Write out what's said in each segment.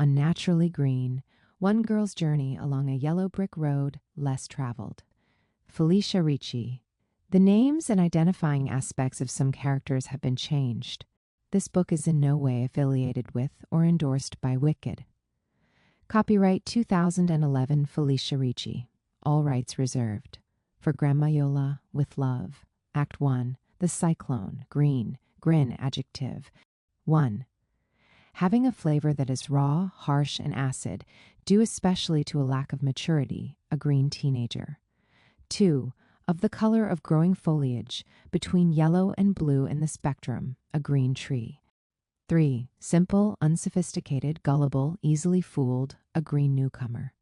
Unnaturally Green, One Girl's Journey Along a Yellow Brick Road Less Traveled. Felicia Ricci. The names and identifying aspects of some characters have been changed. This book is in no way affiliated with or endorsed by Wicked. Copyright 2011 Felicia Ricci. All rights reserved. For Grandma Yola, with love. Act 1. The Cyclone. Green. Grin. Adjective. 1. Having a flavor that is raw, harsh, and acid, due especially to a lack of maturity, a green teenager. 2. Of the color of growing foliage, between yellow and blue in the spectrum, a green tree. 3. Simple, unsophisticated, gullible, easily fooled, a green newcomer.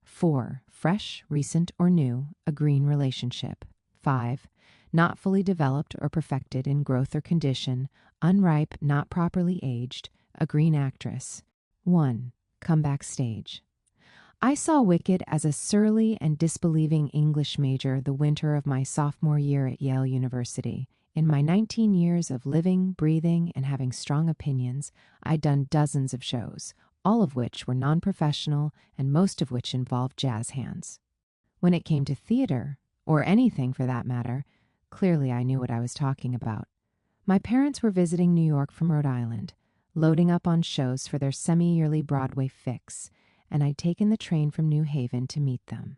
4. Fresh, recent, or new, a green relationship. 5. Not fully developed or perfected in growth or condition, unripe, not properly aged, a green actress. 1. Comeback stage. I saw Wicked as a surly and disbelieving English major the winter of my sophomore year at Yale University. In my 19 years of living, breathing, and having strong opinions, I'd done dozens of shows, all of which were non-professional and most of which involved jazz hands. When it came to theater, or anything for that matter, clearly I knew what I was talking about. My parents were visiting New York from Rhode Island, loading up on shows for their semi-yearly Broadway fix, and I'd taken the train from New Haven to meet them.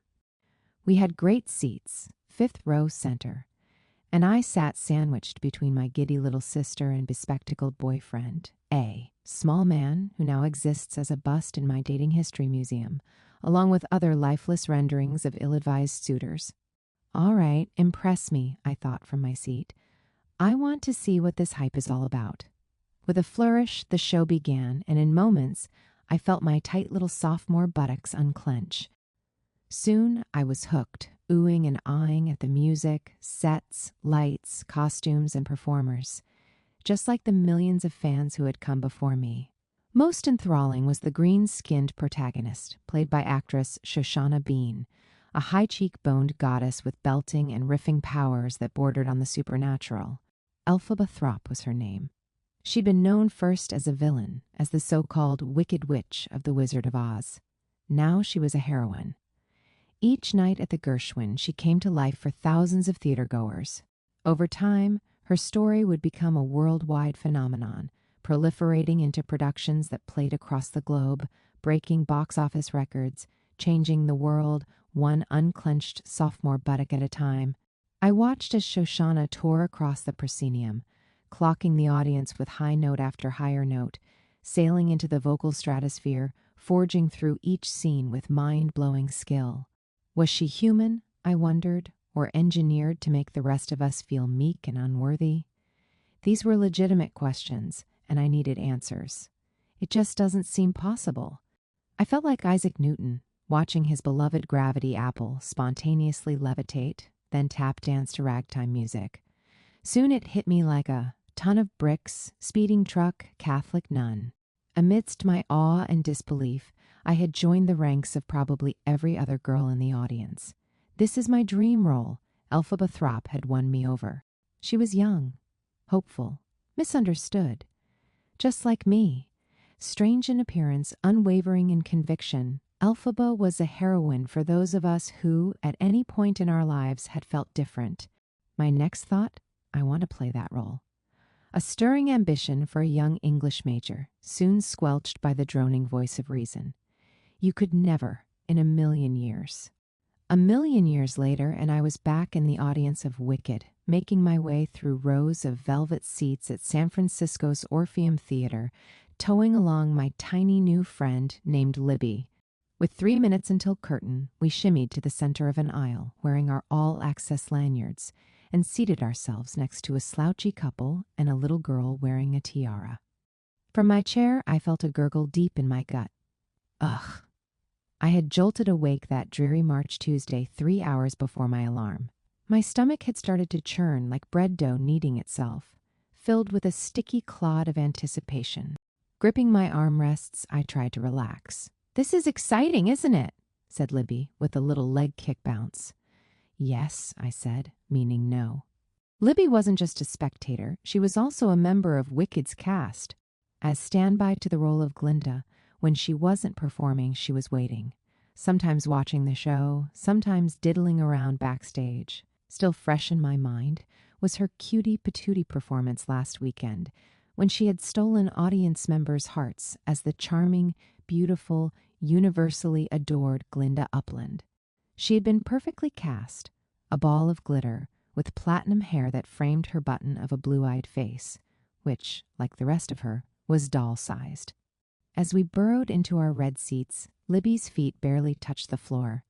We had great seats, 5th row center, and I sat sandwiched between my giddy little sister and bespectacled boyfriend, A, small man who now exists as a bust in my dating history museum, along with other lifeless renderings of ill-advised suitors. All right, impress me, I thought from my seat. I want to see what this hype is all about. With a flourish, the show began, and in moments, I felt my tight little sophomore buttocks unclench. Soon I was hooked, oohing and ahhing at the music, sets, lights, costumes, and performers, just like the millions of fans who had come before me. Most enthralling was the green-skinned protagonist, played by actress Shoshana Bean, a high-cheek-boned goddess with belting and riffing powers that bordered on the supernatural. Elphaba Thropp was her name. She'd been known first as a villain, as the so-called Wicked Witch of the Wizard of Oz. Now she was a heroine. Each night at the Gershwin, she came to life for thousands of theatergoers. Over time, her story would become a worldwide phenomenon, proliferating into productions that played across the globe, breaking box office records, changing the world, one unclenched sophomore buttock at a time. I watched as Shoshana tore across the proscenium, clocking the audience with high note after higher note, sailing into the vocal stratosphere, forging through each scene with mind-blowing skill. Was she human, I wondered, or engineered to make the rest of us feel meek and unworthy? These were legitimate questions, and I needed answers. It just doesn't seem possible. I felt like Isaac Newton, watching his beloved gravity apple spontaneously levitate, then tap dance to ragtime music. Soon it hit me like a ton of bricks, speeding truck, Catholic nun. Amidst my awe and disbelief, I had joined the ranks of probably every other girl in the audience. This is my dream role. Elphaba Thropp had won me over. She was young, hopeful, misunderstood. Just like me. Strange in appearance, unwavering in conviction, Elphaba was a heroine for those of us who, at any point in our lives, had felt different. My next thought, I want to play that role. A stirring ambition for a young English major, soon squelched by the droning voice of reason. You could never, in a million years. A million years later, and I was back in the audience of Wicked, making my way through rows of velvet seats at San Francisco's Orpheum Theater, towing along my tiny new friend named Libby. With 3 minutes until curtain, we shimmied to the center of an aisle, wearing our all-access lanyards, and seated ourselves next to a slouchy couple and a little girl wearing a tiara. From my chair, I felt a gurgle deep in my gut. Ugh. I had jolted awake that dreary March Tuesday 3 hours before my alarm. My stomach had started to churn like bread dough kneading itself, filled with a sticky clod of anticipation. Gripping my armrests, I tried to relax. "This is exciting, isn't it?" said Libby, with a little leg kick bounce. "Yes," I said, meaning no. Libby wasn't just a spectator, she was also a member of Wicked's cast. As standby to the role of Glinda, When she wasn't performing, she was waiting, sometimes watching the show, sometimes diddling around backstage. Still fresh in my mind was her cutie patootie performance last weekend, when she had stolen audience members' hearts as the charming, beautiful, universally adored Glinda Upland. She had been perfectly cast, a ball of glitter, with platinum hair that framed her button of a blue-eyed face, which, like the rest of her, was doll-sized. As we burrowed into our red seats, Libby's feet barely touched the floor.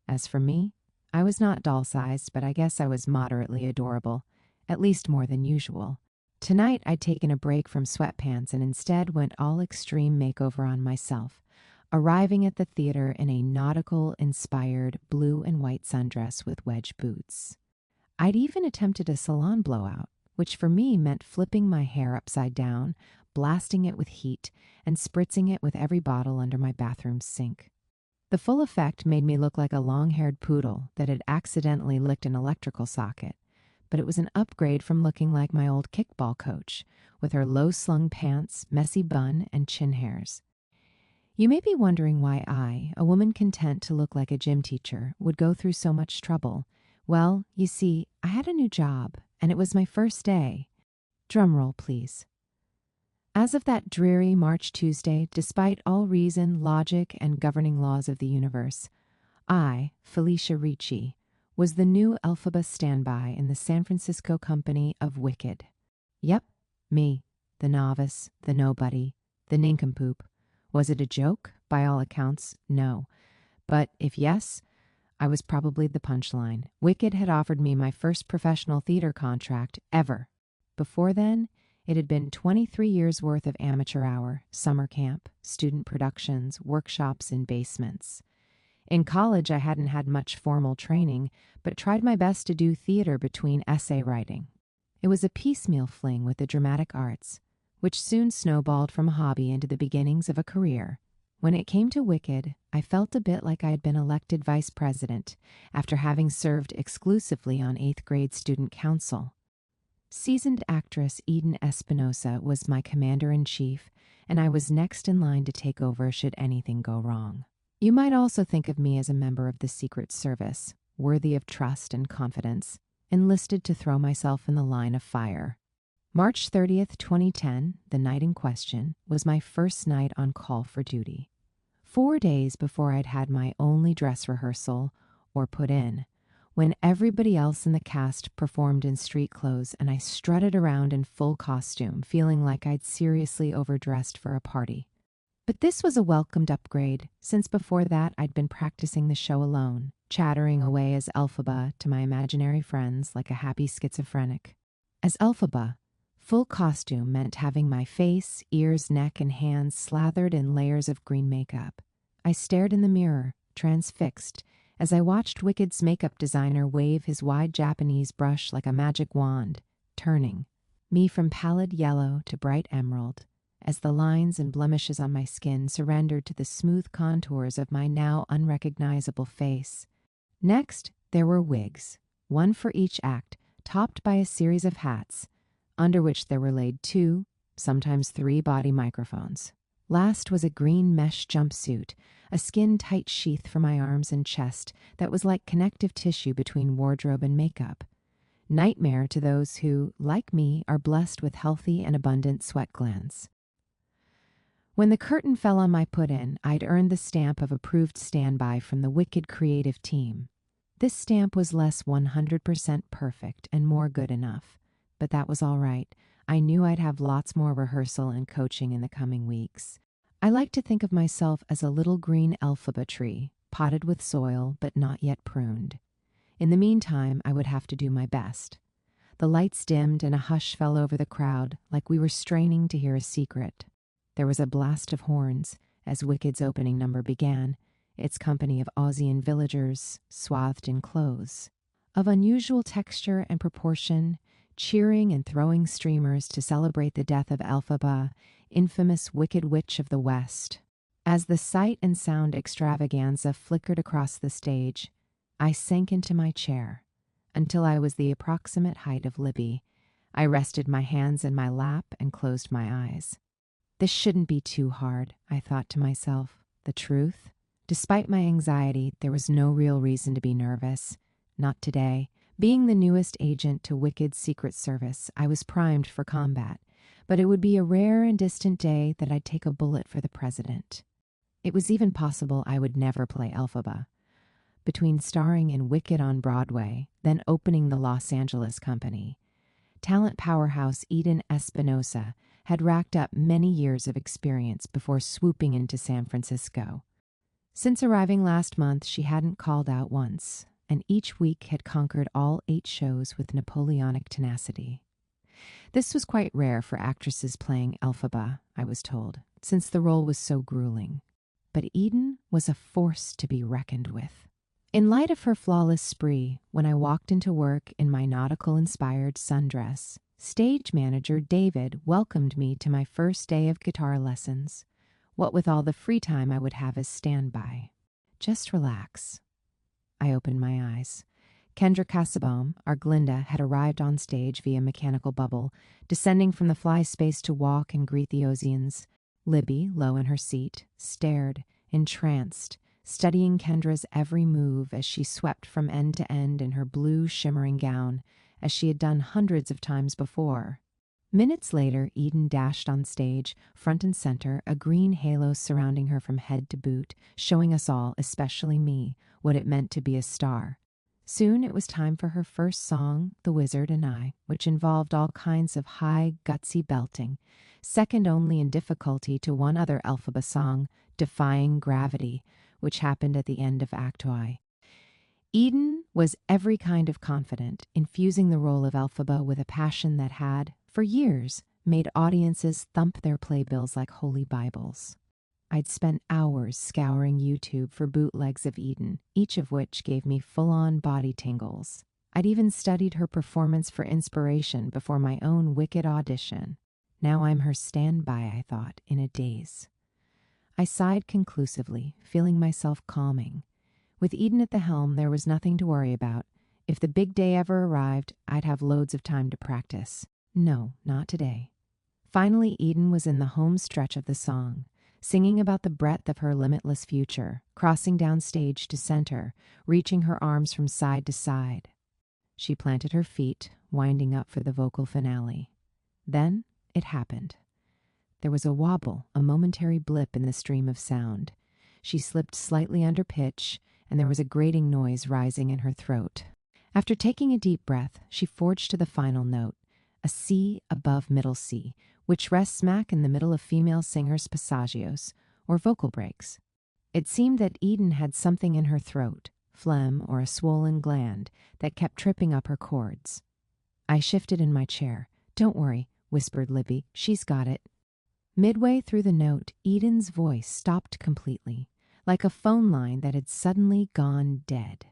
As for me, I was not doll-sized, but I guess I was moderately adorable, at least more than usual. Tonight, I'd taken a break from sweatpants and instead went all-extreme makeover on myself, arriving at the theater in a nautical-inspired blue and white sundress with wedge boots. I'd even attempted a salon blowout, which for me meant flipping my hair upside down, blasting it with heat, and spritzing it with every bottle under my bathroom sink. The full effect made me look like a long-haired poodle that had accidentally licked an electrical socket, but it was an upgrade from looking like my old kickball coach, with her low-slung pants, messy bun, and chin hairs. You may be wondering why I, a woman content to look like a gym teacher, would go through so much trouble. Well, you see, I had a new job, and it was my first day. Drum roll, please. As of that dreary March Tuesday, despite all reason, logic, and governing laws of the universe, I, Felicia Ricci, was the new Elphaba standby in the San Francisco company of Wicked. Yep, me, the novice, the nobody, the nincompoop. Was it a joke? By all accounts, no. But if yes, I was probably the punchline. Wicked had offered me my first professional theater contract ever. Before then, it had been 23 years' worth of amateur hour, summer camp, student productions, workshops in basements. In college, I hadn't had much formal training, but tried my best to do theater between essay writing. It was a piecemeal fling with the dramatic arts, which soon snowballed from a hobby into the beginnings of a career. When it came to Wicked, I felt a bit like I had been elected vice president after having served exclusively on 8th grade student council. Seasoned actress Eden Espinosa was my commander-in-chief, and I was next in line to take over should anything go wrong. You might also think of me as a member of the Secret Service, worthy of trust and confidence, enlisted to throw myself in the line of fire. March 30th, 2010, the night in question, was my first night on call for duty. 4 days before I'd had my only dress rehearsal, or put in, when everybody else in the cast performed in street clothes and I strutted around in full costume, feeling like I'd seriously overdressed for a party. But this was a welcomed upgrade, since before that I'd been practicing the show alone, chattering away as Elphaba to my imaginary friends like a happy schizophrenic. As Elphaba, full costume meant having my face, ears, neck, and hands slathered in layers of green makeup. I stared in the mirror, transfixed, as I watched Wicked's makeup designer wave his wide Japanese brush like a magic wand, turning me from pallid yellow to bright emerald, as the lines and blemishes on my skin surrendered to the smooth contours of my now unrecognizable face. Next, there were wigs, one for each act, topped by a series of hats, under which there were laid 2, sometimes 3 body microphones. Last was a green mesh jumpsuit, a skin-tight sheath for my arms and chest that was like connective tissue between wardrobe and makeup. Nightmare to those who, like me, are blessed with healthy and abundant sweat glands. When the curtain fell on my put-in, I'd earned the stamp of approved standby from the Wicked creative team. This stamp was less 100% perfect and more good enough, but that was all right. I knew I'd have lots more rehearsal and coaching in the coming weeks. I like to think of myself as a little green Elphaba tree, potted with soil but not yet pruned. In the meantime, I would have to do my best. The lights dimmed and a hush fell over the crowd like we were straining to hear a secret. There was a blast of horns as Wicked's opening number began, its company of Aussian villagers swathed in clothes. Of unusual texture and proportion, cheering and throwing streamers to celebrate the death of Elphaba, infamous Wicked Witch of the West. As the sight and sound extravaganza flickered across the stage, I sank into my chair. Until I was the approximate height of Libby, I rested my hands in my lap and closed my eyes. This shouldn't be too hard, I thought to myself. The truth? Despite my anxiety, there was no real reason to be nervous. Not today. Being the newest agent to Wicked's Secret Service, I was primed for combat, but it would be a rare and distant day that I'd take a bullet for the president. It was even possible I would never play Elphaba. Between starring in Wicked on Broadway, then opening the Los Angeles company, talent powerhouse Eden Espinosa had racked up many years of experience before swooping into San Francisco. Since arriving last month, she hadn't called out once, and each week had conquered all 8 shows with Napoleonic tenacity. This was quite rare for actresses playing Elphaba, I was told, since the role was so grueling. But Eden was a force to be reckoned with. In light of her flawless spree, when I walked into work in my nautical-inspired sundress, stage manager David welcomed me to my first day of guitar lessons, what with all the free time I would have as standby. Just relax. I opened my eyes. Kendra Cassabaum, our Glinda, had arrived on stage via mechanical bubble, descending from the fly space to walk and greet the Ozians. Libby, low in her seat, stared, entranced, studying Kendra's every move as she swept from end to end in her blue shimmering gown, as she had done hundreds of times before. Minutes later, Eden dashed on stage, front and center, a green halo surrounding her from head to boot, showing us all, especially me, what it meant to be a star. Soon it was time for her first song, The Wizard and I, which involved all kinds of high, gutsy belting, second only in difficulty to one other Elphaba song, Defying Gravity, which happened at the end of Act I. Eden was every kind of confident, infusing the role of Elphaba with a passion that had, for years, made audiences thump their playbills like holy Bibles. I'd spent hours scouring YouTube for bootlegs of Eden, each of which gave me full-on body tingles. I'd even studied her performance for inspiration before my own Wicked audition. Now I'm her standby, I thought, in a daze. I sighed conclusively, feeling myself calming. With Eden at the helm, there was nothing to worry about. If the big day ever arrived, I'd have loads of time to practice. No, not today. Finally, Eden was in the home stretch of the song, singing about the breadth of her limitless future, crossing down stage to center, reaching her arms from side to side. She planted her feet, winding up for the vocal finale. Then it happened. There was a wobble, a momentary blip in the stream of sound. She slipped slightly under pitch, and there was a grating noise rising in her throat. After taking a deep breath, she forged to the final note, a C above middle C, which rests smack in the middle of female singers' passagios, or vocal breaks. It seemed that Eden had something in her throat, phlegm or a swollen gland, that kept tripping up her chords. I shifted in my chair. "Don't worry," whispered Libby. "She's got it." Midway through the note, Eden's voice stopped completely, like a phone line that had suddenly gone dead.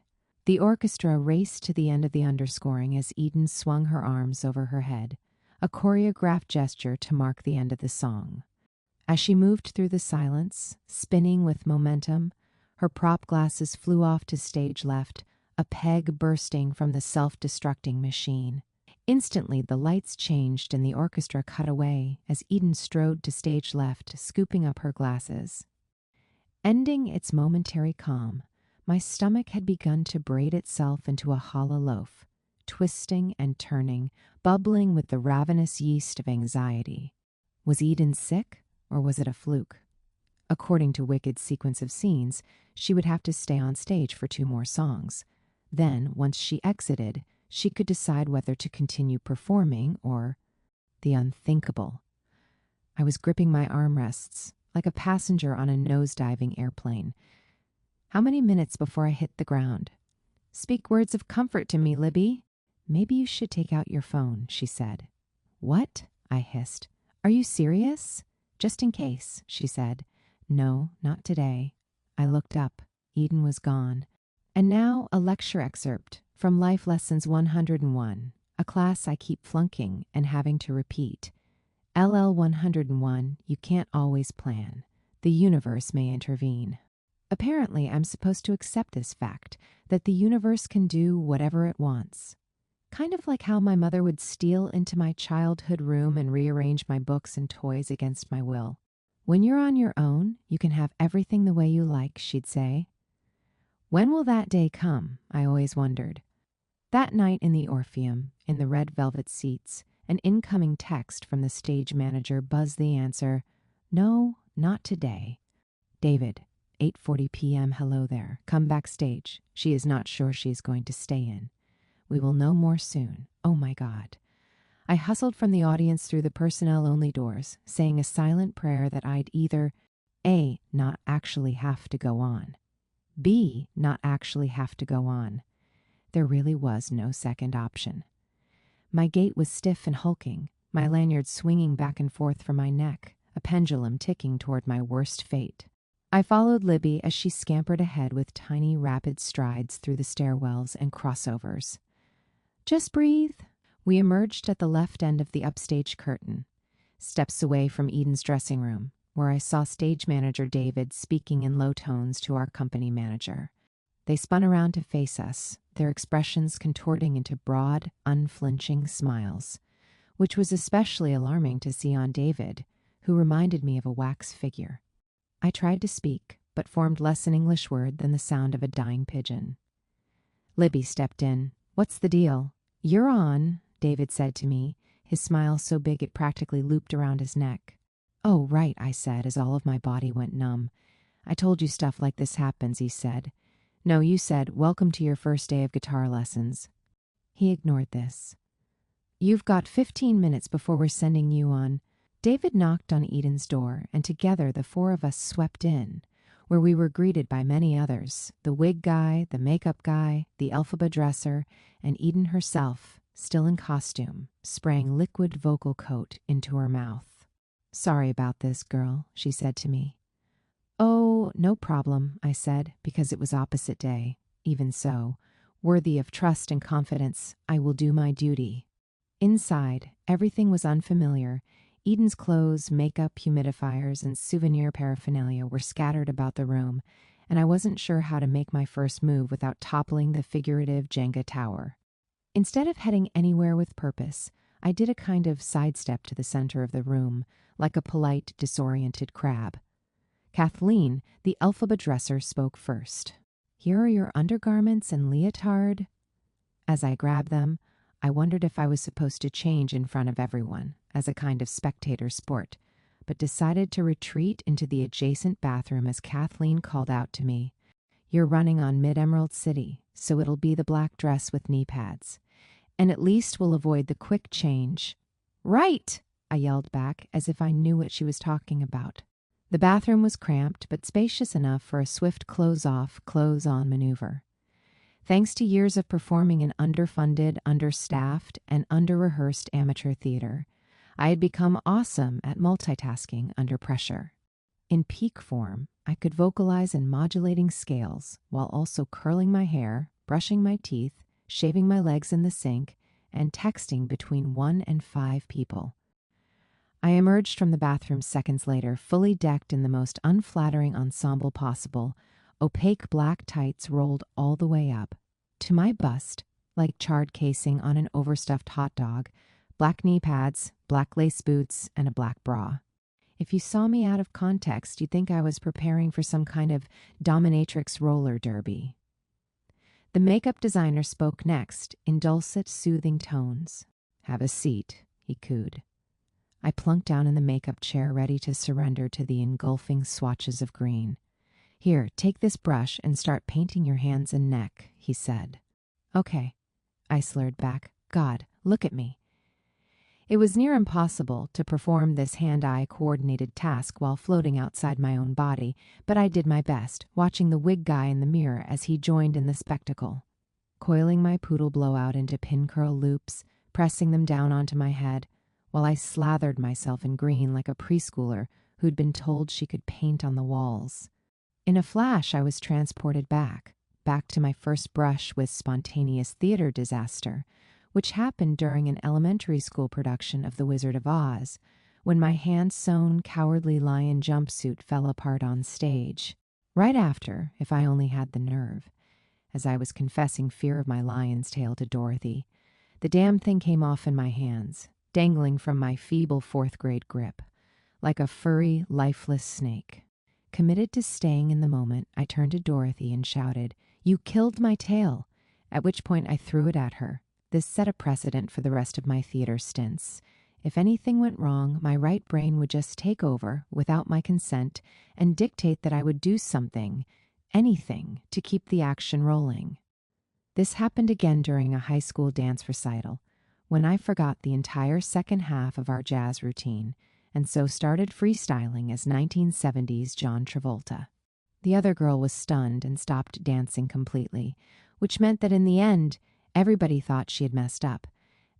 The orchestra raced to the end of the underscoring as Eden swung her arms over her head, a choreographed gesture to mark the end of the song. As she moved through the silence, spinning with momentum, her prop glasses flew off to stage left, a peg bursting from the self-destructing machine. Instantly, the lights changed and the orchestra cut away as Eden strode to stage left, scooping up her glasses. Ending its momentary calm, my stomach had begun to braid itself into a hollow loaf, twisting and turning, bubbling with the ravenous yeast of anxiety. Was Eden sick, or was it a fluke? According to Wicked's sequence of scenes, she would have to stay on stage for 2 more songs. Then, once she exited, she could decide whether to continue performing or the unthinkable. I was gripping my armrests, like a passenger on a nose-diving airplane. How many minutes before I hit the ground? "Speak words of comfort to me, Libby." "Maybe you should take out your phone," she said. "What?" I hissed. "Are you serious?" "Just in case," she said. "No, not today." I looked up. Eden was gone. And now a lecture excerpt from Life Lessons 101, a class I keep flunking and having to repeat. LL 101, you can't always plan. The universe may intervene. Apparently, I'm supposed to accept this fact, that the universe can do whatever it wants. kind of like how my mother would steal into my childhood room and rearrange my books and toys against my will. When you're on your own, you can have everything the way you like, she'd say. When will that day come? I always wondered. That night in the Orpheum, in the red velvet seats, an incoming text from the stage manager buzzed the answer, "No, not today. David, 8:40 p.m. Hello there. Come backstage. She is not sure she is going to stay in. We will know more soon. Oh my God." I hustled from the audience through the personnel-only doors, saying a silent prayer that I'd either A, not actually have to go on, B, not actually have to go on. There really was no second option. My gait was stiff and hulking, my lanyard swinging back and forth from my neck, a pendulum ticking toward my worst fate. I followed Libby as she scampered ahead with tiny, rapid strides through the stairwells and crossovers. Just breathe. We emerged at the left end of the upstage curtain, steps away from Eden's dressing room, where I saw stage manager David speaking in low tones to our company manager. They spun around to face us, their expressions contorting into broad, unflinching smiles, which was especially alarming to see on David, who reminded me of a wax figure. I tried to speak, but formed less an English word than the sound of a dying pigeon. Libby stepped in. "What's the deal?" "You're on," David said to me, his smile so big it practically looped around his neck. "Oh, right," I said as all of my body went numb. "I told you stuff like this happens," he said. "No, you said, 'Welcome to your first day of guitar lessons.'" He ignored this. "You've got 15 minutes before we're sending you on." David knocked on Eden's door, and together the four of us swept in, where we were greeted by many others, the wig guy, the makeup guy, the Elphaba dresser, and Eden herself, still in costume, spraying liquid vocal coat into her mouth. "Sorry about this, girl," she said to me. "Oh, no problem," I said, because it was opposite day. Even so, worthy of trust and confidence, I will do my duty. Inside, everything was unfamiliar. Eden's clothes, makeup, humidifiers, and souvenir paraphernalia were scattered about the room, and I wasn't sure how to make my first move without toppling the figurative Jenga tower. Instead of heading anywhere with purpose, I did a kind of sidestep to the center of the room, like a polite, disoriented crab. Kathleen, the Elphaba dresser, spoke first. "Here are your undergarments and leotard." As I grabbed them, I wondered if I was supposed to change in front of everyone, as a kind of spectator sport, but decided to retreat into the adjacent bathroom as Kathleen called out to me, "You're running on Mid-Emerald City, so it'll be the black dress with knee pads. And at least we'll avoid the quick change." "Right!" I yelled back, as if I knew what she was talking about. The bathroom was cramped, but spacious enough for a swift clothes-off, clothes-on maneuver. Thanks to years of performing in underfunded, understaffed, and under-rehearsed amateur theater, I had become awesome at multitasking under pressure. In peak form, I could vocalize in modulating scales while also curling my hair, brushing my teeth, shaving my legs in the sink, and texting between 1 and 5 people. I emerged from the bathroom seconds later, fully decked in the most unflattering ensemble possible, opaque black tights rolled all the way up. To my bust, like charred casing on an overstuffed hot dog, black knee pads, black lace boots, and a black bra. If you saw me out of context, you'd think I was preparing for some kind of dominatrix roller derby. The makeup designer spoke next, in dulcet, soothing tones. "Have a seat," he cooed. I plunked down in the makeup chair, ready to surrender to the engulfing swatches of green. "Here, take this brush and start painting your hands and neck," he said. "Okay," I slurred back. "God, look at me." It was near impossible to perform this hand-eye coordinated task while floating outside my own body, but I did my best, watching the wig guy in the mirror as he joined in the spectacle. Coiling my poodle blowout into pin curl loops, pressing them down onto my head, while I slathered myself in green like a preschooler who'd been told she could paint on the walls. In a flash, I was transported back to my first brush with spontaneous theater disaster, which happened during an elementary school production of The Wizard of Oz, when my hand-sewn cowardly lion jumpsuit fell apart on stage. Right after, if I only had the nerve, as I was confessing fear of my lion's tail to Dorothy, The damn thing came off in my hands, dangling from my feeble fourth-grade grip, like a furry, lifeless snake. Committed to staying in the moment, I turned to Dorothy and shouted, "You killed my tail!" At which point I threw it at her. This set a precedent for the rest of my theater stints. If anything went wrong, my right brain would just take over, without my consent, and dictate that I would do something, anything, to keep the action rolling. This happened again during a high school dance recital, when I forgot the entire second half of our jazz routine, and so started freestyling as 1970s John Travolta. The other girl was stunned and stopped dancing completely, which meant that in the end, everybody thought she had messed up,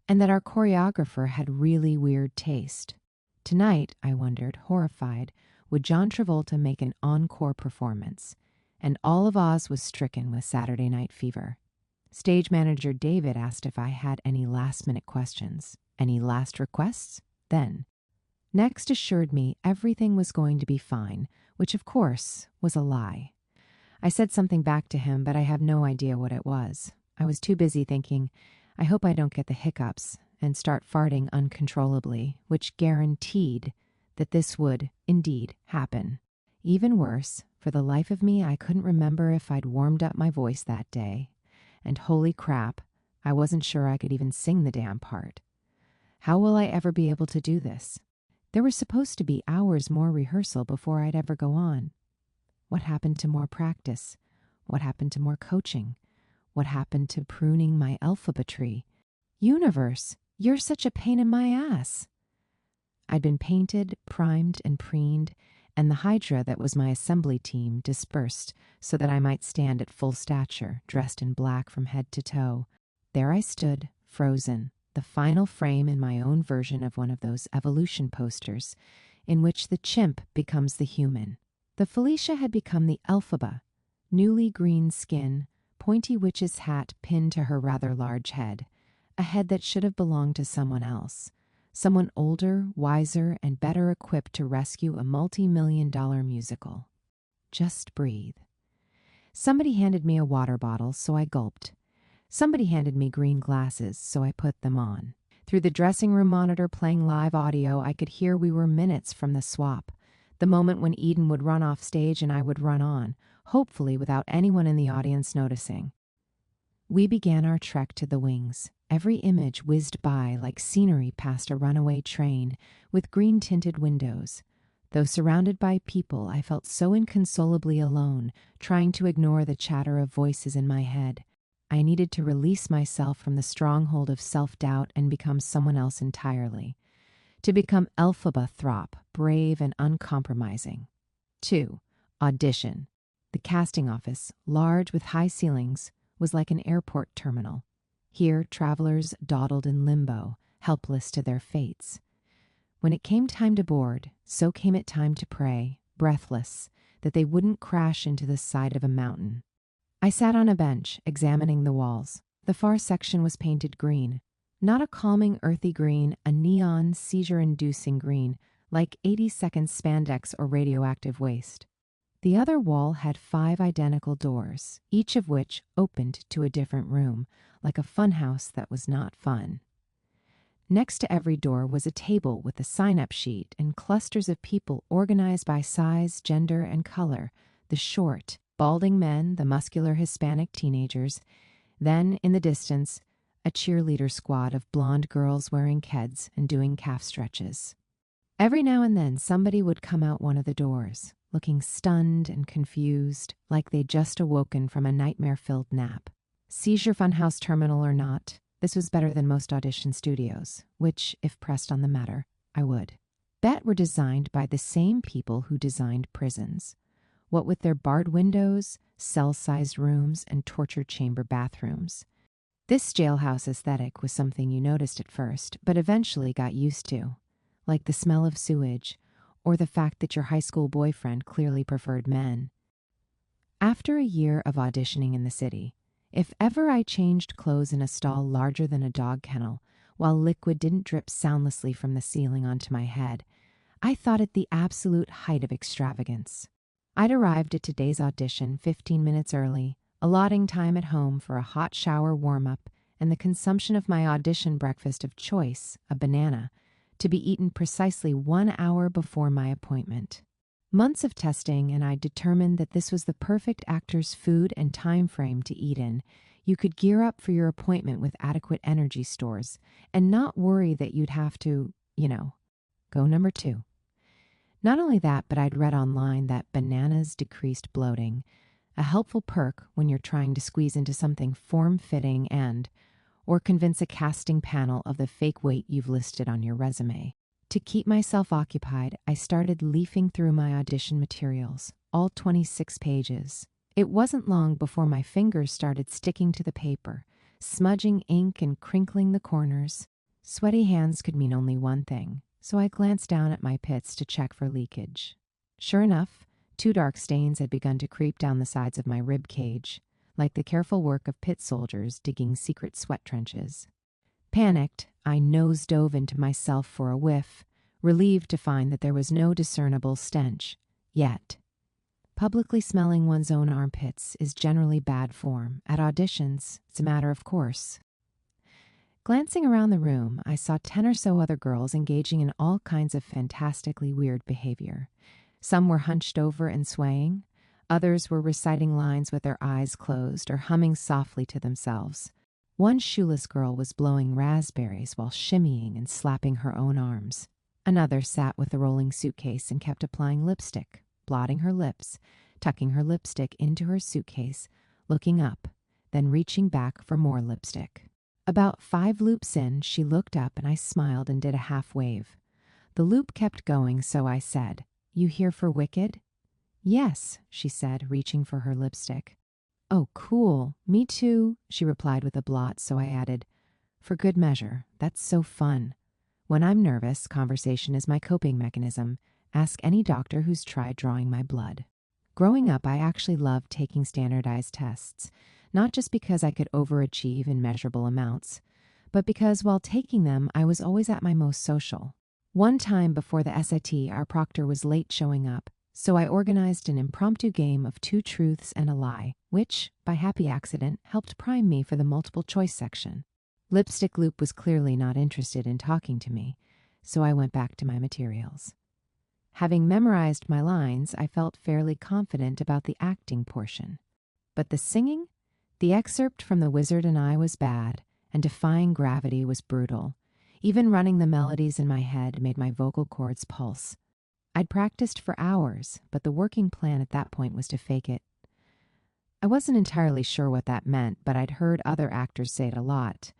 and that our choreographer had really weird taste. Tonight, I wondered, horrified, would John Travolta make an encore performance? And all of Oz was stricken with Saturday night fever. Stage manager David asked if I had any last-minute questions. Any last requests? Then. Next assured me everything was going to be fine, which of course was a lie. I said something back to him, but I have no idea what it was. I was too busy thinking, I hope I don't get the hiccups and start farting uncontrollably, which guaranteed that this would indeed happen. Even worse, for the life of me, I couldn't remember if I'd warmed up my voice that day. And holy crap, I wasn't sure I could even sing the damn part. How will I ever be able to do this? There was supposed to be hours more rehearsal before I'd ever go on. What happened to more practice? What happened to more coaching? What happened to pruning my Elphaba tree? Universe, you're such a pain in my ass. I'd been painted, primed, and preened, and the hydra that was my assembly team dispersed so that I might stand at full stature, dressed in black from head to toe. There I stood, frozen, the final frame in my own version of one of those evolution posters, in which the chimp becomes the human. The Felicia had become the Elphaba, newly green skin, pointy witch's hat pinned to her rather large head, a head that should have belonged to someone else. Someone older, wiser, and better equipped to rescue a multi-million-dollar musical. Just breathe. Somebody handed me a water bottle, so I gulped. Somebody handed me green glasses, so I put them on. Through the dressing room monitor playing live audio, I could hear we were minutes from the swap, the moment when Eden would run off stage and I would run on, hopefully without anyone in the audience noticing. We began our trek to the wings. Every image whizzed by like scenery past a runaway train with green-tinted windows. Though surrounded by people, I felt so inconsolably alone, trying to ignore the chatter of voices in my head. I needed to release myself from the stronghold of self-doubt and become someone else entirely. To become Elphaba Thropp, brave and uncompromising. 2. Audition. The casting office, large with high ceilings, was like an airport terminal. Here, travelers dawdled in limbo, helpless to their fates. When it came time to board, so came it time to pray, breathless, that they wouldn't crash into the side of a mountain. I sat on a bench, examining the walls. The far section was painted green. Not a calming, earthy green, a neon, seizure-inducing green, like 80-second spandex or radioactive waste. The other wall had 5 identical doors, each of which opened to a different room, like a funhouse that was not fun. Next to every door was a table with a sign-up sheet and clusters of people organized by size, gender, and color, the short, balding men, the muscular Hispanic teenagers, then, in the distance, a cheerleader squad of blonde girls wearing keds and doing calf stretches. Every now and then somebody would come out one of the doors, looking stunned and confused, like they'd just awoken from a nightmare-filled nap. Seizure Funhouse terminal or not, this was better than most audition studios, which, if pressed on the matter, I would. Bet were designed by the same people who designed prisons. What with their barred windows, cell-sized rooms, and torture chamber bathrooms. This jailhouse aesthetic was something you noticed at first, but eventually got used to, like the smell of sewage, or the fact that your high school boyfriend clearly preferred men. After a year of auditioning in the city, if ever I changed clothes in a stall larger than a dog kennel, while liquid didn't drip soundlessly from the ceiling onto my head, I thought it the absolute height of extravagance. I'd arrived at today's audition 15 minutes early, allotting time at home for a hot shower warm-up and the consumption of my audition breakfast of choice, a banana, to be eaten precisely 1 hour before my appointment. Months of testing, and I determined that this was the perfect actor's food and time frame to eat in. You could gear up for your appointment with adequate energy stores and not worry that you'd have to, go number 2. Not only that, but I'd read online that bananas decreased bloating, a helpful perk when you're trying to squeeze into something form-fitting or convince a casting panel of the fake weight you've listed on your resume. To keep myself occupied, I started leafing through my audition materials, all 26 pages. It wasn't long before my fingers started sticking to the paper, smudging ink and crinkling the corners. Sweaty hands could mean only one thing, so I glanced down at my pits to check for leakage. Sure enough, 2 dark stains had begun to creep down the sides of my rib cage, like the careful work of pit soldiers digging secret sweat trenches. Panicked, I nose-dove into myself for a whiff, relieved to find that there was no discernible stench. Yet, publicly smelling one's own armpits is generally bad form. At auditions, it's a matter of course. Glancing around the room, I saw 10 or so other girls engaging in all kinds of fantastically weird behavior. Some were hunched over and swaying. Others were reciting lines with their eyes closed or humming softly to themselves. One shoeless girl was blowing raspberries while shimmying and slapping her own arms. Another sat with a rolling suitcase and kept applying lipstick, blotting her lips, tucking her lipstick into her suitcase, looking up, then reaching back for more lipstick. About 5 loops in, she looked up and I smiled and did a half wave. The loop kept going, so I said, "You here for Wicked?" "Yes," she said, reaching for her lipstick. "Oh, cool. Me too," she replied with a blot, so I added, "For good measure. That's so fun. When I'm nervous, conversation is my coping mechanism. Ask any doctor who's tried drawing my blood." Growing up, I actually loved taking standardized tests, not just because I could overachieve in measurable amounts, but because while taking them, I was always at my most social. One time before the SAT, our proctor was late showing up, so I organized an impromptu game of 2 truths and a lie, which, by happy accident, helped prime me for the multiple choice section. Lipstick Loop was clearly not interested in talking to me, so I went back to my materials. Having memorized my lines, I felt fairly confident about the acting portion. But the singing? The excerpt from The Wizard and I was bad, and Defying Gravity was brutal. Even running the melodies in my head made my vocal cords pulse. I'd practiced for hours, but the working plan at that point was to fake it. I wasn't entirely sure what that meant, but I'd heard other actors say it a lot.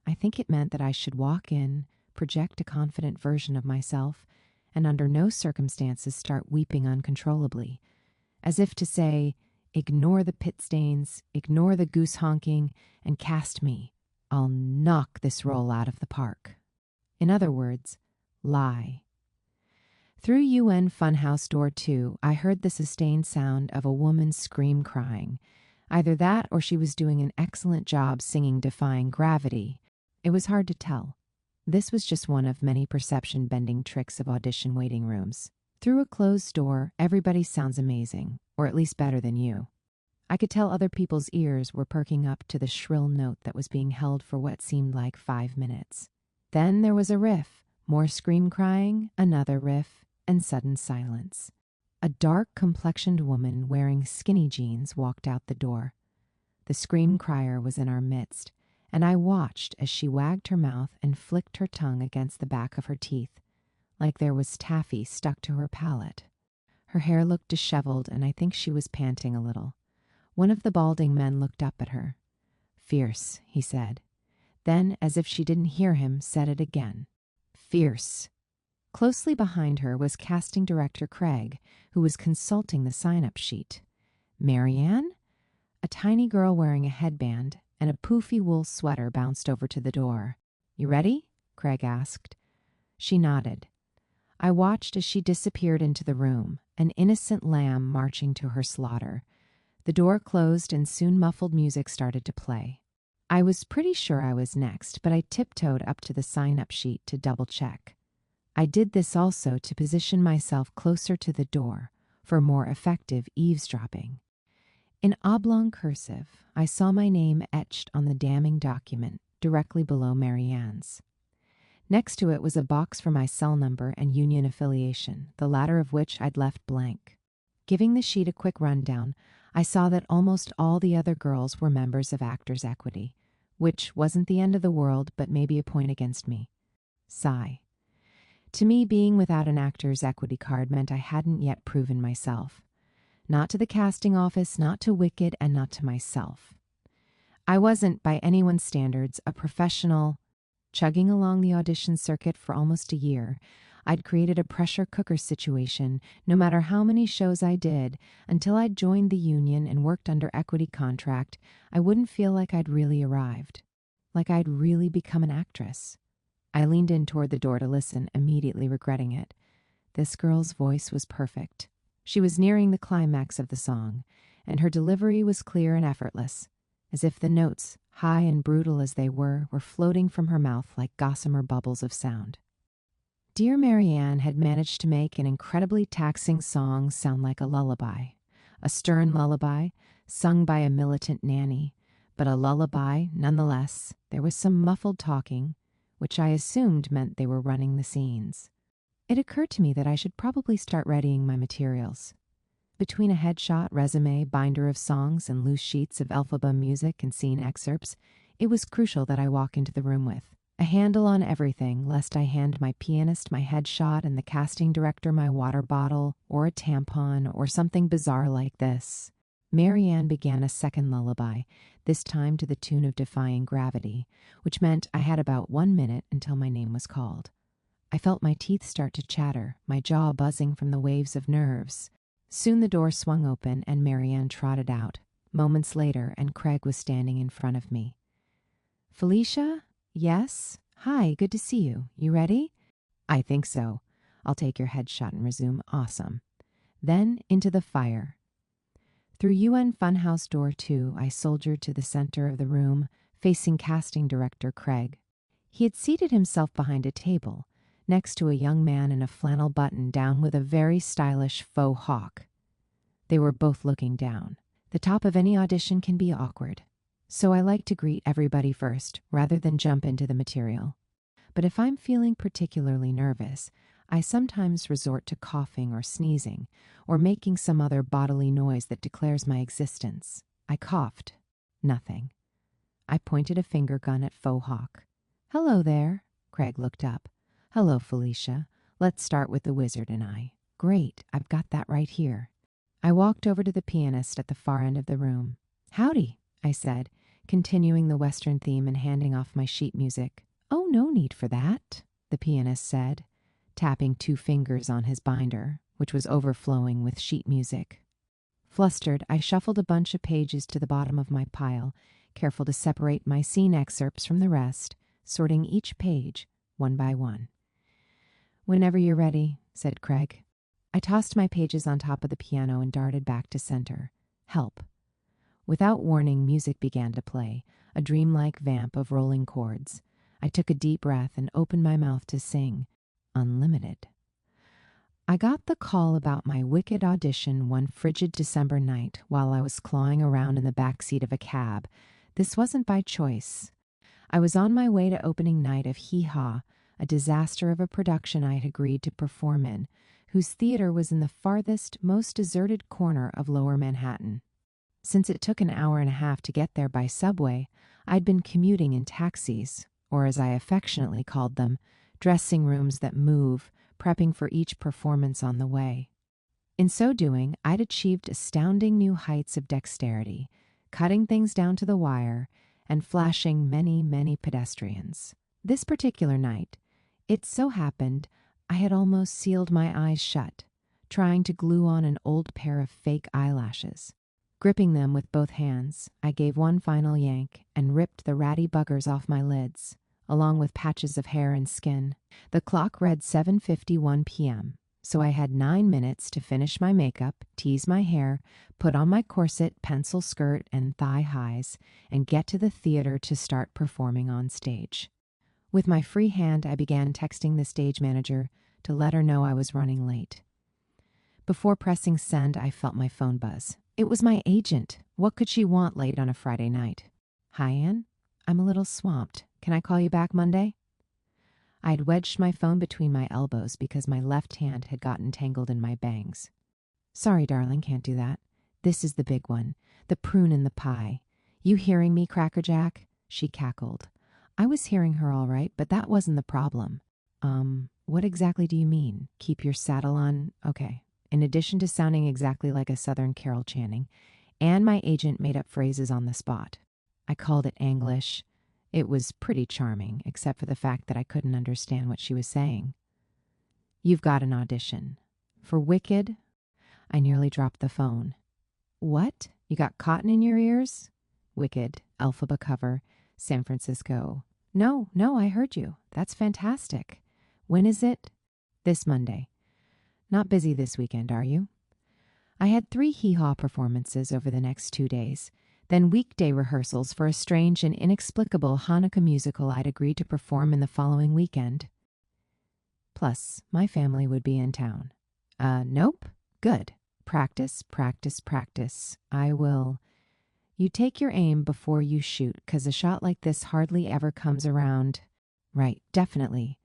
I think it meant that I should walk in, project a confident version of myself, and under no circumstances start weeping uncontrollably, as if to say, "Ignore the pit stains, ignore the goose honking, and cast me. I'll knock this role out of the park." In other words, lie. Through UN Funhouse Door 2, I heard the sustained sound of a woman scream crying. Either that or she was doing an excellent job singing Defying Gravity. It was hard to tell. This was just one of many perception-bending tricks of audition waiting rooms. Through a closed door, everybody sounds amazing, or at least better than you. I could tell other people's ears were perking up to the shrill note that was being held for what seemed like 5 minutes. Then there was a riff, more scream crying, another riff, and sudden silence. A dark-complexioned woman wearing skinny jeans walked out the door. The scream crier was in our midst, and I watched as she wagged her mouth and flicked her tongue against the back of her teeth, like there was taffy stuck to her palate. Her hair looked disheveled, and I think she was panting a little. One of the balding men looked up at her. "Fierce," he said. Then, as if she didn't hear him, said it again. "Fierce." Closely behind her was casting director Craig, who was consulting the sign-up sheet. "Marianne?" A tiny girl wearing a headband and a poofy wool sweater bounced over to the door. "You ready?" Craig asked. She nodded. I watched as she disappeared into the room, an innocent lamb marching to her slaughter. The door closed and soon muffled music started to play. I was pretty sure I was next, but I tiptoed up to the sign-up sheet to double-check. I did this also to position myself closer to the door for more effective eavesdropping. In oblong cursive, I saw my name etched on the damning document directly below Marianne's. Next to it was a box for my cell number and union affiliation, the latter of which I'd left blank. Giving the sheet a quick rundown, I saw that almost all the other girls were members of Actors' Equity, which wasn't the end of the world, but maybe a point against me. Sigh. To me, being without an Actors' Equity card meant I hadn't yet proven myself. Not to the casting office, not to Wicked, and not to myself. I wasn't, by anyone's standards, a professional. Chugging along the audition circuit for almost a year, I'd created a pressure cooker situation, no matter how many shows I did, until I'd joined the union and worked under equity contract. I wouldn't feel like I'd really arrived, like I'd really become an actress. I leaned in toward the door to listen, immediately regretting it. This girl's voice was perfect. She was nearing the climax of the song, and her delivery was clear and effortless, as if the notes, high and brutal as they were floating from her mouth like gossamer bubbles of sound. Dear Marianne had managed to make an incredibly taxing song sound like a lullaby, a stern lullaby sung by a militant nanny, but a lullaby nonetheless. There was some muffled talking, which I assumed meant they were running the scenes. It occurred to me that I should probably start readying my materials. Between a headshot, resume, binder of songs, and loose sheets of Elphaba music and scene excerpts, it was crucial that I walk into the room with a handle on everything, lest I hand my pianist my headshot and the casting director my water bottle or a tampon or something bizarre like this. Marianne began a second lullaby, this time to the tune of Defying Gravity, which meant I had about 1 minute until my name was called. I felt my teeth start to chatter, my jaw buzzing from the waves of nerves. Soon the door swung open and Marianne trotted out. Moments later, and Craig was standing in front of me. Felicia? Yes? Hi, good to see you. You ready? I think so. I'll take your headshot and resume. Awesome. Then into the fire. Through UN Funhouse Door 2, I soldiered to the center of the room, facing casting director Craig. He had seated himself behind a table, next to a young man in a flannel button-down with a very stylish faux hawk. They were both looking down. The top of any audition can be awkward, so I like to greet everybody first, rather than jump into the material. But if I'm feeling particularly nervous, I sometimes resort to coughing or sneezing, or making some other bodily noise that declares my existence. I coughed. Nothing. I pointed a finger gun at faux hawk. Hello there. Craig looked up. Hello, Felicia. Let's start with the wizard and I. Great, I've got that right here. I walked over to the pianist at the far end of the room. Howdy, I said, continuing the Western theme and handing off my sheet music. Oh, no need for that, the pianist said, tapping 2 fingers on his binder, which was overflowing with sheet music. Flustered, I shuffled a bunch of pages to the bottom of my pile, careful to separate my scene excerpts from the rest, sorting each page one by one. Whenever you're ready, said Craig. I tossed my pages on top of the piano and darted back to center. Help. Without warning, music began to play, a dreamlike vamp of rolling chords. I took a deep breath and opened my mouth to sing, Unlimited. I got the call about my Wicked audition one frigid December night while I was clawing around in the backseat of a cab. This wasn't by choice. I was on my way to opening night of Hee Haw, a disaster of a production I had agreed to perform in, whose theater was in the farthest, most deserted corner of Lower Manhattan. Since it took an hour and a half to get there by subway, I'd been commuting in taxis, or as I affectionately called them, dressing rooms that move, prepping for each performance on the way. In so doing, I'd achieved astounding new heights of dexterity, cutting things down to the wire, and flashing many, many pedestrians. This particular night, it so happened I had almost sealed my eyes shut, trying to glue on an old pair of fake eyelashes. Gripping them with both hands, I gave one final yank and ripped the ratty buggers off my lids, along with patches of hair and skin. The clock read 7:51 p.m., so I had 9 minutes to finish my makeup, tease my hair, put on my corset, pencil skirt, and thigh highs, and get to the theater to start performing on stage. With my free hand, I began texting the stage manager to let her know I was running late. Before pressing send, I felt my phone buzz. It was my agent. What could she want late on a Friday night? Hi, Anne. I'm a little swamped. Can I call you back Monday? I had wedged my phone between my elbows because my left hand had gotten tangled in my bangs. Sorry, darling, can't do that. This is the big one, the prune in the pie. You hearing me, Crackerjack? She cackled. I was hearing her all right, but that wasn't the problem. What exactly do you mean? Keep your saddle on? Okay. In addition to sounding exactly like a Southern Carol Channing, Anne, my agent, made up phrases on the spot. I called it Anglish. It was pretty charming, except for the fact that I couldn't understand what she was saying. You've got an audition. For Wicked? I nearly dropped the phone. What? You got cotton in your ears? Wicked, Elphaba cover, San Francisco. No, I heard you. That's fantastic. When is it? This Monday. Not busy this weekend, are you? I had 3 hee-haw performances over the next 2 days, then weekday rehearsals for a strange and inexplicable Hanukkah musical I'd agreed to perform in the following weekend. Plus, my family would be in town. Nope. Good. Practice, practice, practice. I will. You take your aim before you shoot, 'cause a shot like this hardly ever comes around. Right, definitely.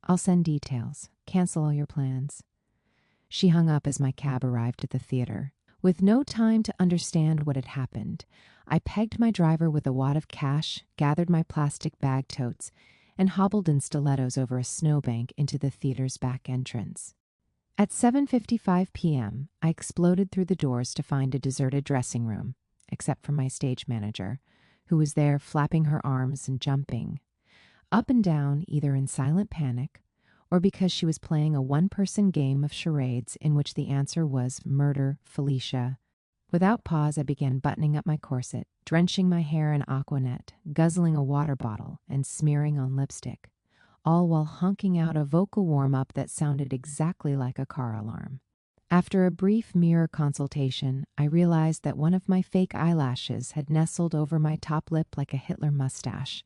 I'll send details. Cancel all your plans. She hung up as my cab arrived at the theater. With no time to understand what had happened, I pegged my driver with a wad of cash, gathered my plastic bag totes, and hobbled in stilettos over a snowbank into the theater's back entrance. At 7:55 p.m., I exploded through the doors to find a deserted dressing room, except for my stage manager, who was there flapping her arms and jumping up and down, either in silent panic or because she was playing a one-person game of charades in which the answer was Murder, Felicia. Without pause, I began buttoning up my corset, drenching my hair in Aquanet, guzzling a water bottle, and smearing on lipstick, all while honking out a vocal warm-up that sounded exactly like a car alarm. After a brief mirror consultation, I realized that one of my fake eyelashes had nestled over my top lip like a Hitler mustache.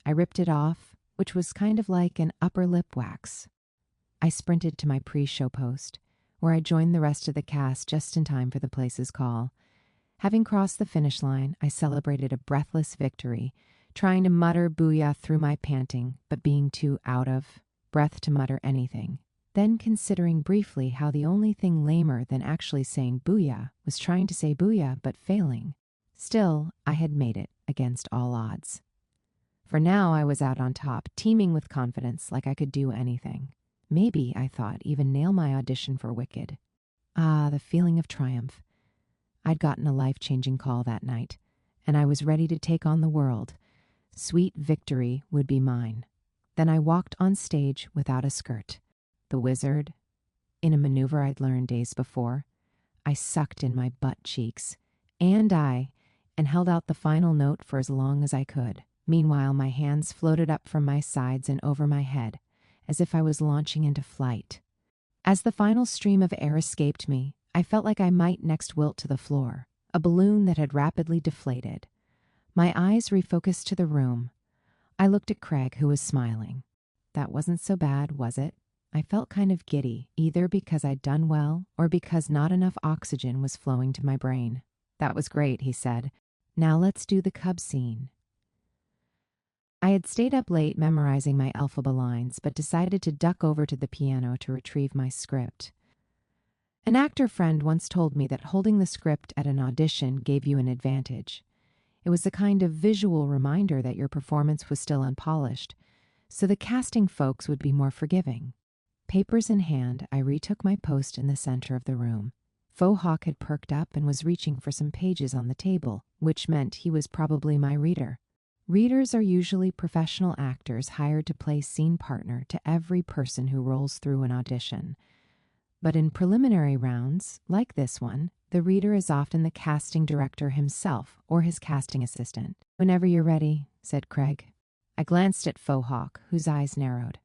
I ripped it off, which was kind of like an upper lip wax. I sprinted to my pre-show post, where I joined the rest of the cast just in time for the place's call. Having crossed the finish line, I celebrated a breathless victory, trying to mutter booyah through my panting, but being too out of breath to mutter anything. Then considering briefly how the only thing lamer than actually saying booyah was trying to say booyah but failing. Still, I had made it against all odds. For now, I was out on top, teeming with confidence, like I could do anything. Maybe, I thought, even nail my audition for Wicked. Ah, the feeling of triumph. I'd gotten a life-changing call that night, and I was ready to take on the world. Sweet victory would be mine. Then I walked on stage without a skirt. The wizard, in a maneuver I'd learned days before. I sucked in my butt cheeks, and held out the final note for as long as I could. Meanwhile, my hands floated up from my sides and over my head, as if I was launching into flight. As the final stream of air escaped me, I felt like I might next wilt to the floor, a balloon that had rapidly deflated. My eyes refocused to the room. I looked at Craig, who was smiling. That wasn't so bad, was it? I felt kind of giddy, either because I'd done well or because not enough oxygen was flowing to my brain. That was great, he said. Now let's do the cub scene. I had stayed up late memorizing my Elphaba lines, but decided to duck over to the piano to retrieve my script. An actor friend once told me that holding the script at an audition gave you an advantage. It was a kind of visual reminder that your performance was still unpolished, so the casting folks would be more forgiving. Papers in hand, I retook my post in the center of the room. Faux Hawk had perked up and was reaching for some pages on the table, which meant he was probably my reader. Readers are usually professional actors hired to play scene partner to every person who rolls through an audition. But in preliminary rounds, like this one, the reader is often the casting director himself or his casting assistant. Whenever you're ready, said Craig. I glanced at Faux Hawk, whose eyes narrowed.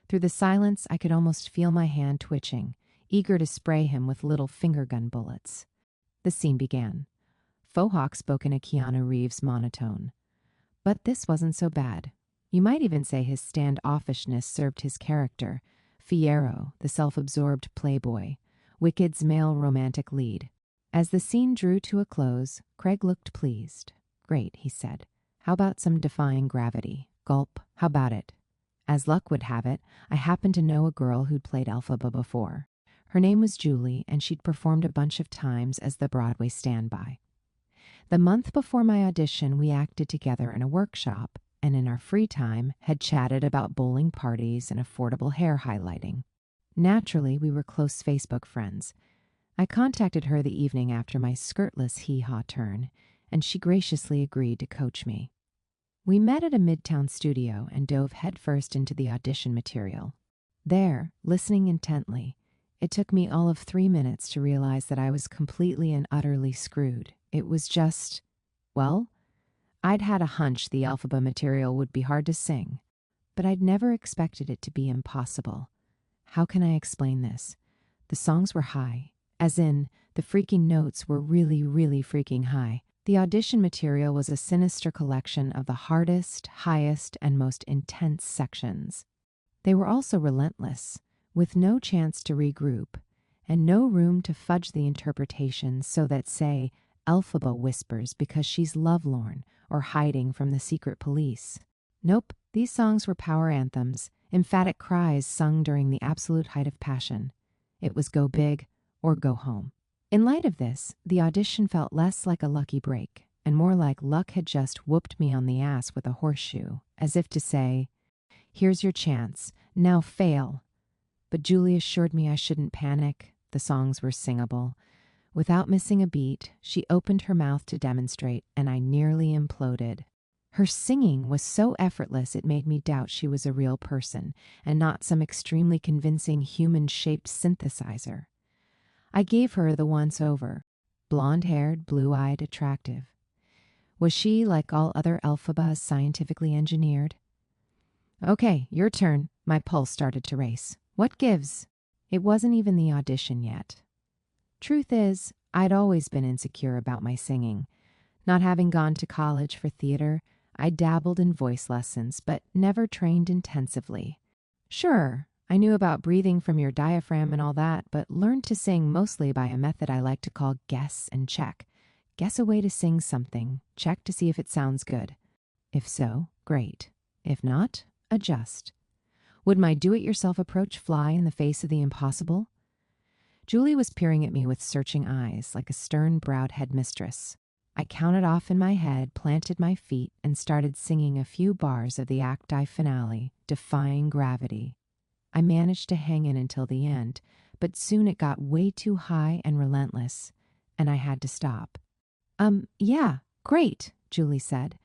Through the silence, I could almost feel my hand twitching, eager to spray him with little finger gun bullets. The scene began. Faux Hawk spoke in a Keanu Reeves monotone. But this wasn't so bad. You might even say his standoffishness served his character, Fiyero, the self-absorbed playboy, Wicked's male romantic lead. As the scene drew to a close, Craig looked pleased. "Great," he said. "How about some defying gravity? Gulp. How about it?" As luck would have it, I happened to know a girl who'd played Elphaba before. Her name was Julie, and she'd performed a bunch of times as the Broadway standby. The month before my audition, we acted together in a workshop, and in our free time had chatted about bowling parties and affordable hair highlighting. Naturally, we were close Facebook friends. I contacted her the evening after my skirtless hee-haw turn, and she graciously agreed to coach me. We met at a midtown studio and dove headfirst into the audition material. There, listening intently, it took me all of 3 minutes to realize that I was completely and utterly screwed. It was just, well, I'd had a hunch the Elphaba material would be hard to sing, but I'd never expected it to be impossible. How can I explain this? The songs were high, as in, the freaking notes were really, really freaking high. The audition material was a sinister collection of the hardest, highest, and most intense sections. They were also relentless, with no chance to regroup, and no room to fudge the interpretations so that, say, Elphaba whispers because she's lovelorn or hiding from the secret police. Nope, these songs were power anthems, emphatic cries sung during the absolute height of passion. It was go big or go home. In light of this, the audition felt less like a lucky break and more like luck had just whooped me on the ass with a horseshoe, as if to say, "Here's your chance, now fail." But Julie assured me I shouldn't panic. The songs were singable. Without missing a beat, she opened her mouth to demonstrate, and I nearly imploded. Her singing was so effortless it made me doubt she was a real person and not some extremely convincing human-shaped synthesizer. I gave her the once-over, blonde-haired, blue-eyed, attractive. Was she, like all other Elphabas, scientifically engineered? "Okay, your turn." My pulse started to race. "What gives?" It wasn't even the audition yet. Truth is, I'd always been insecure about my singing. Not having gone to college for theater, I dabbled in voice lessons, but never trained intensively. Sure, I knew about breathing from your diaphragm and all that, but learned to sing mostly by a method I like to call guess and check. Guess a way to sing something, check to see if it sounds good. If so, great. If not, adjust. Would my do-it-yourself approach fly in the face of the impossible? Julie was peering at me with searching eyes, like a stern-browed headmistress. I counted off in my head, planted my feet, and started singing a few bars of the act I finale, Defying Gravity. I managed to hang in until the end, but soon it got way too high and relentless, and I had to stop. Yeah, great," Julie said.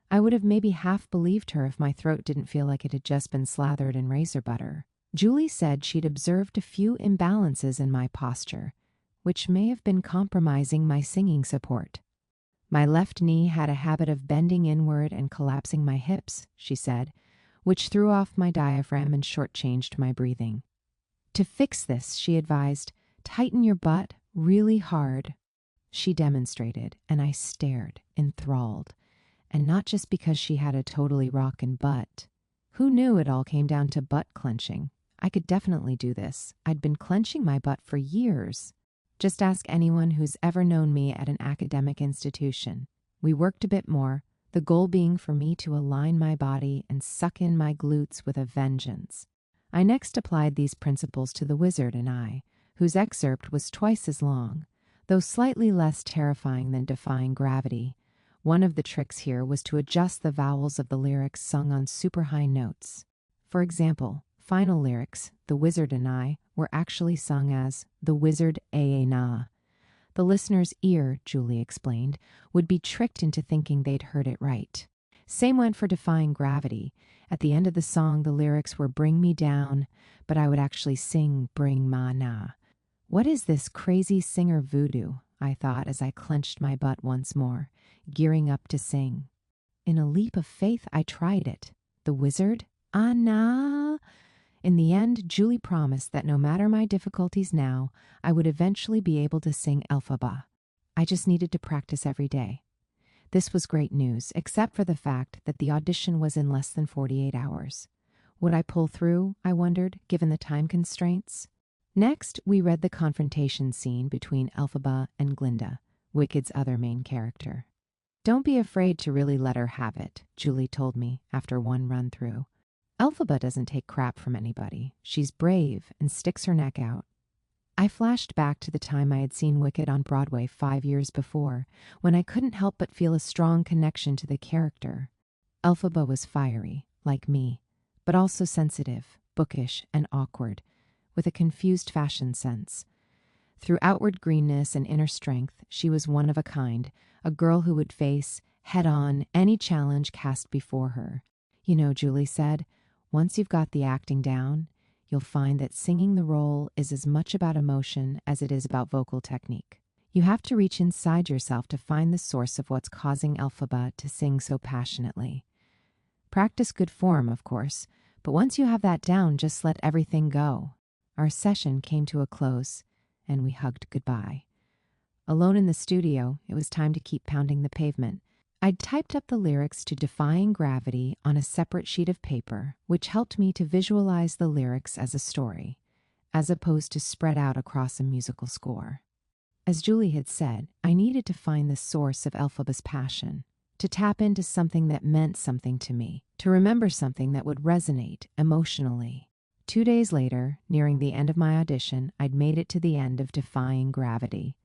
I would have maybe half believed her if my throat didn't feel like it had just been slathered in razor butter. Julie said she'd observed a few imbalances in my posture, which may have been compromising my singing support. My left knee had a habit of bending inward and collapsing my hips, she said, which threw off my diaphragm and shortchanged my breathing. To fix this, she advised, tighten your butt really hard. She demonstrated, and I stared, enthralled. And not just because she had a totally rockin' butt. Who knew it all came down to butt clenching? I could definitely do this. I'd been clenching my butt for years. Just ask anyone who's ever known me at an academic institution. We worked a bit more, the goal being for me to align my body and suck in my glutes with a vengeance. I next applied these principles to The Wizard and I, whose excerpt was twice as long, though slightly less terrifying than Defying Gravity. One of the tricks here was to adjust the vowels of the lyrics sung on super high notes. For example, final lyrics, The Wizard and I, were actually sung as The Wizard Na. The listener's ear, Julie explained, would be tricked into thinking they'd heard it right. Same went for Defying Gravity. At the end of the song, the lyrics were Bring Me Down, but I would actually sing Bring Ma Na. What is this crazy singer voodoo? I thought as I clenched my butt once more, gearing up to sing. In a leap of faith, I tried it. The Wizard? Na. In the end, Julie promised that no matter my difficulties now, I would eventually be able to sing Elphaba. I just needed to practice every day. This was great news, except for the fact that the audition was in less than 48 hours. Would I pull through, I wondered, given the time constraints? Next, we read the confrontation scene between Elphaba and Glinda, Wicked's other main character. Don't be afraid to really let her have it, Julie told me after one run-through. Elphaba doesn't take crap from anybody. She's brave and sticks her neck out. I flashed back to the time I had seen Wicked on Broadway 5 years before, when I couldn't help but feel a strong connection to the character. Elphaba was fiery, like me, but also sensitive, bookish, and awkward, with a confused fashion sense. Through outward greenness and inner strength, she was one of a kind, a girl who would face, head-on, any challenge cast before her. You know, Julie said, once you've got the acting down, you'll find that singing the role is as much about emotion as it is about vocal technique. You have to reach inside yourself to find the source of what's causing Elphaba to sing so passionately. Practice good form, of course, but once you have that down, just let everything go. Our session came to a close, and we hugged goodbye. Alone in the studio, it was time to keep pounding the pavement. I'd typed up the lyrics to Defying Gravity on a separate sheet of paper, which helped me to visualize the lyrics as a story, as opposed to spread out across a musical score. As Julie had said, I needed to find the source of Elphaba's passion, to tap into something that meant something to me, to remember something that would resonate emotionally. 2 days later, nearing the end of my audition, I'd made it to the end of Defying Gravity.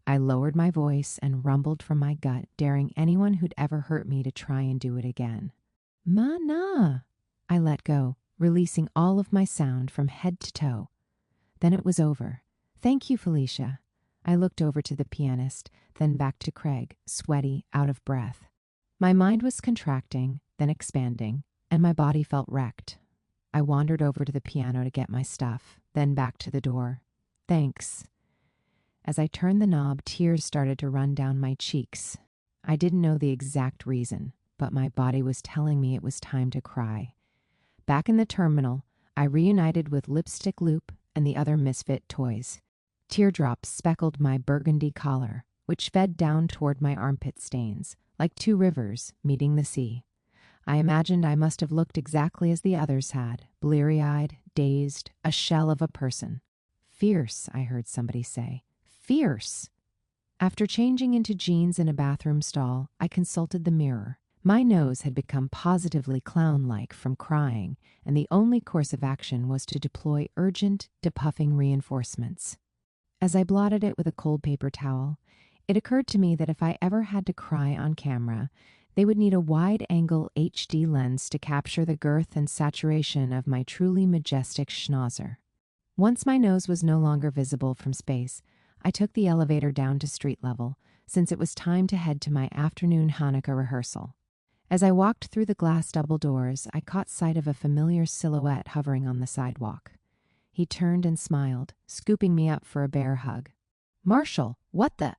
I lowered my voice and rumbled from my gut, daring anyone who'd ever hurt me to try and do it again. "Mana!" I let go, releasing all of my sound from head to toe. Then it was over. "Thank you, Felicia." I looked over to the pianist, then back to Craig, sweaty, out of breath. My mind was contracting, then expanding, and my body felt wrecked. I wandered over to the piano to get my stuff, then back to the door. "Thanks." As I turned the knob, tears started to run down my cheeks. I didn't know the exact reason, but my body was telling me it was time to cry. Back in the terminal, I reunited with Lipstick Loop and the other misfit toys. Teardrops speckled my burgundy collar, which fed down toward my armpit stains, like 2 rivers meeting the sea. I imagined I must have looked exactly as the others had, bleary-eyed, dazed, a shell of a person. "Fierce," I heard somebody say. "Fierce." After changing into jeans in a bathroom stall, I consulted the mirror. My nose had become positively clown-like from crying, and the only course of action was to deploy urgent, depuffing reinforcements. As I blotted it with a cold paper towel, it occurred to me that if I ever had to cry on camera, they would need a wide-angle HD lens to capture the girth and saturation of my truly majestic schnauzer. Once my nose was no longer visible from space, I took the elevator down to street level, since it was time to head to my afternoon Hanukkah rehearsal. As I walked through the glass double doors, I caught sight of a familiar silhouette hovering on the sidewalk. He turned and smiled, scooping me up for a bear hug. "Marshall, what the—"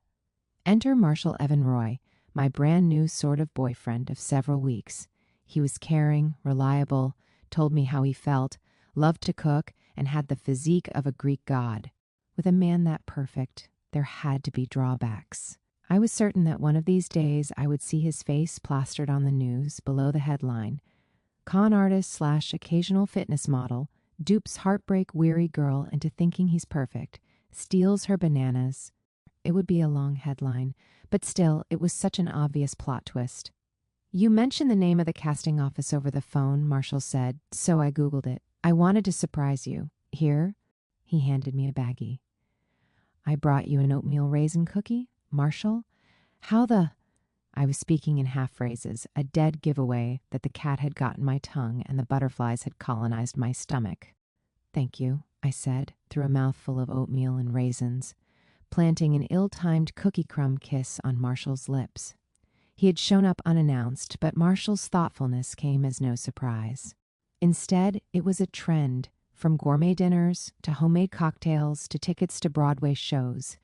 Enter Marshall Evan Roy, my brand new sort of boyfriend of several weeks. He was caring, reliable, told me how he felt, loved to cook, and had the physique of a Greek god. With a man that perfect, there had to be drawbacks. I was certain that one of these days I would see his face plastered on the news below the headline, "Con artist / occasional fitness model dupes heartbreak-weary girl into thinking he's perfect, steals her bananas." It would be a long headline, but still, it was such an obvious plot twist. "You mentioned the name of the casting office over the phone," Marshall said, so I Googled it. "I wanted to surprise you. Here?" He handed me a baggie. "I brought you an oatmeal raisin cookie, Marshall? How the—" I was speaking in half phrases, a dead giveaway that the cat had gotten my tongue and the butterflies had colonized my stomach. "Thank you," I said, through a mouthful of oatmeal and raisins, planting an ill-timed cookie crumb kiss on Marshall's lips. He had shown up unannounced, but Marshall's thoughtfulness came as no surprise. Instead, it was a trend, from gourmet dinners to homemade cocktails to tickets to Broadway shows.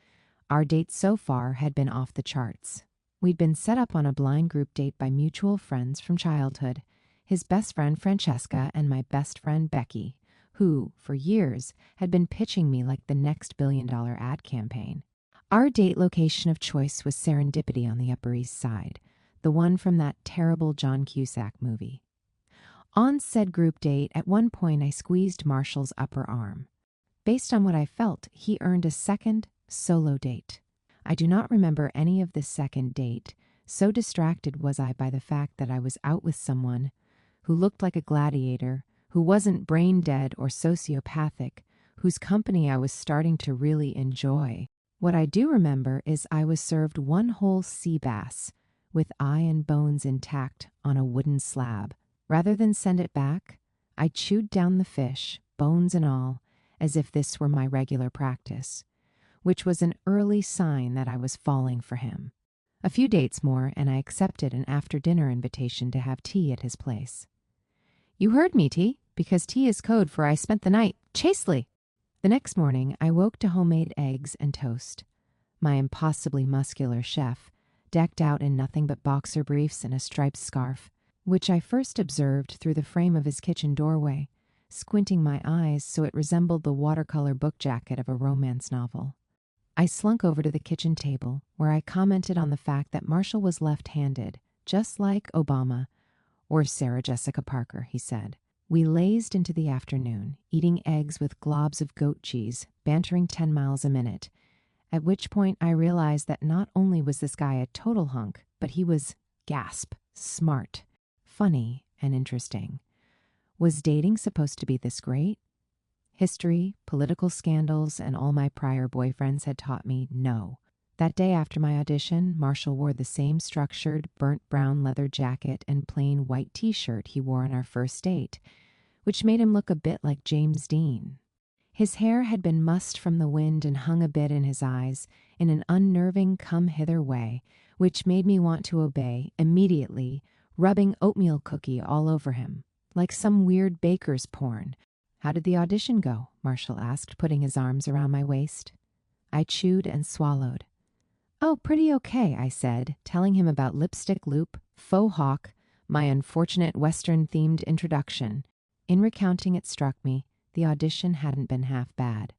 Our date so far had been off the charts. We'd been set up on a blind group date by mutual friends from childhood, his best friend Francesca and my best friend Becky, who, for years, had been pitching me like the next billion-dollar ad campaign. Our date location of choice was Serendipity on the Upper East Side, the one from that terrible John Cusack movie. On said group date, at one point I squeezed Marshall's upper arm. Based on what I felt, he earned a second solo date. I do not remember any of this second date. So distracted was I by the fact that I was out with someone who looked like a gladiator, who wasn't brain dead or sociopathic, whose company I was starting to really enjoy. What I do remember is I was served one whole sea bass with eye and bones intact on a wooden slab. Rather than send it back, I chewed down the fish, bones and all, as if this were my regular practice, which was an early sign that I was falling for him. A few dates more, and I accepted an after-dinner invitation to have tea at his place. You heard me, T, because tea is code for I spent the night chastely. The next morning, I woke to homemade eggs and toast. My impossibly muscular chef, decked out in nothing but boxer briefs and a striped scarf, which I first observed through the frame of his kitchen doorway, squinting my eyes so it resembled the watercolor book jacket of a romance novel. I slunk over to the kitchen table, where I commented on the fact that Marshall was left-handed, just like Obama, or Sarah Jessica Parker, he said. We lazed into the afternoon, eating eggs with globs of goat cheese, bantering 10 miles a minute, at which point I realized that not only was this guy a total hunk, but he was, gasp, smart, funny, and interesting. Was dating supposed to be this great? History, political scandals, and all my prior boyfriends had taught me no. That day after my audition, Marshall wore the same structured, burnt brown leather jacket and plain white t-shirt he wore on our first date, which made him look a bit like James Dean. His hair had been mussed from the wind and hung a bit in his eyes in an unnerving come-hither way, which made me want to obey immediately, rubbing oatmeal cookie all over him, like some weird baker's porn. How did the audition go? Marshall asked, putting his arms around my waist. I chewed and swallowed. Oh, pretty okay, I said, telling him about lipstick loop, faux hawk, my unfortunate Western-themed introduction. In recounting, it struck me, the audition hadn't been half bad.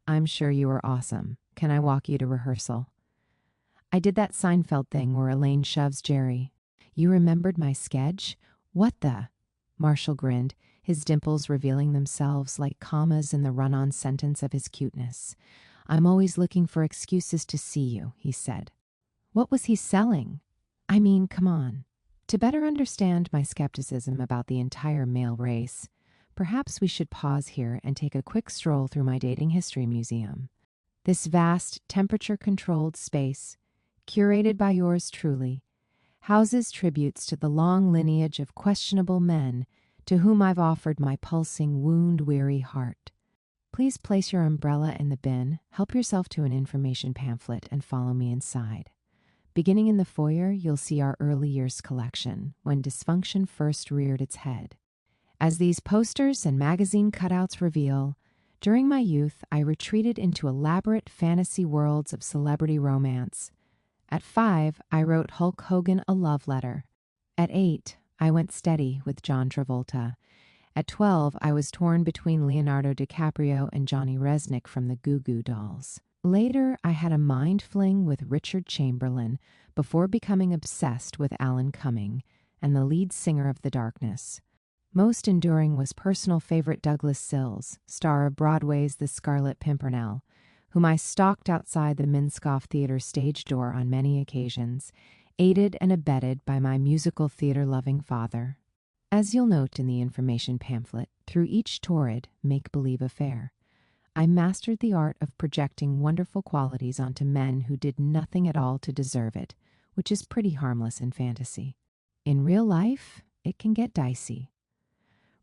I'm sure you were awesome. Can I walk you to rehearsal? I did that Seinfeld thing where Elaine shoves Jerry. You remembered my sketch? What the? Marshall grinned, his dimples revealing themselves like commas in the run-on sentence of his cuteness. I'm always looking for excuses to see you, he said. What was he selling? I mean, come on. To better understand my skepticism about the entire male race, perhaps we should pause here and take a quick stroll through my dating history museum. This vast, temperature-controlled space, curated by yours truly, houses tributes to the long lineage of questionable men to whom I've offered my pulsing, wound-weary heart. Please place your umbrella in the bin, help yourself to an information pamphlet, and follow me inside. Beginning in the foyer, you'll see our early years collection, when dysfunction first reared its head. As these posters and magazine cutouts reveal, during my youth, I retreated into elaborate fantasy worlds of celebrity romance. At 5, I wrote Hulk Hogan a love letter. At 8, I went steady with John Travolta. At 12, I was torn between Leonardo DiCaprio and Johnny Resnick from the Goo Goo Dolls. Later, I had a mind fling with Richard Chamberlain before becoming obsessed with Alan Cumming and the lead singer of The Darkness. Most enduring was personal favorite Douglas Sills, star of Broadway's The Scarlet Pimpernel, whom I stalked outside the Minskoff Theater stage door on many occasions, aided and abetted by my musical theater-loving father. As you'll note in the information pamphlet, through each torrid, make-believe affair, I mastered the art of projecting wonderful qualities onto men who did nothing at all to deserve it, which is pretty harmless in fantasy. In real life, it can get dicey.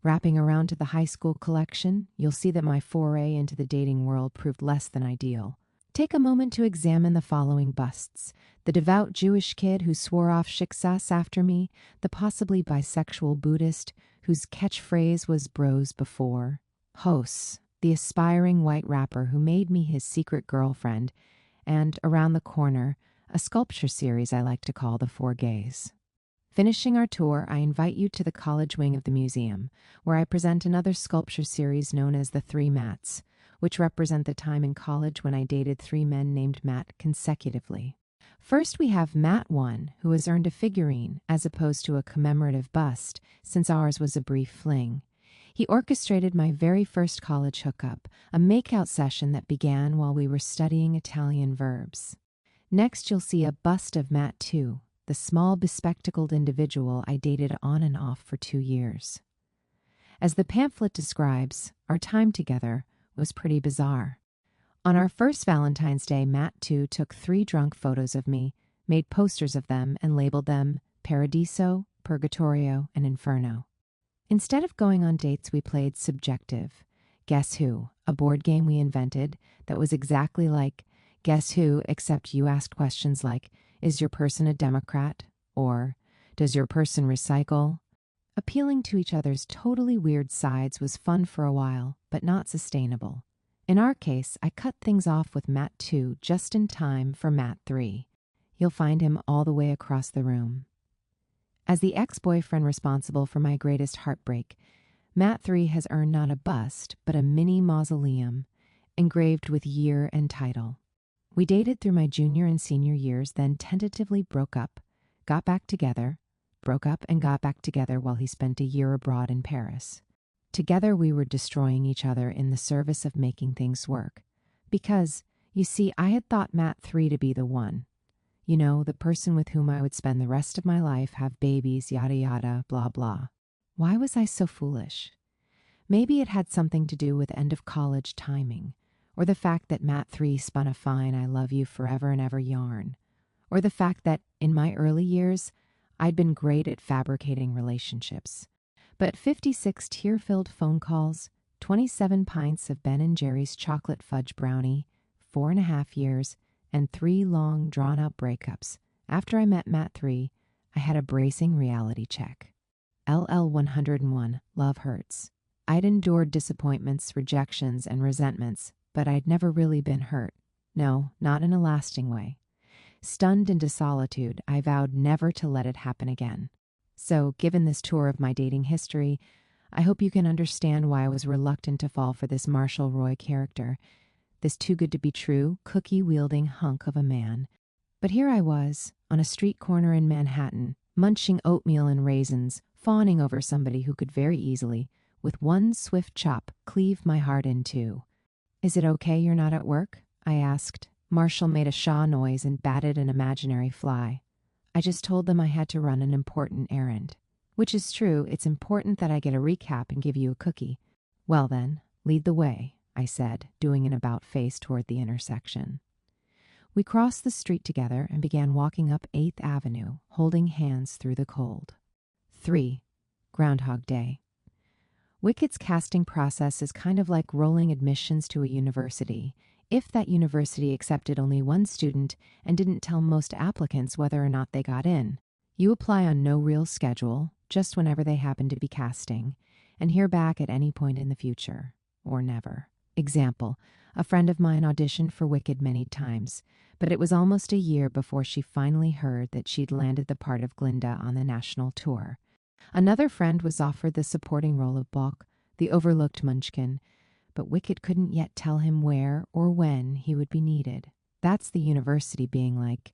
Wrapping around to the high school collection, you'll see that my foray into the dating world proved less than ideal. Take a moment to examine the following busts: the devout Jewish kid who swore off shiksas after me, the possibly bisexual Buddhist whose catchphrase was bros before, Hos, the aspiring white rapper who made me his secret girlfriend, and, around the corner, a sculpture series I like to call the Four Gays. Finishing our tour, I invite you to the college wing of the museum, where I present another sculpture series known as the Three Matts, which represent the time in college when I dated 3 men named Matt consecutively. First, we have Matt 1, who has earned a figurine as opposed to a commemorative bust, since ours was a brief fling. He orchestrated my very first college hookup, a makeout session that began while we were studying Italian verbs. Next, you'll see a bust of Matt too, the small bespectacled individual I dated on and off for 2 years. As the pamphlet describes, our time together was pretty bizarre. On our first Valentine's Day, Matt too took 3 drunk photos of me, made posters of them, and labeled them Paradiso, Purgatorio, and Inferno. Instead of going on dates, we played Subjective, Guess Who, a board game we invented that was exactly like Guess Who, except you asked questions like, is your person a Democrat? Or, does your person recycle? Appealing to each other's totally weird sides was fun for a while, but not sustainable. In our case, I cut things off with Matt 2 just in time for Matt 3. You'll find him all the way across the room. As the ex-boyfriend responsible for my greatest heartbreak, Matt 3 has earned not a bust, but a mini mausoleum, engraved with year and title. We dated through my junior and senior years, then tentatively broke up, got back together, broke up and got back together while he spent a year abroad in Paris. Together we were destroying each other in the service of making things work. Because, you see, I had thought Matt 3 to be the one. You know, the person with whom I would spend the rest of my life, have babies, yada yada, blah blah. Why was I so foolish? Maybe it had something to do with end of college timing, or the fact that Matt 3 spun a fine I love you forever and ever yarn, or the fact that, in my early years, I'd been great at fabricating relationships. But 56 tear-filled phone calls, 27 pints of Ben & Jerry's chocolate fudge brownie, 4.5 years, and 3 long, drawn-out breakups. After I met Matt 3, I had a bracing reality check. LL 101, love hurts. I'd endured disappointments, rejections, and resentments, but I'd never really been hurt. No, not in a lasting way. Stunned into solitude, I vowed never to let it happen again. So, given this tour of my dating history, I hope you can understand why I was reluctant to fall for this Marshall Roy character, this too-good-to-be-true, cookie-wielding hunk of a man. But here I was, on a street corner in Manhattan, munching oatmeal and raisins, fawning over somebody who could very easily, with one swift chop, cleave my heart in two. Is it okay you're not at work? I asked. Marshall made a shaw noise and batted an imaginary fly. I just told them I had to run an important errand. Which is true, it's important that I get a recap and give you a cookie. Well then, lead the way, I said, doing an about-face toward the intersection. We crossed the street together and began walking up 8th Avenue, holding hands through the cold. 3. Groundhog Day. Wicked's casting process is kind of like rolling admissions to a university, if that university accepted only one student and didn't tell most applicants whether or not they got in. You apply on no real schedule, just whenever they happen to be casting, and hear back at any point in the future, or never. Example, a friend of mine auditioned for Wicked many times, but it was almost a year before she finally heard that she'd landed the part of Glinda on the national tour. Another friend was offered the supporting role of Bok, the overlooked munchkin, but Wicked couldn't yet tell him where or when he would be needed. That's the university being like,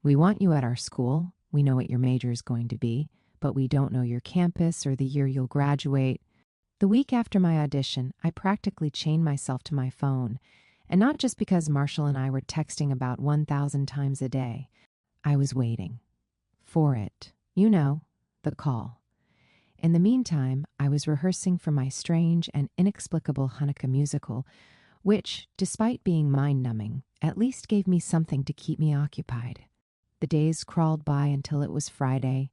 we want you at our school, we know what your major is going to be, but we don't know your campus or the year you'll graduate. The week after my audition, I practically chained myself to my phone, and not just because Marshall and I were texting about 1,000 times a day. I was waiting for it. You know, the call. In the meantime, I was rehearsing for my strange and inexplicable Hanukkah musical, which, despite being mind-numbing, at least gave me something to keep me occupied. The days crawled by until it was Friday,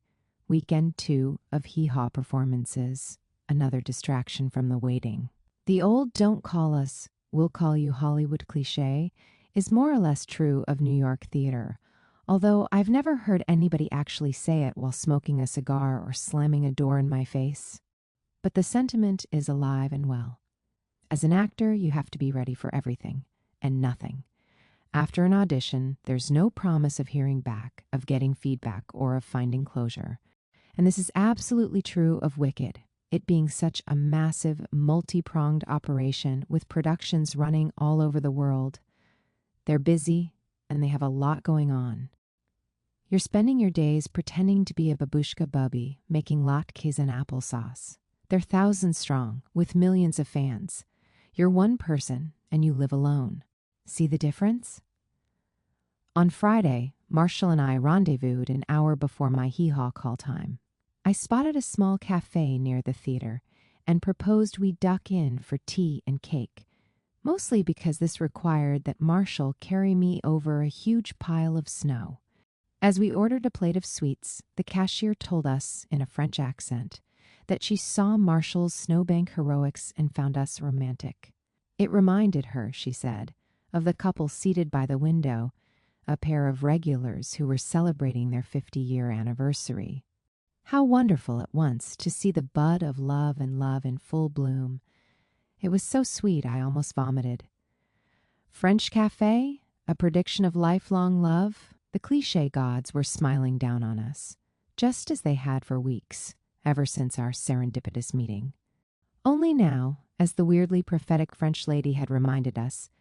weekend 2 of hee-haw performances, another distraction from the waiting. The old "don't call us, we'll call you Hollywood" cliché is more or less true of New York theater, although I've never heard anybody actually say it while smoking a cigar or slamming a door in my face. But the sentiment is alive and well. As an actor, you have to be ready for everything and nothing. After an audition, there's no promise of hearing back, of getting feedback, or of finding closure. And this is absolutely true of Wicked, it being such a massive, multi-pronged operation with productions running all over the world. They're busy, and they have a lot going on. You're spending your days pretending to be a babushka bubby, making latkes and applesauce. They're thousands strong, with millions of fans. You're one person, and you live alone. See the difference? On Friday, Marshall and I rendezvoused an hour before my hee-haw call time. I spotted a small cafe near the theater and proposed we duck in for tea and cake, mostly because this required that Marshall carry me over a huge pile of snow. As we ordered a plate of sweets, the cashier told us, in a French accent, that she saw Marshall's snowbank heroics and found us romantic. It reminded her, she said, of the couple seated by the window, a pair of regulars who were celebrating their 50-year anniversary. How wonderful at once to see the bud of love in full bloom. It was so sweet I almost vomited. French cafe, a prediction of lifelong love. The cliché gods were smiling down on us, just as they had for weeks, ever since our serendipitous meeting. Only now, as the weirdly prophetic French lady had reminded us,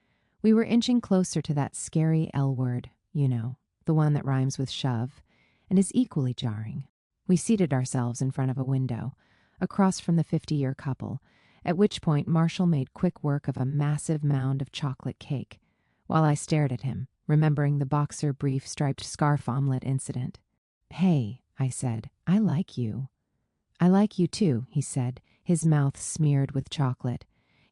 we were inching closer to that scary L word, you know, the one that rhymes with shove, and is equally jarring. We seated ourselves in front of a window, across from the 50-year couple, at which point Marshall made quick work of a massive mound of chocolate cake, while I stared at him, remembering the boxer brief striped scarf omelet incident. "Hey," I said, "I like you." "I like you too," he said, his mouth smeared with chocolate.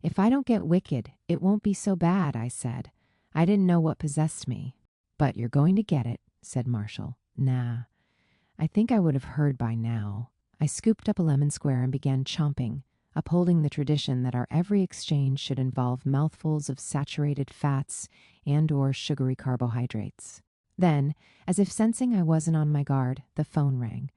"If I don't get wicked, it won't be so bad," I said. I didn't know what possessed me. "But you're going to get it," said Marshall. "Nah. I think I would have heard by now." I scooped up a lemon square and began chomping, upholding the tradition that our every exchange should involve mouthfuls of saturated fats and/or sugary carbohydrates. Then, as if sensing I wasn't on my guard, the phone rang.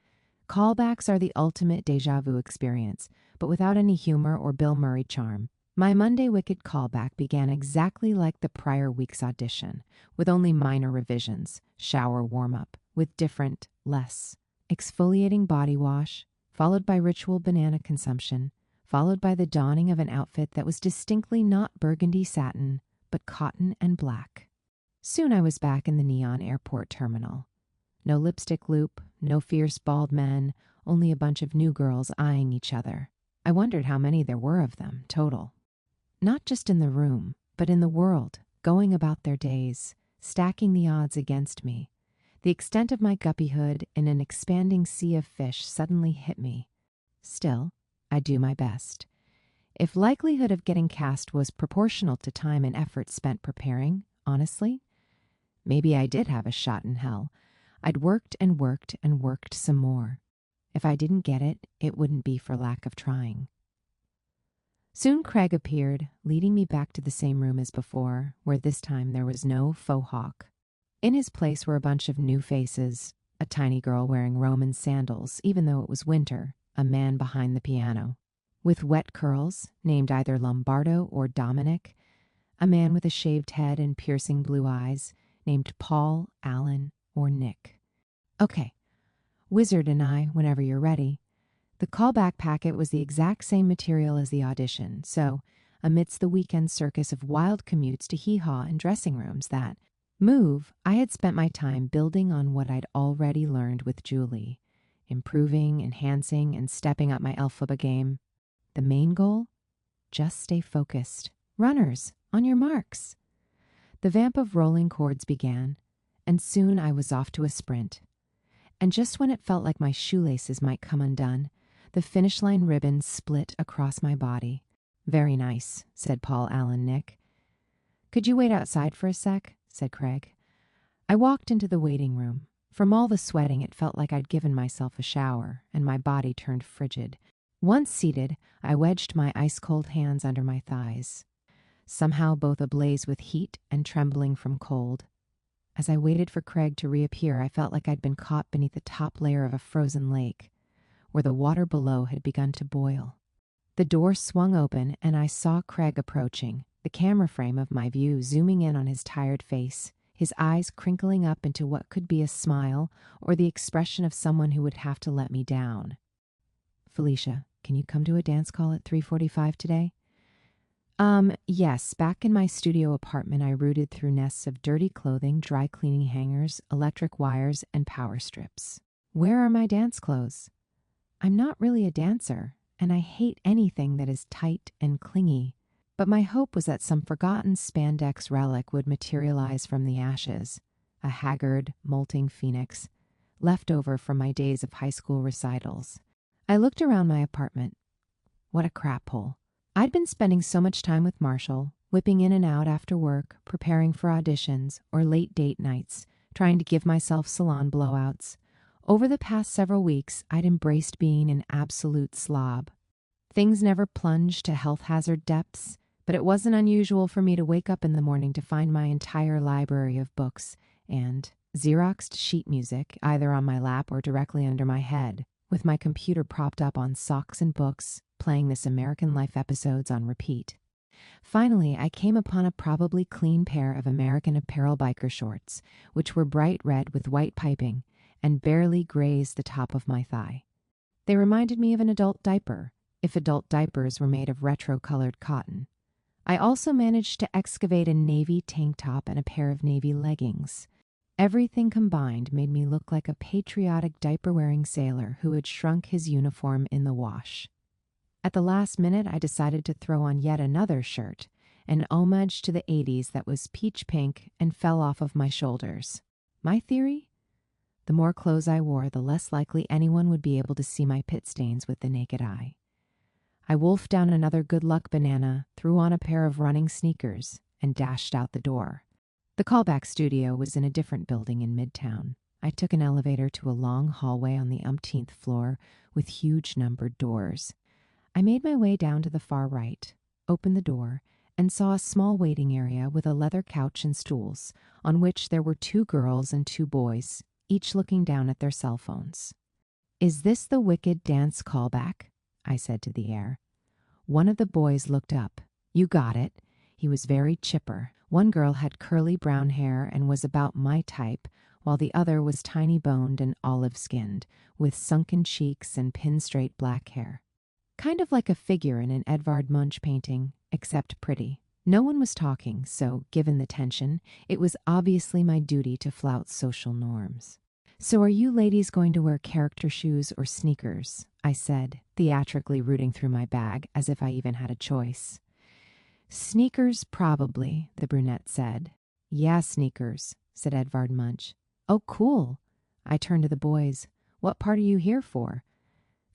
Callbacks are the ultimate déjà vu experience, but without any humor or Bill Murray charm. My Monday Wicked callback began exactly like the prior week's audition, with only minor revisions, shower warm-up, with different, less exfoliating body wash, followed by ritual banana consumption, followed by the donning of an outfit that was distinctly not burgundy satin, but cotton and black. Soon I was back in the neon airport terminal. No lipstick loop, no fierce bald men, only a bunch of new girls eyeing each other. I wondered how many there were of them, total. Not just in the room, but in the world, going about their days, stacking the odds against me. The extent of my guppyhood in an expanding sea of fish suddenly hit me. Still, I do my best. If likelihood of getting cast was proportional to time and effort spent preparing, honestly, maybe I did have a shot in hell. I'd worked and worked and worked some more. If I didn't get it, it wouldn't be for lack of trying. Soon Craig appeared, leading me back to the same room as before, where this time there was no faux hawk. In his place were a bunch of new faces, a tiny girl wearing Roman sandals, even though it was winter, a man behind the piano, with wet curls, named either Lombardo or Dominic, a man with a shaved head and piercing blue eyes, named Paul, Alan, or Nick. Okay, Wizard and I, whenever you're ready. The callback packet was the exact same material as the audition, so, amidst the weekend circus of wild commutes to hee-haw and dressing rooms that move, I had spent my time building on what I'd already learned with Julie, improving, enhancing, and stepping up my Elphaba game. The main goal? Just stay focused. Runners, on your marks. The vamp of rolling chords began, and soon I was off to a sprint. And just when it felt like my shoelaces might come undone, the finish line ribbon split across my body. "Very nice," said Paul Allen Nick. "Could you wait outside for a sec?" said Craig. I walked into the waiting room. From all the sweating, it felt like I'd given myself a shower, and my body turned frigid. Once seated, I wedged my ice-cold hands under my thighs, somehow both ablaze with heat and trembling from cold. As I waited for Craig to reappear, I felt like I'd been caught beneath the top layer of a frozen lake, where the water below had begun to boil. The door swung open, and I saw Craig approaching, the camera frame of my view zooming in on his tired face, his eyes crinkling up into what could be a smile or the expression of someone who would have to let me down. "Felicia, can you come to a dance call at 3:45 today?" Yes, back in my studio apartment, I rooted through nests of dirty clothing, dry cleaning hangers, electric wires, and power strips. Where are my dance clothes? I'm not really a dancer, and I hate anything that is tight and clingy. But my hope was that some forgotten spandex relic would materialize from the ashes, a haggard, molting phoenix, left over from my days of high school recitals. I looked around my apartment. What a crap hole. I'd been spending so much time with Marshall, whipping in and out after work, preparing for auditions or late date nights, trying to give myself salon blowouts. Over the past several weeks, I'd embraced being an absolute slob. Things never plunged to health hazard depths, but it wasn't unusual for me to wake up in the morning to find my entire library of books and Xeroxed sheet music either on my lap or directly under my head, with my computer propped up on socks and books, playing This American Life episodes on repeat. Finally, I came upon a probably clean pair of American Apparel biker shorts, which were bright red with white piping and barely grazed the top of my thigh. They reminded me of an adult diaper, if adult diapers were made of retro-colored cotton. I also managed to excavate a navy tank top and a pair of navy leggings. Everything combined made me look like a patriotic diaper-wearing sailor who had shrunk his uniform in the wash. At the last minute, I decided to throw on yet another shirt, an homage to the 80s that was peach pink and fell off of my shoulders. My theory? The more clothes I wore, the less likely anyone would be able to see my pit stains with the naked eye. I wolfed down another good luck banana, threw on a pair of running sneakers, and dashed out the door. The callback studio was in a different building in Midtown. I took an elevator to a long hallway on the umpteenth floor with huge numbered doors. I made my way down to the far right, opened the door, and saw a small waiting area with a leather couch and stools, on which there were 2 girls and 2 boys, each looking down at their cell phones. "Is this the Wicked dance callback?" I said to the air. One of the boys looked up. You got it. He was very chipper. One girl had curly brown hair and was about my type, while the other was tiny-boned and olive-skinned, with sunken cheeks and pin-straight black hair. Kind of like a figure in an Edvard Munch painting, except pretty. No one was talking, so, given the tension, it was obviously my duty to flout social norms. "So are you ladies going to wear character shoes or sneakers?" I said, theatrically rooting through my bag, as if I even had a choice. "Sneakers, probably," the brunette said. "Yeah, sneakers," said Edvard Munch. "Oh, cool." I turned to the boys. "What part are you here for?"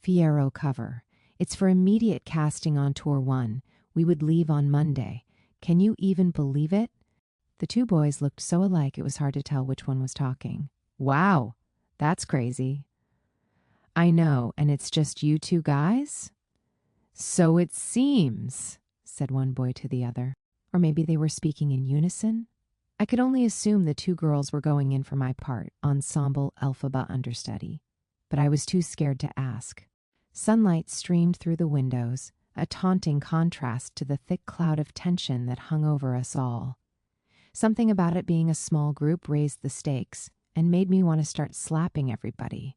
"Fierro cover. It's for immediate casting on Tour 1. We would leave on Monday. Can you even believe it?" The 2 boys looked so alike it was hard to tell which one was talking. "Wow, that's crazy." "I know, and it's just you 2 guys?" "So it seems," said one boy to the other. Or maybe they were speaking in unison? I could only assume the 2 girls were going in for my part, ensemble Elphaba understudy. But I was too scared to ask. Sunlight streamed through the windows, a taunting contrast to the thick cloud of tension that hung over us all. Something about it being a small group raised the stakes and made me want to start slapping everybody.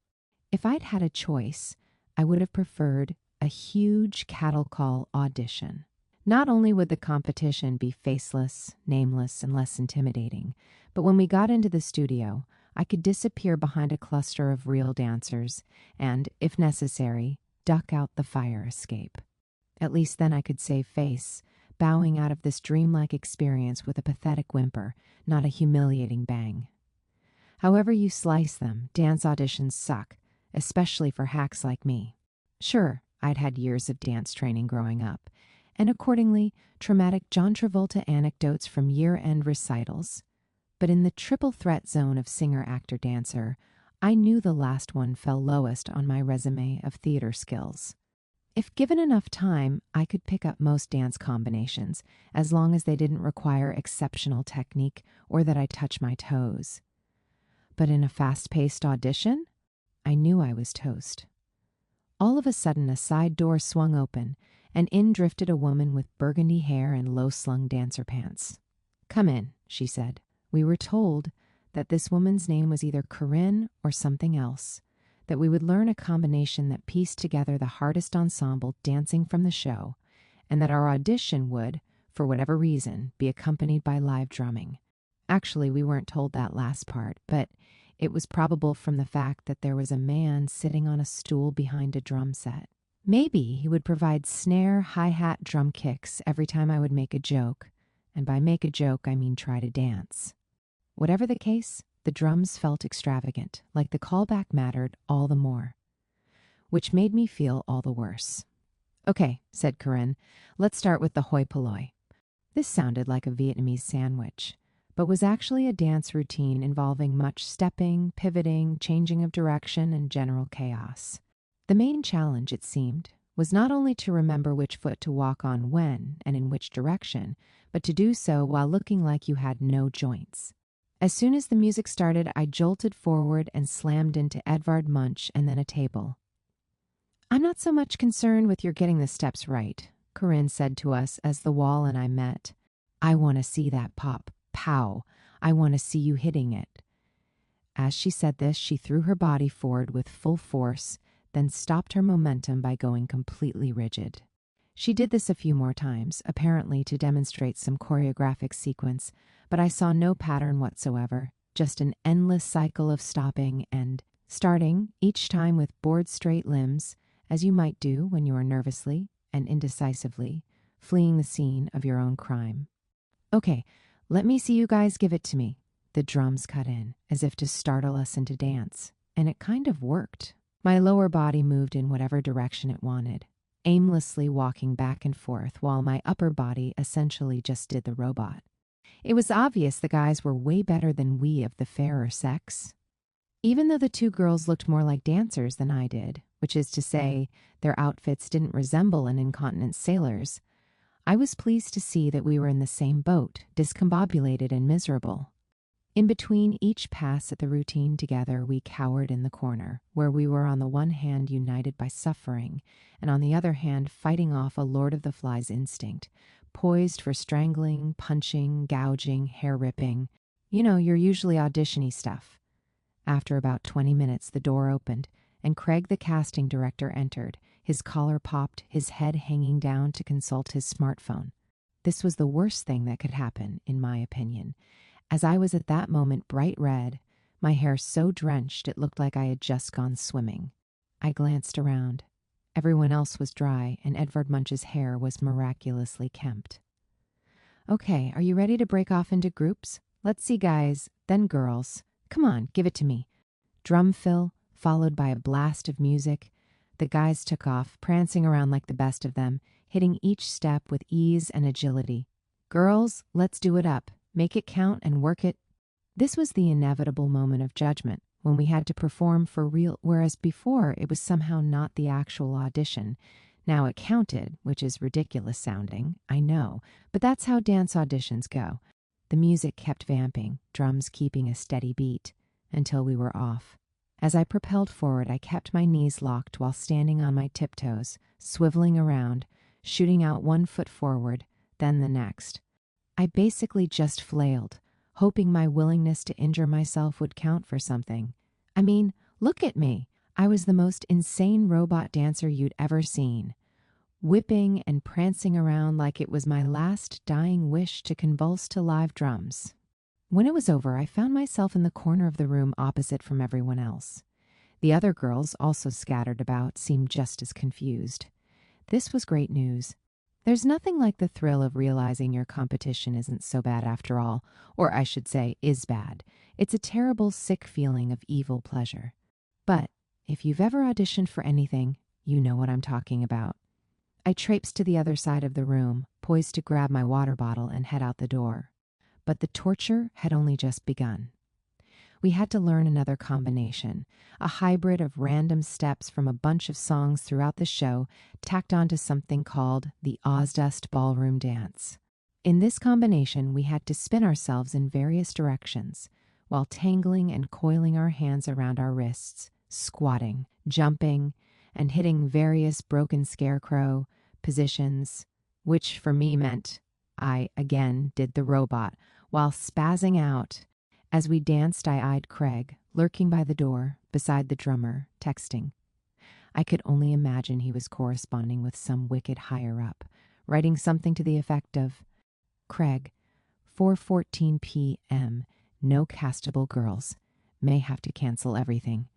If I'd had a choice, I would have preferred a huge cattle call audition. Not only would the competition be faceless, nameless, and less intimidating, but when we got into the studio, I could disappear behind a cluster of real dancers and, if necessary, duck out the fire escape. At least then I could save face, bowing out of this dreamlike experience with a pathetic whimper, not a humiliating bang. However you slice them, dance auditions suck, especially for hacks like me. Sure, I'd had years of dance training growing up, and accordingly, traumatic John Travolta anecdotes from year-end recitals. But in the triple threat zone of singer-actor-dancer, I knew the last one fell lowest on my resume of theater skills. If given enough time, I could pick up most dance combinations, as long as they didn't require exceptional technique or that I touch my toes. But in a fast-paced audition, I knew I was toast. All of a sudden, a side door swung open, and in drifted a woman with burgundy hair and low-slung dancer pants. "Come in," she said. We were told that this woman's name was either Corinne or something else, that we would learn a combination that pieced together the hardest ensemble dancing from the show, and that our audition would, for whatever reason, be accompanied by live drumming. Actually, we weren't told that last part, but it was probable from the fact that there was a man sitting on a stool behind a drum set. Maybe he would provide snare, hi-hat, drum kicks every time I would make a joke, and by make a joke I mean try to dance. Whatever the case, the drums felt extravagant, like the callback mattered all the more, which made me feel all the worse. "Okay," said Corinne, "let's start with the hoi polloi." This sounded like a Vietnamese sandwich, but was actually a dance routine involving much stepping, pivoting, changing of direction, and general chaos. The main challenge, it seemed, was not only to remember which foot to walk on when and in which direction, but to do so while looking like you had no joints. As soon as the music started, I jolted forward and slammed into Edvard Munch and then a table. "I'm not so much concerned with your getting the steps right," Corinne said to us as the wall and I met. "I want to see that pop. Pow. I want to see you hitting it." As she said this, she threw her body forward with full force, then stopped her momentum by going completely rigid. She did this a few more times, apparently to demonstrate some choreographic sequence, but I saw no pattern whatsoever, just an endless cycle of stopping and starting, each time with bored straight limbs, as you might do when you are nervously and indecisively fleeing the scene of your own crime. "Okay, let me see you guys give it to me." The drums cut in, as if to startle us into dance, and it kind of worked. My lower body moved in whatever direction it wanted, aimlessly walking back and forth while my upper body essentially just did the robot. It was obvious the guys were way better than we of the fairer sex. Even though the two girls looked more like dancers than I did, which is to say, their outfits didn't resemble an incontinent sailor's, I was pleased to see that we were in the same boat, discombobulated and miserable. In between each pass at the routine together, we cowered in the corner, where we were on the one hand united by suffering, and on the other hand fighting off a Lord of the Flies instinct, poised for strangling, punching, gouging, hair-ripping. You know, your usually audition-y stuff. After about 20 minutes, the door opened, and Craig, the casting director, entered, his collar popped, his head hanging down to consult his smartphone. This was the worst thing that could happen, in my opinion, as I was at that moment bright red, my hair so drenched it looked like I had just gone swimming. I glanced around. Everyone else was dry, and Edvard Munch's hair was miraculously kempt. "Okay, are you ready to break off into groups? Let's see guys, then girls. Come on, give it to me." Drum fill, followed by a blast of music. The guys took off, prancing around like the best of them, hitting each step with ease and agility. "Girls, let's do it up. Make it count and work it." This was the inevitable moment of judgment, when we had to perform for real, whereas before it was somehow not the actual audition. Now it counted, which is ridiculous sounding, I know, but that's how dance auditions go. The music kept vamping, drums keeping a steady beat, until we were off. As I propelled forward, I kept my knees locked while standing on my tiptoes, swiveling around, shooting out one foot forward, then the next. I basically just flailed, hoping my willingness to injure myself would count for something. I mean, look at me. I was the most insane robot dancer you'd ever seen, whipping and prancing around like it was my last dying wish to convulse to live drums. When it was over, I found myself in the corner of the room opposite from everyone else. The other girls, also scattered about, seemed just as confused. This was great news. There's nothing like the thrill of realizing your competition isn't so bad after all, or I should say, is bad. It's a terrible, sick feeling of evil pleasure. But if you've ever auditioned for anything, you know what I'm talking about. I traipsed to the other side of the room, poised to grab my water bottle and head out the door. But the torture had only just begun. We had to learn another combination, a hybrid of random steps from a bunch of songs throughout the show tacked onto something called the Ozdust Ballroom Dance. In this combination, we had to spin ourselves in various directions, while tangling and coiling our hands around our wrists, squatting, jumping, and hitting various broken scarecrow positions, which for me meant I, again, did the robot, while spazzing out. As we danced, I eyed Craig, lurking by the door, beside the drummer, texting. I could only imagine he was corresponding with some wicked higher-up, writing something to the effect of, "Craig, 4:14 p.m., no castable girls. May have to cancel everything.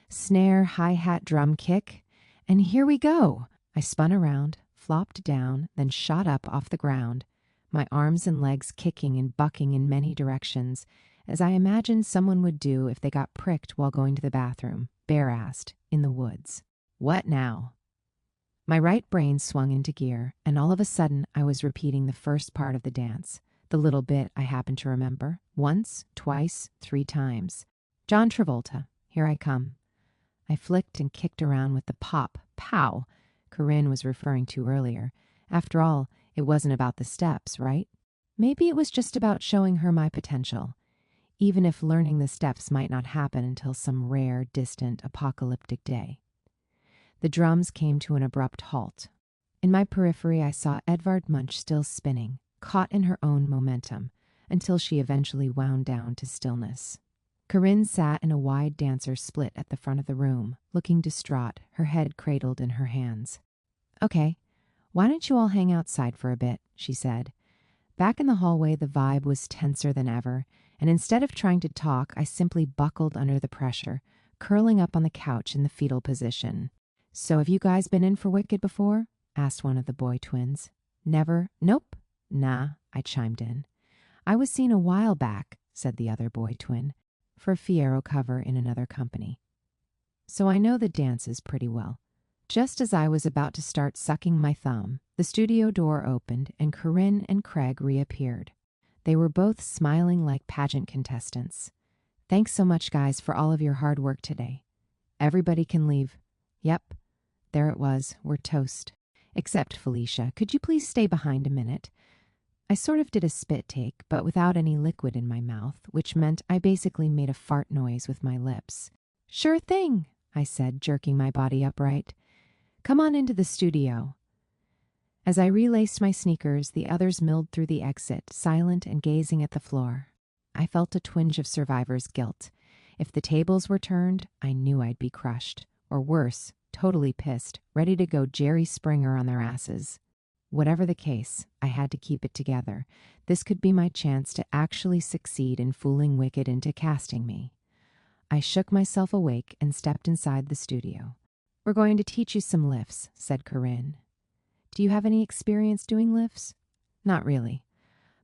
Snare, hi-hat, drum kick, and here we go." I spun around, flopped down, then shot up off the ground, my arms and legs kicking and bucking in many directions, as I imagined someone would do if they got pricked while going to the bathroom, bare-assed, in the woods. What now? My right brain swung into gear, and all of a sudden I was repeating the first part of the dance, the little bit I happened to remember, once, twice, 3 times. John Travolta, Here I Come. I flicked and kicked around with the pop, pow, Corinne was referring to earlier. After all, it wasn't about the steps, right? Maybe it was just about showing her my potential, even if learning the steps might not happen until some rare, distant, apocalyptic day. The drums came to an abrupt halt. In my periphery, I saw Edvard Munch still spinning, caught in her own momentum, until she eventually wound down to stillness. Corinne sat in a wide dancer split at the front of the room, looking distraught, her head cradled in her hands. "Okay, why don't you all hang outside for a bit?" she said. Back in the hallway, the vibe was tenser than ever, and instead of trying to talk, I simply buckled under the pressure, curling up on the couch in the fetal position. "So have you guys been in for Wicked before?" asked one of the boy twins. "Never? Nope." "Nah," I chimed in. "I was seen a while back," said the other boy twin, "for a Fierro cover in another company. So I know the dances pretty well." Just as I was about to start sucking my thumb, the studio door opened and Corinne and Craig reappeared. They were both smiling like pageant contestants. "Thanks so much, guys, for all of your hard work today. Everybody can leave." Yep, there it was. We're toast. Except Felicia. "Could you please stay behind a minute?" I sort of did a spit take, but without any liquid in my mouth, which meant I basically made a fart noise with my lips. "Sure thing," I said, jerking my body upright. "Come on into the studio." As I relaced my sneakers, the others milled through the exit, silent and gazing at the floor. I felt a twinge of survivor's guilt. If the tables were turned, I knew I'd be crushed. Or worse, totally pissed, ready to go Jerry Springer on their asses. Whatever the case, I had to keep it together. This could be my chance to actually succeed in fooling Wicked into casting me. I shook myself awake and stepped inside the studio. "We're going to teach you some lifts," said Corinne. "Do you have any experience doing lifts?" "Not really.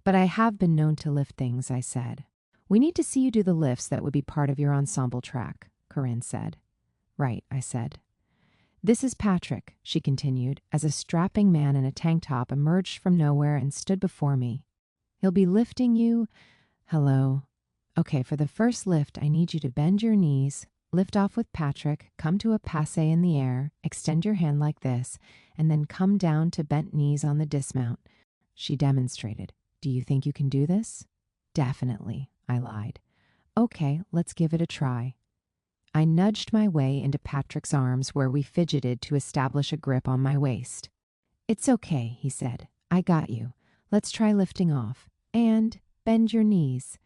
But I have been known to lift things," I said. "We need to see you do the lifts that would be part of your ensemble track," Corinne said. "Right," I said. "This is Patrick," she continued, as a strapping man in a tank top emerged from nowhere and stood before me. "He'll be lifting you." Hello. "Okay, for the first lift, I need you to bend your knees, lift off with Patrick, come to a passe in the air, extend your hand like this, and then come down to bent knees on the dismount." She demonstrated. "Do you think you can do this?" "Definitely," I lied. "Okay, let's give it a try." I nudged my way into Patrick's arms where we fidgeted to establish a grip on my waist. "It's okay," he said. "I got you. Let's try lifting off. And bend your knees."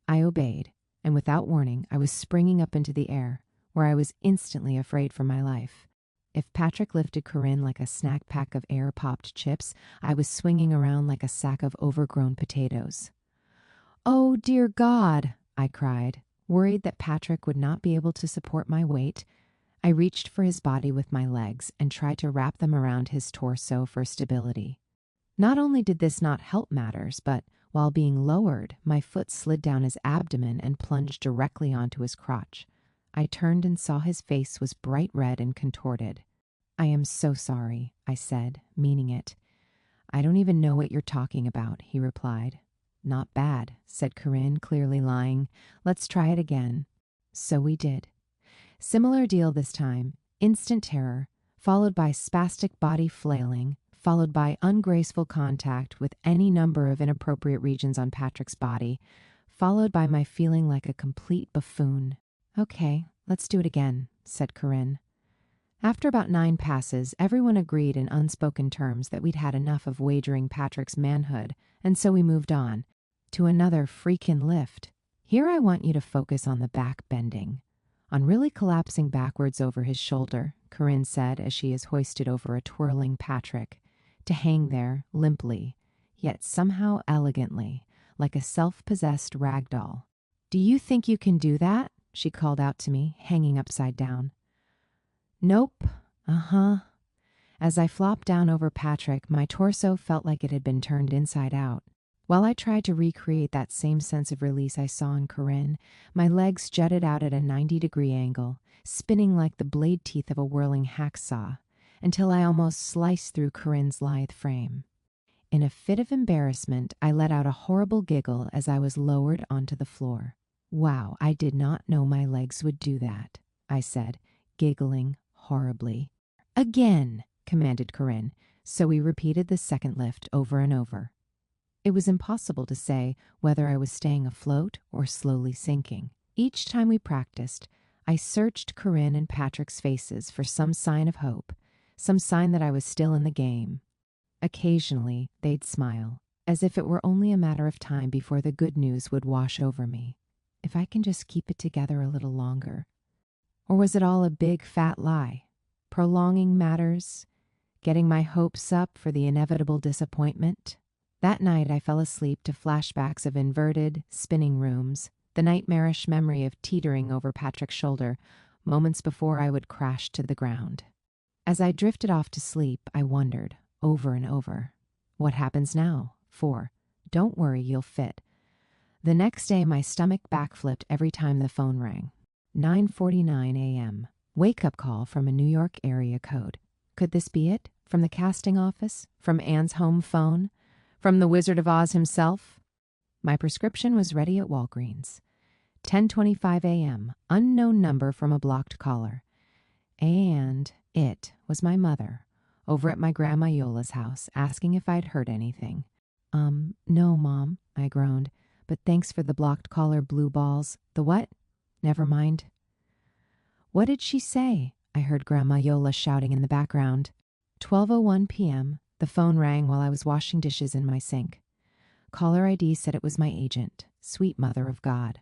I obeyed, and without warning, I was springing up into the air, where I was instantly afraid for my life. If Patrick lifted Corinne like a snack pack of air-popped chips, I was swinging around like a sack of overgrown potatoes. "Oh, dear God," I cried, worried that Patrick would not be able to support my weight. I reached for his body with my legs and tried to wrap them around his torso for stability. Not only did this not help matters, but while being lowered, my foot slid down his abdomen and plunged directly onto his crotch. I turned and saw his face was bright red and contorted. "I am so sorry," I said, meaning it. "I don't even know what you're talking about," he replied. "Not bad," said Corinne, clearly lying. "Let's try it again." So we did. Similar deal this time. Instant terror, followed by spastic body flailing, followed by ungraceful contact with any number of inappropriate regions on Patrick's body, followed by my feeling like a complete buffoon. "Okay, let's do it again," said Corinne. After about 9 passes, everyone agreed in unspoken terms that we'd had enough of wagering Patrick's manhood, and so we moved on to another freakin' lift. Here I want you to focus on the back bending, on really collapsing backwards over his shoulder, Corinne said as she is hoisted over a twirling Patrick, to hang there limply, yet somehow elegantly, like a self-possessed rag doll. "Do you think you can do that?" she called out to me, hanging upside down. "Nope. Uh-huh." As I flopped down over Patrick, my torso felt like it had been turned inside out. While I tried to recreate that same sense of release I saw in Corinne, my legs jutted out at a 90-degree angle, spinning like the blade teeth of a whirling hacksaw, until I almost sliced through Corinne's lithe frame. In a fit of embarrassment, I let out a horrible giggle as I was lowered onto the floor. "Wow, I did not know my legs would do that," I said, giggling horribly. "Again," commanded Corinne, so we repeated the second lift over and over. It was impossible to say whether I was staying afloat or slowly sinking. Each time we practiced, I searched Corinne and Patrick's faces for some sign of hope, some sign that I was still in the game. Occasionally, they'd smile, as if it were only a matter of time before the good news would wash over me. If I can just keep it together a little longer. Or was it all a big, fat lie? Prolonging matters? Getting my hopes up for the inevitable disappointment? That night, I fell asleep to flashbacks of inverted, spinning rooms, the nightmarish memory of teetering over Patrick's shoulder moments before I would crash to the ground. As I drifted off to sleep, I wondered, over and over, what happens now? 4. Don't worry, you'll fit. The next day, my stomach backflipped every time the phone rang. 9:49 a.m. Wake-up call from a New York area code. Could this be it? From the casting office? From Anne's home phone? From the Wizard of Oz himself? My prescription was ready at Walgreens. 10:25 a.m. Unknown number from a blocked caller. And it was my mother, over at my Grandma Yola's house, asking if I'd heard anything. No, Mom," I groaned, "but thanks for the blocked caller, blue balls." "The what?" "Never mind." "What did she say?" I heard Grandma Yola shouting in the background. 12:01 p.m. The phone rang while I was washing dishes in my sink. Caller ID said it was my agent, sweet mother of God.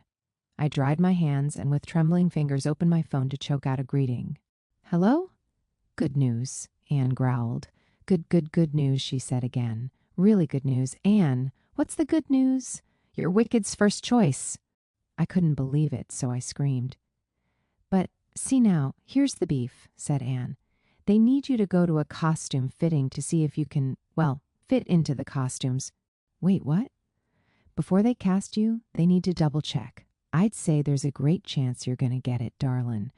I dried my hands and with trembling fingers opened my phone to choke out a greeting. "Hello?" "Good news," Anne growled. Good news," she said again. "Really good news. Anne, what's the good news?" "You're Wicked's first choice." I couldn't believe it, so I screamed. "But see now, here's the beef," said Anne. "They need you to go to a costume fitting to see if you can, fit into the costumes." "Wait, what?" "Before they cast you, they need to double check. I'd say there's a great chance you're going to get it, darlin'."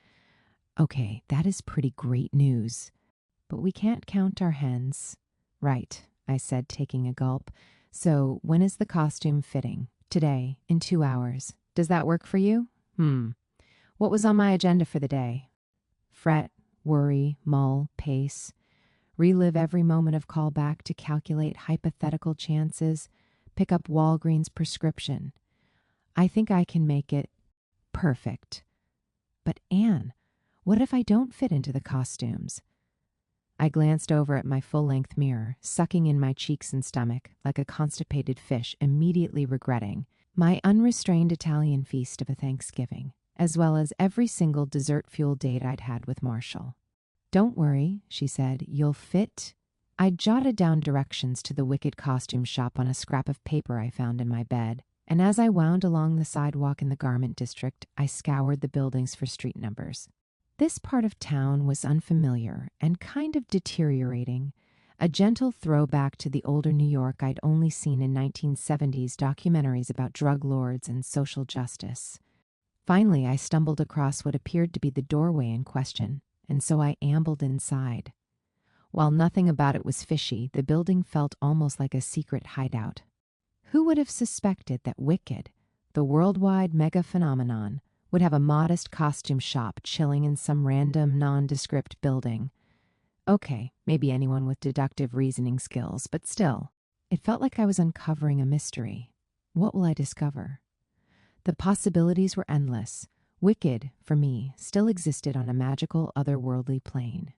"Okay, that is pretty great news. But we can't count our hens." "Right," I said, taking a gulp. "So when is the costume fitting?" "Today, in 2 hours. Does that work for you?" What was on my agenda for the day? Fret, worry, mull, pace. Relive every moment of callback to calculate hypothetical chances. Pick up Walgreens' prescription. I think I can make it perfect. But Anne, what if I don't fit into the costumes? I glanced over at my full-length mirror, sucking in my cheeks and stomach like a constipated fish, immediately regretting my unrestrained Italian feast of a Thanksgiving, as well as every single dessert-fueled date I'd had with Marshall. "Don't worry," she said, "you'll fit." I jotted down directions to the Wicked costume shop on a scrap of paper I found in my bed, and as I wound along the sidewalk in the garment district, I scoured the buildings for street numbers. This part of town was unfamiliar and kind of deteriorating, a gentle throwback to the older New York I'd only seen in 1970s documentaries about drug lords and social justice. Finally, I stumbled across what appeared to be the doorway in question, and so I ambled inside. While nothing about it was fishy, the building felt almost like a secret hideout. Who would have suspected that Wicked, the worldwide mega phenomenon, would have a modest costume shop chilling in some random, nondescript building? Okay, maybe anyone with deductive reasoning skills, but still, it felt like I was uncovering a mystery. What will I discover? The possibilities were endless. Wicked, for me, still existed on a magical, otherworldly plane.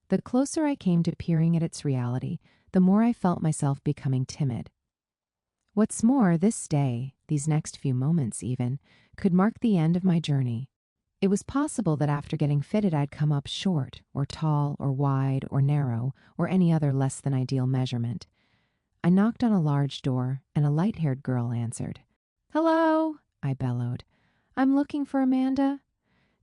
The closer I came to peering at its reality, the more I felt myself becoming timid. What's more, this day, these next few moments even, could mark the end of my journey. It was possible that after getting fitted I'd come up short, or tall, or wide, or narrow, or any other less than ideal measurement. I knocked on a large door, and a light-haired girl answered. "Hello," I bellowed. "I'm looking for Amanda."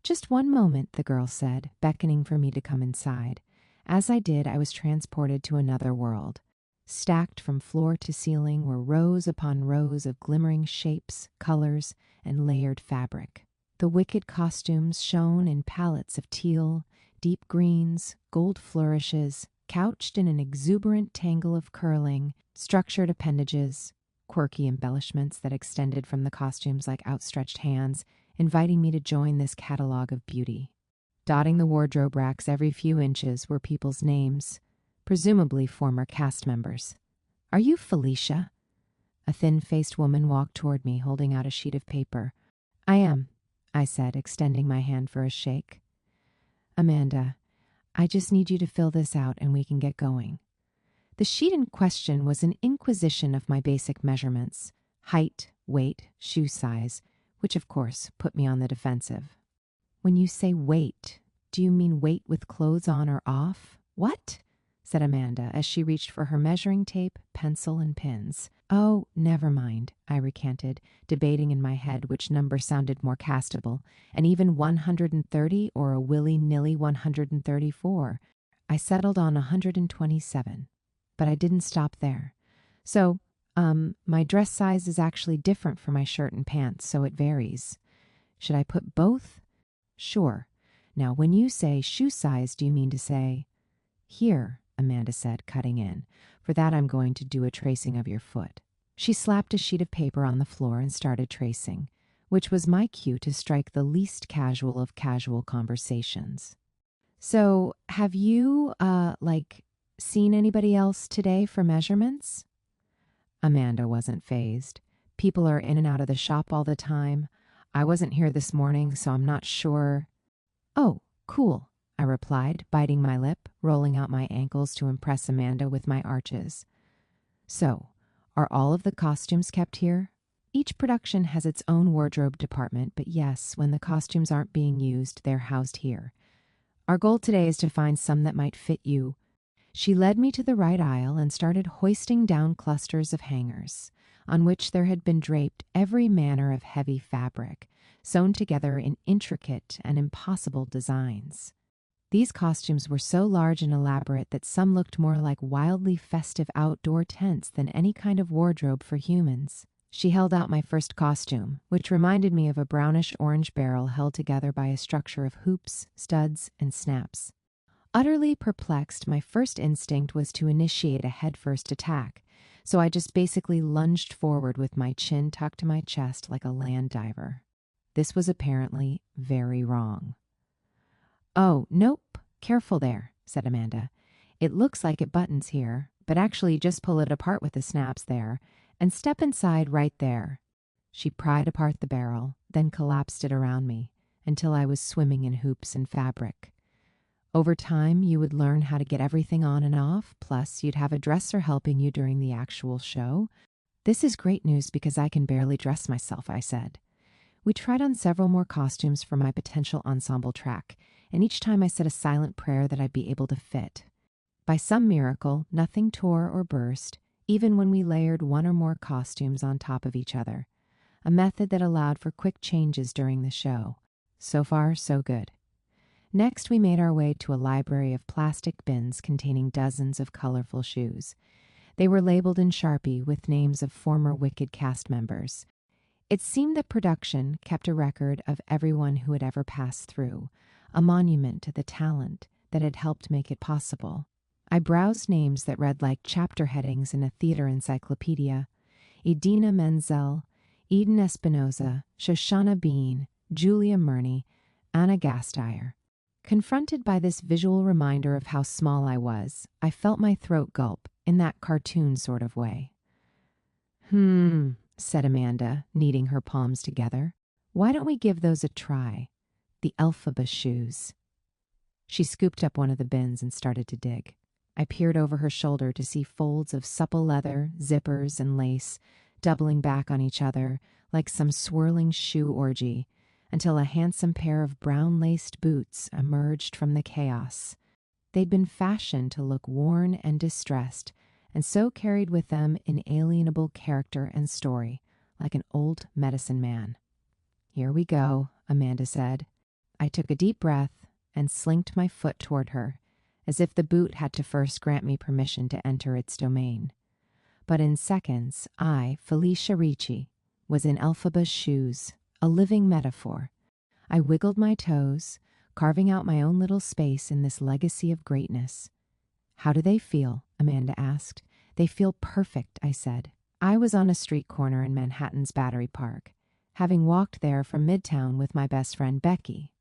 "Just one moment," the girl said, beckoning for me to come inside. As I did, I was transported to another world. Stacked from floor to ceiling were rows upon rows of glimmering shapes, colors, and layered fabric. The wicked costumes shone in palettes of teal, deep greens, gold flourishes, couched in an exuberant tangle of curling, structured appendages, quirky embellishments that extended from the costumes like outstretched hands, inviting me to join this catalog of beauty. Dotting the wardrobe racks every few inches were people's names, presumably former cast members. "Are you Felicia?" A thin-faced woman walked toward me, holding out a sheet of paper. "I am," I said, extending my hand for a shake. "Amanda, I just need you to fill this out and we can get going." The sheet in question was an inquisition of my basic measurements: height, weight, shoe size, which of course put me on the defensive. "When you say weight, do you mean weight with clothes on or off?" "What?" said Amanda as she reached for her measuring tape, pencil, and pins. "Oh, never mind," I recanted, debating in my head which number sounded more castable, an even 130 or a willy-nilly 134. I settled on 127, but I didn't stop there. "So, my dress size is actually different for my shirt and pants, so it varies. Should I put both?" "Sure. Now, when you say shoe size, do you mean to say—" "Here," Amanda said, cutting in. "For that, I'm going to do a tracing of your foot." She slapped a sheet of paper on the floor and started tracing, which was my cue to strike the least casual of casual conversations. "So, have you, seen anybody else today for measurements?" Amanda wasn't fazed. "People are in and out of the shop all the time. I wasn't here this morning, so I'm not sure." "Oh, cool," I replied, biting my lip, rolling out my ankles to impress Amanda with my arches. "So, are all of the costumes kept here?" "Each production has its own wardrobe department, but yes, when the costumes aren't being used, they're housed here. Our goal today is to find some that might fit you." She led me to the right aisle and started hoisting down clusters of hangers, on which there had been draped every manner of heavy fabric, sewn together in intricate and impossible designs. These costumes were so large and elaborate that some looked more like wildly festive outdoor tents than any kind of wardrobe for humans. She held out my first costume, which reminded me of a brownish-orange barrel held together by a structure of hoops, studs, and snaps. Utterly perplexed, my first instinct was to initiate a headfirst attack, so I just basically lunged forward with my chin tucked to my chest like a land diver. This was apparently very wrong. "Oh, nope, careful there," said Amanda. "It looks like it buttons here, but actually just pull it apart with the snaps there, and step inside right there." She pried apart the barrel, then collapsed it around me, until I was swimming in hoops and fabric. "Over time, you would learn how to get everything on and off, plus you'd have a dresser helping you during the actual show." "This is great news because I can barely dress myself," I said. We tried on several more costumes for my potential ensemble track, and each time I said a silent prayer that I'd be able to fit. By some miracle, nothing tore or burst, even when we layered one or more costumes on top of each other, a method that allowed for quick changes during the show. So far, so good. Next, we made our way to a library of plastic bins containing dozens of colorful shoes. They were labeled in Sharpie with names of former Wicked cast members. It seemed that production kept a record of everyone who had ever passed through, a monument to the talent that had helped make it possible. I browsed names that read like chapter headings in a theater encyclopedia: Idina Menzel, Eden Espinosa, Shoshana Bean, Julia Murney, Anna Gasteyer. Confronted by this visual reminder of how small I was, I felt my throat gulp in that cartoon sort of way. Said Amanda, kneading her palms together. "Why don't we give those a try? The Elphaba shoes." She scooped up one of the bins and started to dig. I peered over her shoulder to see folds of supple leather, zippers, and lace, doubling back on each other like some swirling shoe orgy, until a handsome pair of brown-laced boots emerged from the chaos. They'd been fashioned to look worn and distressed, and so carried with them inalienable character and story, like an old medicine man. "Here we go," Amanda said. I took a deep breath and slinked my foot toward her, as if the boot had to first grant me permission to enter its domain. But in seconds, I, Felicia Ricci, was in Elphaba's shoes, a living metaphor. I wiggled my toes, carving out my own little space in this legacy of greatness. "How do they feel?" Amanda asked. "They feel perfect," I said. I was on a street corner in Manhattan's Battery Park, having walked there from Midtown with my best friend Becky.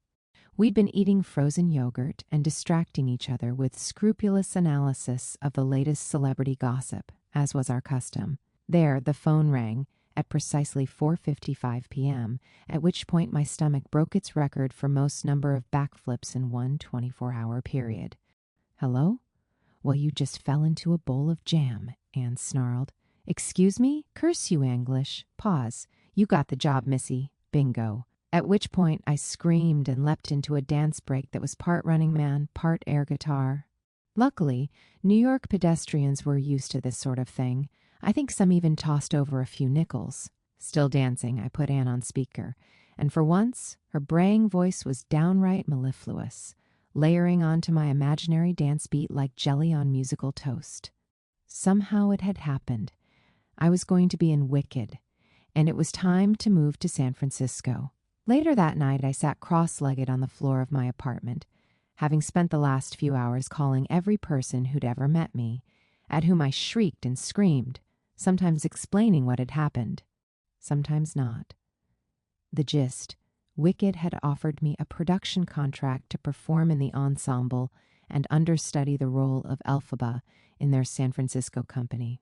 We'd been eating frozen yogurt and distracting each other with scrupulous analysis of the latest celebrity gossip, as was our custom. There, the phone rang at precisely 4:55 p.m., at which point my stomach broke its record for most number of backflips in one 24-hour period. "Hello? Well, you just fell into a bowl of jam," Anne snarled. "Excuse me? Curse you, English. Pause. You got the job, missy. Bingo." At which point I screamed and leapt into a dance break that was part Running Man, part air guitar. Luckily, New York pedestrians were used to this sort of thing. I think some even tossed over a few nickels. Still dancing, I put Anne on speaker, and for once, her braying voice was downright mellifluous, layering onto my imaginary dance beat like jelly on musical toast. Somehow it had happened. I was going to be in Wicked, and it was time to move to San Francisco. Later that night, I sat cross-legged on the floor of my apartment, having spent the last few hours calling every person who'd ever met me, at whom I shrieked and screamed, sometimes explaining what had happened, sometimes not. The gist: Wicked had offered me a production contract to perform in the ensemble and understudy the role of Elphaba in their San Francisco company.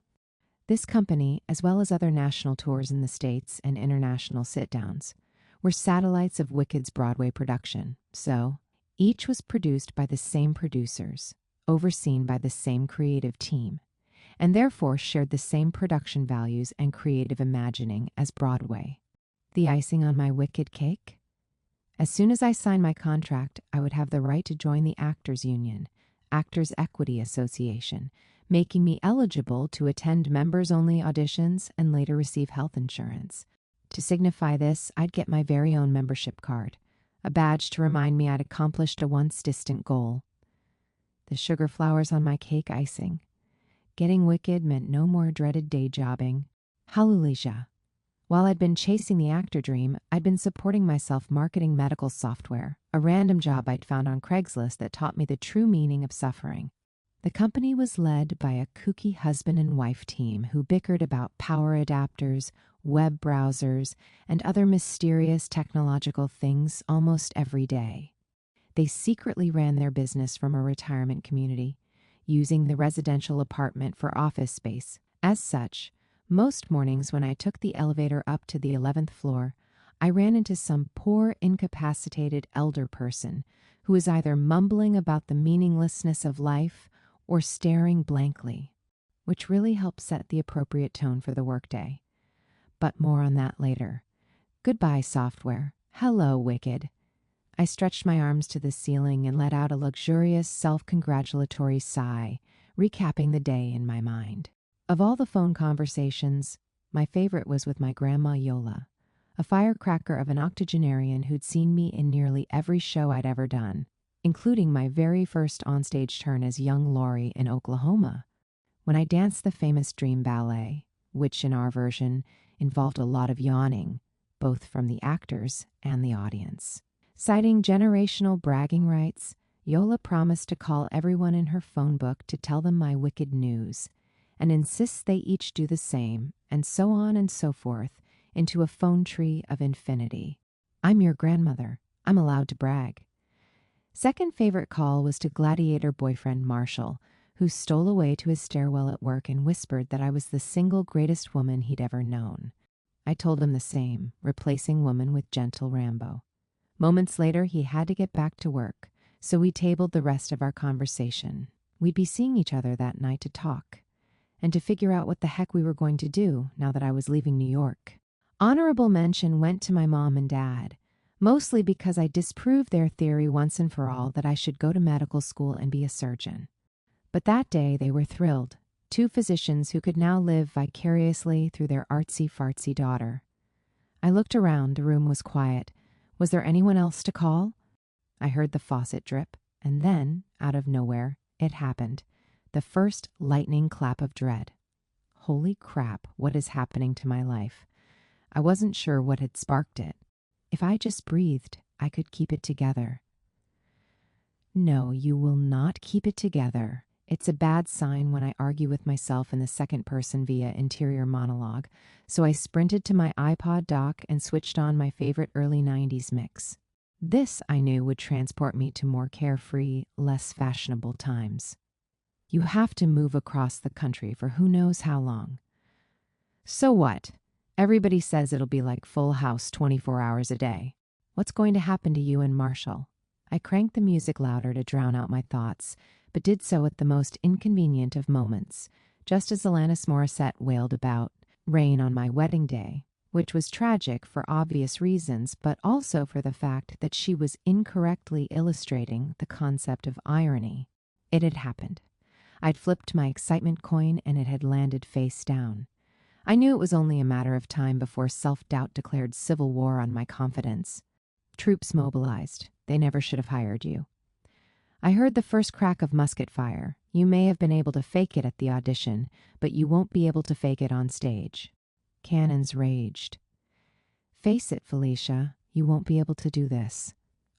This company, as well as other national tours in the States and international sit-downs, were satellites of Wicked's Broadway production, so each was produced by the same producers, overseen by the same creative team, and therefore shared the same production values and creative imagining as Broadway. The icing on my Wicked cake? As soon as I signed my contract, I would have the right to join the Actors Union, Actors Equity Association, making me eligible to attend members-only auditions and later receive health insurance. To signify this, I'd get my very own membership card, a badge to remind me I'd accomplished a once-distant goal. The sugar flowers on my cake icing. Getting Wicked meant no more dreaded day jobbing. Hallelujah. While I'd been chasing the actor dream, I'd been supporting myself marketing medical software, a random job I'd found on Craigslist that taught me the true meaning of suffering. The company was led by a kooky husband and wife team who bickered about power adapters, web browsers, and other mysterious technological things almost every day. They secretly ran their business from a retirement community, using the residential apartment for office space. As such, most mornings when I took the elevator up to the 11th floor, I ran into some poor, incapacitated elder person who was either mumbling about the meaninglessness of life or staring blankly, which really helped set the appropriate tone for the workday. But more on that later. Goodbye, software. Hello, Wicked. I stretched my arms to the ceiling and let out a luxurious, self-congratulatory sigh, recapping the day in my mind. Of all the phone conversations, my favorite was with my grandma Yola, a firecracker of an octogenarian who'd seen me in nearly every show I'd ever done, including my very first onstage turn as young Laurie in Oklahoma, when I danced the famous Dream Ballet, which in our version involved a lot of yawning, both from the actors and the audience. Citing generational bragging rights, Yola promised to call everyone in her phone book to tell them my Wicked news, and insists they each do the same, and so on and so forth, into a phone tree of infinity. I'm your grandmother. I'm allowed to brag. Second favorite call was to gladiator boyfriend Marshall, who stole away to his stairwell at work and whispered that I was the single greatest woman he'd ever known. I told him the same, replacing woman with gentle Rambo. Moments later, he had to get back to work, so we tabled the rest of our conversation. We'd be seeing each other that night to talk, and to figure out what the heck we were going to do now that I was leaving New York. Honorable mention went to my mom and dad, mostly because I disproved their theory once and for all that I should go to medical school and be a surgeon. But that day they were thrilled, two physicians who could now live vicariously through their artsy-fartsy daughter. I looked around, the room was quiet. Was there anyone else to call? I heard the faucet drip, and then, out of nowhere, It happened. The first lightning clap of dread. Holy crap, what is happening to my life? I wasn't sure what had sparked it. If I just breathed, I could keep it together. No, you will not keep it together. It's a bad sign when I argue with myself in the second person via interior monologue, so I sprinted to my iPod dock and switched on my favorite early 90s mix. This, I knew, would transport me to more carefree, less fashionable times. You have to move across the country for who knows how long. So what? Everybody says it'll be like Full House 24 hours a day. What's going to happen to you and Marshall? I cranked the music louder to drown out my thoughts, but did so at the most inconvenient of moments, just as Alanis Morissette wailed about rain on my wedding day, which was tragic for obvious reasons, but also for the fact that she was incorrectly illustrating the concept of irony. It had happened. I'd flipped my excitement coin and it had landed face down. I knew it was only a matter of time before self-doubt declared civil war on my confidence. Troops mobilized. They never should have hired you. I heard the first crack of musket fire. You may have been able to fake it at the audition, but you won't be able to fake it on stage. Cannons raged. Face it, Felicia, you won't be able to do this.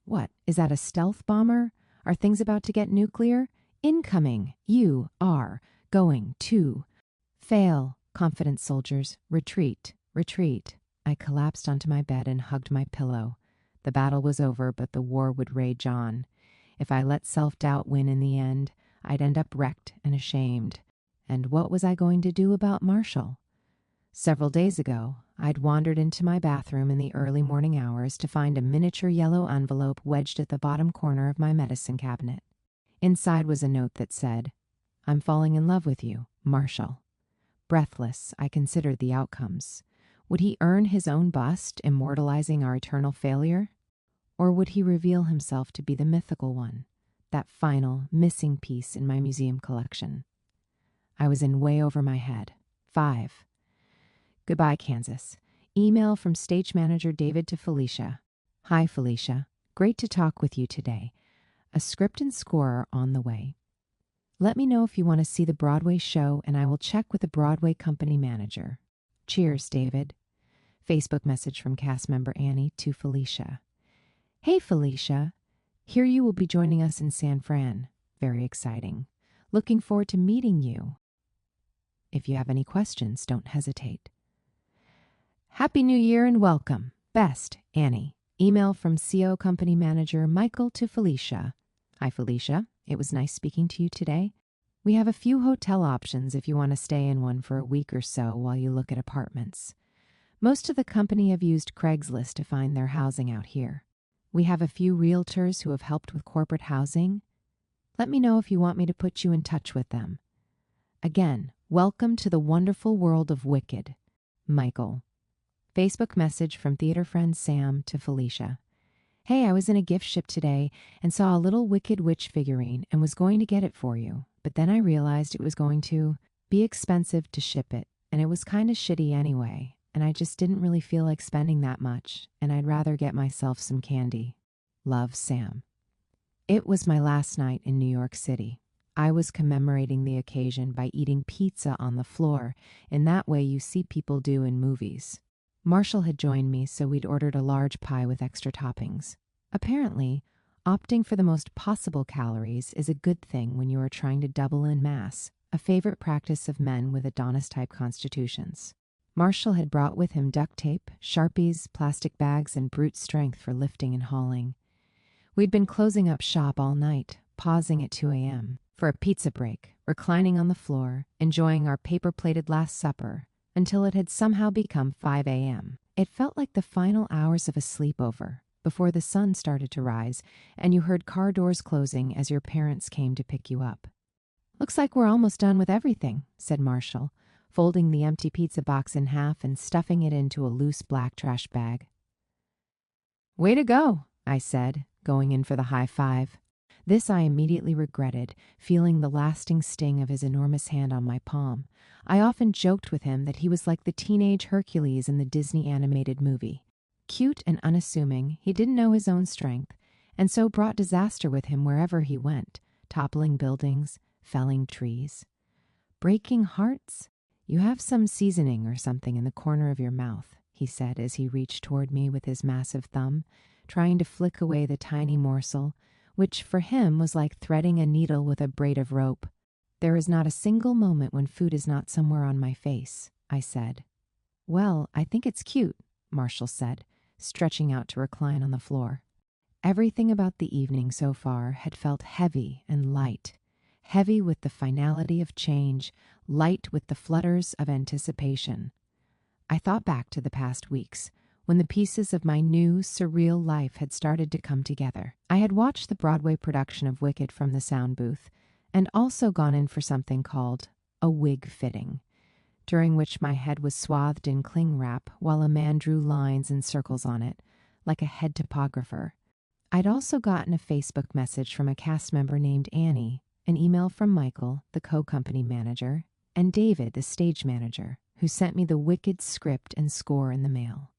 What, is that a stealth bomber? Are things about to get nuclear? Incoming! You are going to fail, confident soldiers. Retreat, retreat. I collapsed onto my bed and hugged my pillow. The battle was over, but the war would rage on. If I let self-doubt win in the end, I'd end up wrecked and ashamed. And what was I going to do about Marshall? Several days ago, I'd wandered into my bathroom in the early morning hours to find a miniature yellow envelope wedged at the bottom corner of my medicine cabinet. Inside was a note that said, "I'm falling in love with you, Marshall." Breathless, I considered the outcomes. Would he earn his own bust, immortalizing our eternal failure? Or would he reveal himself to be the mythical one, that final, missing piece in my museum collection? I was in way over my head. 5. Goodbye, Kansas. Email from stage manager David to Felicia. Hi, Felicia. Great to talk with you today. A script and score are on the way. Let me know if you want to see the Broadway show, and I will check with the Broadway company manager. Cheers, David. Facebook message from cast member Annie to Felicia. Hey, Felicia. Hear you will be joining us in San Fran. Very exciting. Looking forward to meeting you. If you have any questions, don't hesitate. Happy New Year and welcome. Best, Annie. Email from CO company manager Michael to Felicia. Hi, Felicia. It was nice speaking to you today. We have a few hotel options if you want to stay in one for a week or so while you look at apartments. Most of the company have used Craigslist to find their housing out here. We have a few realtors who have helped with corporate housing. Let me know if you want me to put you in touch with them. Again, welcome to the wonderful world of Wicked. Michael. Facebook message from theater friend Sam to Felicia. Hey, I was in a gift shop today and saw a little Wicked Witch figurine and was going to get it for you, but then I realized it was going to be expensive to ship it, and it was kind of shitty anyway, and I just didn't really feel like spending that much, and I'd rather get myself some candy. Love, Sam. It was my last night in New York City. I was commemorating the occasion by eating pizza on the floor, in that way you see people do in movies. Marshall had joined me, so we'd ordered a large pie with extra toppings. Apparently, opting for the most possible calories is a good thing when you are trying to double in mass, a favorite practice of men with Adonis-type constitutions. Marshall had brought with him duct tape, Sharpies, plastic bags, and brute strength for lifting and hauling. We'd been closing up shop all night, pausing at 2 a.m. for a pizza break, reclining on the floor, enjoying our paper-plated Last Supper, until it had somehow become 5 a.m. It felt like the final hours of a sleepover, before the sun started to rise, and you heard car doors closing as your parents came to pick you up. Looks like we're almost done with everything, said Marshall, folding the empty pizza box in half and stuffing it into a loose black trash bag. Way to go, I said, going in for the high five. This I immediately regretted, feeling the lasting sting of his enormous hand on my palm. I often joked with him that he was like the teenage Hercules in the Disney animated movie. Cute and unassuming, he didn't know his own strength, and so brought disaster with him wherever he went, toppling buildings, felling trees. Breaking hearts? You have some seasoning or something in the corner of your mouth, he said as he reached toward me with his massive thumb, trying to flick away the tiny morsel, which for him was like threading a needle with a braid of rope. There is not a single moment when food is not somewhere on my face, I said. Well, I think it's cute, Marshall said, stretching out to recline on the floor. Everything about the evening so far had felt heavy and light, heavy with the finality of change, light with the flutters of anticipation. I thought back to the past weeks, when the pieces of my new, surreal life had started to come together. I had watched the Broadway production of Wicked from the sound booth, and also gone in for something called a wig fitting, during which my head was swathed in cling wrap while a man drew lines and circles on it, like a head topographer. I'd also gotten a Facebook message from a cast member named Annie, an email from Michael, the co-company manager, and David, the stage manager, who sent me the Wicked script and score in the mail.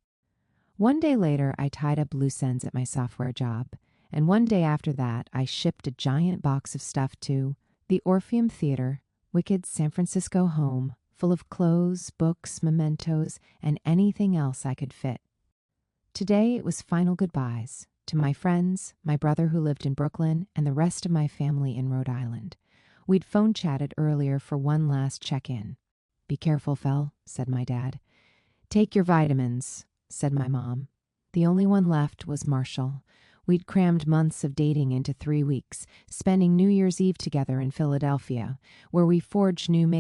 One day later, I tied up loose ends at my software job, and one day after that, I shipped a giant box of stuff to the Orpheum Theater, Wicked's San Francisco home, full of clothes, books, mementos, and anything else I could fit. Today, it was final goodbyes to my friends, my brother who lived in Brooklyn, and the rest of my family in Rhode Island. We'd phone chatted earlier for one last check-in. Be careful, Fel, said my dad. Take your vitamins, said my mom. The only one left was Marshall. We'd crammed months of dating into 3 weeks, spending New Year's Eve together in Philadelphia, where we forged new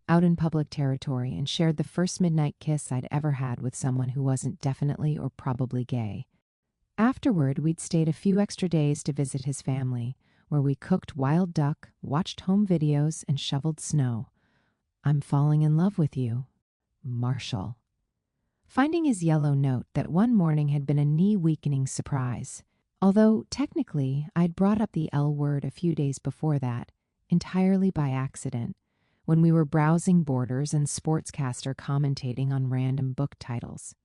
out in public territory and shared the first midnight kiss I'd ever had with someone who wasn't definitely or probably gay. Afterward, we'd stayed a few extra days to visit his family, where we cooked wild duck, watched home videos, and shoveled snow. I'm falling in love with you, Marshall. Finding his yellow note that one morning had been a knee-weakening surprise, although technically I'd brought up the L word a few days before that, entirely by accident, when we were browsing Borders and Sportscaster commentating on random book titles.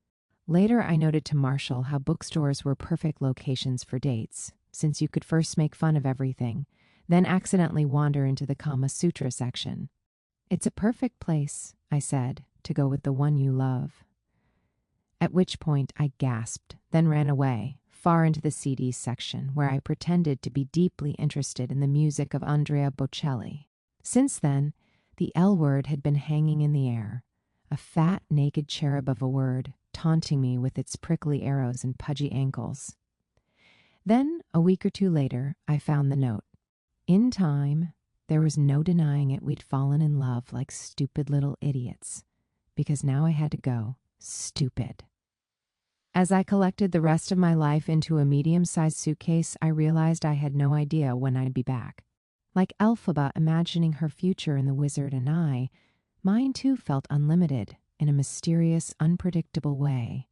Later, I noted to Marshall how bookstores were perfect locations for dates, since you could first make fun of everything, then accidentally wander into the Kama Sutra section. It's a perfect place, I said, to go with the one you love. At which point I gasped, then ran away, far into the CDs section, where I pretended to be deeply interested in the music of Andrea Bocelli. Since then, the L word had been hanging in the air, a fat, naked cherub of a word, taunting me with its prickly arrows and pudgy ankles. Then, a week or two later, I found the note. In time, there was no denying it, we'd fallen in love like stupid little idiots, because now I had to go. Stupid. As I collected the rest of my life into a medium-sized suitcase, I realized I had no idea when I'd be back. Like Elphaba imagining her future in The Wizard and I, mine too felt unlimited in a mysterious, unpredictable way.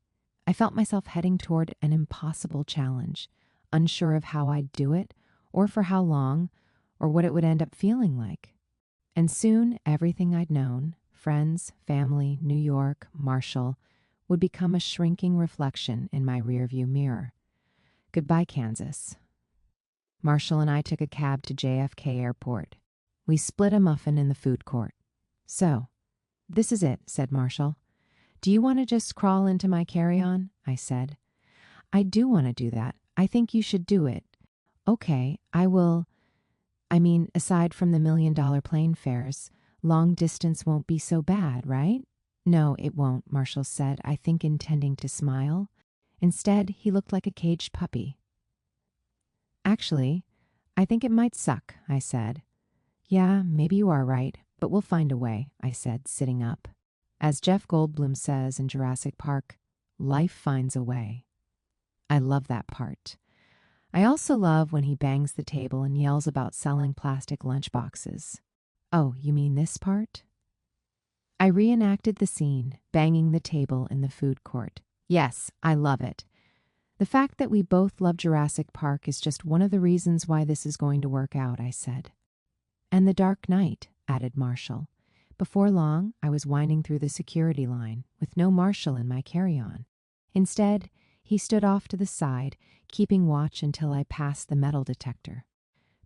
I felt myself heading toward an impossible challenge, unsure of how I'd do it, or for how long, or what it would end up feeling like. And soon everything I'd known, friends, family, New York, Marshall, would become a shrinking reflection in my rearview mirror. Goodbye, Kansas. Marshall and I took a cab to JFK Airport. We split a muffin in the food court. So, this is it, said Marshall. Do you want to just crawl into my carry-on? I said. I do want to do that. I think you should do it. Okay, I will. I mean, aside from the $1 million plane fares, long distance won't be so bad, right? No, it won't, Marshall said, I think intending to smile. Instead, he looked like a caged puppy. Actually, I think it might suck, I said. Yeah, maybe you are right, but we'll find a way, I said, sitting up. As Jeff Goldblum says in Jurassic Park, life finds a way. I love that part. I also love when he bangs the table and yells about selling plastic lunchboxes. Oh, you mean this part? I reenacted the scene, banging the table in the food court. Yes, I love it. The fact that we both love Jurassic Park is just one of the reasons why this is going to work out, I said. And The Dark Knight, added Marshall. Before long, I was winding through the security line, with no Marshall in my carry-on. Instead, he stood off to the side, keeping watch until I passed the metal detector.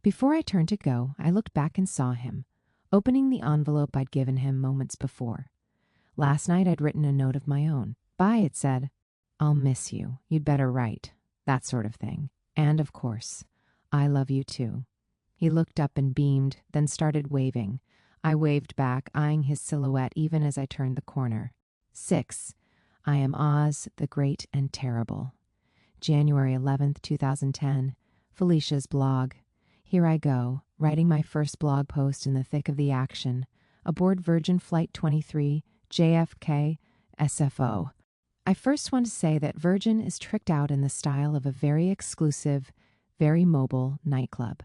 Before I turned to go, I looked back and saw him, opening the envelope I'd given him moments before. Last night I'd written a note of my own. Bye, it said. I'll miss you. You'd better write. That sort of thing. And, of course, I love you too. He looked up and beamed, then started waving. I waved back, eyeing his silhouette even as I turned the corner. 6. I am Oz, the Great and Terrible. January 11th, 2010. Felicia's blog. Here I go, writing my first blog post in the thick of the action. Aboard Virgin Flight 23, JFK, SFO. I first want to say that Virgin is tricked out in the style of a very exclusive, very mobile nightclub.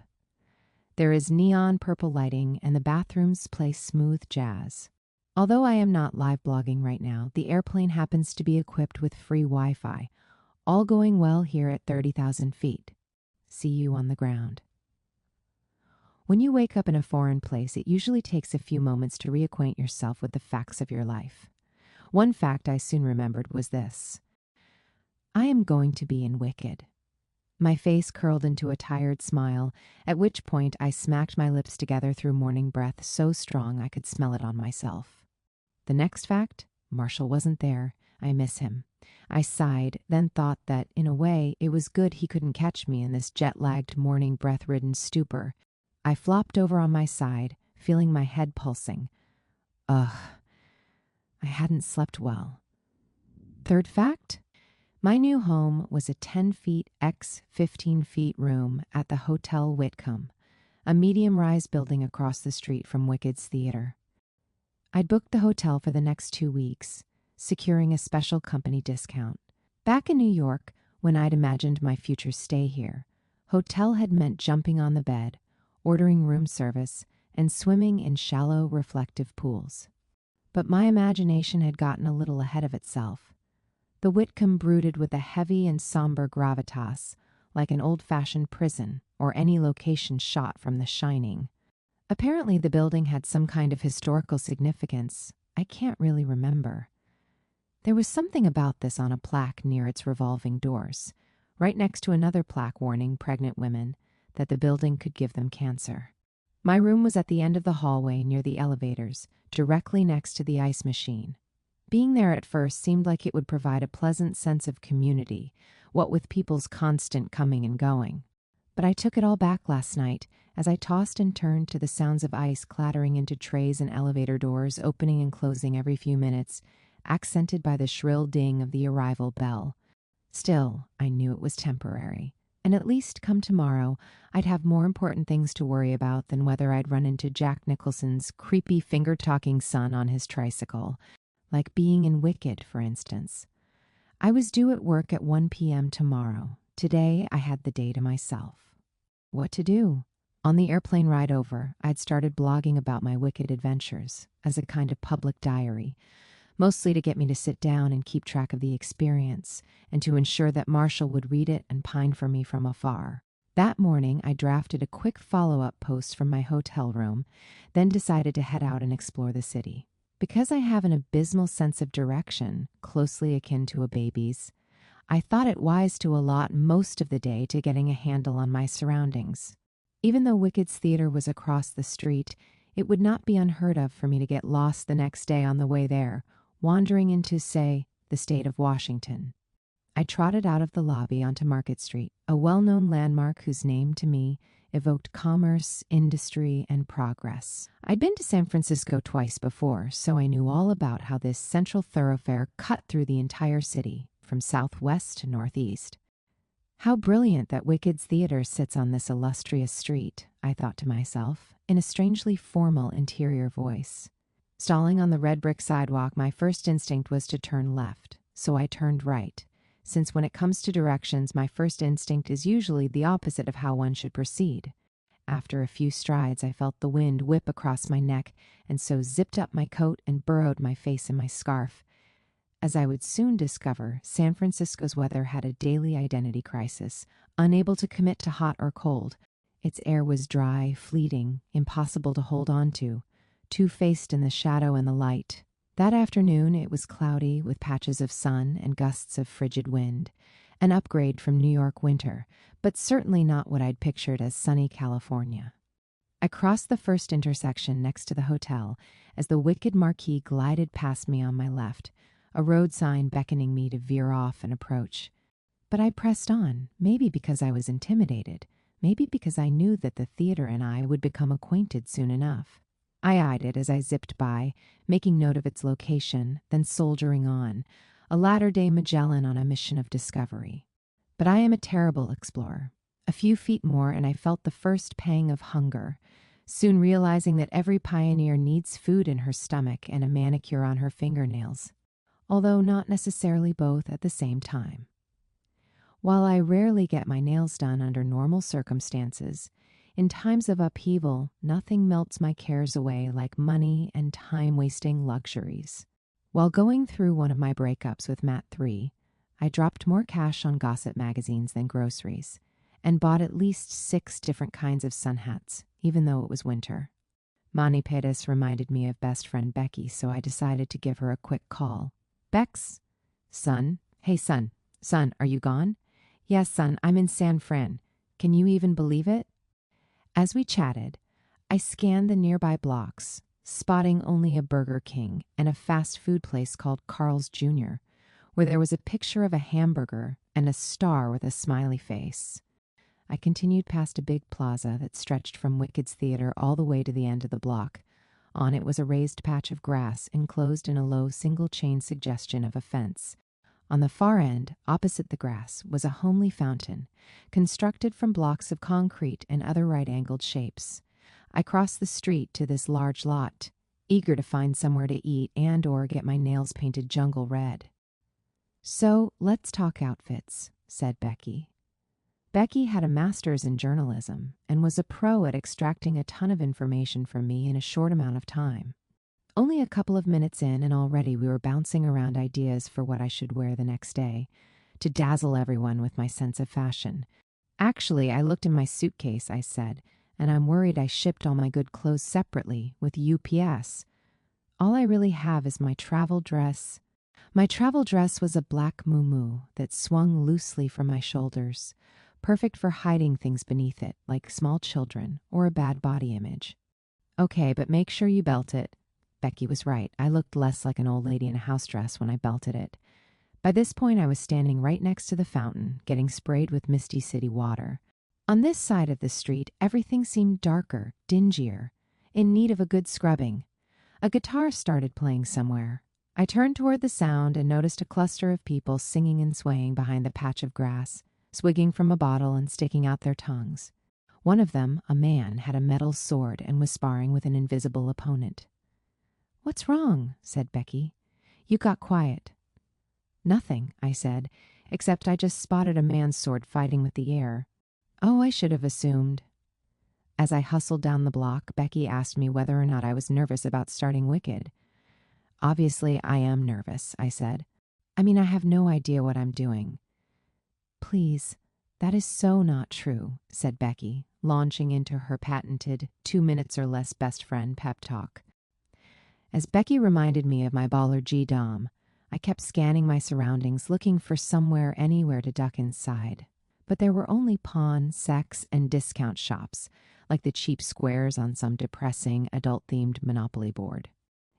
There is neon purple lighting and the bathrooms play smooth jazz. Although I am not live blogging right now, the airplane happens to be equipped with free Wi-Fi. All going well here at 30,000 feet. See you on the ground. When you wake up in a foreign place, it usually takes a few moments to reacquaint yourself with the facts of your life. One fact I soon remembered was this. I am going to be in Wicked. My face curled into a tired smile, at which point I smacked my lips together through morning breath so strong I could smell it on myself. The next fact, Marshall wasn't there. I miss him. I sighed, then thought that, in a way, it was good he couldn't catch me in this jet-lagged morning breath-ridden stupor. I flopped over on my side, feeling my head pulsing. Ugh. I hadn't slept well. Third fact? My new home was a 10 feet x 15 feet room at the Hotel Whitcomb, a medium-rise building across the street from Wicked's theater. I'd booked the hotel for the next 2 weeks, securing a special company discount. Back in New York, when I'd imagined my future stay here, hotel had meant jumping on the bed, ordering room service, and swimming in shallow, reflective pools. But my imagination had gotten a little ahead of itself. The Whitcomb brooded with a heavy and somber gravitas, like an old-fashioned prison or any location shot from The Shining. Apparently the building had some kind of historical significance. I can't really remember. There was something about this on a plaque near its revolving doors, right next to another plaque warning pregnant women that the building could give them cancer. My room was at the end of the hallway near the elevators, directly next to the ice machine. Being there at first seemed like it would provide a pleasant sense of community, what with people's constant coming and going. But I took it all back last night as I tossed and turned to the sounds of ice clattering into trays and elevator doors opening and closing every few minutes, accented by the shrill ding of the arrival bell. Still, I knew it was temporary. And at least come tomorrow, I'd have more important things to worry about than whether I'd run into Jack Nicholson's creepy finger-talking son on his tricycle, like being in Wicked, for instance. I was due at work at 1 p.m. tomorrow. Today, I had the day to myself. What to do? On the airplane ride over, I'd started blogging about my Wicked adventures as a kind of public diary, mostly to get me to sit down and keep track of the experience, and to ensure that Marshall would read it and pine for me from afar. That morning, I drafted a quick follow-up post from my hotel room, then decided to head out and explore the city. Because I have an abysmal sense of direction, closely akin to a baby's, I thought it wise to allot most of the day to getting a handle on my surroundings. Even though Wicked's theater was across the street, it would not be unheard of for me to get lost the next day on the way there, wandering into, say, the state of Washington. I trotted out of the lobby onto Market Street, a well-known landmark whose name, to me, evoked commerce, industry, and progress. I'd been to San Francisco twice before, so I knew all about how this central thoroughfare cut through the entire city, from southwest to northeast. How brilliant that Wicked's theater sits on this illustrious street, I thought to myself, in a strangely formal interior voice. Stalling on the red brick sidewalk, my first instinct was to turn left, so I turned right, since when it comes to directions, my first instinct is usually the opposite of how one should proceed. After a few strides, I felt the wind whip across my neck, and so zipped up my coat and burrowed my face in my scarf. As I would soon discover, San Francisco's weather had a daily identity crisis, unable to commit to hot or cold. Its air was dry, fleeting, impossible to hold on to, two-faced in the shadow and the light. That afternoon it was cloudy with patches of sun and gusts of frigid wind, An upgrade from New York winter, but certainly not what I'd pictured as sunny California. I crossed the first intersection next to the hotel as the wicked marquee glided past me on my left, a road sign beckoning me to veer off and approach. But I pressed on, maybe because I was intimidated, maybe because I knew that the theater and I would become acquainted soon enough. I eyed it as I zipped by, making note of its location, then soldiering on, a latter-day Magellan on a mission of discovery. But I am a terrible explorer. A few feet more and I felt the first pang of hunger, soon realizing that every pioneer needs food in her stomach and a manicure on her fingernails, although not necessarily both at the same time. While I rarely get my nails done under normal circumstances, in times of upheaval, nothing melts my cares away like money and time-wasting luxuries. While going through one of my breakups with Matt 3, I dropped more cash on gossip magazines than groceries, and bought at least 6 different kinds of sun hats, even though it was winter. Mani Pettis reminded me of best friend Becky, so I decided to give her a quick call. Bex? Son? Hey, son. Son, are you gone? Yes, son, I'm in San Fran. Can you even believe it? As we chatted, I scanned the nearby blocks, spotting only a Burger King and a fast food place called Carl's Jr., where there was a picture of a hamburger and a star with a smiley face. I continued past a big plaza that stretched from Wicked's Theater all the way to the end of the block. On it was a raised patch of grass enclosed in a low single-chain suggestion of a fence. On the far end, opposite the grass, was a homely fountain, constructed from blocks of concrete and other right-angled shapes. I crossed the street to this large lot, eager to find somewhere to eat and/or get my nails painted jungle red. So, let's talk outfits, said Becky. Becky had a master's in journalism and was a pro at extracting a ton of information from me in a short amount of time. Only a couple of minutes in, and already we were bouncing around ideas for what I should wear the next day, to dazzle everyone with my sense of fashion. Actually, I looked in my suitcase, I said, and I'm worried I shipped all my good clothes separately with UPS. All I really have is my travel dress. My travel dress was a black muumuu that swung loosely from my shoulders, perfect for hiding things beneath it, like small children or a bad body image. Okay, but make sure you belt it. Becky was right. I looked less like an old lady in a house dress when I belted it. By this point, I was standing right next to the fountain, getting sprayed with Misty City water. On this side of the street, everything seemed darker, dingier, in need of a good scrubbing. A guitar started playing somewhere. I turned toward the sound and noticed a cluster of people singing and swaying behind the patch of grass, swigging from a bottle and sticking out their tongues. One of them, a man, had a metal sword and was sparring with an invisible opponent. "What's wrong?" said Becky. "You got quiet." "Nothing," I said, "except I just spotted a man's sword fighting with the air." "Oh, I should have assumed." As I hustled down the block, Becky asked me whether or not I was nervous about starting Wicked. "Obviously, I am nervous," I said. "I mean, I have no idea what I'm doing." "Please, that is so not true," said Becky, launching into her patented 2 minutes or less best friend pep talk. As Becky reminded me of my baller G-Dom, I kept scanning my surroundings, looking for somewhere, anywhere to duck inside. But there were only pawn, sex, and discount shops, like the cheap squares on some depressing, adult-themed Monopoly board.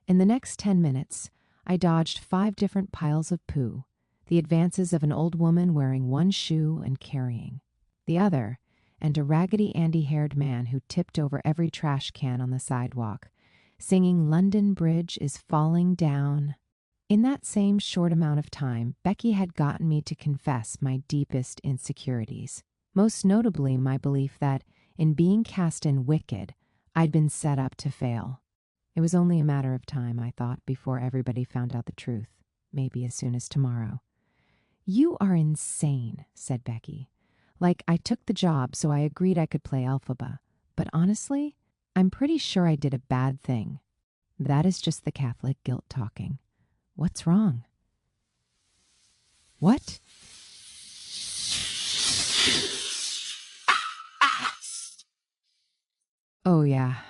In the next 10 minutes, I dodged 5 different piles of poo, the advances of an old woman wearing one shoe and carrying the other, and a Raggedy Andy-haired man who tipped over every trash can on the sidewalk, singing "London Bridge is Falling Down." In that same short amount of time, Becky had gotten me to confess my deepest insecurities, most notably my belief that, in being cast in Wicked, I'd been set up to fail. It was only a matter of time, I thought, before everybody found out the truth, maybe as soon as tomorrow. "You are insane," said Becky. "Like, I took the job, so I agreed I could play Elphaba. But honestly, I'm pretty sure I did a bad thing." "That is just the Catholic guilt talking. What's wrong?" "What?" "Oh, yeah.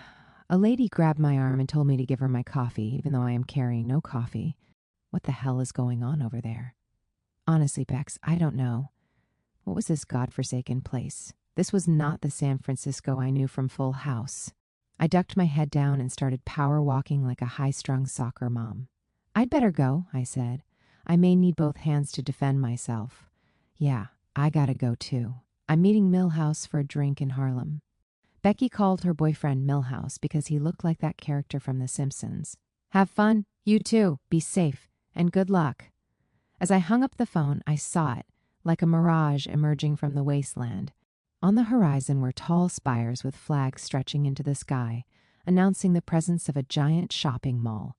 A lady grabbed my arm and told me to give her my coffee, even though I am carrying no coffee. What the hell is going on over there?" "Honestly, Bex, I don't know. What was this godforsaken place? This was not the San Francisco I knew from Full House. I ducked my head down and started power walking like a high-strung soccer mom. "I'd better go," I said. "I may need both hands to defend myself." "Yeah, I gotta go too. I'm meeting Milhouse for a drink in Harlem." Becky called her boyfriend Milhouse because he looked like that character from The Simpsons. "Have fun. You too. Be safe. And good luck." As I hung up the phone, I saw it, like a mirage emerging from the wasteland. On the horizon were tall spires with flags stretching into the sky, announcing the presence of a giant shopping mall.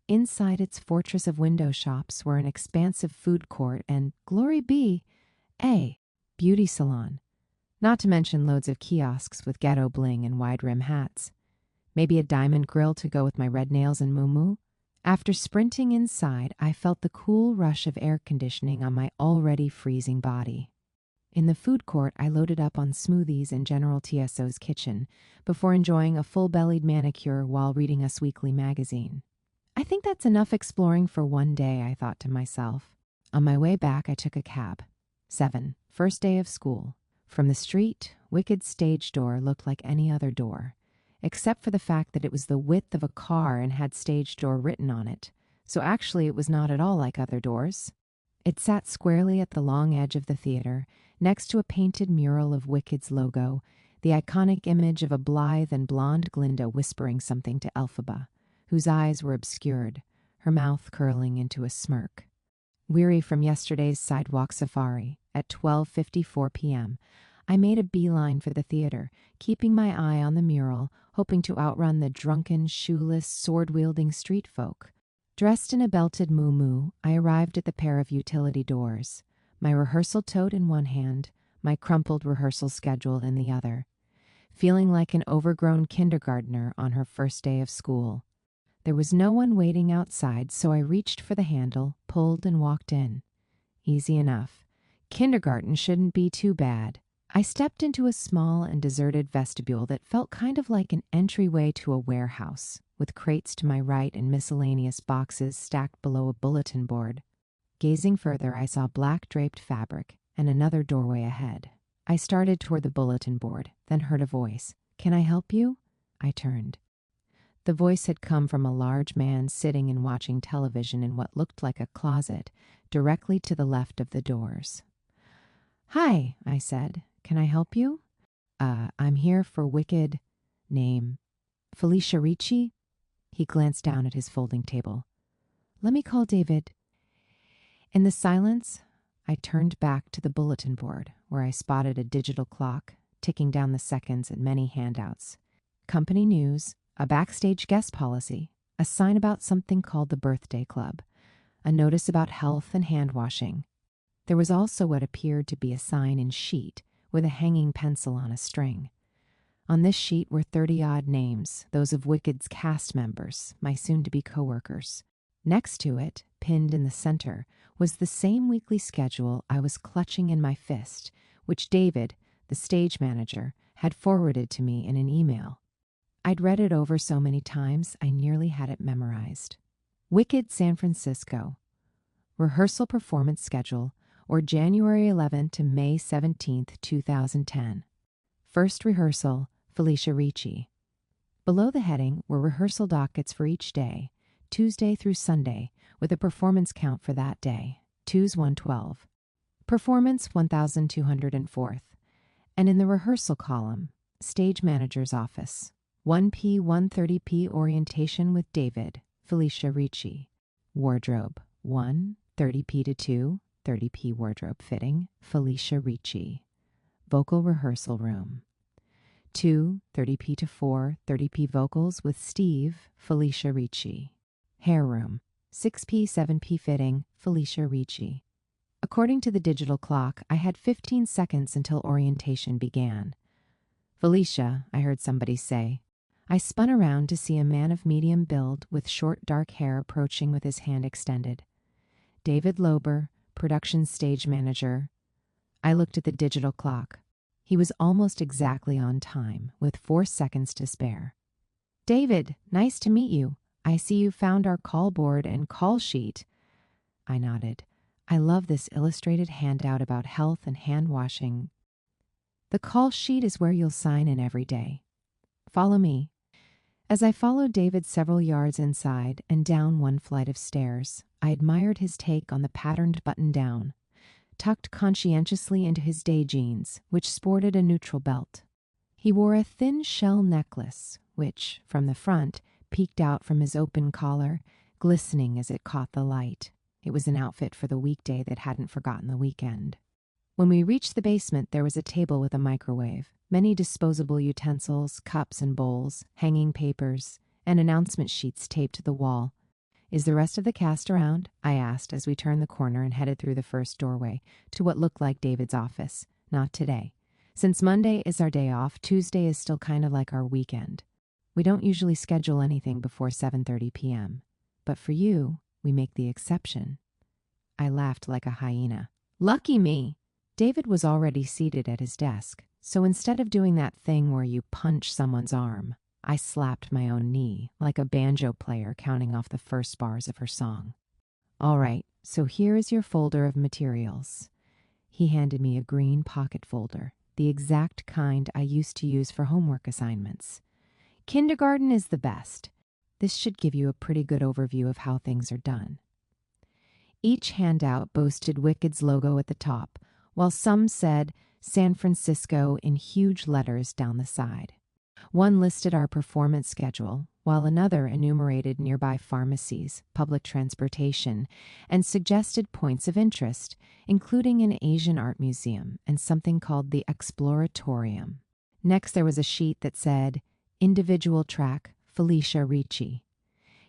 Inside its fortress of window shops were an expansive food court and, glory be, a beauty salon. Not to mention loads of kiosks with ghetto bling and wide-rim hats. Maybe a diamond grill to go with my red nails and muumuu. After sprinting inside, I felt the cool rush of air conditioning on my already freezing body. In the food court, I loaded up on smoothies in General TSO's kitchen before enjoying a full-bellied manicure while reading Us Weekly magazine. I think that's enough exploring for one day, I thought to myself. On my way back, I took a cab. 7. First day of school. From the street, Wicked's stage door looked like any other door, except for the fact that it was the width of a car and had stage door written on it. So actually it was not at all like other doors. It sat squarely at the long edge of the theater, next to a painted mural of Wicked's logo, the iconic image of a blithe and blonde Glinda whispering something to Elphaba, whose eyes were obscured, her mouth curling into a smirk. Weary from yesterday's sidewalk safari, at 12:54 p.m., I made a beeline for the theater, keeping my eye on the mural, hoping to outrun the drunken, shoeless, sword-wielding street folk. Dressed in a belted muumuu, I arrived at the pair of utility doors, my rehearsal tote in one hand, my crumpled rehearsal schedule in the other, feeling like an overgrown kindergartner on her first day of school. There was no one waiting outside, so I reached for the handle, pulled, and walked in. Easy enough. Kindergarten shouldn't be too bad. I stepped into a small and deserted vestibule that felt kind of like an entryway to a warehouse, with crates to my right and miscellaneous boxes stacked below a bulletin board. Gazing further, I saw black draped fabric and another doorway ahead. I started toward the bulletin board, then heard a voice. "Can I help you?" I turned. The voice had come from a large man sitting and watching television in what looked like a closet, directly to the left of the doors. "Hi," I said. "Can I help you?" I'm here for Wicked." "Name?" "Felicia Ricci." He glanced down at his folding table. "Let me call David." In the silence, I turned back to the bulletin board, where I spotted a digital clock, ticking down the seconds and many handouts. Company news, a backstage guest policy, a sign about something called the Birthday Club, a notice about health and hand washing. There was also what appeared to be a sign in sheet with a hanging pencil on a string. On this sheet were 30-odd names, those of Wicked's cast members, my soon-to-be coworkers. Next to it, pinned in the center, was the same weekly schedule I was clutching in my fist, which David, the stage manager, had forwarded to me in an email. I'd read it over so many times, I nearly had it memorized. Wicked San Francisco. Rehearsal performance schedule, or January 11 to May 17, 2010. First rehearsal, Felicia Ricci. Below the heading were rehearsal dockets for each day, Tuesday through Sunday, with a performance count for that day, Tues 112. Performance 1204th. And in the rehearsal column, stage manager's office, 1p 1:30p orientation with David, Felicia Ricci. Wardrobe, 1, 30p to 2, 30p wardrobe fitting, Felicia Ricci. Vocal rehearsal room. 2, 30p to 4, 30p vocals with Steve, Felicia Ricci. Hair room. 6p, 7p fitting, Felicia Ricci. According to the digital clock, I had 15 seconds until orientation began. "Felicia," I heard somebody say. I spun around to see a man of medium build with short dark hair approaching with his hand extended. David Lober, production stage manager. I looked at the digital clock. He was almost exactly on time, with 4 seconds to spare. "David, nice to meet you. I see you found our call board and call sheet." I nodded. I love this illustrated handout about health and hand washing. The call sheet is where you'll sign in every day. Follow me. As I followed David several yards inside and down one flight of stairs, I admired his take on the patterned button-down, tucked conscientiously into his day jeans, which sported a neutral belt. He wore a thin shell necklace, which, from the front, peeked out from his open collar, glistening as it caught the light. It was an outfit for the weekday that hadn't forgotten the weekend. When we reached the basement, there was a table with a microwave, many disposable utensils, cups and bowls, hanging papers, and announcement sheets taped to the wall. "Is the rest of the cast around?" I asked as we turned the corner and headed through the first doorway to what looked like David's office. "Not today. Since Monday is our day off, Tuesday is still kind of like our weekend. We don't usually schedule anything before 7:30 p.m. But for you, we make the exception." I laughed like a hyena. "Lucky me!" David was already seated at his desk, so instead of doing that thing where you punch someone's arm, I slapped my own knee like a banjo player counting off the first bars of her song. "All right, so here is your folder of materials." He handed me a green pocket folder, the exact kind I used to use for homework assignments. "Kindergarten is the best. This should give you a pretty good overview of how things are done." Each handout boasted Wicked's logo at the top, while some said San Francisco in huge letters down the side. One listed our performance schedule, while another enumerated nearby pharmacies, public transportation, and suggested points of interest, including an Asian art museum and something called the Exploratorium. Next, there was a sheet that said, "Individual track, Felicia Ricci."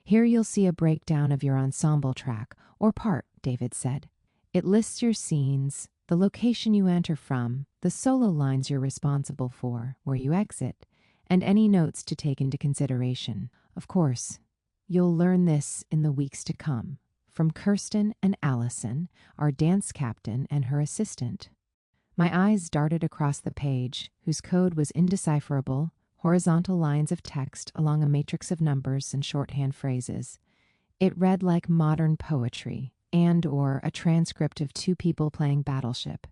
"Here you'll see a breakdown of your ensemble track, or part," David said. "It lists your scenes, the location you enter from, the solo lines you're responsible for, where you exit, and any notes to take into consideration. Of course, you'll learn this in the weeks to come, from Kirsten and Allison, our dance captain and her assistant." My eyes darted across the page, whose code was indecipherable, horizontal lines of text along a matrix of numbers and shorthand phrases. It read like modern poetry, or a transcript of two people playing Battleship.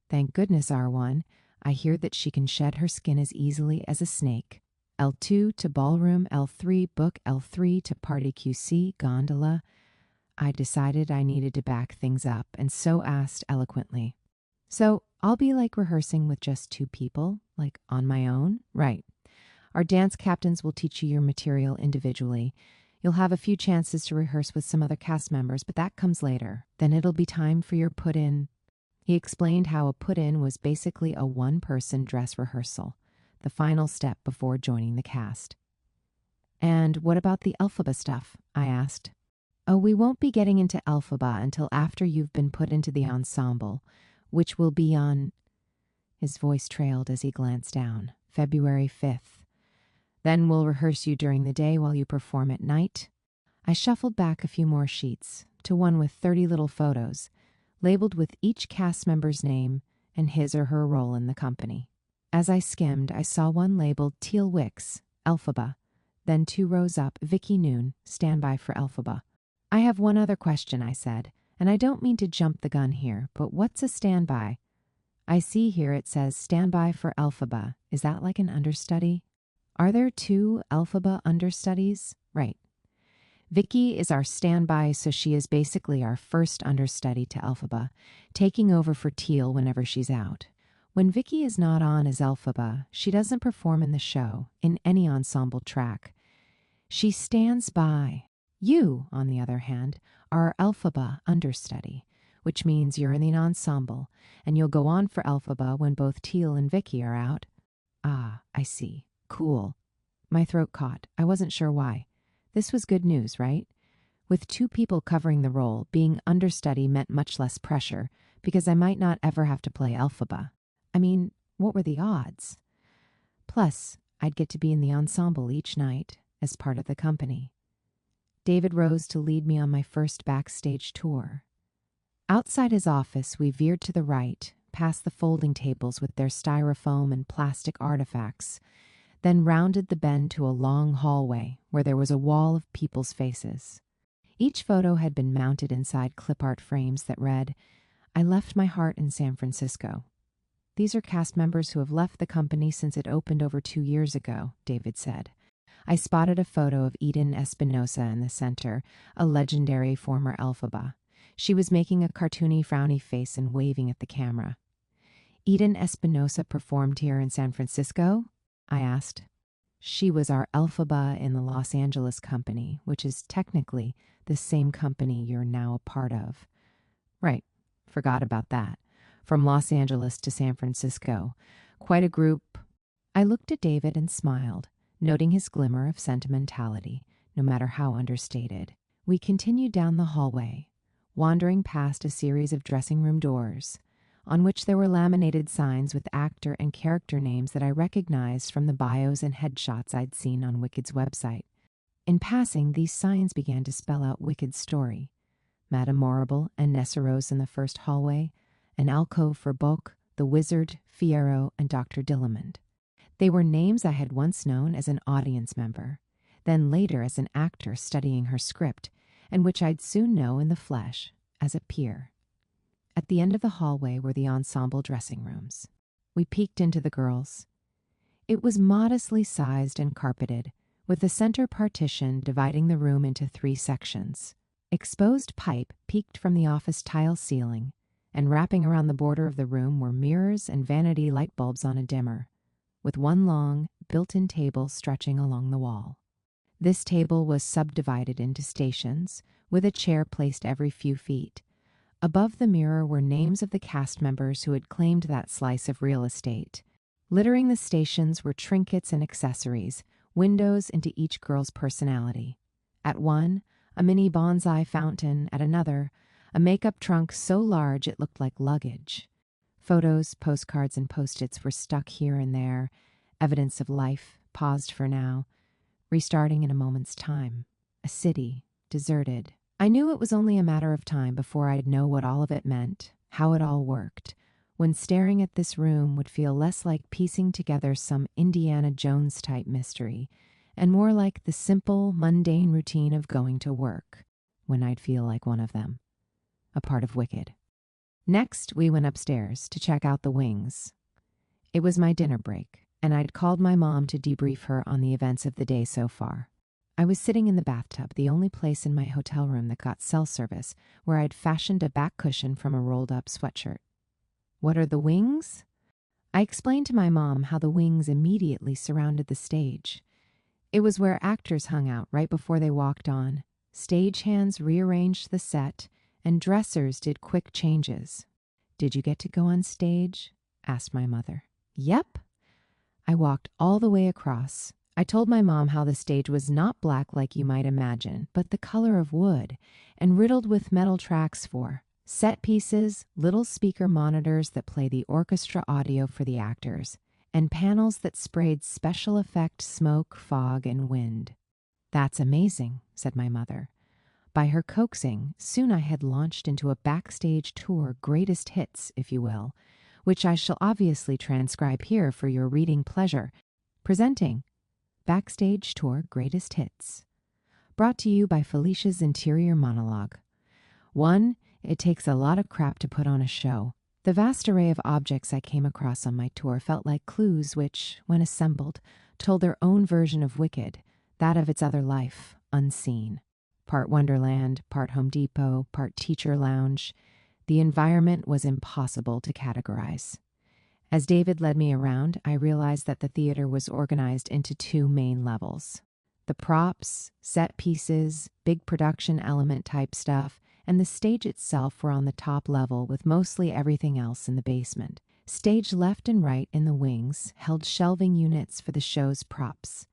"Thank goodness, R1. I hear that she can shed her skin as easily as a snake. L2 to ballroom, L3 book, L3 to party QC, gondola." I decided I needed to back things up, and so asked eloquently, "So I'll be like rehearsing with just two people, like on my own?" "Right. Our dance captains will teach you your material individually. You'll have a few chances to rehearse with some other cast members, but that comes later. Then it'll be time for your put-in." He explained how a put-in was basically a one-person dress rehearsal, the final step before joining the cast. "And what about the Elphaba stuff?" I asked. "Oh, we won't be getting into Elphaba until after you've been put into the ensemble, which will be on—" His voice trailed as he glanced down. "February 5th. Then we'll rehearse you during the day while you perform at night." I shuffled back a few more sheets to one with 30 little photos, labeled with each cast member's name and his or her role in the company. As I skimmed, I saw one labeled Teal Wicks, Elphaba, then 2 rows up, Vicky Noon, standby for Elphaba. "I have one other question," I said, "and I don't mean to jump the gun here, but what's a standby? I see here it says standby for Elphaba. Is that like an understudy? Are there 2 Elphaba understudies?" "Right. Vicky is our standby, so she is basically our first understudy to Elphaba, taking over for Teal whenever she's out. When Vicky is not on as Elphaba, she doesn't perform in the show, in any ensemble track. She stands by. You, on the other hand, are our Elphaba understudy, which means you're in the ensemble, and you'll go on for Elphaba when both Teal and Vicky are out." "Ah, I see. Cool." My throat caught. I wasn't sure why. This was good news, right? With 2 people covering the role, being understudy meant much less pressure, because I might not ever have to play Elphaba. I mean, what were the odds? Plus, I'd get to be in the ensemble each night, as part of the company. David rose to lead me on my first backstage tour. Outside his office, we veered to the right, past the folding tables with their styrofoam and plastic artifacts, then rounded the bend to a long hallway where there was a wall of people's faces. Each photo had been mounted inside clip art frames that read, "I left my heart in San Francisco." "These are cast members who have left the company since it opened over 2 years ago," David said. I spotted a photo of Eden Espinosa in the center, a legendary former Elphaba. She was making a cartoony, frowny face and waving at the camera. "Eden Espinosa performed here in San Francisco?" I asked. "She was our Elphaba in the Los Angeles company, which is technically the same company you're now a part of." "Right, forgot about that. From Los Angeles to San Francisco. Quite a group." I looked at David and smiled, noting his glimmer of sentimentality, no matter how understated. We continued down the hallway, wandering past a series of dressing room doors, on which there were laminated signs with actor and character names that I recognized from the bios and headshots I'd seen on Wicked's website. In passing, these signs began to spell out Wicked's story. Madame Morrible and Nesseros in the first hallway, an alcove for Boc, the Wizard, Fierro, and Dr. Dillamond. They were names I had once known as an audience member, then later as an actor studying her script, and which I'd soon know in the flesh as a peer. At the end of the hallway were the ensemble dressing rooms. We peeked into the girls'. It was modestly sized and carpeted, with the center partition dividing the room into 3 sections. Exposed pipe peeked from the office tile ceiling, and wrapping around the border of the room were mirrors and vanity light bulbs on a dimmer, with one long, built-in table stretching along the wall. This table was subdivided into stations, with a chair placed every few feet. Above the mirror were names of the cast members who had claimed that slice of real estate. Littering the stations were trinkets and accessories, windows into each girl's personality. At one, a mini bonsai fountain; at another, a makeup trunk so large it looked like luggage. Photos, postcards, and post-its were stuck here and there, evidence of life, paused for now, restarting in a moment's time. A city, deserted. I knew it was only a matter of time before I'd know what all of it meant, how it all worked, when staring at this room would feel less like piecing together some Indiana Jones-type mystery, and more like the simple, mundane routine of going to work, when I'd feel like one of them, a part of Wicked. Next, we went upstairs to check out the wings. It was my dinner break, and I'd called my mom to debrief her on the events of the day so far. I was sitting in the bathtub, the only place in my hotel room that got cell service, where I'd fashioned a back cushion from a rolled-up sweatshirt. "What are the wings?" I explained to my mom how the wings immediately surrounded the stage. It was where actors hung out right before they walked on. Stagehands rearranged the set, and dressers did quick changes. "Did you get to go on stage?" asked my mother. "Yep." I walked all the way across. I told my mom how the stage was not black like you might imagine, but the color of wood, and riddled with metal tracks for set pieces, little speaker monitors that play the orchestra audio for the actors, and panels that sprayed special effect smoke, fog, and wind. "That's amazing," said my mother. By her coaxing, soon I had launched into a backstage tour, greatest hits, if you will, which I shall obviously transcribe here for your reading pleasure. Presenting Backstage Tour Greatest Hits. Brought to you by Felicia's Interior Monologue. 1. It takes a lot of crap to put on a show. The vast array of objects I came across on my tour felt like clues which, when assembled, told their own version of Wicked, that of its other life, unseen. Part Wonderland, part Home Depot, part teacher lounge. The environment was impossible to categorize. As David led me around, I realized that the theater was organized into 2 main levels. The props, set pieces, big production element type stuff, and the stage itself were on the top level with mostly everything else in the basement. Stage left and right in the wings held shelving units for the show's props.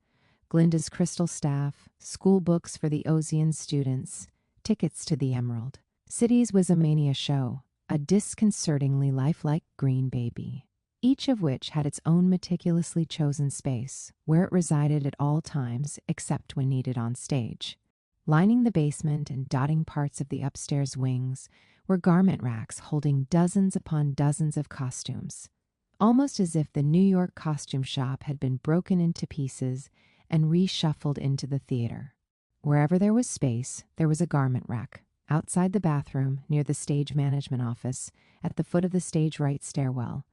Glinda's crystal staff, school books for the Ozian students, tickets to the Emerald. City's Wizamania show, a disconcertingly lifelike green baby, each of which had its own meticulously chosen space, where it resided at all times except when needed on stage. Lining the basement and dotting parts of the upstairs wings were garment racks holding dozens upon dozens of costumes, almost as if the New York costume shop had been broken into pieces and reshuffled into the theater. Wherever there was space, there was a garment rack. Outside the bathroom, near the stage management office, at the foot of the stage right stairwell.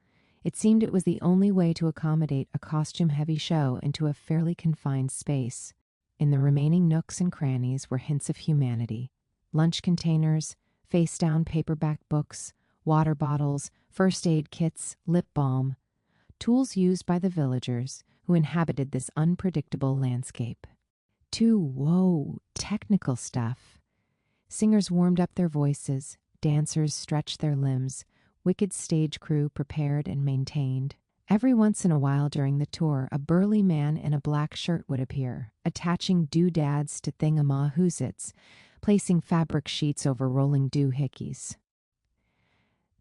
It seemed it was the only way to accommodate a costume-heavy show into a fairly confined space. In the remaining nooks and crannies were hints of humanity. Lunch containers, face-down paperback books, water bottles, first aid kits, lip balm. Tools used by the villagers who inhabited this unpredictable landscape. Technical stuff. Singers warmed up their voices, dancers stretched their limbs, Wicked stage crew prepared and maintained. Every once in a while during the tour, a burly man in a black shirt would appear, attaching doodads to thingamahoozits, placing fabric sheets over rolling doohickeys.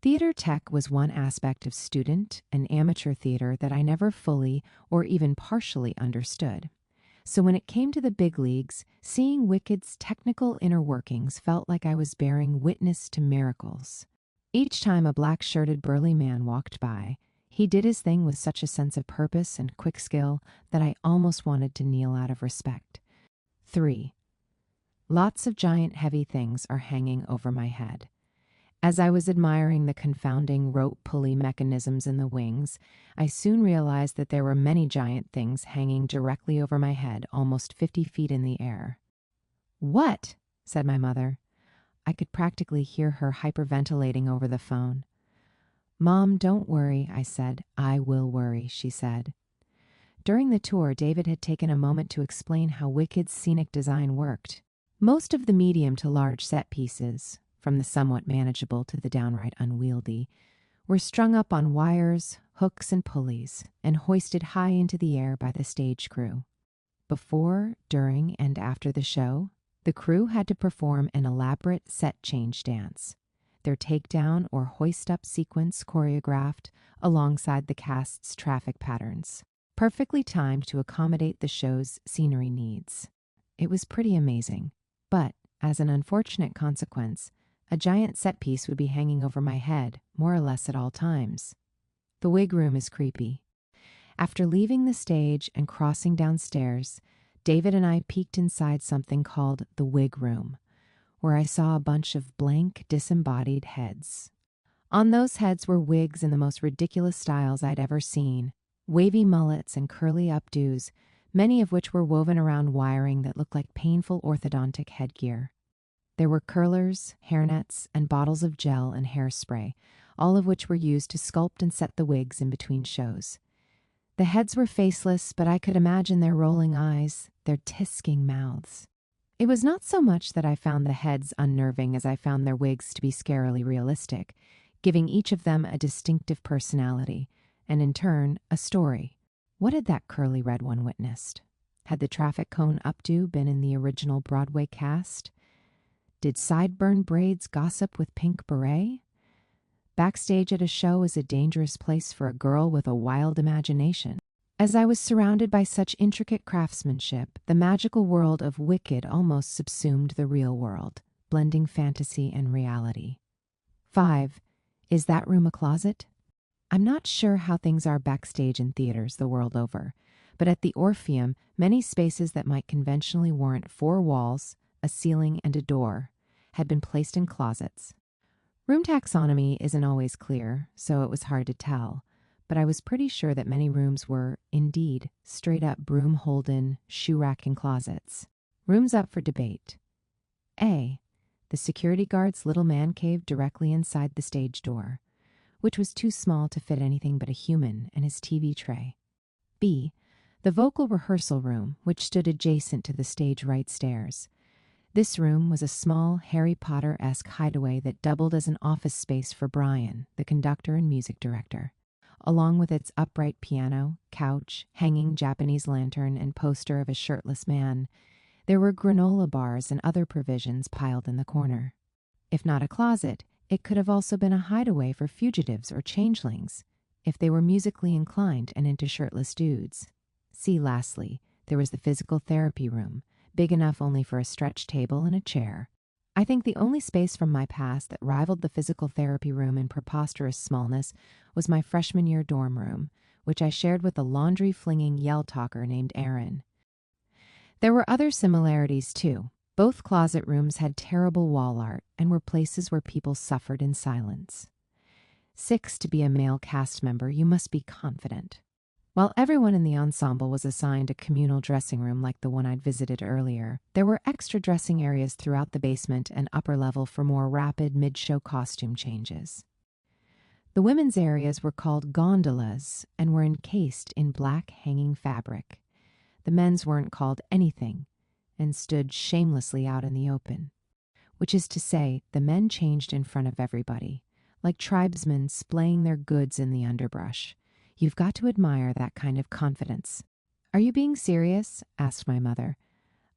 Theater tech was one aspect of student and amateur theater that I never fully or even partially understood. So when it came to the big leagues, seeing Wicked's technical inner workings felt like I was bearing witness to miracles. Each time a black-shirted burly man walked by, he did his thing with such a sense of purpose and quick skill that I almost wanted to kneel out of respect. 3. Lots of giant heavy things are hanging over my head. As I was admiring the confounding rope pulley mechanisms in the wings, I soon realized that there were many giant things hanging directly over my head, almost 50 feet in the air. "What?" said my mother. I could practically hear her hyperventilating over the phone. "Mom, don't worry," I said. "I will worry," she said. During the tour, David had taken a moment to explain how Wicked's scenic design worked. Most of the medium to large set pieces, from the somewhat manageable to the downright unwieldy, were strung up on wires, hooks, and pulleys, and hoisted high into the air by the stage crew. Before, during, and after the show, the crew had to perform an elaborate set change dance, their takedown or hoist-up sequence choreographed alongside the cast's traffic patterns, perfectly timed to accommodate the show's scenery needs. It was pretty amazing, but, as an unfortunate consequence, a giant set piece would be hanging over my head, more or less at all times. The wig room is creepy. After leaving the stage and crossing downstairs, David and I peeked inside something called the wig room, where I saw a bunch of blank, disembodied heads. On those heads were wigs in the most ridiculous styles I'd ever seen, wavy mullets and curly updos, many of which were woven around wiring that looked like painful orthodontic headgear. There were curlers, hairnets, and bottles of gel and hairspray, all of which were used to sculpt and set the wigs in between shows. The heads were faceless, but I could imagine their rolling eyes, their tisking mouths. It was not so much that I found the heads unnerving as I found their wigs to be scarily realistic, giving each of them a distinctive personality, and in turn, a story. What had that curly red one witnessed? Had the traffic cone updo been in the original Broadway cast? Did sideburn braids gossip with pink beret? Backstage at a show is a dangerous place for a girl with a wild imagination. As I was surrounded by such intricate craftsmanship, the magical world of Wicked almost subsumed the real world, blending fantasy and reality. 5. Is that room a closet? I'm not sure how things are backstage in theaters the world over, but at the Orpheum, many spaces that might conventionally warrant 4 walls, a ceiling, and a door had been placed in closets. Room taxonomy isn't always clear, so it was hard to tell, but I was pretty sure that many rooms were, indeed, straight-up broom-holden, shoe-racking closets. Rooms up for debate. A. The security guard's little man cave directly inside the stage door, which was too small to fit anything but a human and his TV tray. B. The vocal rehearsal room, which stood adjacent to the stage right stairs. This room was a small Harry Potter-esque hideaway that doubled as an office space for Brian, the conductor and music director. Along with its upright piano, couch, hanging Japanese lantern, and poster of a shirtless man, there were granola bars and other provisions piled in the corner. If not a closet, it could have also been a hideaway for fugitives or changelings, if they were musically inclined and into shirtless dudes. See, lastly, there was the physical therapy room, big enough only for a stretch table and a chair. I think the only space from my past that rivaled the physical therapy room in preposterous smallness was my freshman year dorm room, which I shared with a laundry-flinging yell-talker named Aaron. There were other similarities, too. Both closet rooms had terrible wall art and were places where people suffered in silence. 6, to be a male cast member, you must be confident. While everyone in the ensemble was assigned a communal dressing room like the one I'd visited earlier, there were extra dressing areas throughout the basement and upper level for more rapid mid-show costume changes. The women's areas were called gondolas and were encased in black hanging fabric. The men's weren't called anything and stood shamelessly out in the open, which is to say, the men changed in front of everybody, like tribesmen splaying their goods in the underbrush. You've got to admire that kind of confidence. Are you being serious? Asked my mother.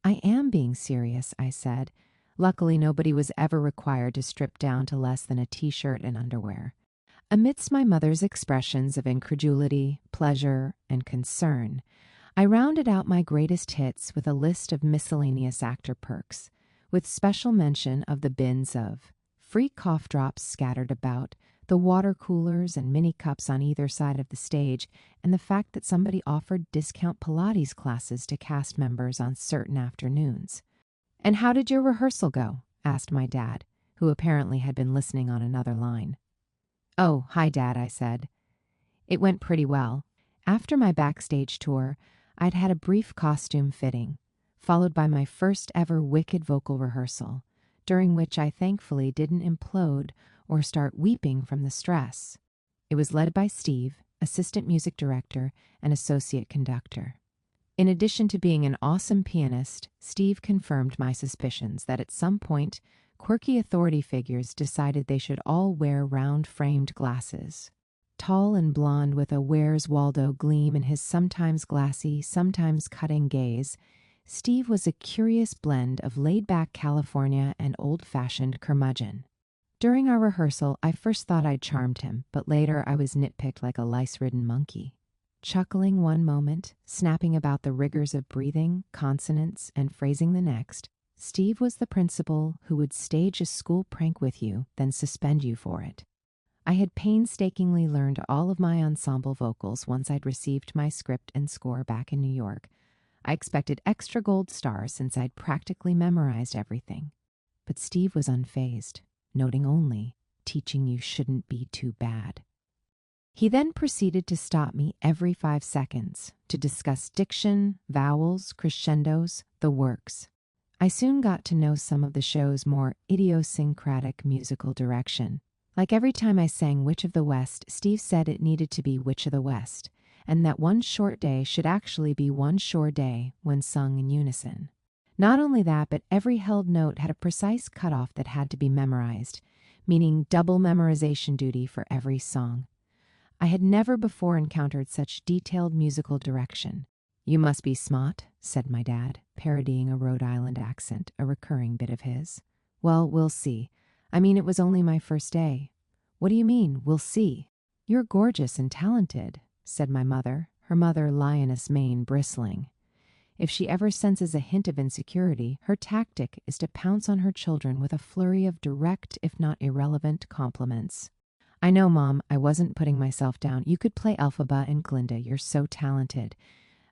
I am being serious, I said. Luckily, nobody was ever required to strip down to less than a t-shirt and underwear. Amidst my mother's expressions of incredulity, pleasure, and concern, I rounded out my greatest hits with a list of miscellaneous actor perks, with special mention of the bins of free cough drops scattered about, the water coolers and mini cups on either side of the stage, and the fact that somebody offered discount Pilates classes to cast members on certain afternoons. And how did your rehearsal go? Asked my dad, who apparently had been listening on another line. Oh, hi, Dad, I said. It went pretty well. After my backstage tour, I'd had a brief costume fitting, followed by my first ever wicked vocal rehearsal, during which I thankfully didn't implode or start weeping from the stress. It was led by Steve, assistant music director and associate conductor. In addition to being an awesome pianist, Steve confirmed my suspicions that at some point, quirky authority figures decided they should all wear round-framed glasses. Tall and blonde with a Where's Waldo gleam in his sometimes glassy, sometimes cutting gaze, Steve was a curious blend of laid-back California and old-fashioned curmudgeon. During our rehearsal, I first thought I'd charmed him, but later I was nitpicked like a lice-ridden monkey. Chuckling one moment, snapping about the rigors of breathing, consonants, and phrasing the next, Steve was the principal who would stage a school prank with you, then suspend you for it. I had painstakingly learned all of my ensemble vocals once I'd received my script and score back in New York. I expected extra gold stars since I'd practically memorized everything. But Steve was unfazed, noting only, teaching you shouldn't be too bad. He then proceeded to stop me every 5 seconds to discuss diction, vowels, crescendos, the works. I soon got to know some of the show's more idiosyncratic musical direction. Like every time I sang Witch of the West, Steve said it needed to be Witch of the West, and that One Short Day should actually be One Shore Day when sung in unison. Not only that, but every held note had a precise cutoff that had to be memorized, meaning double memorization duty for every song. I had never before encountered such detailed musical direction. You must be smart, said my dad, parodying a Rhode Island accent, a recurring bit of his. Well, we'll see. I mean, it was only my first day. What do you mean, we'll see? You're gorgeous and talented, said my mother, her mother lioness mane bristling. If she ever senses a hint of insecurity, her tactic is to pounce on her children with a flurry of direct, if not irrelevant, compliments. I know, Mom, I wasn't putting myself down. You could play Elphaba and Glinda. You're so talented.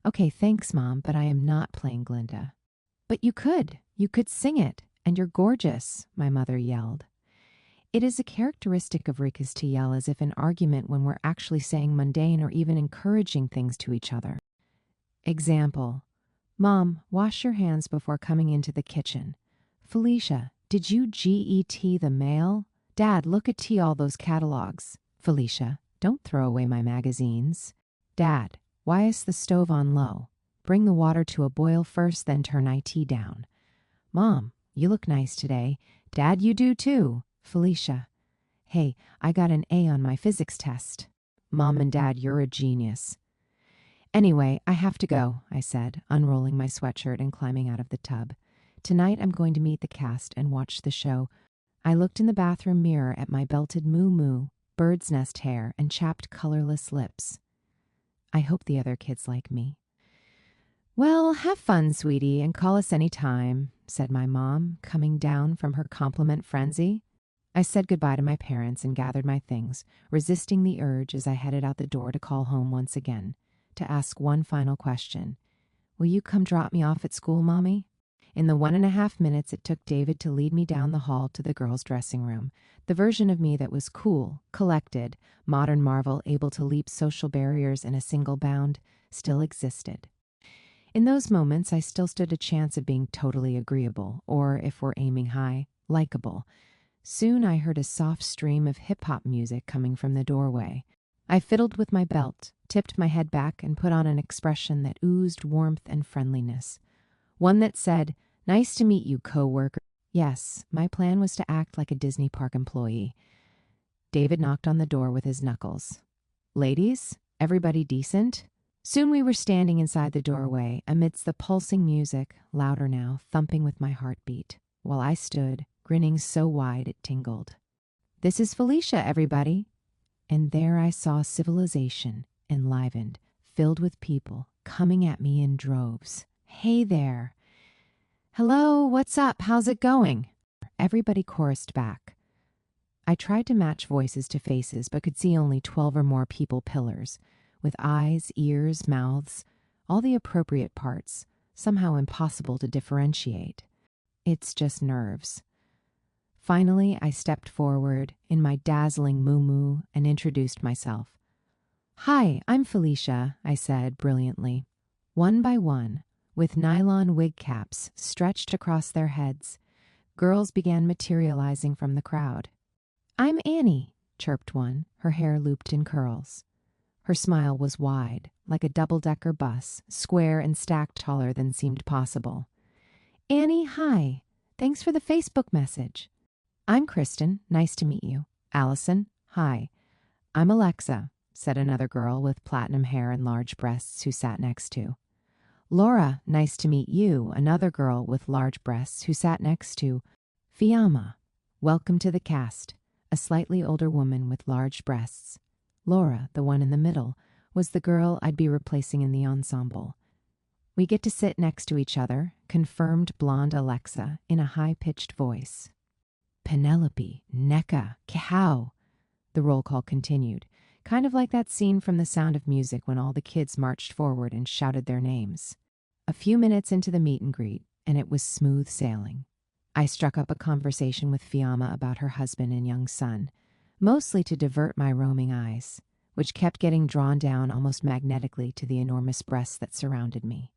Okay, thanks, Mom, but I am not playing Glinda. But you could. You could sing it. And you're gorgeous, my mother yelled. It is a characteristic of Ricas to yell as if in argument when we're actually saying mundane or even encouraging things to each other. Example. Mom, wash your hands before coming into the kitchen. Felicia, did you GET the mail? Dad, look at all those catalogs. Felicia, don't throw away my magazines. Dad, why is the stove on low? Bring the water to a boil first, then turn IT down. Mom, you look nice today. Dad, you do too. Felicia, hey, I got an A on my physics test. Mom and Dad, you're a genius. Anyway, I have to go, I said, unrolling my sweatshirt and climbing out of the tub. Tonight I'm going to meet the cast and watch the show. I looked in the bathroom mirror at my belted moo-moo, bird's nest hair, and chapped colorless lips. I hope the other kids like me. Well, have fun, sweetie, and call us any time, said my mom, coming down from her compliment frenzy. I said goodbye to my parents and gathered my things, resisting the urge as I headed out the door to call home once again, to ask one final question. Will you come drop me off at school, Mommy? In the 1.5 minutes it took David to lead me down the hall to the girls' dressing room, the version of me that was cool, collected, modern marvel, able to leap social barriers in a single bound, still existed. In those moments, I still stood a chance of being totally agreeable, or, if we're aiming high, likable. Soon I heard a soft stream of hip-hop music coming from the doorway. I fiddled with my belt, tipped my head back, and put on an expression that oozed warmth and friendliness. One that said, "Nice to meet you, co-worker." Yes, my plan was to act like a Disney park employee. David knocked on the door with his knuckles. "Ladies, everybody decent?" Soon we were standing inside the doorway, amidst the pulsing music, louder now, thumping with my heartbeat, while I stood, grinning so wide it tingled. "This is Felicia, everybody." And there I saw civilization, enlivened, filled with people, coming at me in droves. "Hey there." "Hello, what's up? How's it going?" Everybody chorused back. I tried to match voices to faces, but could see only 12 or more people pillars, with eyes, ears, mouths, all the appropriate parts, somehow impossible to differentiate. It's just nerves. Finally, I stepped forward in my dazzling muumuu and introduced myself. "Hi, I'm Felicia," I said brilliantly. One by one, with nylon wig caps stretched across their heads, girls began materializing from the crowd. "I'm Annie," chirped one, her hair looped in curls. Her smile was wide, like a double-decker bus, square and stacked taller than seemed possible. "Annie, hi. Thanks for the Facebook message." "I'm Kristen. Nice to meet you." "Allison, hi." "I'm Alexa," said another girl with platinum hair and large breasts who sat next to. "Laura, nice to meet you," another girl with large breasts who sat next to. "Fiamma, welcome to the cast," a slightly older woman with large breasts. Laura, the one in the middle, was the girl I'd be replacing in the ensemble. "We get to sit next to each other," confirmed blonde Alexa in a high-pitched voice. "Penelope, Neka, Kihau," the roll call continued, kind of like that scene from The Sound of Music when all the kids marched forward and shouted their names. A few minutes into the meet and greet, and it was smooth sailing. I struck up a conversation with Fiamma about her husband and young son, mostly to divert my roaming eyes, which kept getting drawn down almost magnetically to the enormous breasts that surrounded me.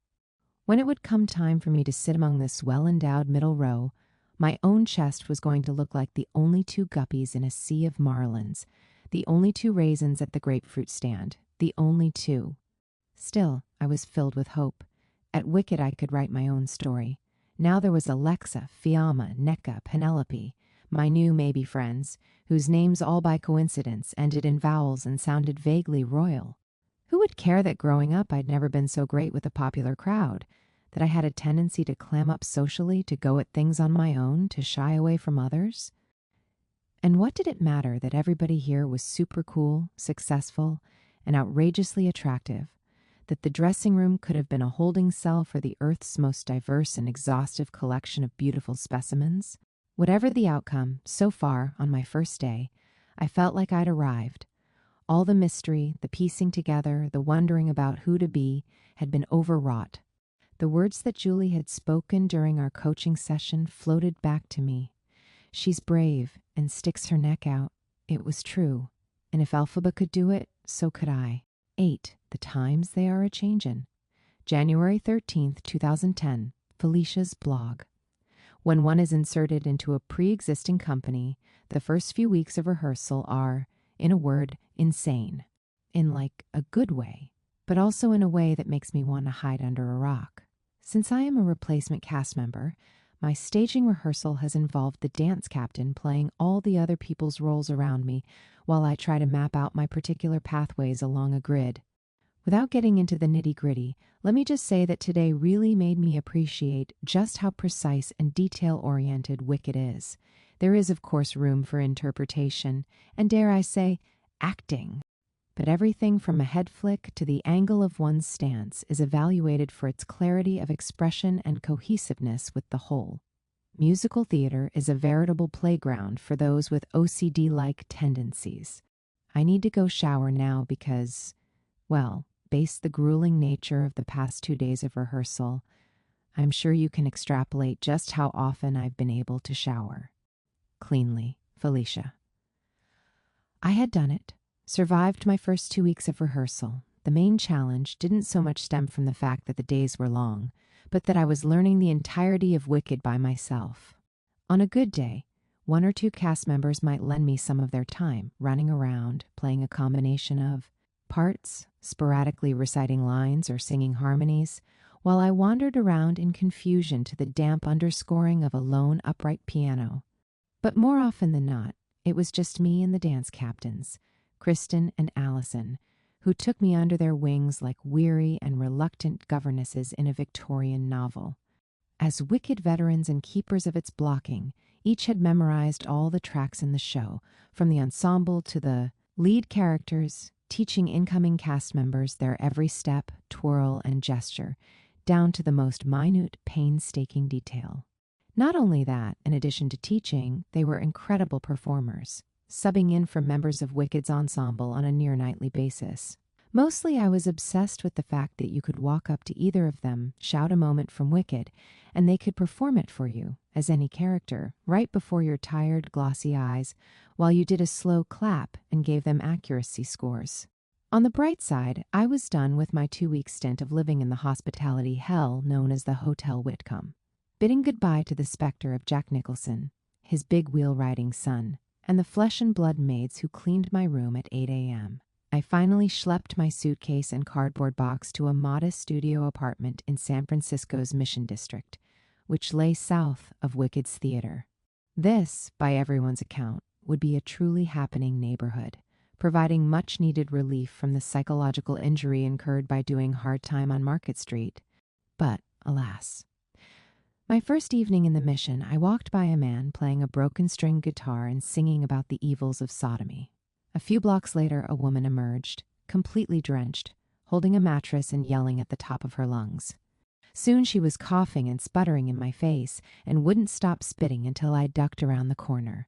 When it would come time for me to sit among this well-endowed middle row, my own chest was going to look like the only 2 guppies in a sea of marlins, the only 2 raisins at the grapefruit stand, the only 2. Still, I was filled with hope. At Wicked, I could write my own story. Now there was Alexa, Fiamma, Neka, Penelope, my new maybe friends, whose names all by coincidence ended in vowels and sounded vaguely royal. Who would care that growing up I'd never been so great with a popular crowd, that I had a tendency to clam up socially, to go at things on my own, to shy away from others? And what did it matter that everybody here was super cool, successful, and outrageously attractive, that the dressing room could have been a holding cell for the Earth's most diverse and exhaustive collection of beautiful specimens? Whatever the outcome, so far, on my first day, I felt like I'd arrived. All the mystery, the piecing together, the wondering about who to be, had been overwrought. The words that Julie had spoken during our coaching session floated back to me. "She's brave and sticks her neck out." It was true. And if Elphaba could do it, so could I. 8. The times they are a-changin'. January 13th, 2010. Felicia's blog. When one is inserted into a pre-existing company, the first few weeks of rehearsal are, in a word, insane. In like a good way, but also in a way that makes me want to hide under a rock. Since I am a replacement cast member, my staging rehearsal has involved the dance captain playing all the other people's roles around me while I try to map out my particular pathways along a grid. Without getting into the nitty-gritty, let me just say that today really made me appreciate just how precise and detail-oriented Wicked is. There is, of course, room for interpretation, and dare I say, acting. But everything from a head flick to the angle of one's stance is evaluated for its clarity of expression and cohesiveness with the whole. Musical theater is a veritable playground for those with OCD-like tendencies. I need to go shower now because, well, based the grueling nature of the past 2 days of rehearsal, I'm sure you can extrapolate just how often I've been able to shower. Cleanly, Felicia. I had done it, survived my first 2 weeks of rehearsal. The main challenge didn't so much stem from the fact that the days were long, but that I was learning the entirety of Wicked by myself. On a good day, 1 or 2 cast members might lend me some of their time, running around, playing a combination of parts, sporadically reciting lines or singing harmonies, while I wandered around in confusion to the damp underscoring of a lone upright piano. But more often than not, it was just me and the dance captains, Kristen and Allison, who took me under their wings like weary and reluctant governesses in a Victorian novel. As Wicked veterans and keepers of its blocking, each had memorized all the tracks in the show, from the ensemble to the lead characters, teaching incoming cast members their every step, twirl, and gesture, down to the most minute, painstaking detail. Not only that, in addition to teaching, they were incredible performers, subbing in for members of Wicked's ensemble on a near-nightly basis. Mostly I was obsessed with the fact that you could walk up to either of them, shout a moment from Wicked, and they could perform it for you, as any character, right before your tired, glossy eyes, while you did a slow clap and gave them accuracy scores. On the bright side, I was done with my 2-week stint of living in the hospitality hell known as the Hotel Whitcomb, bidding goodbye to the specter of Jack Nicholson, his big wheel-riding son, and the flesh-and-blood maids who cleaned my room at 8 a.m. I finally schlepped my suitcase and cardboard box to a modest studio apartment in San Francisco's Mission District, which lay south of Wicked's theater. This, by everyone's account, would be a truly happening neighborhood, providing much-needed relief from the psychological injury incurred by doing hard time on Market Street. But, alas. My first evening in the Mission, I walked by a man playing a broken-string guitar and singing about the evils of sodomy. A few blocks later, a woman emerged, completely drenched, holding a mattress and yelling at the top of her lungs. Soon she was coughing and sputtering in my face and wouldn't stop spitting until I ducked around the corner.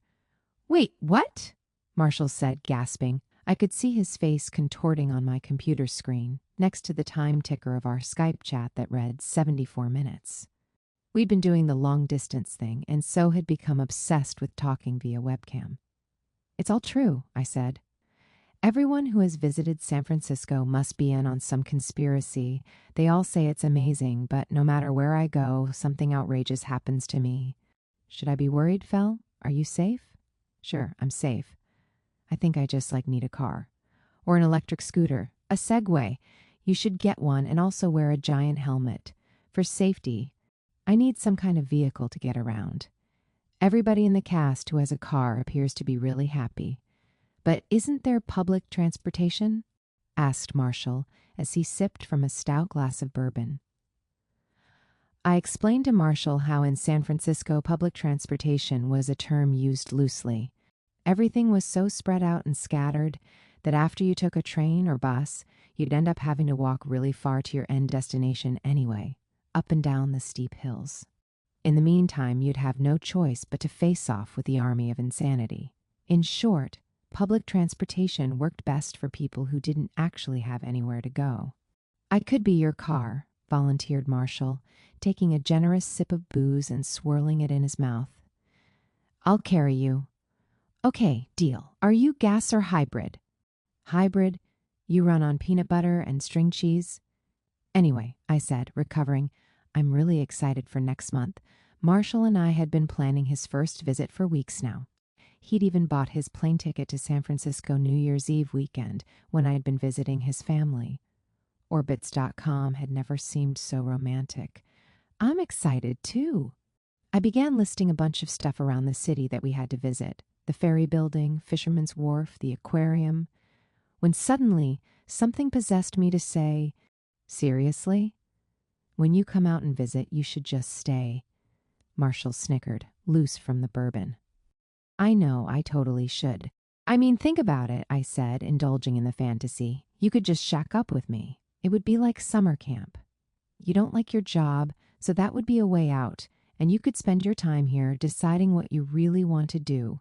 "Wait, what?" Marshall said, gasping. I could see his face contorting on my computer screen, next to the time ticker of our Skype chat that read 74 minutes. We'd been doing the long-distance thing, and so had become obsessed with talking via webcam. "It's all true," I said. "Everyone who has visited San Francisco must be in on some conspiracy. They all say it's amazing, but no matter where I go, something outrageous happens to me. Should I be worried, Fel? Are you safe?" "Sure, I'm safe. I think I just need a car. Or an electric scooter. A Segway. You should get one and also wear a giant helmet. For safety. I need some kind of vehicle to get around. Everybody in the cast who has a car appears to be really happy. But isn't there public transportation?" asked Marshall as he sipped from a stout glass of bourbon. I explained to Marshall how in San Francisco public transportation was a term used loosely. Everything was so spread out and scattered that after you took a train or bus, you'd end up having to walk really far to your end destination anyway, up and down the steep hills. In the meantime, you'd have no choice but to face off with the army of insanity. In short, public transportation worked best for people who didn't actually have anywhere to go. "I could be your car," volunteered Marshall, taking a generous sip of booze and swirling it in his mouth. "I'll carry you." "Okay, deal. Are you gas or hybrid?" "Hybrid. You run on peanut butter and string cheese?" "Anyway," I said, recovering, "I'm really excited for next month. Marshall and I had been planning his first visit for weeks now. He'd even bought his plane ticket to San Francisco New Year's Eve weekend when I had been visiting his family. Orbitz.com had never seemed so romantic. I'm excited, too." I began listing a bunch of stuff around the city that we had to visit. The ferry building, Fisherman's Wharf, the aquarium. When suddenly, something possessed me to say, "Seriously? When you come out and visit, you should just stay." Marshall snickered, loose from the bourbon. "I know, I totally should. I mean, think about it," I said, indulging in the fantasy. "You could just shack up with me. It would be like summer camp. You don't like your job, so that would be a way out, and you could spend your time here deciding what you really want to do."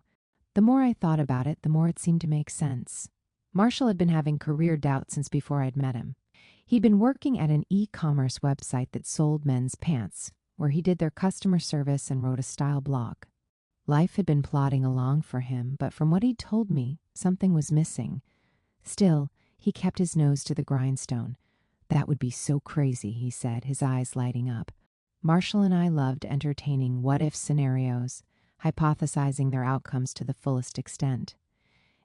The more I thought about it, the more it seemed to make sense. Marshall had been having career doubts since before I'd met him. He'd been working at an e-commerce website that sold men's pants, where he did their customer service and wrote a style blog. Life had been plodding along for him, but from what he'd told me, something was missing. Still, he kept his nose to the grindstone. That would be so crazy, he said, his eyes lighting up. Marshall and I loved entertaining what-if scenarios, hypothesizing their outcomes to the fullest extent.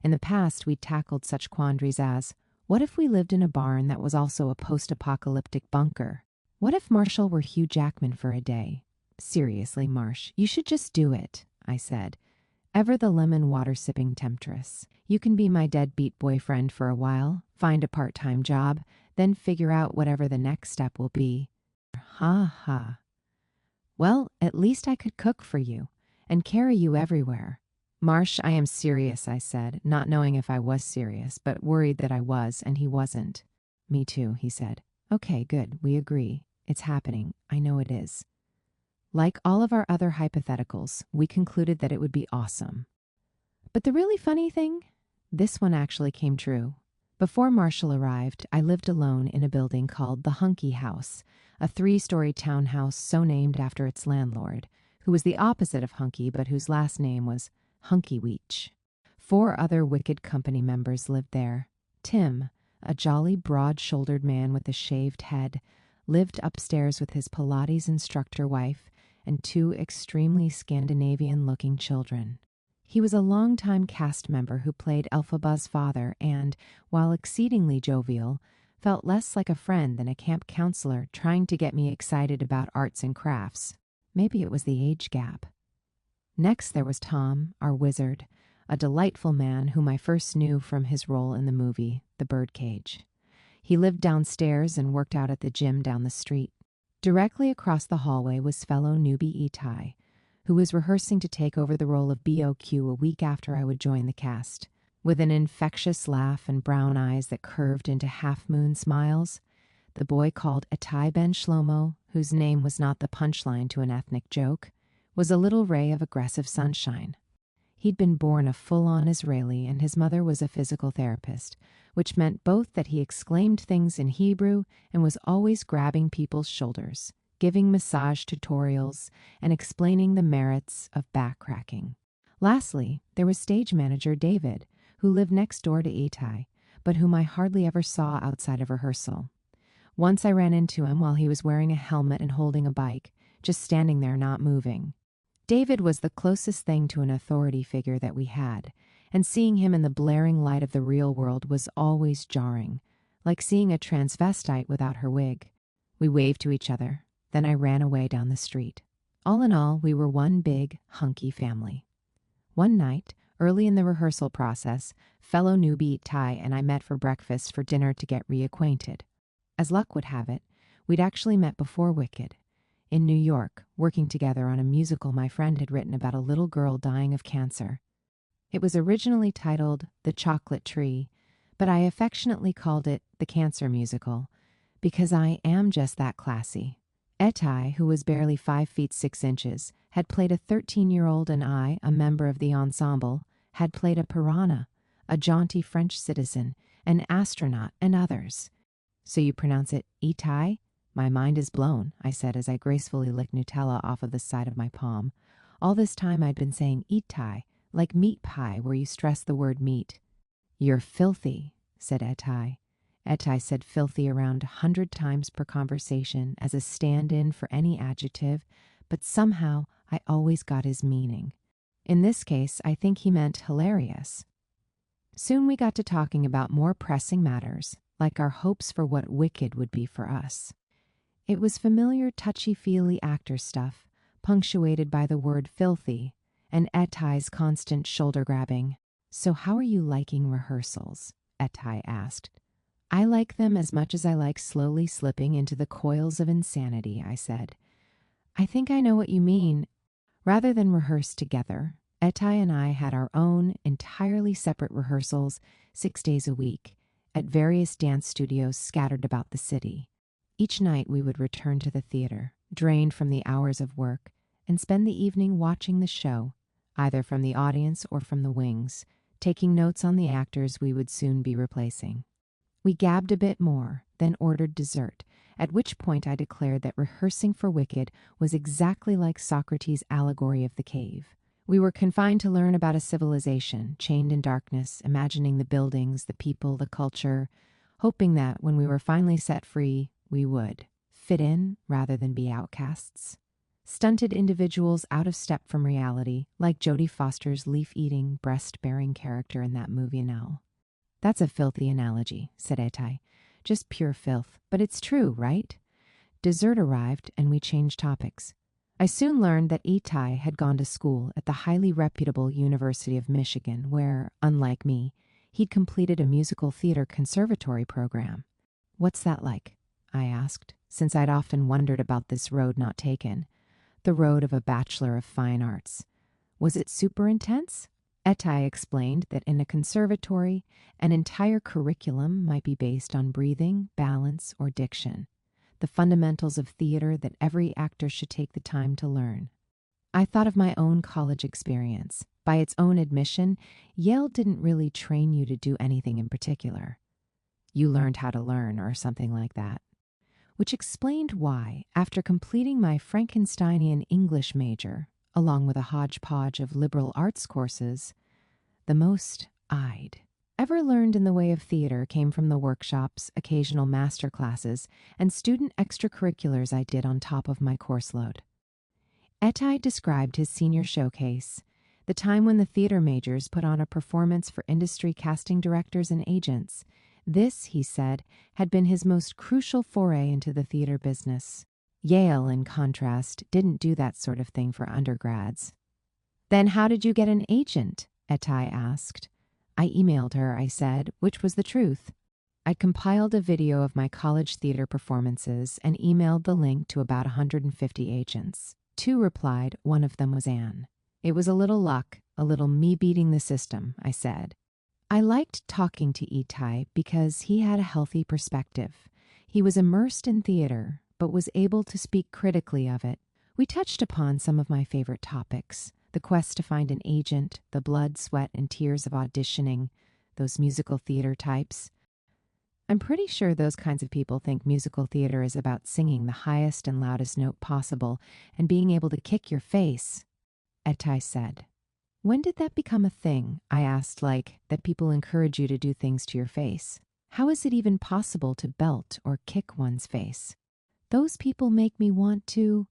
In the past, we'd tackled such quandaries as, what if we lived in a barn that was also a post-apocalyptic bunker? What if Marshall were Hugh Jackman for a day? Seriously, Marsh, you should just do it, I said. Ever the lemon water-sipping temptress. You can be my deadbeat boyfriend for a while, find a part-time job, then figure out whatever the next step will be. Ha ha. Well, at least I could cook for you and carry you everywhere. Marsh, I am serious, I said, not knowing if I was serious, but worried that I was, and he wasn't. Me too, he said. Okay, good, we agree. It's happening. I know it is. Like all of our other hypotheticals, we concluded that it would be awesome. But the really funny thing? This one actually came true. Before Marshall arrived, I lived alone in a building called the Hunky House, a 3-story townhouse so named after its landlord, who was the opposite of hunky but whose last name was Hunky-Weech. 4 other wicked company members lived there. Tim, a jolly, broad-shouldered man with a shaved head, lived upstairs with his Pilates instructor wife and 2 extremely Scandinavian-looking children. He was a longtime cast member who played Elphaba's father and, while exceedingly jovial, felt less like a friend than a camp counselor trying to get me excited about arts and crafts. Maybe it was the age gap. Next there was Tom, our wizard, a delightful man whom I first knew from his role in the movie, The Birdcage. He lived downstairs and worked out at the gym down the street. Directly across the hallway was fellow newbie Itai, who was rehearsing to take over the role of BOQ a week after I would join the cast. With an infectious laugh and brown eyes that curved into half-moon smiles, the boy called Itai Ben Shlomo, whose name was not the punchline to an ethnic joke, was a little ray of aggressive sunshine. He'd been born a full-on Israeli, and his mother was a physical therapist, which meant both that he exclaimed things in Hebrew and was always grabbing people's shoulders, giving massage tutorials, and explaining the merits of back cracking. Lastly, there was stage manager David, who lived next door to Itai, but whom I hardly ever saw outside of rehearsal. Once I ran into him while he was wearing a helmet and holding a bike, just standing there not moving. David was the closest thing to an authority figure that we had, and seeing him in the blaring light of the real world was always jarring, like seeing a transvestite without her wig. We waved to each other, then I ran away down the street. All in all, we were one big, hunky family. One night, early in the rehearsal process, fellow newbie Ty and I met for breakfast for dinner to get reacquainted. As luck would have it, we'd actually met before Wicked, in New York, working together on a musical my friend had written about a little girl dying of cancer. It was originally titled The Chocolate Tree, but I affectionately called it The Cancer Musical, because I am just that classy. Itai, who was barely 5 feet 6 inches, had played a 13-year-old, and I, a member of the ensemble, had played a piranha, a jaunty French citizen, an astronaut, and others. So you pronounce it Itai? My mind is blown, I said as I gracefully licked Nutella off of the side of my palm. All this time I'd been saying Itai, like meat pie where you stress the word meat. You're filthy, said Itai. Itai said filthy around 100 times per conversation as a stand-in for any adjective, but somehow I always got his meaning. In this case, I think he meant hilarious. Soon we got to talking about more pressing matters, like our hopes for what Wicked would be for us. It was familiar touchy-feely actor stuff, punctuated by the word filthy, and Itai's constant shoulder-grabbing. So how are you liking rehearsals? Itai asked. I like them as much as I like slowly slipping into the coils of insanity, I said. I think I know what you mean. Rather than rehearse together, Itai and I had our own, entirely separate rehearsals 6 days a week at various dance studios scattered about the city. Each night we would return to the theater, drained from the hours of work, and spend the evening watching the show, either from the audience or from the wings, taking notes on the actors we would soon be replacing. We gabbed a bit more, then ordered dessert, at which point I declared that rehearsing for Wicked was exactly like Socrates' allegory of the cave. We were confined to learn about a civilization, chained in darkness, imagining the buildings, the people, the culture, hoping that when we were finally set free, we would fit in rather than be outcasts. Stunted individuals out of step from reality, like Jodie Foster's leaf-eating, breast-bearing character in that movie Nell. That's a filthy analogy, said Etai. Just pure filth. But it's true, right? Dessert arrived, and we changed topics. I soon learned that Etai had gone to school at the highly reputable University of Michigan, where, unlike me, he'd completed a musical theater conservatory program. What's that like? I asked, since I'd often wondered about this road not taken, the road of a Bachelor of Fine Arts. Was it super intense? Etai explained that in a conservatory, an entire curriculum might be based on breathing, balance, or diction, the fundamentals of theater that every actor should take the time to learn. I thought of my own college experience. By its own admission, Yale didn't really train you to do anything in particular. You learned how to learn, or something like that. Which explained why, after completing my Frankensteinian English major, along with a hodgepodge of liberal arts courses, the most I'd ever learned in the way of theater came from the workshops, occasional master classes, and student extracurriculars I did on top of my course load. Etai described his senior showcase, the time when the theater majors put on a performance for industry casting directors and agents. This, he said, had been his most crucial foray into the theater business. Yale, in contrast, didn't do that sort of thing for undergrads. Then how did you get an agent? Etai asked. I emailed her, I said, which was the truth. I'd compiled a video of my college theater performances and emailed the link to about 150 agents. 2 replied, one of them was Anne. It was a little luck, a little me beating the system, I said. I liked talking to Etai because he had a healthy perspective. He was immersed in theater, but was able to speak critically of it. We touched upon some of my favorite topics: the quest to find an agent, the blood, sweat, and tears of auditioning, those musical theater types. I'm pretty sure those kinds of people think musical theater is about singing the highest and loudest note possible and being able to kick your face, Etai said. When did that become a thing? I asked, like, that people encourage you to do things to your face. How is it even possible to belt or kick one's face? Those people make me want to...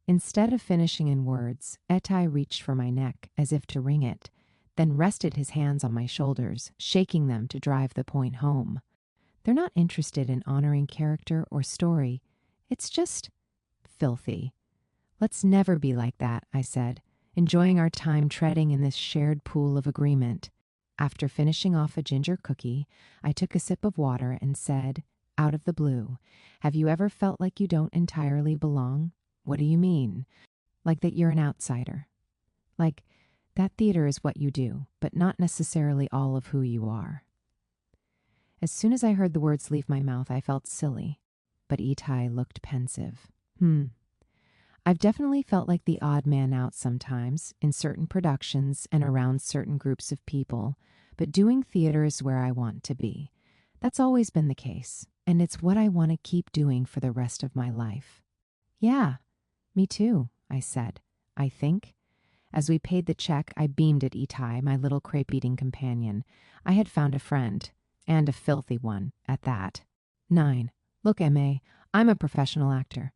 Instead of finishing in words, Etai reached for my neck as if to wring it, then rested his hands on my shoulders, shaking them to drive the point home. They're not interested in honoring character or story. It's just filthy. Let's never be like that, I said, enjoying our time treading in this shared pool of agreement. After finishing off a ginger cookie, I took a sip of water and said, out of the blue, have you ever felt like you don't entirely belong? What do you mean? Like that you're an outsider. Like that theater is what you do, but not necessarily all of who you are. As soon as I heard the words leave my mouth, I felt silly, but Etai looked pensive. I've definitely felt like the odd man out sometimes, in certain productions and around certain groups of people, but doing theater is where I want to be. That's always been the case, and it's what I want to keep doing for the rest of my life. Yeah, me too, I said, I think. As we paid the check, I beamed at Etai, my little crepe-eating companion. I had found a friend, and a filthy one, at that. 9. Look, M.A., I'm a professional actor.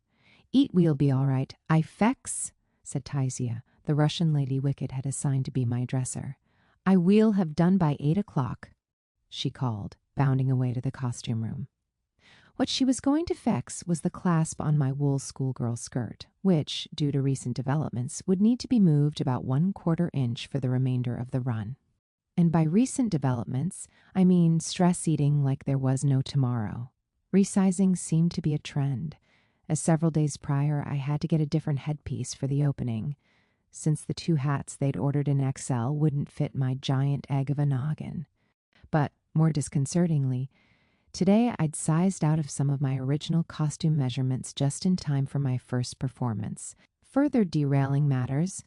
Eat we'll be all right. I fex, said Taisia, the Russian lady Wicked had assigned to be my dresser. I will have done by 8 o'clock, she called, bounding away to the costume room. What she was going to fix was the clasp on my wool schoolgirl skirt, which, due to recent developments, would need to be moved about 1/4 inch for the remainder of the run. And by recent developments, I mean stress eating like there was no tomorrow. Resizing seemed to be a trend, as several days prior I had to get a different headpiece for the opening, since the 2 hats they'd ordered in XL wouldn't fit my giant egg of a noggin. But, more disconcertingly, today I'd sized out of some of my original costume measurements just in time for my first performance. Further derailing matters,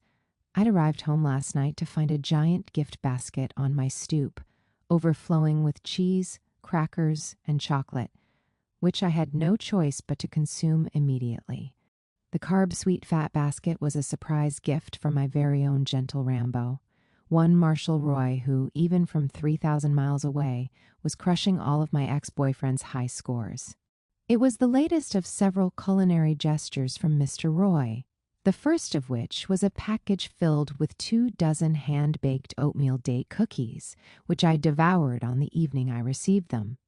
I'd arrived home last night to find a giant gift basket on my stoop, overflowing with cheese, crackers, and chocolate, which I had no choice but to consume immediately. The carb-sweet fat basket was a surprise gift from my very own gentle Rambo, one Marshall Roy who, even from 3,000 miles away, was crushing all of my ex-boyfriend's high scores. It was the latest of several culinary gestures from Mr. Roy, the first of which was a package filled with 24 hand-baked oatmeal date cookies, which I devoured on the evening I received them.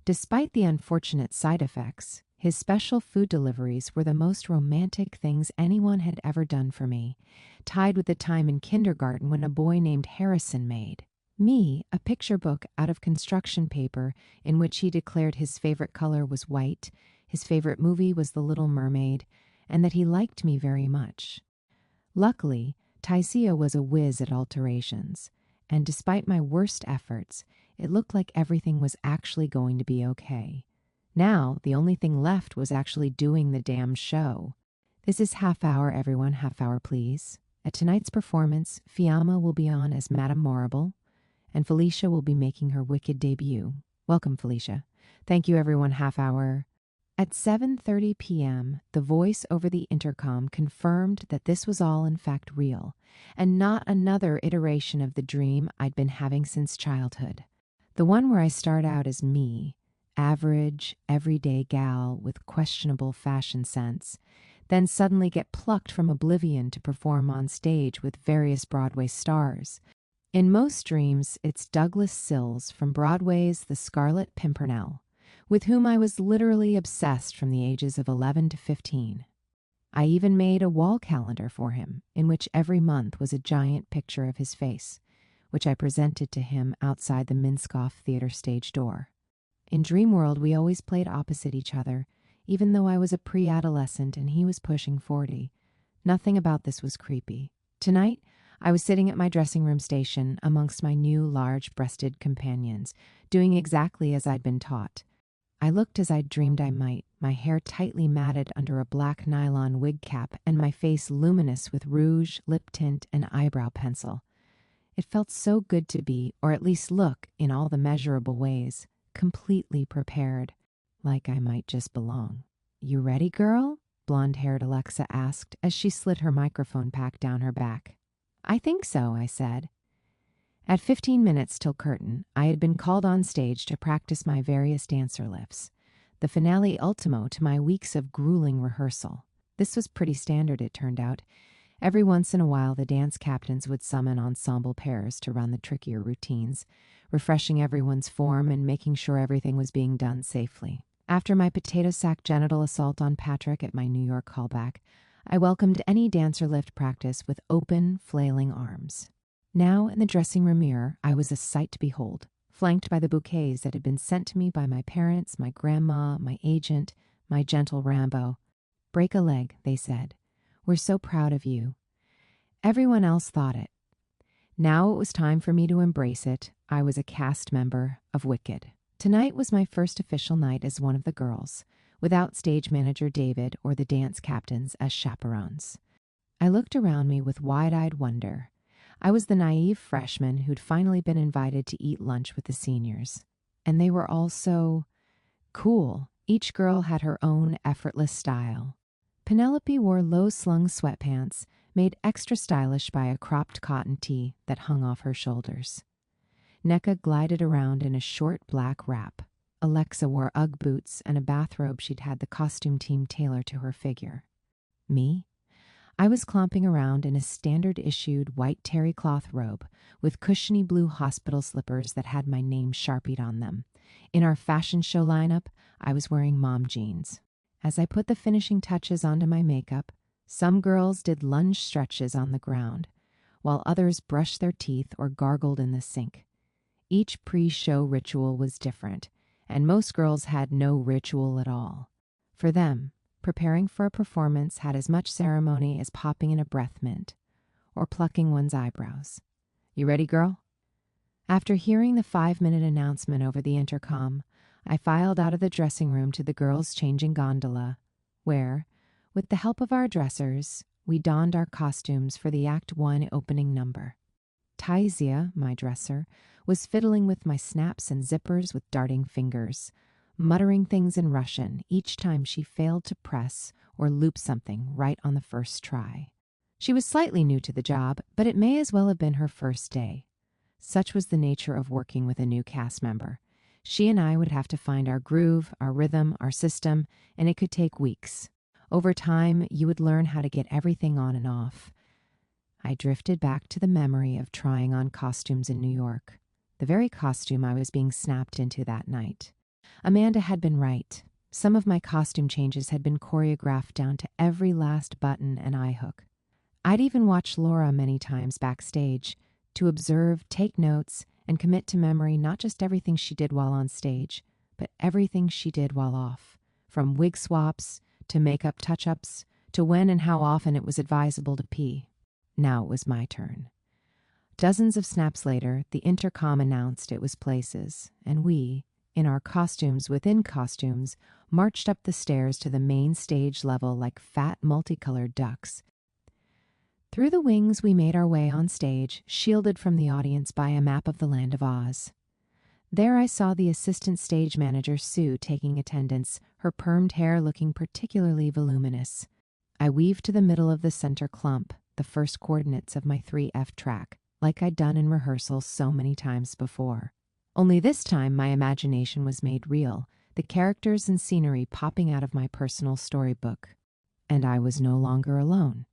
Despite the unfortunate side effects, his special food deliveries were the most romantic things anyone had ever done for me, tied with the time in kindergarten when a boy named Harrison made me a picture book out of construction paper in which he declared his favorite color was white, his favorite movie was The Little Mermaid, and that he liked me very much. Luckily, Taisia was a whiz at alterations, and despite my worst efforts, it looked like everything was actually going to be okay. Now, the only thing left was actually doing the damn show. This is half hour, everyone, half hour, please. At tonight's performance, Fiamma will be on as Madame Morrible, and Felicia will be making her wicked debut. Welcome, Felicia. Thank you, everyone, half hour. At 7:30 p.m., the voice over the intercom confirmed that this was all in fact real, and not another iteration of the dream I'd been having since childhood. The one where I start out as me, average, everyday gal with questionable fashion sense, then suddenly get plucked from oblivion to perform on stage with various Broadway stars. In most dreams, it's Douglas Sills from Broadway's The Scarlet Pimpernel, with whom I was literally obsessed from the ages of 11 to 15. I even made a wall calendar for him, in which every month was a giant picture of his face, which I presented to him outside the Minskoff Theater stage door. In Dreamworld, we always played opposite each other, even though I was a pre-adolescent and he was pushing 40. Nothing about this was creepy. Tonight, I was sitting at my dressing room station amongst my new large-breasted companions, doing exactly as I'd been taught. I looked as I'd dreamed I might, my hair tightly matted under a black nylon wig cap and my face luminous with rouge, lip tint, and eyebrow pencil. It felt so good to be, or at least look, in all the measurable ways, completely prepared, like I might just belong. "You ready, girl?" blonde-haired Alexa asked as she slid her microphone pack down her back. "I think so," I said. At 15 minutes till curtain, I had been called on stage to practice my various dancer lifts, the finale ultimo to my weeks of grueling rehearsal. This was pretty standard, it turned out. Every once in a while, the dance captains would summon ensemble pairs to run the trickier routines, refreshing everyone's form and making sure everything was being done safely. After my potato sack genital assault on Patrick at my New York callback, I welcomed any dancer lift practice with open, flailing arms. Now, in the dressing room mirror, I was a sight to behold, flanked by the bouquets that had been sent to me by my parents, my grandma, my agent, my gentle Rambo. "Break a leg," they said. "We're so proud of you." Everyone else thought it. Now it was time for me to embrace it. I was a cast member of Wicked. Tonight was my first official night as one of the girls, without stage manager David or the dance captains as chaperones. I looked around me with wide-eyed wonder. I was the naive freshman who'd finally been invited to eat lunch with the seniors. And they were all so cool. Each girl had her own effortless style. Penelope wore low-slung sweatpants, made extra stylish by a cropped cotton tee that hung off her shoulders. Nneka glided around in a short black wrap. Alexa wore Ugg boots and a bathrobe she'd had the costume team tailor to her figure. Me? I was clomping around in a standard-issued white terry cloth robe with cushiony blue hospital slippers that had my name sharpied on them. In our fashion show lineup, I was wearing mom jeans. As I put the finishing touches onto my makeup, some girls did lunge stretches on the ground, while others brushed their teeth or gargled in the sink. Each pre-show ritual was different, and most girls had no ritual at all. For them, preparing for a performance had as much ceremony as popping in a breath mint or plucking one's eyebrows. "You ready, girl?" After hearing the 5-minute announcement over the intercom, I filed out of the dressing room to the girls' changing gondola, where, with the help of our dressers, we donned our costumes for the Act 1 opening number. Taisia, my dresser, was fiddling with my snaps and zippers with darting fingers, muttering things in Russian each time she failed to press or loop something right on the first try. She was slightly new to the job, but it may as well have been her first day. Such was the nature of working with a new cast member. She and I would have to find our groove, our rhythm, our system, and it could take weeks. Over time, you would learn how to get everything on and off. I drifted back to the memory of trying on costumes in New York, the very costume I was being snapped into that night. Amanda had been right. Some of my costume changes had been choreographed down to every last button and eye hook. I'd even watched Laura many times backstage to observe, take notes, and commit to memory not just everything she did while on stage, but everything she did while off, from wig swaps to makeup touch-ups to when and how often it was advisable to pee. Now it was my turn. Dozens of snaps later, the intercom announced it was Places, and we, in our costumes within costumes, marched up the stairs to the main stage level like fat, multicolored ducks. Through the wings we made our way on stage, shielded from the audience by a map of the Land of Oz. There I saw the assistant stage manager, Sue, taking attendance, her permed hair looking particularly voluminous. I weaved to the middle of the center clump, the first coordinates of my 3F track, like I'd done in rehearsal so many times before. Only this time my imagination was made real, the characters and scenery popping out of my personal storybook. And I was no longer alone.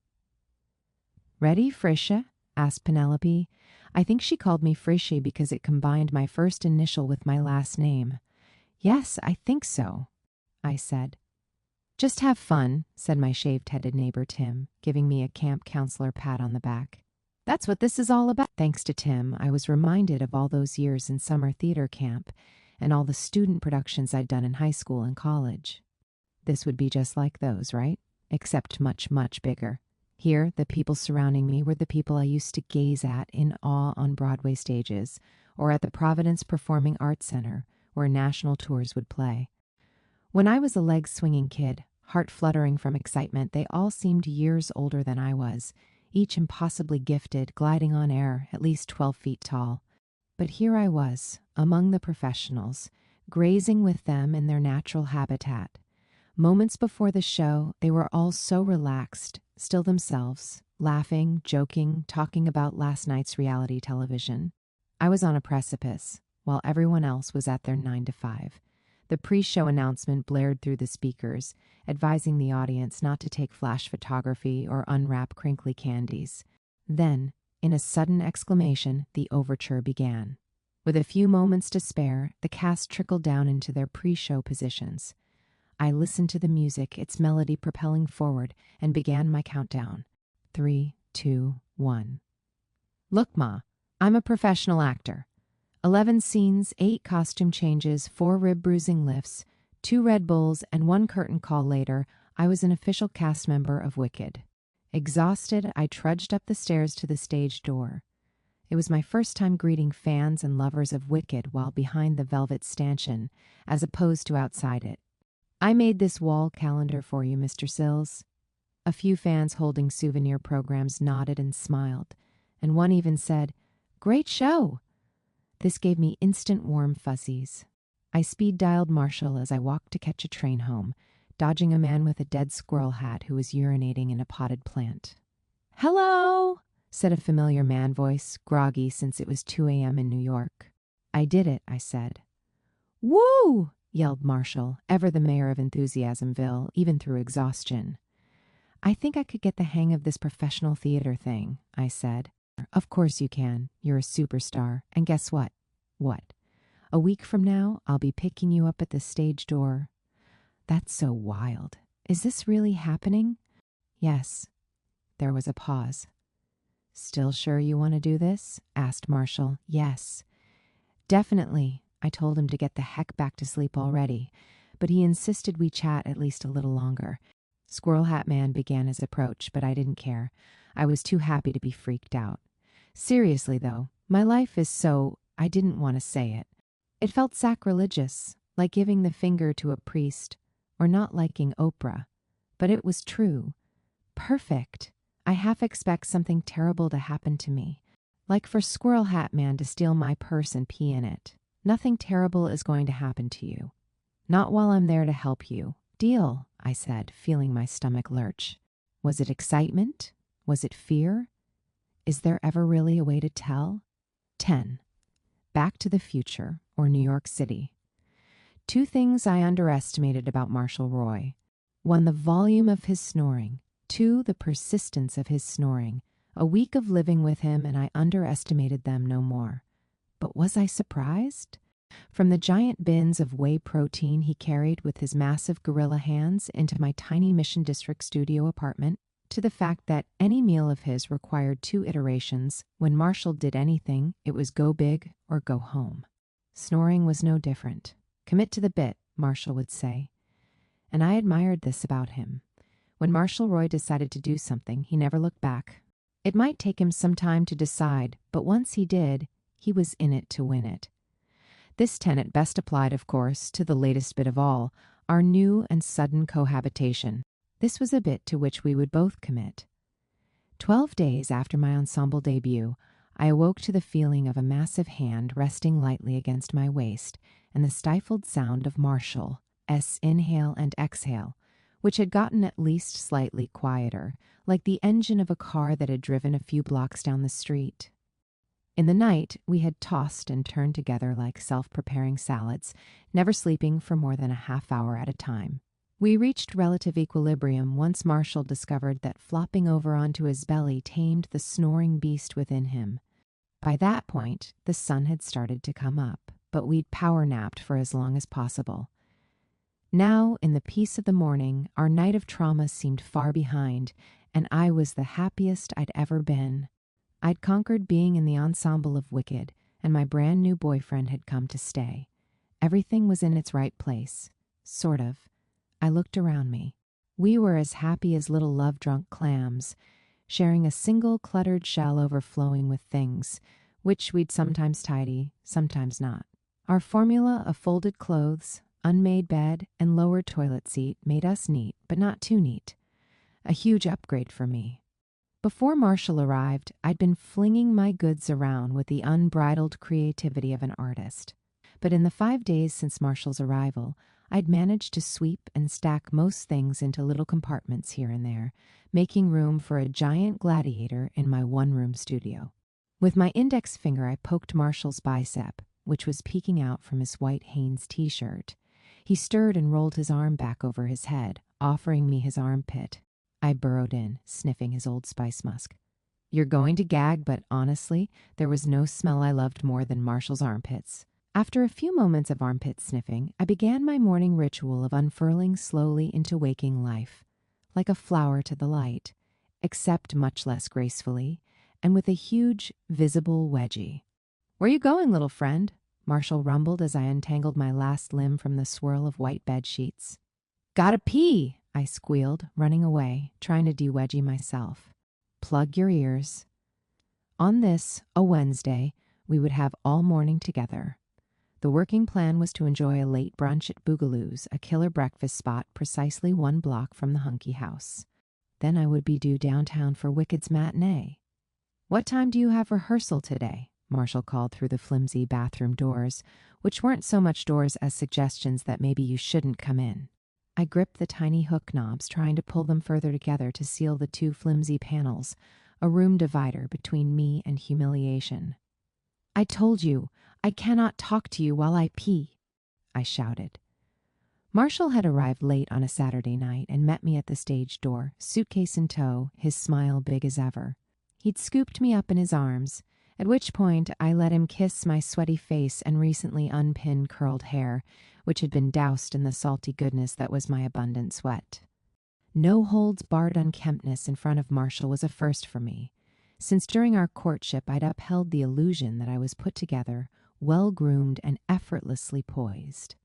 "Ready, Frisha?" asked Penelope. I think she called me Frishy because it combined my first initial with my last name. "Yes, I think so," I said. "Just have fun," said my shaved-headed neighbor Tim, giving me a camp counselor pat on the back. "That's what this is all about." Thanks to Tim, I was reminded of all those years in summer theater camp and all the student productions I'd done in high school and college. This would be just like those, right? Except much, much bigger. Here, the people surrounding me were the people I used to gaze at in awe on Broadway stages or at the Providence Performing Arts Center, where national tours would play. When I was a leg-swinging kid, heart fluttering from excitement, they all seemed years older than I was, each impossibly gifted, gliding on air, at least 12 feet tall. But here I was, among the professionals, grazing with them in their natural habitat. Moments before the show, they were all so relaxed, still themselves, laughing, joking, talking about last night's reality television. I was on a precipice, while everyone else was at their 9 to 5. The pre-show announcement blared through the speakers, advising the audience not to take flash photography or unwrap crinkly candies. Then, in a sudden exclamation, the overture began. With a few moments to spare, the cast trickled down into their pre-show positions. I listened to the music, its melody propelling forward, and began my countdown. 3, 2, 1. "Look, Ma, I'm a professional actor. 11 scenes, 8 costume changes, 4 rib-bruising lifts, 2 Red Bulls, and 1 curtain call later, I was an official cast member of Wicked. Exhausted, I trudged up the stairs to the stage door. It was my first time greeting fans and lovers of Wicked while behind the velvet stanchion, as opposed to outside it. "I made this wall calendar for you, Mr. Sills." A few fans holding souvenir programs nodded and smiled, and one even said, "Great show." This gave me instant warm fuzzies. I speed-dialed Marshall as I walked to catch a train home, dodging a man with a dead squirrel hat who was urinating in a potted plant. "Hello," said a familiar man voice, groggy since it was 2 a.m. in New York. "I did it," I said. "Woo!" yelled Marshall, ever the mayor of Enthusiasmville, even through exhaustion. "I think I could get the hang of this professional theater thing," I said. "Of course you can. You're a superstar. And guess what?" "What?" "A week from now, I'll be picking you up at the stage door." "That's so wild. Is this really happening?" "Yes." There was a pause. "Still sure you want to do this?" asked Marshall. "Yes." "Definitely." I told him to get the heck back to sleep already, but he insisted we chat at least a little longer. Squirrel Hat Man began his approach, but I didn't care. I was too happy to be freaked out. Seriously, though, my life is so... I didn't want to say it. It felt sacrilegious, like giving the finger to a priest, or not liking Oprah. But it was true. Perfect. I half expect something terrible to happen to me, Like for Squirrel Hat Man to steal my purse and pee in it. Nothing terrible is going to happen to you. Not while I'm there to help you. Deal, I said, feeling my stomach lurch. Was it excitement? Was it fear? Is there ever really a way to tell? 10. Back to the Future, or New York City. 2 things I underestimated about Marshall Roy. 1, the volume of his snoring. 2, the persistence of his snoring. A week of living with him, and I underestimated them no more. But was I surprised? From the giant bins of whey protein he carried with his massive gorilla hands into my tiny Mission District studio apartment, to the fact that any meal of his required 2 iterations. When Marshall did anything, it was go big or go home. Snoring was no different. Commit to the bit, Marshall would say. And I admired this about him. When Marshall Roy decided to do something, he never looked back. It might take him some time to decide, but once he did, he was in it to win it. This tenet best applied, of course, to the latest bit of all, our new and sudden cohabitation. This was a bit to which we would both commit. 12 days after my ensemble debut, I awoke to the feeling of a massive hand resting lightly against my waist and the stifled sound of Marshall's inhale and exhale, which had gotten at least slightly quieter, like the engine of a car that had driven a few blocks down the street. In the night, we had tossed and turned together like self-preparing salads, never sleeping for more than a half hour at a time. We reached relative equilibrium once Marshall discovered that flopping over onto his belly tamed the snoring beast within him. By that point, the sun had started to come up, but we'd power-napped for as long as possible. Now, in the peace of the morning, our night of trauma seemed far behind, and I was the happiest I'd ever been. I'd conquered being in the ensemble of Wicked, and my brand new boyfriend had come to stay. Everything was in its right place. Sort of. I looked around me. We were as happy as little love-drunk clams, sharing a single cluttered shell overflowing with things, which we'd sometimes tidy, sometimes not. Our formula of folded clothes, unmade bed, and lower toilet seat made us neat, but not too neat. A huge upgrade for me. Before Marshall arrived, I'd been flinging my goods around with the unbridled creativity of an artist. But in the 5 days since Marshall's arrival, I'd managed to sweep and stack most things into little compartments here and there, making room for a giant gladiator in my one-room studio. With my index finger, I poked Marshall's bicep, which was peeking out from his white Hanes t-shirt. He stirred and rolled his arm back over his head, offering me his armpit. I burrowed in, sniffing his Old Spice musk. You're going to gag, but honestly, there was no smell I loved more than Marshall's armpits. After a few moments of armpit sniffing, I began my morning ritual of unfurling slowly into waking life, like a flower to the light, except much less gracefully, and with a huge, visible wedgie. Where you going, little friend? Marshall rumbled as I untangled my last limb from the swirl of white bed sheets. Gotta pee, I squealed, running away, trying to de-wedgie myself. Plug your ears. On this, a Wednesday, we would have all morning together. The working plan was to enjoy a late brunch at Boogaloo's, a killer breakfast spot precisely 1 block from the hunky house. Then I would be due downtown for Wicked's matinee. What time do you have rehearsal today? Marshall called through the flimsy bathroom doors, which weren't so much doors as suggestions that maybe you shouldn't come in. I gripped the tiny hook knobs, trying to pull them further together to seal the 2 flimsy panels, a room divider between me and humiliation. I told you, I cannot talk to you while I pee, I shouted. Marshall had arrived late on a Saturday night and met me at the stage door, suitcase in tow, his smile big as ever. He'd scooped me up in his arms, at which point I let him kiss my sweaty face and recently unpinned curled hair, which had been doused in the salty goodness that was my abundant sweat. No-holds-barred unkemptness in front of Marshall was a first for me, since during our courtship I'd upheld the illusion that I was put together, well-groomed and effortlessly poised.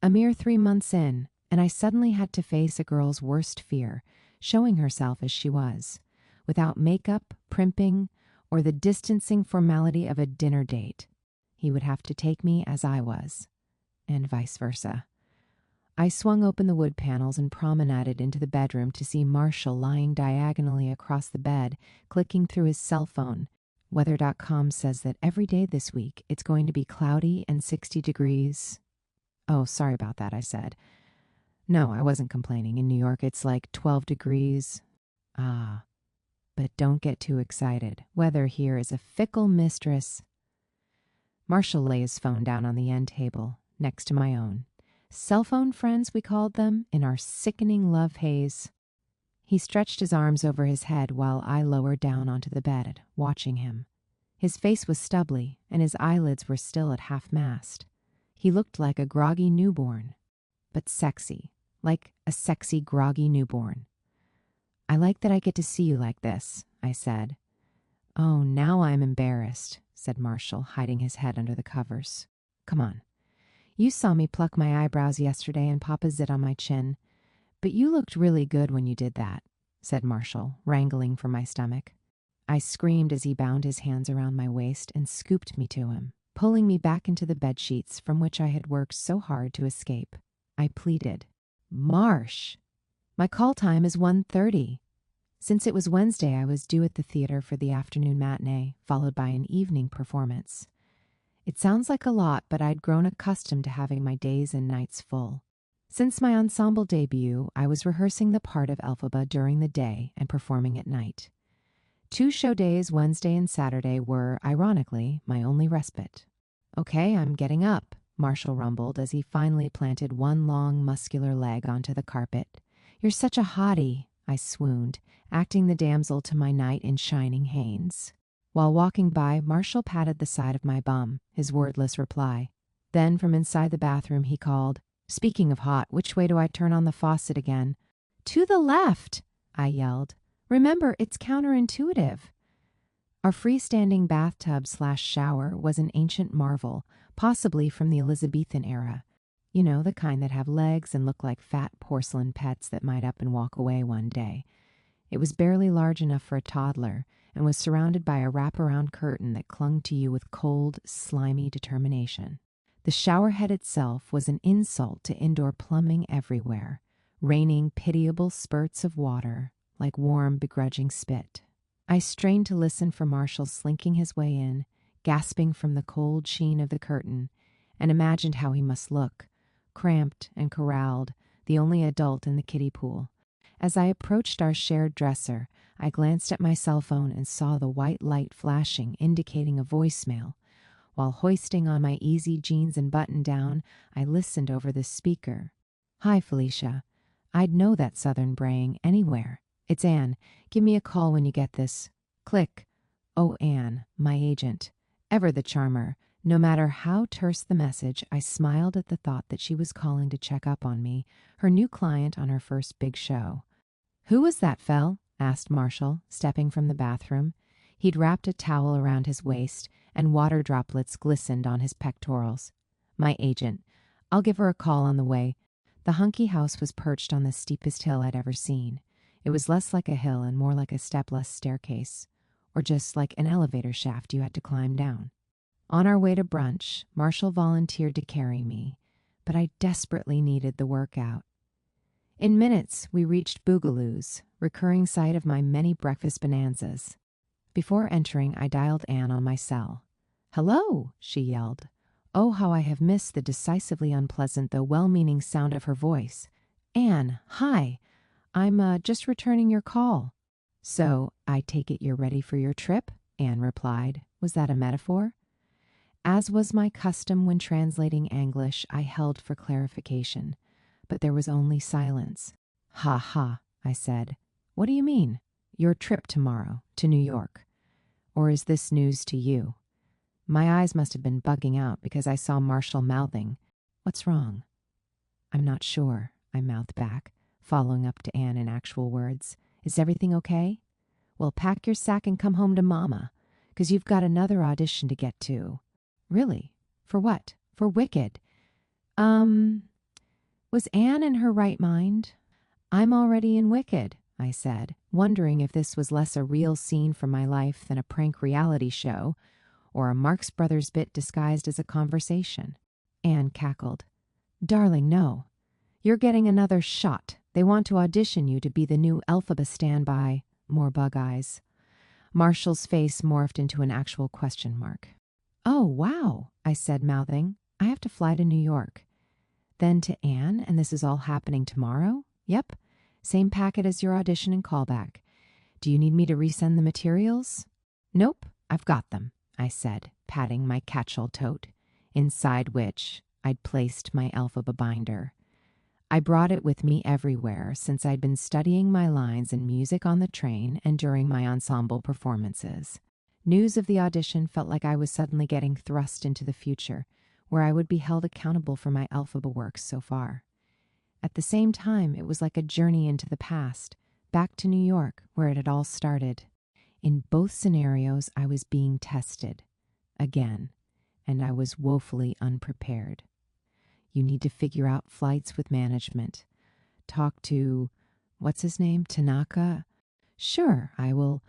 A mere 3 months in, and I suddenly had to face a girl's worst fear, showing herself as she was, without makeup, primping, or the distancing formality of a dinner date. He would have to take me as I was, and vice versa. I swung open the wood panels and promenaded into the bedroom to see Marshall lying diagonally across the bed, clicking through his cell phone, Weather.com says that every day this week it's going to be cloudy and 60 degrees. Oh, sorry about that, I said. No, I wasn't complaining. In New York, it's like 12 degrees. Ah, but don't get too excited. Weather here is a fickle mistress. Marshall lay his phone down on the end table, next to my own. Cell phone friends, we called them, in our sickening love haze. He stretched his arms over his head while I lowered down onto the bed, watching him. His face was stubbly, and his eyelids were still at half-mast. He looked like a groggy newborn, but sexy, like a sexy, groggy newborn. I like that I get to see you like this, I said. Oh, now I'm embarrassed, said Marshall, hiding his head under the covers. Come on. You saw me pluck my eyebrows yesterday and pop a zit on my chin. But you looked really good when you did that, said Marshall, wrangling for my stomach. I screamed as he bound his hands around my waist and scooped me to him, pulling me back into the bedsheets from which I had worked so hard to escape. I pleaded, Marsh! My call time is 1:30. Since it was Wednesday, I was due at the theater for the afternoon matinee, followed by an evening performance. It sounds like a lot, but I'd grown accustomed to having my days and nights full. Since my ensemble debut, I was rehearsing the part of Elphaba during the day and performing at night. 2 show days, Wednesday and Saturday, were, ironically, my only respite. Okay, I'm getting up, Marshall rumbled as he finally planted one long, muscular leg onto the carpet. You're such a hottie, I swooned, acting the damsel to my knight in shining Hanes. While walking by, Marshall patted the side of my bum, his wordless reply. Then, from inside the bathroom, he called, Speaking of hot, which way do I turn on the faucet again? To the left, I yelled. Remember, it's counterintuitive. Our freestanding bathtub/shower was an ancient marvel, possibly from the Elizabethan era. You know, the kind that have legs and look like fat porcelain pets that might up and walk away one day. It was barely large enough for a toddler and was surrounded by a wraparound curtain that clung to you with cold, slimy determination. The showerhead itself was an insult to indoor plumbing everywhere, raining pitiable spurts of water like warm, begrudging spit. I strained to listen for Marshall slinking his way in, gasping from the cold sheen of the curtain, and imagined how he must look, cramped and corralled, the only adult in the kiddie pool. As I approached our shared dresser, I glanced at my cell phone and saw the white light flashing, indicating a voicemail. While hoisting on my easy jeans and button-down, I listened over the speaker. Hi, Felicia. I'd know that southern braying anywhere. It's Anne. Give me a call when you get this. Click. Oh, Anne, my agent. Ever the charmer. No matter how terse the message, I smiled at the thought that she was calling to check up on me, her new client on her first big show. Who was that, Fel? Asked Marshall, stepping from the bathroom. He'd wrapped a towel around his waist, and water droplets glistened on his pectorals. My agent. I'll give her a call on the way. The hunky house was perched on the steepest hill I'd ever seen. It was less like a hill and more like a stepless staircase, or just like an elevator shaft you had to climb down. On our way to brunch, Marshall volunteered to carry me, but I desperately needed the workout. In minutes, we reached Boogaloo's, recurring site of my many breakfast bonanzas. Before entering, I dialed Anne on my cell. Hello, she yelled. Oh, how I have missed the decisively unpleasant though well-meaning sound of her voice. Anne, hi. I'm just returning your call. So, I take it you're ready for your trip? Anne replied. Was that a metaphor? As was my custom when translating English, I held for clarification, but there was only silence. Ha ha, I said. What do you mean? Your trip tomorrow, to New York. Or is this news to you? My eyes must have been bugging out because I saw Marshall mouthing, What's wrong? I'm not sure, I mouthed back, following up to Anne in actual words. Is everything okay? Well, pack your sack and come home to Mama, 'cause you've got another audition to get to. Really? For what? For Wicked? Was Anne in her right mind? I'm already in Wicked, I said, wondering if this was less a real scene from my life than a prank reality show, or a Marx Brothers bit disguised as a conversation. Anne cackled. Darling, no. You're getting another shot. They want to audition you to be the new Elphaba standby. More bug eyes. Marshall's face morphed into an actual question mark. "Oh, wow," I said, mouthing. "I have to fly to New York." Then to Anne, and this is all happening tomorrow? Yep. Same packet as your audition and callback. Do you need me to resend the materials? Nope, I've got them, I said, patting my catch-all tote, inside which I'd placed my Elphaba binder. I brought it with me everywhere since I'd been studying my lines and music on the train and during my ensemble performances. News of the audition felt like I was suddenly getting thrust into the future, where I would be held accountable for my Elphaba works so far. At the same time, it was like a journey into the past, back to New York, where it had all started. In both scenarios, I was being tested. Again. And I was woefully unprepared. You need to figure out flights with management. Talk to, what's his name, Tanaka? Sure, I will.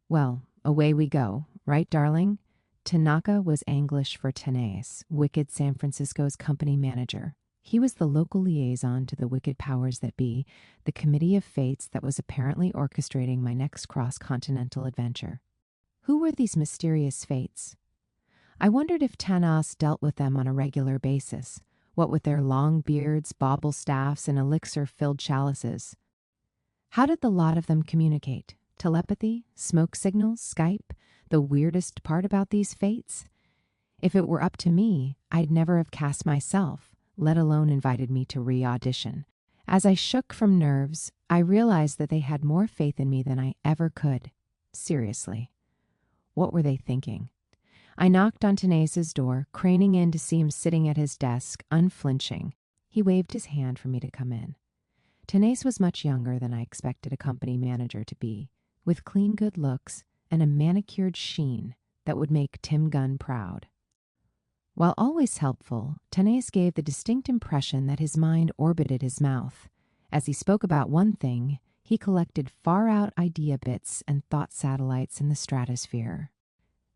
Well, away we go, right, darling? Tanaka was English for Tanais, Wicked San Francisco's company manager. He was the local liaison to the wicked powers that be, the committee of fates that was apparently orchestrating my next cross-continental adventure. Who were these mysterious fates? I wondered if Tanais dealt with them on a regular basis, what with their long beards, bauble staffs, and elixir-filled chalices. How did the lot of them communicate? Telepathy? Smoke signals? Skype? The weirdest part about these fates? If it were up to me, I'd never have cast myself, let alone invited me to re-audition. As I shook from nerves, I realized that they had more faith in me than I ever could. Seriously. What were they thinking? I knocked on Tanais's door, craning in to see him sitting at his desk, unflinching. He waved his hand for me to come in. Tanais was much younger than I expected a company manager to be, with clean good looks and a manicured sheen that would make Tim Gunn proud. While always helpful, Tanais gave the distinct impression that his mind orbited his mouth. As he spoke about one thing, he collected far-out idea bits and thought satellites in the stratosphere.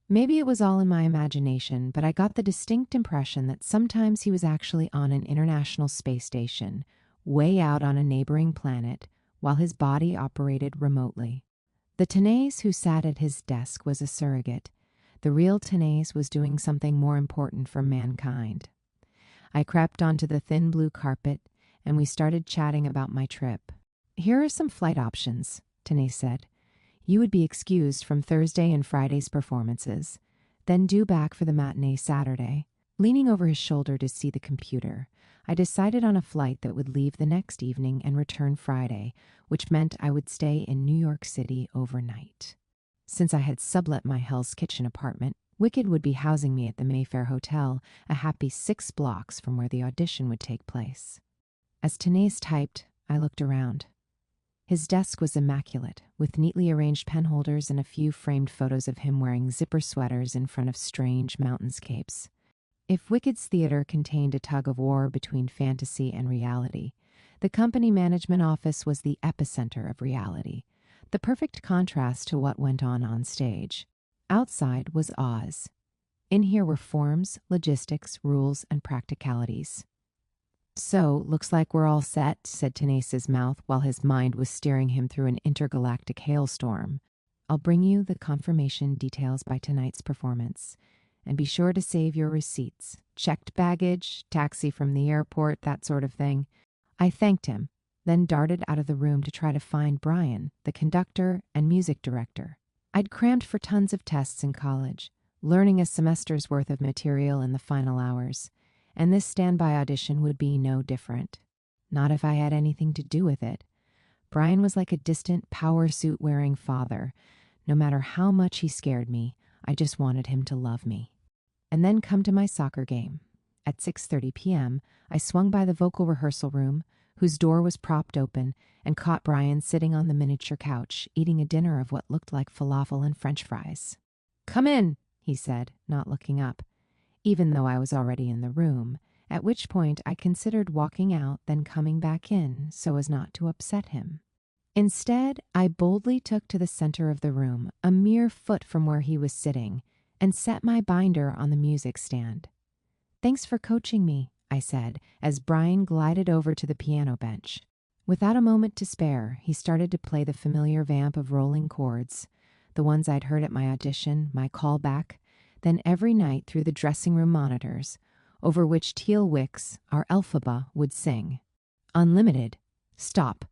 Maybe it was all in my imagination, but I got the distinct impression that sometimes he was actually on an international space station, way out on a neighboring planet, while his body operated remotely. The Tanais who sat at his desk was a surrogate. The real Tanais was doing something more important for mankind. I crept onto the thin blue carpet, and we started chatting about my trip. "Here are some flight options," Tanais said. "You would be excused from Thursday and Friday's performances, then due back for the matinee Saturday." Leaning over his shoulder to see the computer, I decided on a flight that would leave the next evening and return Friday, which meant I would stay in New York City overnight. Since I had sublet my Hell's Kitchen apartment, Wicked would be housing me at the Mayfair Hotel, a happy 6 blocks from where the audition would take place. As Tanais typed, I looked around. His desk was immaculate, with neatly arranged pen holders and a few framed photos of him wearing zipper sweaters in front of strange mountainscapes. If Wicked's theater contained a tug-of-war between fantasy and reality, the company management office was the epicenter of reality, the perfect contrast to what went on stage. Outside was Oz. In here were forms, logistics, rules, and practicalities. "So, looks like we're all set," said Tanais's mouth while his mind was steering him through an intergalactic hailstorm. "I'll bring you the confirmation details by tonight's performance. And be sure to save your receipts. Checked baggage, taxi from the airport, that sort of thing." I thanked him, then darted out of the room to try to find Brian, the conductor and music director. I'd crammed for tons of tests in college, learning a semester's worth of material in the final hours, and this standby audition would be no different. Not if I had anything to do with it. Brian was like a distant power suit-wearing father. No matter how much he scared me, I just wanted him to love me. And then come to my soccer game. At 6:30 p.m., I swung by the vocal rehearsal room, whose door was propped open, and caught Brian sitting on the miniature couch, eating a dinner of what looked like falafel and French fries. "Come in," he said, not looking up, even though I was already in the room, at which point I considered walking out, then coming back in, so as not to upset him. Instead, I boldly took to the center of the room, a mere foot from where he was sitting, and set my binder on the music stand. "Thanks for coaching me," I said, as Brian glided over to the piano bench. Without a moment to spare, he started to play the familiar vamp of rolling chords. the ones I'd heard at my audition, my callback, then every night through the dressing room monitors, over which Teal Wicks, our Elphaba, would sing. Unlimited. Stop.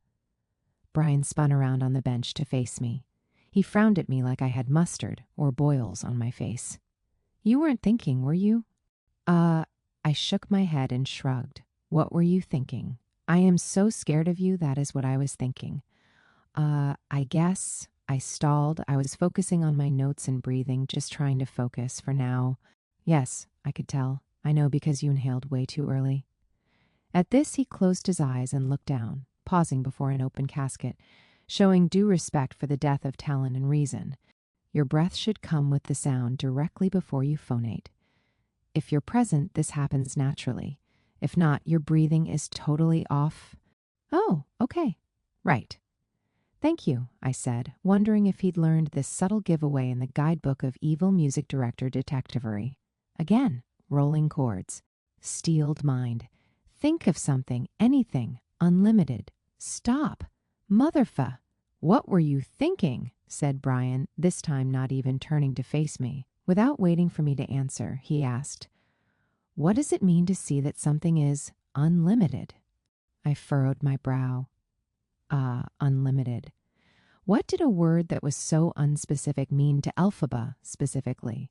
Brian spun around on the bench to face me. He frowned at me like I had mustard or boils on my face. You weren't thinking, were you? I shook my head and shrugged. What were you thinking? I am so scared of you, that is what I was thinking. I guess. I stalled. I was focusing on my notes and breathing, just trying to focus for now. Yes, I could tell. I know because you inhaled way too early. At this, he closed his eyes and looked down, pausing before an open casket, showing due respect for the death of talent and reason. Your breath should come with the sound directly before you phonate. If you're present, this happens naturally. If not, your breathing is totally off. Oh, okay. Right. Thank you, I said, wondering if he'd learned this subtle giveaway in the guidebook of evil music director detectivery. Again, rolling chords. Steeled mind. Think of something, anything, unlimited. Stop. Motherfa. What were you thinking? Said Brian, this time not even turning to face me. Without waiting for me to answer, he asked, what does it mean to see that something is unlimited? I furrowed my brow. Unlimited. What did a word that was so unspecific mean to Elphaba specifically?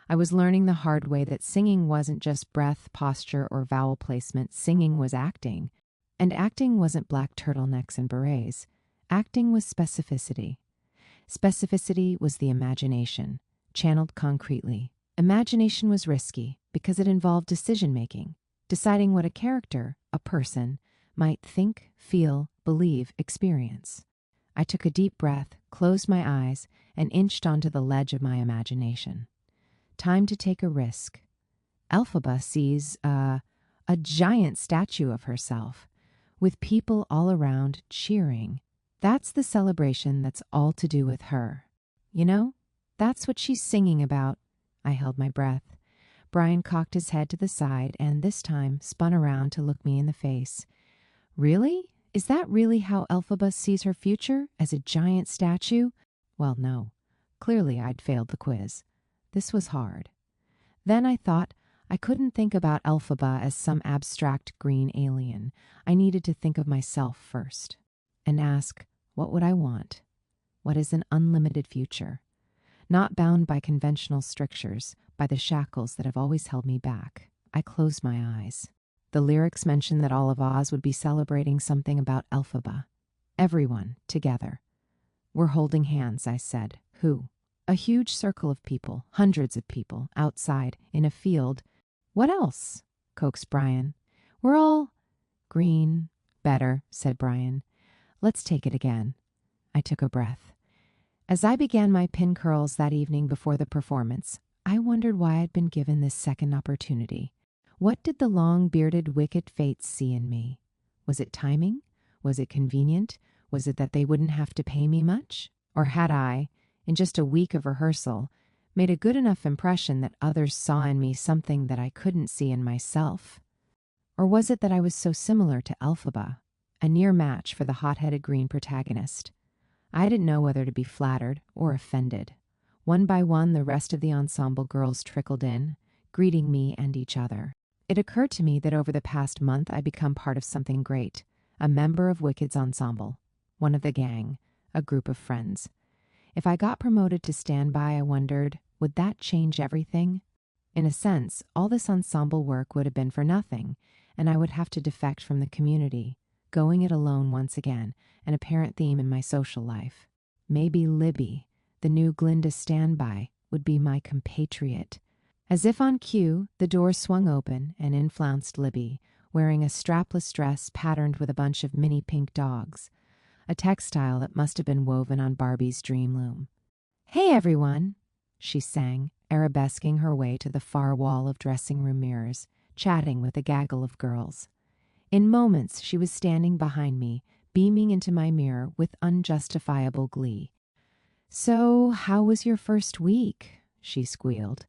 I was learning the hard way that singing wasn't just breath, posture, or vowel placement. Singing was acting. And acting wasn't black turtlenecks and berets. Acting was specificity. Specificity was the imagination, channeled concretely. Imagination was risky because it involved decision-making, deciding what a character, a person, might think, feel, believe, experience. I took a deep breath, closed my eyes, and inched onto the ledge of my imagination. Time to take a risk. Elphaba sees a giant statue of herself, with people all around cheering. That's the celebration that's all to do with her. You know, that's what she's singing about. I held my breath. Brian cocked his head to the side and this time spun around to look me in the face. Really? Is that really how Elphaba sees her future? As a giant statue? Well, no. Clearly I'd failed the quiz. This was hard. Then I thought I couldn't think about Elphaba as some abstract green alien. I needed to think of myself first and ask, what would I want? What is an unlimited future? Not bound by conventional strictures, by the shackles that have always held me back. I closed my eyes. The lyrics mentioned that all of Oz would be celebrating something about Elphaba. Everyone, together. We're holding hands, I said. Who? A huge circle of people, hundreds of people, outside, in a field. What else? Coaxed Brian. We're all green. Better, said Brian. Let's take it again. I took a breath. As I began my pin curls that evening before the performance, I wondered why I'd been given this second opportunity. What did the long-bearded wicked fates see in me? Was it timing? Was it convenient? Was it that they wouldn't have to pay me much? Or had I, in just a week of rehearsal, made a good enough impression that others saw in me something that I couldn't see in myself? Or was it that I was so similar to Elphaba, a near match for the hot-headed green protagonist? I didn't know whether to be flattered or offended. One by one, the rest of the ensemble girls trickled in, greeting me and each other. It occurred to me that over the past month I'd become part of something great, a member of Wicked's ensemble, one of the gang, a group of friends. If I got promoted to standby, I wondered, would that change everything? In a sense, all this ensemble work would have been for nothing, and I would have to defect from the community, going it alone once again, an apparent theme in my social life. Maybe Libby, the new Glinda standby, would be my compatriot. As if on cue, the door swung open, and in flounced Libby, wearing a strapless dress patterned with a bunch of mini pink dogs, a textile that must have been woven on Barbie's dream loom. "Hey, everyone," she sang, arabesquing her way to the far wall of dressing room mirrors, chatting with a gaggle of girls. In moments, she was standing behind me, beaming into my mirror with unjustifiable glee. "So, how was your first week?" she squealed.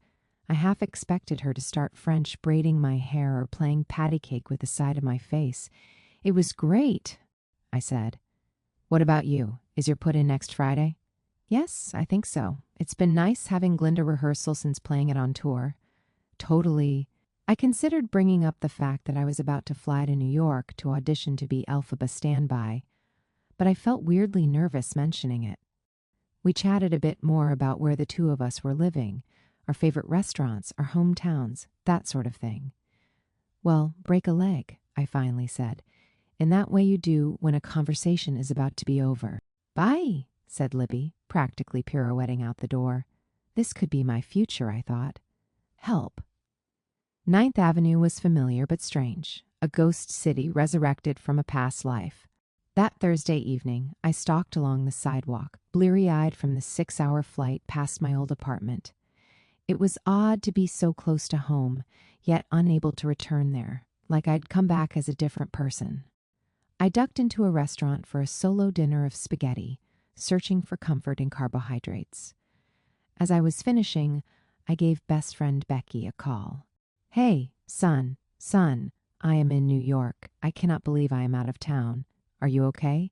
I half expected her to start French braiding my hair or playing patty cake with the side of my face. "It was great," I said. "What about you? Is your put-in next Friday?" Yes, I think so. It's been nice having Glinda rehearsal since playing it on tour. Totally. I considered bringing up the fact that I was about to fly to New York to audition to be Elphaba standby, but I felt weirdly nervous mentioning it. We chatted a bit more about where the two of us were living, our favorite restaurants, our hometowns, that sort of thing. Well, break a leg, I finally said, in that way you do when a conversation is about to be over. Bye, said Libby, practically pirouetting out the door. This could be my future, I thought. Help. Ninth Avenue was familiar but strange, a ghost city resurrected from a past life. That Thursday evening, I stalked along the sidewalk, bleary-eyed from the 6-hour flight past my old apartment. It was odd to be so close to home, yet unable to return there, like I'd come back as a different person. I ducked into a restaurant for a solo dinner of spaghetti, searching for comfort in carbohydrates. As I was finishing, I gave best friend Becky a call. Hey, son, I am in New York. I cannot believe I am out of town. Are you okay?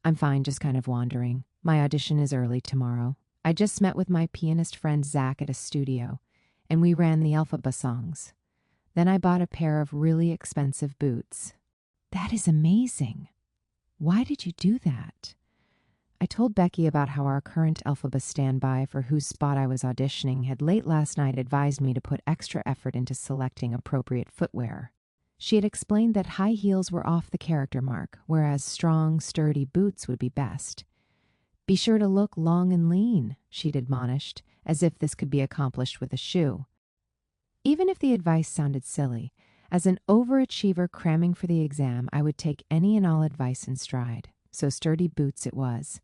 I'm fine, just kind of wandering. My audition is early tomorrow. I just met with my pianist friend Zach at a studio, and we ran the Elphaba songs. Then I bought a pair of really expensive boots. That is amazing. Why did you do that? I told Becky about how our current Elphaba standby for whose spot I was auditioning had late last night advised me to put extra effort into selecting appropriate footwear. She had explained that high heels were off the character mark, whereas strong, sturdy boots would be best. Be sure to look long and lean, she'd admonished, as if this could be accomplished with a shoe. Even if the advice sounded silly, as an overachiever cramming for the exam, I would take any and all advice in stride. So sturdy boots it was.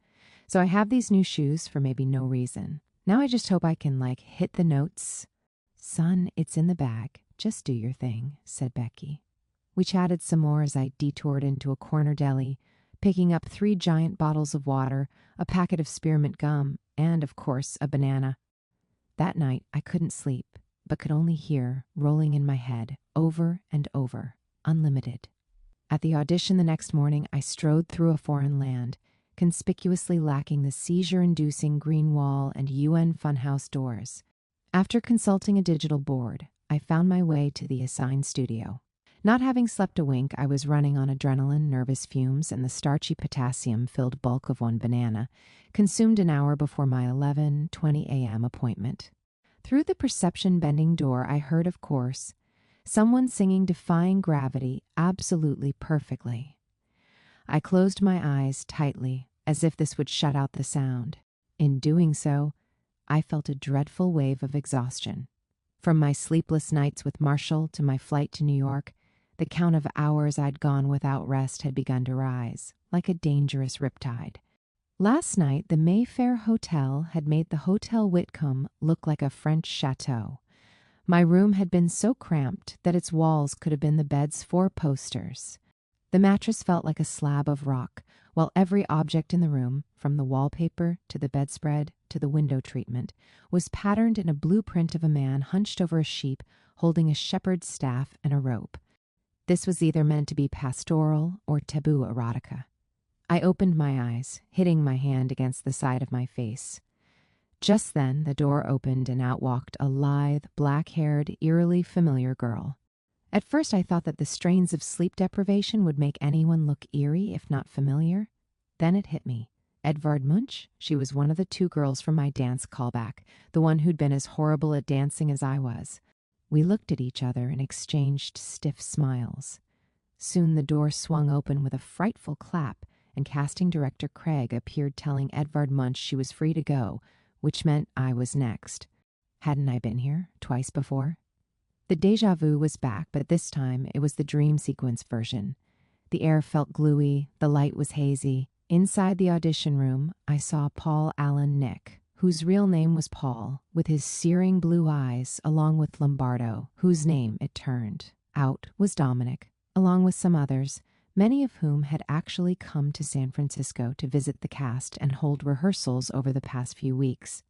So I have these new shoes for maybe no reason. Now I just hope I can, hit the notes. Son, it's in the bag. Just do your thing, said Becky. We chatted some more as I detoured into a corner deli, picking up 3 giant bottles of water, a packet of spearmint gum, and, of course, a banana. That night I couldn't sleep, but could only hear, rolling in my head, over and over, Unlimited. At the audition the next morning, I strode through a foreign land, conspicuously lacking the seizure-inducing green wall and UN funhouse doors. After consulting a digital board, I found my way to the assigned studio. Not having slept a wink, I was running on adrenaline, nervous fumes, and the starchy potassium-filled bulk of one banana, consumed an hour before my 11:20 a.m. appointment. Through the perception-bending door, I heard, of course, someone singing Defying Gravity absolutely perfectly. I closed my eyes tightly, as if this would shut out the sound. In doing so, I felt a dreadful wave of exhaustion. From my sleepless nights with Marshall to my flight to New York, the count of hours I'd gone without rest had begun to rise, like a dangerous riptide. Last night, the Mayfair Hotel had made the Hotel Whitcomb look like a French chateau. My room had been so cramped that its walls could have been the bed's 4 posters. The mattress felt like a slab of rock, while every object in the room, from the wallpaper to the bedspread to the window treatment, was patterned in a blueprint of a man hunched over a sheep holding a shepherd's staff and a rope. This was either meant to be pastoral or taboo erotica. I opened my eyes, hitting my hand against the side of my face. Just then, the door opened and out walked a lithe, black-haired, eerily familiar girl. At first, I thought that the strains of sleep deprivation would make anyone look eerie, if not familiar. Then it hit me. Edvard Munch? She was one of the 2 girls from my dance callback, the one who'd been as horrible at dancing as I was. We looked at each other and exchanged stiff smiles. Soon the door swung open with a frightful clap, and casting director Craig appeared telling Edvard Munch she was free to go, which meant I was next. Hadn't I been here twice before? The déjà vu was back, but this time it was the dream sequence version. The air felt gluey, the light was hazy. Inside the audition room, I saw Paul Allen Nick, whose real name was Paul, with his searing blue eyes, along with Lombardo, whose name, it turned out, was Dominic, along with some others, many of whom had actually come to San Francisco to visit the cast and hold rehearsals over the past few weeks.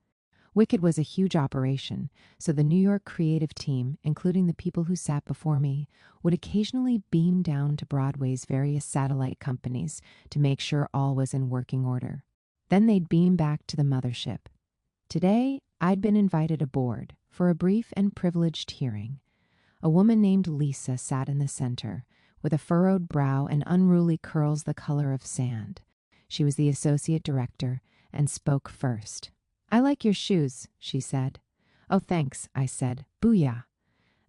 Wicked was a huge operation, so the New York creative team, including the people who sat before me, would occasionally beam down to Broadway's various satellite companies to make sure all was in working order. Then they'd beam back to the mothership. Today, I'd been invited aboard for a brief and privileged hearing. A woman named Lisa sat in the center, with a furrowed brow and unruly curls the color of sand. She was the associate director and spoke first. "I like your shoes," she said. "Oh, thanks," I said. "Booyah."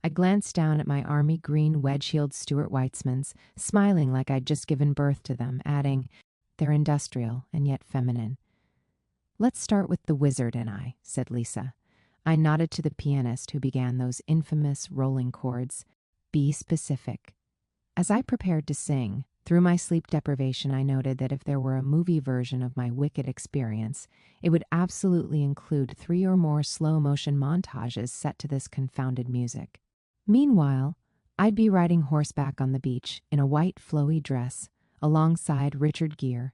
I glanced down at my army green wedge-heeled Stuart Weitzmans, smiling like I'd just given birth to them, adding, "They're industrial and yet feminine." "Let's start with The Wizard and I," said Lisa. I nodded to the pianist who began those infamous rolling chords. "Be specific." As I prepared to sing, through my sleep deprivation, I noted that if there were a movie version of my Wicked experience, it would absolutely include 3 or more slow-motion montages set to this confounded music. Meanwhile, I'd be riding horseback on the beach in a white flowy dress alongside Richard Gere,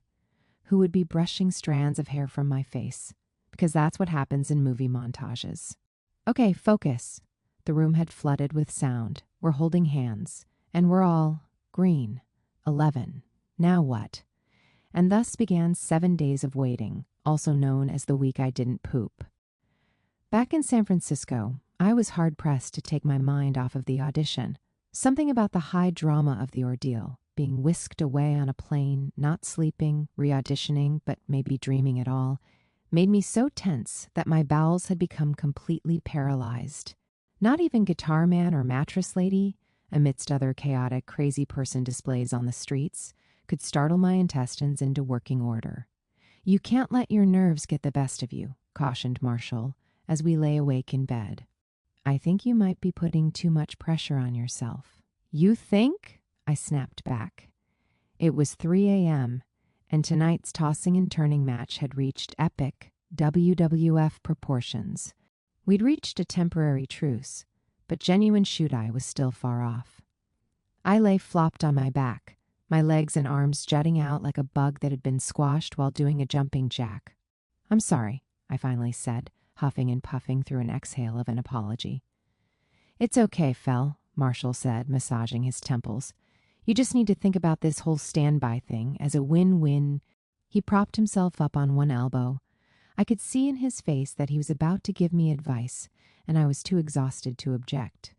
who would be brushing strands of hair from my face, because that's what happens in movie montages. "Okay, focus." The room had flooded with sound. We're holding hands, and we're all green. 11. Now what? And thus began 7 days of waiting, also known as the week I didn't poop. Back in San Francisco, I was hard-pressed to take my mind off of the audition. Something about the high drama of the ordeal, being whisked away on a plane, not sleeping, re-auditioning, but maybe dreaming it all, made me so tense that my bowels had become completely paralyzed. Not even Guitar Man or Mattress Lady, amidst other chaotic, crazy person displays on the streets, could startle my intestines into working order. "You can't let your nerves get the best of you," cautioned Marshall, as we lay awake in bed. "I think you might be putting too much pressure on yourself." "You think?" I snapped back. It was 3 a.m., and tonight's tossing and turning match had reached epic WWF proportions. We'd reached a temporary truce, but genuine shoot-eye was still far off. I lay flopped on my back, my legs and arms jutting out like a bug that had been squashed while doing a jumping jack. "I'm sorry," I finally said, huffing and puffing through an exhale of an apology. "It's okay, Fel," Marshall said, massaging his temples. "You just need to think about this whole standby thing as a win-win." He propped himself up on one elbow. I could see in his face that he was about to give me advice, and I was too exhausted to object.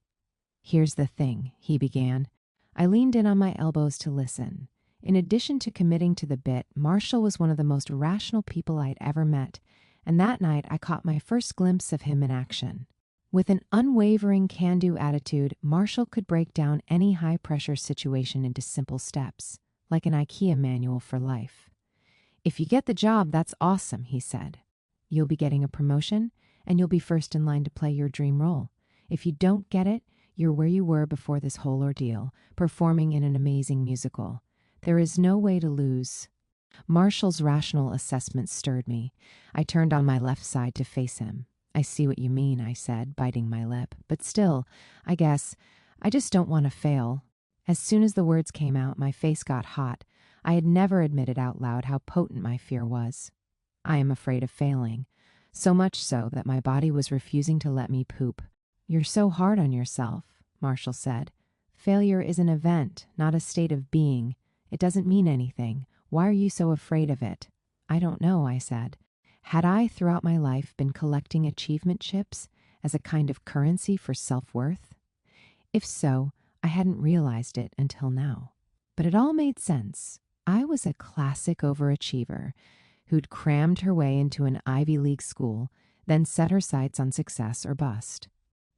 "Here's the thing," he began. I leaned in on my elbows to listen. In addition to committing to the bit, Marshall was one of the most rational people I'd ever met, and that night I caught my first glimpse of him in action. With an unwavering can-do attitude, Marshall could break down any high-pressure situation into simple steps, like an IKEA manual for life. "If you get the job, that's awesome," he said. "You'll be getting a promotion, and you'll be first in line to play your dream role. If you don't get it, you're where you were before this whole ordeal, performing in an amazing musical. There is no way to lose." Marshall's rational assessment stirred me. I turned on my left side to face him. "I see what you mean," I said, biting my lip. "But still, I guess, I just don't want to fail." As soon as the words came out, my face got hot. I had never admitted out loud how potent my fear was. "I am afraid of failing. So much so that my body was refusing to let me poop." "You're so hard on yourself," Marshall said. "Failure is an event, not a state of being. It doesn't mean anything. Why are you so afraid of it?" "I don't know," I said. Had I, throughout my life, been collecting achievement chips as a kind of currency for self-worth? If so, I hadn't realized it until now. But it all made sense. I was a classic overachiever who'd crammed her way into an Ivy League school, then set her sights on success or bust.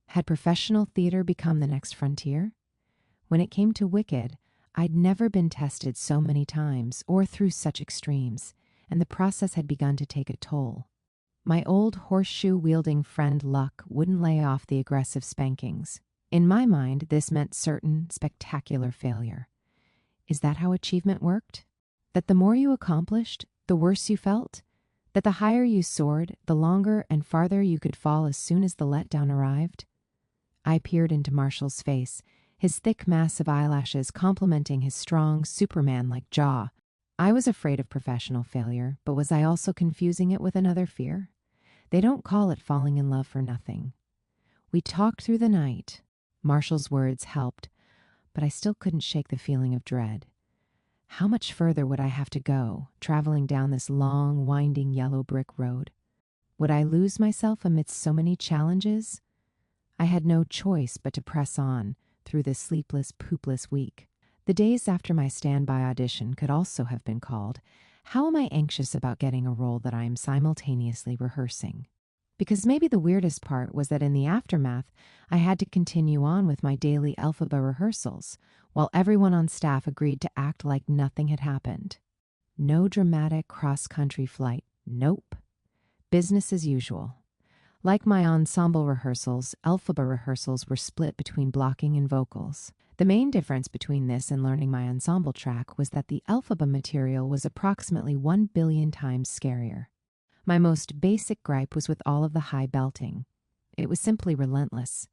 Had professional theater become the next frontier? When it came to Wicked, I'd never been tested so many times or through such extremes, and the process had begun to take a toll. My old horseshoe-wielding friend Luck wouldn't lay off the aggressive spankings. In my mind, this meant certain, spectacular failure. Is that how achievement worked? That the more you accomplished, the worse you felt? That the higher you soared, the longer and farther you could fall as soon as the letdown arrived? I peered into Marshall's face, his thick mass of eyelashes complementing his strong, Superman-like jaw. I was afraid of professional failure, but was I also confusing it with another fear? They don't call it falling in love for nothing. We talked through the night. Marshall's words helped, but I still couldn't shake the feeling of dread. How much further would I have to go, traveling down this long, winding yellow brick road? Would I lose myself amidst so many challenges? I had no choice but to press on through this sleepless, poopless week. The days after my standby audition could also have been called, "How am I anxious about getting a role that I am simultaneously rehearsing?" Because maybe the weirdest part was that in the aftermath, I had to continue on with my daily Elphaba rehearsals, while everyone on staff agreed to act like nothing had happened. No dramatic cross-country flight. Nope. Business as usual. Like my ensemble rehearsals, Elphaba rehearsals were split between blocking and vocals. The main difference between this and learning my ensemble track was that the Elphaba material was approximately 1 billion times scarier. My most basic gripe was with all of the high belting. It was simply relentless,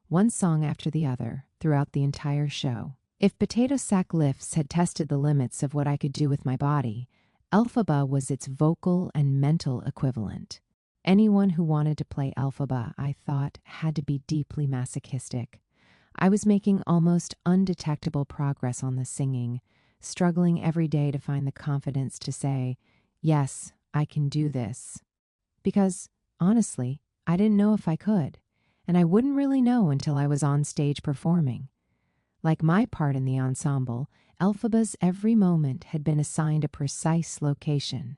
one song after the other, throughout the entire show. If potato sack lifts had tested the limits of what I could do with my body, Elphaba was its vocal and mental equivalent. Anyone who wanted to play Elphaba, I thought, had to be deeply masochistic. I was making almost undetectable progress on the singing, struggling every day to find the confidence to say, "Yes, I can do this." Because, honestly, I didn't know if I could, and I wouldn't really know until I was on stage performing. Like my part in the ensemble, Elphaba's every moment had been assigned a precise location.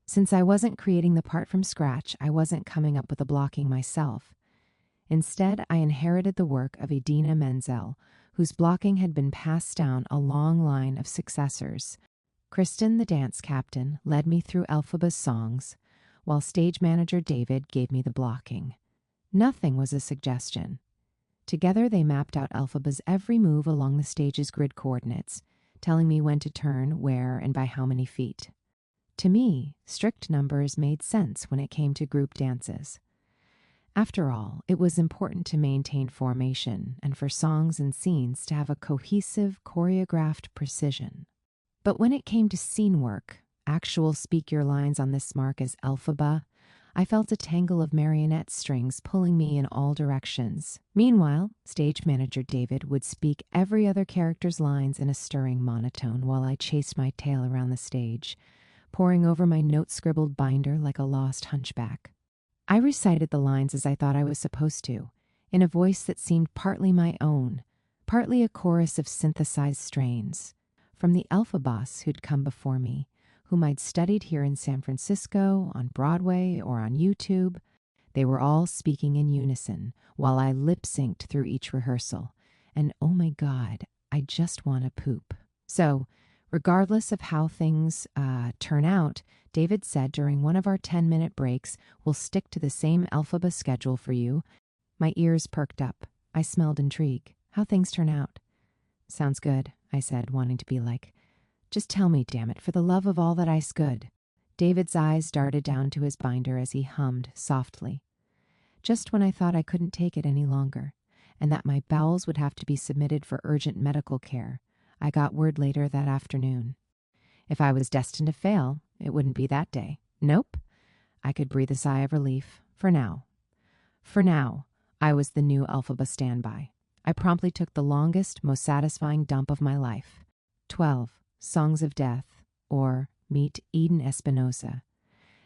Since I wasn't creating the part from scratch, I wasn't coming up with the blocking myself. Instead, I inherited the work of Idina Menzel, whose blocking had been passed down a long line of successors. Kristen, the dance captain, led me through Elphaba's songs, while stage manager David gave me the blocking. Nothing was a suggestion. Together they mapped out Elphaba's every move along the stage's grid coordinates, telling me when to turn, where, and by how many feet. To me, strict numbers made sense when it came to group dances. After all, it was important to maintain formation and for songs and scenes to have a cohesive, choreographed precision. But when it came to scene work, actual speak your lines on this mark as Elphaba, I felt a tangle of marionette strings pulling me in all directions. Meanwhile, stage manager David would speak every other character's lines in a stirring monotone while I chased my tail around the stage, poring over my note-scribbled binder like a lost hunchback. I recited the lines as I thought I was supposed to, in a voice that seemed partly my own, partly a chorus of synthesized strains, from the Elphabas who'd come before me, whom I'd studied here in San Francisco, on Broadway, or on YouTube. They were all speaking in unison, while I lip-synced through each rehearsal. And oh my God, I just want to poop. So, regardless of how things turn out, David said during one of our 10-minute breaks, "We'll stick to the same Elphaba schedule for you." My ears perked up. I smelled intrigue. How things turn out. "Sounds good," I said, wanting to be like, "Just tell me, damn it, for the love of all that I's good." David's eyes darted down to his binder as he hummed softly. Just when I thought I couldn't take it any longer, and that my bowels would have to be submitted for urgent medical care, I got word later that afternoon. If I was destined to fail, it wouldn't be that day. Nope. I could breathe a sigh of relief. For now. For now, I was the new Elphaba standby. I promptly took the longest, most satisfying dump of my life. 12 Songs of Death, or meet Eden Espinosa.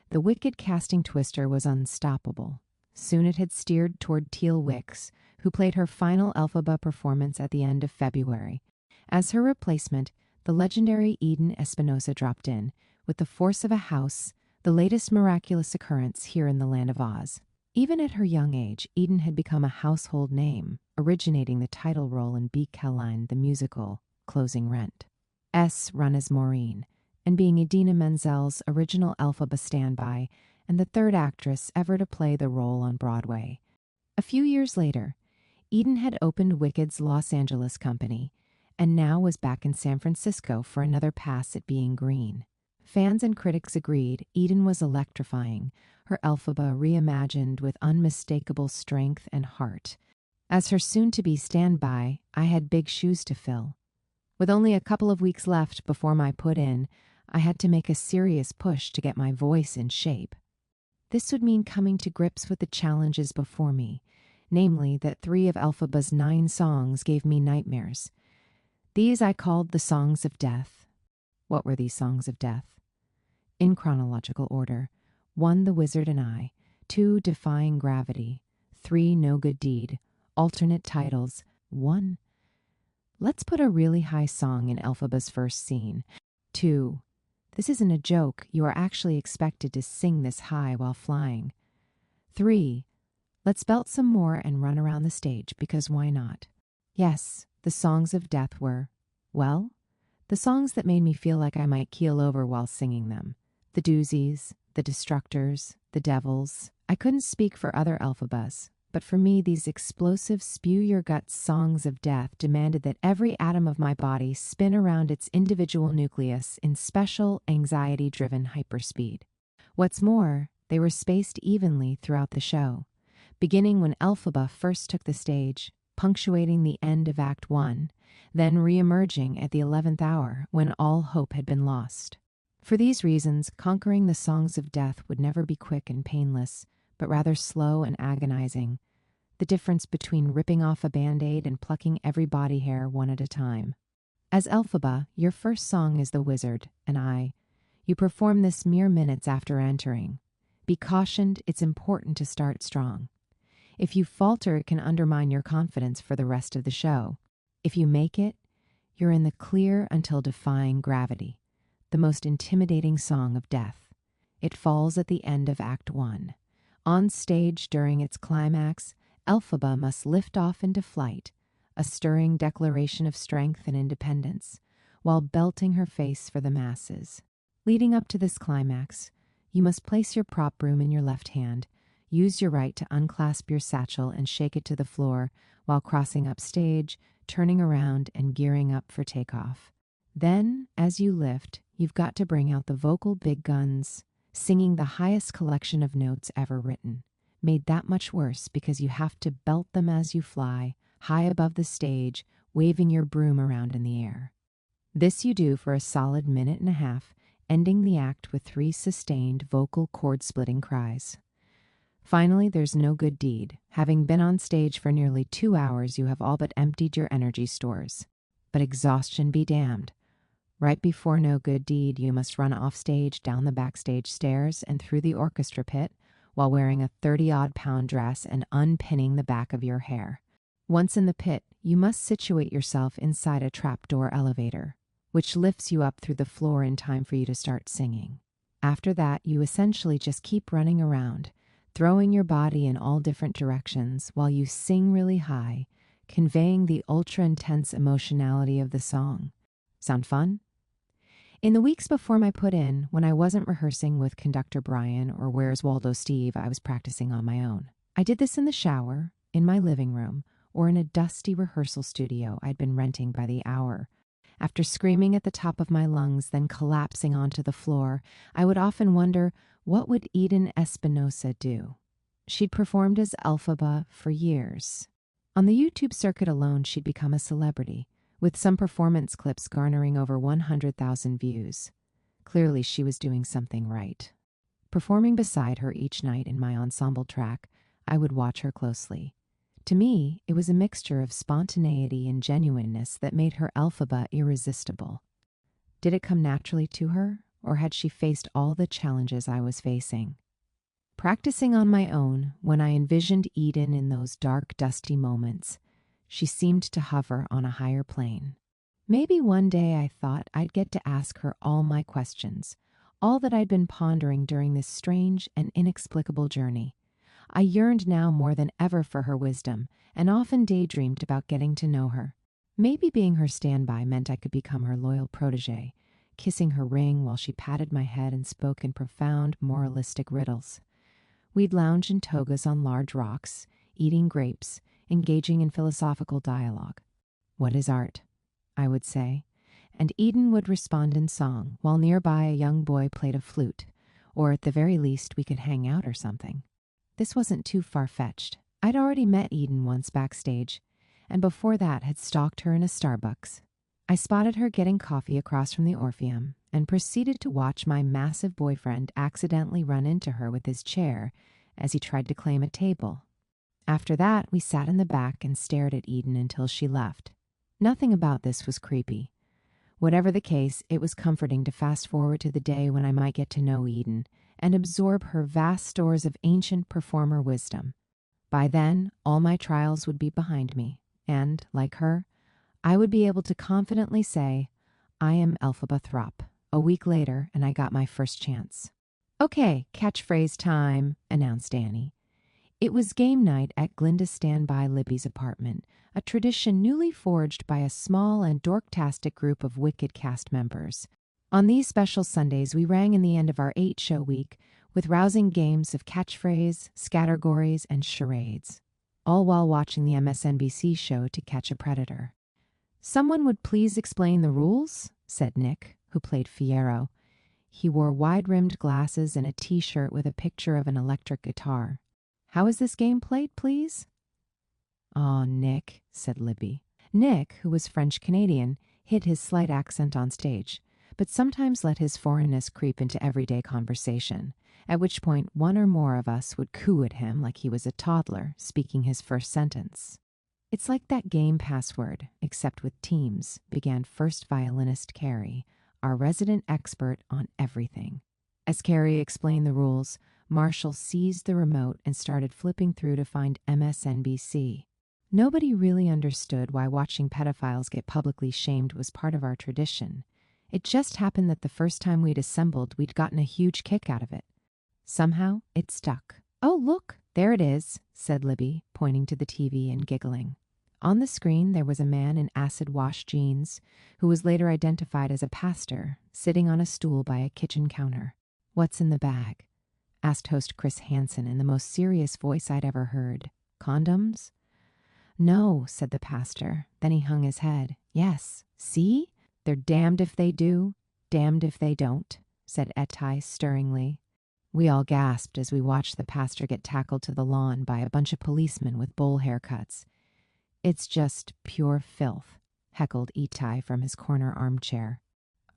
The wicked casting twister was unstoppable. Soon it had steered toward Teal Wicks, who played her final Elphaba performance at the end of February. As her replacement, the legendary Eden Espinosa dropped in, with the force of a house, the latest miraculous occurrence here in the Land of Oz. Even at her young age, Eden had become a household name, originating the title role in B. Kelline, the musical, Closing Rent. Run as Maureen, and being Idina Menzel's original Elphaba standby and the third actress ever to play the role on Broadway. A few years later, Eden had opened Wicked's Los Angeles company, and now was back in San Francisco for another pass at being green. Fans and critics agreed Eden was electrifying, her Elphaba reimagined with unmistakable strength and heart. As her soon-to-be standby, I had big shoes to fill. With only a couple of weeks left before my put-in, I had to make a serious push to get my voice in shape. This would mean coming to grips with the challenges before me, namely that 3 of Elphaba's 9 songs gave me nightmares. These I called the Songs of Death. What were these songs of death? In chronological order: 1. The Wizard and I; 2. Defying Gravity; 3. No Good Deed. Alternate titles: 1. Let's put a really high song in Elphaba's first scene. 2. This isn't a joke. You are actually expected to sing this high while flying. 3. Let's belt some more and run around the stage, because why not? Yes, the songs of death were, well, the songs that made me feel like I might keel over while singing them. The doozies, the destructors, the devils. I couldn't speak for other Elphabas, but for me, these explosive, spew-your-guts songs of death demanded that every atom of my body spin around its individual nucleus in special, anxiety-driven hyperspeed. What's more, they were spaced evenly throughout the show, beginning when Elphaba first took the stage, punctuating the end of Act 1, then re-emerging at the 11th hour when all hope had been lost. For these reasons, conquering the songs of death would never be quick and painless, but rather slow and agonizing, the difference between ripping off a Band-Aid and plucking every body hair one at a time. As Elphaba, your first song is The Wizard and I. You perform this mere minutes after entering. Be cautioned, it's important to start strong. If you falter, it can undermine your confidence for the rest of the show. If you make it, you're in the clear until Defying Gravity, the most intimidating song of death. It falls at the end of Act 1. On stage during its climax, Elphaba must lift off into flight, a stirring declaration of strength and independence, while belting her face for the masses. Leading up to this climax, you must place your prop broom in your left hand, use your right to unclasp your satchel and shake it to the floor while crossing up stage, turning around, and gearing up for takeoff. Then, as you lift, you've got to bring out the vocal big guns, singing the highest collection of notes ever written, made that much worse because you have to belt them as you fly, high above the stage, waving your broom around in the air. This you do for a solid minute and a half, ending the act with 3 sustained vocal cord-splitting cries. Finally, there's No Good Deed. Having been on stage for nearly 2 hours, you have all but emptied your energy stores. But exhaustion be damned. Right before No Good Deed, you must run off stage, down the backstage stairs, and through the orchestra pit while wearing a 30-odd-pound dress and unpinning the back of your hair. Once in the pit, you must situate yourself inside a trapdoor elevator, which lifts you up through the floor in time for you to start singing. After that, you essentially just keep running around, throwing your body in all different directions while you sing really high, conveying the ultra-intense emotionality of the song. Sound fun? In the weeks before my put-in, when I wasn't rehearsing with conductor Brian or Where's Waldo Steve, I was practicing on my own. I did this in the shower, in my living room, or in a dusty rehearsal studio I'd been renting by the hour. After screaming at the top of my lungs, then collapsing onto the floor, I would often wonder, what would Eden Espinosa do? She'd performed as Elphaba for years. On the YouTube circuit alone, she'd become a celebrity, with some performance clips garnering over 100,000 views. Clearly, she was doing something right. Performing beside her each night in my ensemble track, I would watch her closely. To me, it was a mixture of spontaneity and genuineness that made her Elphaba irresistible. Did it come naturally to her, or had she faced all the challenges I was facing? Practicing on my own, when I envisioned Eden in those dark, dusty moments, she seemed to hover on a higher plane. Maybe one day I thought I'd get to ask her all my questions, all that I'd been pondering during this strange and inexplicable journey. I yearned now more than ever for her wisdom, and often daydreamed about getting to know her. Maybe being her standby meant I could become her loyal protege, kissing her ring while she patted my head and spoke in profound, moralistic riddles. We'd lounge in togas on large rocks, eating grapes, engaging in philosophical dialogue. "What is art?" I would say, and Eden would respond in song, while nearby a young boy played a flute, or at the very least we could hang out or something. This wasn't too far-fetched. I'd already met Eden once backstage, and before that had stalked her in a Starbucks. I spotted her getting coffee across from the Orpheum and proceeded to watch my massive boyfriend accidentally run into her with his chair as he tried to claim a table. After that, we sat in the back and stared at Eden until she left. Nothing about this was creepy. Whatever the case, it was comforting to fast forward to the day when I might get to know Eden and absorb her vast stores of ancient performer wisdom. By then, all my trials would be behind me, and, like her, I would be able to confidently say, I am Elphaba Thropp. A week later, and I got my first chance. Okay, catchphrase time, announced Annie. It was game night at Glinda's standby Libby's apartment, a tradition newly forged by a small and dorktastic group of wicked cast members. On these special Sundays, we rang in the end of our 8-show week with rousing games of catchphrase, scattergories, and charades, all while watching the MSNBC show To Catch a Predator. Someone would please explain the rules, said Nick, who played Fiyero. He wore wide-rimmed glasses and a T-shirt with a picture of an electric guitar. How is this game played, please? Oh, Nick, said Libby. Nick, who was French-Canadian, hid his slight accent on stage, but sometimes let his foreignness creep into everyday conversation, at which point one or more of us would coo at him like he was a toddler speaking his first sentence. It's like that game Password, except with teams, began first violinist Carrie, our resident expert on everything. As Carrie explained the rules, Marshall seized the remote and started flipping through to find MSNBC. Nobody really understood why watching pedophiles get publicly shamed was part of our tradition. It just happened that the first time we'd assembled, we'd gotten a huge kick out of it. Somehow, it stuck. Oh, look, there it is, said Libby, pointing to the TV and giggling. On the screen, there was a man in acid-wash jeans, who was later identified as a pastor, sitting on a stool by a kitchen counter. What's in the bag? Asked host Chris Hansen in the most serious voice I'd ever heard. Condoms? No, said the pastor. Then he hung his head. Yes. See? They're damned if they do, damned if they don't, said Etai stirringly. We all gasped as we watched the pastor get tackled to the lawn by a bunch of policemen with bowl haircuts. It's just pure filth, heckled Etai from his corner armchair.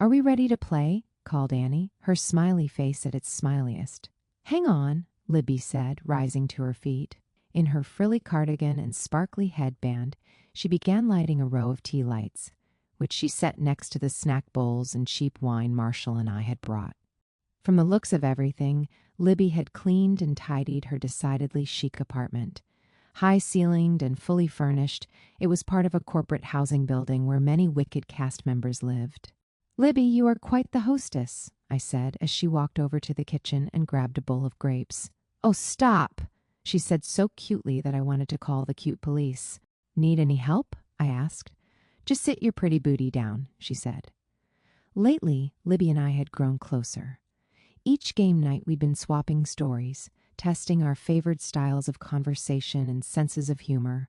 Are we ready to play? Called Annie, her smiley face at its smiliest. Hang on, Libby said, rising to her feet. In her frilly cardigan and sparkly headband, she began lighting a row of tea lights, which she set next to the snack bowls and cheap wine Marshall and I had brought. From the looks of everything, Libby had cleaned and tidied her decidedly chic apartment. High-ceilinged and fully furnished, it was part of a corporate housing building where many wicked cast members lived. Libby, you are quite the hostess, I said as she walked over to the kitchen and grabbed a bowl of grapes. Oh, stop, she said so cutely that I wanted to call the cute police. Need any help? I asked. Just sit your pretty booty down, she said. Lately, Libby and I had grown closer. Each game night we'd been swapping stories, testing our favored styles of conversation and senses of humor.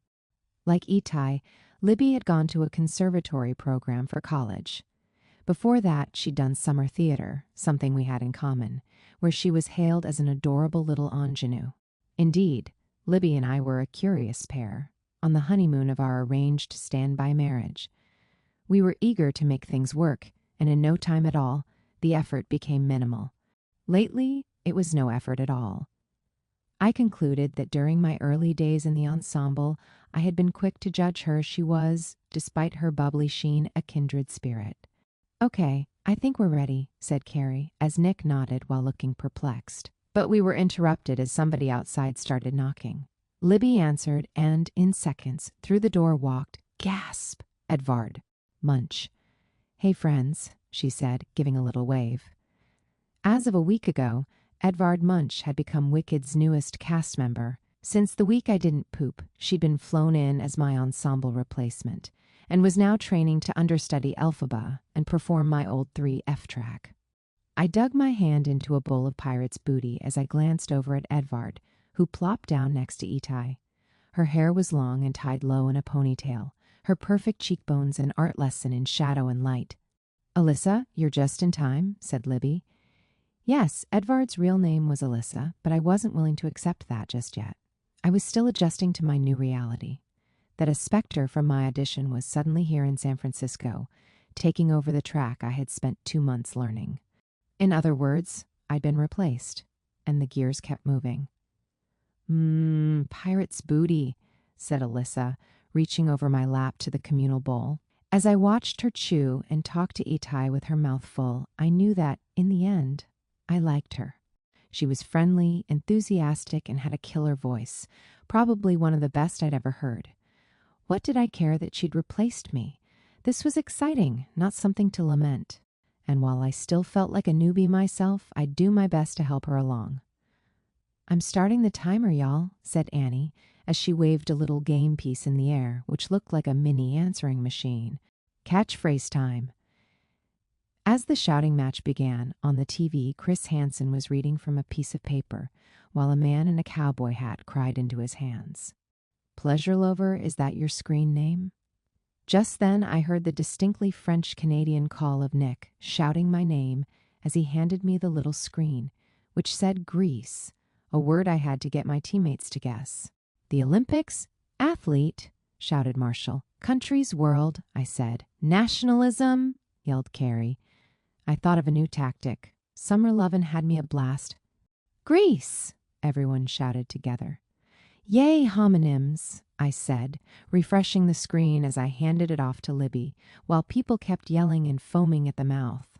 Like Etai, Libby had gone to a conservatory program for college. Before that, she'd done summer theater, something we had in common, where she was hailed as an adorable little ingenue. Indeed, Libby and I were a curious pair, on the honeymoon of our arranged standby marriage. We were eager to make things work, and in no time at all, the effort became minimal. Lately, it was no effort at all. I concluded that during my early days in the ensemble, I had been quick to judge her. She was, despite her bubbly sheen, a kindred spirit. Okay, I think we're ready, said Carrie, as Nick nodded while looking perplexed. But we were interrupted as somebody outside started knocking. Libby answered, and in seconds, through the door walked, gasp, Edvard Munch. Hey, friends, she said, giving a little wave. As of a week ago, Edvard Munch had become Wicked's newest cast member. Since the week I didn't poop, she'd been flown in as my ensemble replacement, and was now training to understudy Elphaba and perform my old 3F track. I dug my hand into a bowl of pirate's booty as I glanced over at Edvard, who plopped down next to Etai. Her hair was long and tied low in a ponytail, her perfect cheekbones an art lesson in shadow and light. Alyssa, you're just in time, said Libby. Yes, Edvard's real name was Alyssa, but I wasn't willing to accept that just yet. I was still adjusting to my new reality, that a specter from my audition was suddenly here in San Francisco, taking over the track I had spent 2 months learning. In other words, I'd been replaced, and the gears kept moving. Pirate's booty, said Alyssa, reaching over my lap to the communal bowl. As I watched her chew and talk to Itai with her mouth full, I knew that, in the end, I liked her. She was friendly, enthusiastic, and had a killer voice, probably one of the best I'd ever heard. What did I care that she'd replaced me? This was exciting, not something to lament. And while I still felt like a newbie myself, I'd do my best to help her along. "I'm starting the timer, y'all," said Annie, as she waved a little game piece in the air, which looked like a mini answering machine. "Catchphrase time." As the shouting match began, on the TV, Chris Hansen was reading from a piece of paper, while a man in a cowboy hat cried into his hands. "Pleasure Lover, is that your screen name?" Just then I heard the distinctly French-Canadian call of Nick, shouting my name as he handed me the little screen, which said Greece, a word I had to get my teammates to guess. "The Olympics? Athlete?" shouted Marshall. "Countries, world," I said. "Nationalism?" yelled Carrie. I thought of a new tactic. Summer Lovin' had me a blast. "Greece!" everyone shouted together. "Yay, homonyms," I said, refreshing the screen as I handed it off to Libby, while people kept yelling and foaming at the mouth.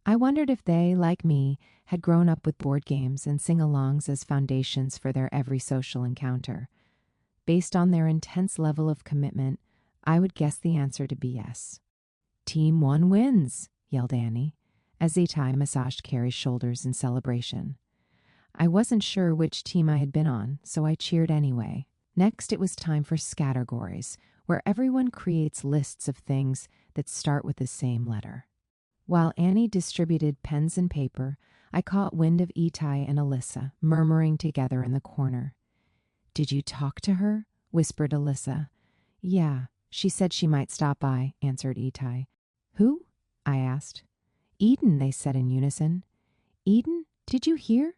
I wondered if they, like me, had grown up with board games and sing-alongs as foundations for their every social encounter. Based on their intense level of commitment, I would guess the answer to be yes. "Team 1 wins," yelled Annie, as Itai massaged Carrie's shoulders in celebration. I wasn't sure which team I had been on, so I cheered anyway. Next, it was time for Scattergories, where everyone creates lists of things that start with the same letter. While Annie distributed pens and paper, I caught wind of Itai and Alyssa murmuring together in the corner. "Did you talk to her?" whispered Alyssa. "Yeah, she said she might stop by," answered Itai. "Who?" I asked. "Eden," they said in unison. "Eden? Did you hear?"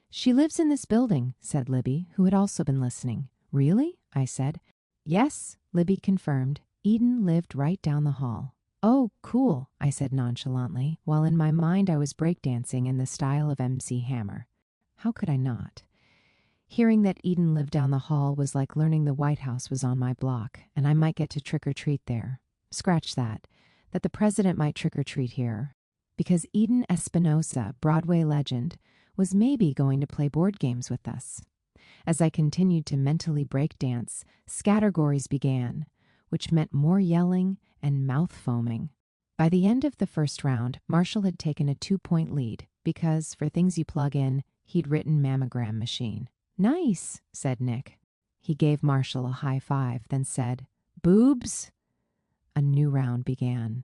"She lives in this building," said Libby, who had also been listening. "Really?" I said. "Yes," Libby confirmed. "Eden lived right down the hall." "Oh, cool," I said nonchalantly, while in my mind I was breakdancing in the style of MC Hammer. How could I not? Hearing that Eden lived down the hall was like learning the White House was on my block, and I might get to trick-or-treat there. Scratch that the president might trick-or-treat here. Because Eden Espinosa, Broadway legend, was maybe going to play board games with us. As I continued to mentally breakdance, Scattergories began, which meant more yelling and mouth foaming. By the end of the first round, Marshall had taken a 2-point lead because, for things you plug in, he'd written mammogram machine. "Nice," said Nick. He gave Marshall a high five, then said, "Boobs?" A new round began.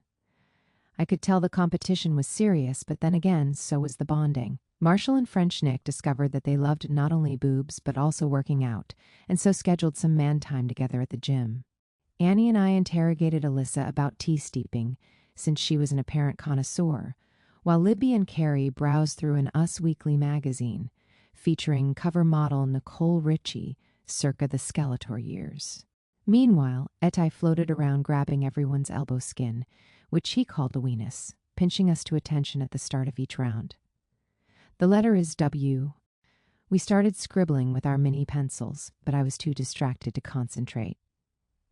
I could tell the competition was serious, but then again, so was the bonding. Marshall and French Nick discovered that they loved not only boobs, but also working out, and so scheduled some man time together at the gym. Annie and I interrogated Alyssa about tea steeping, since she was an apparent connoisseur, while Libby and Carrie browsed through an Us Weekly magazine, featuring cover model Nicole Richie, circa the Skeletor years. Meanwhile, Itai floated around grabbing everyone's elbow skin, which he called a weenus, pinching us to attention at the start of each round. The letter is W. We started scribbling with our mini pencils, but I was too distracted to concentrate.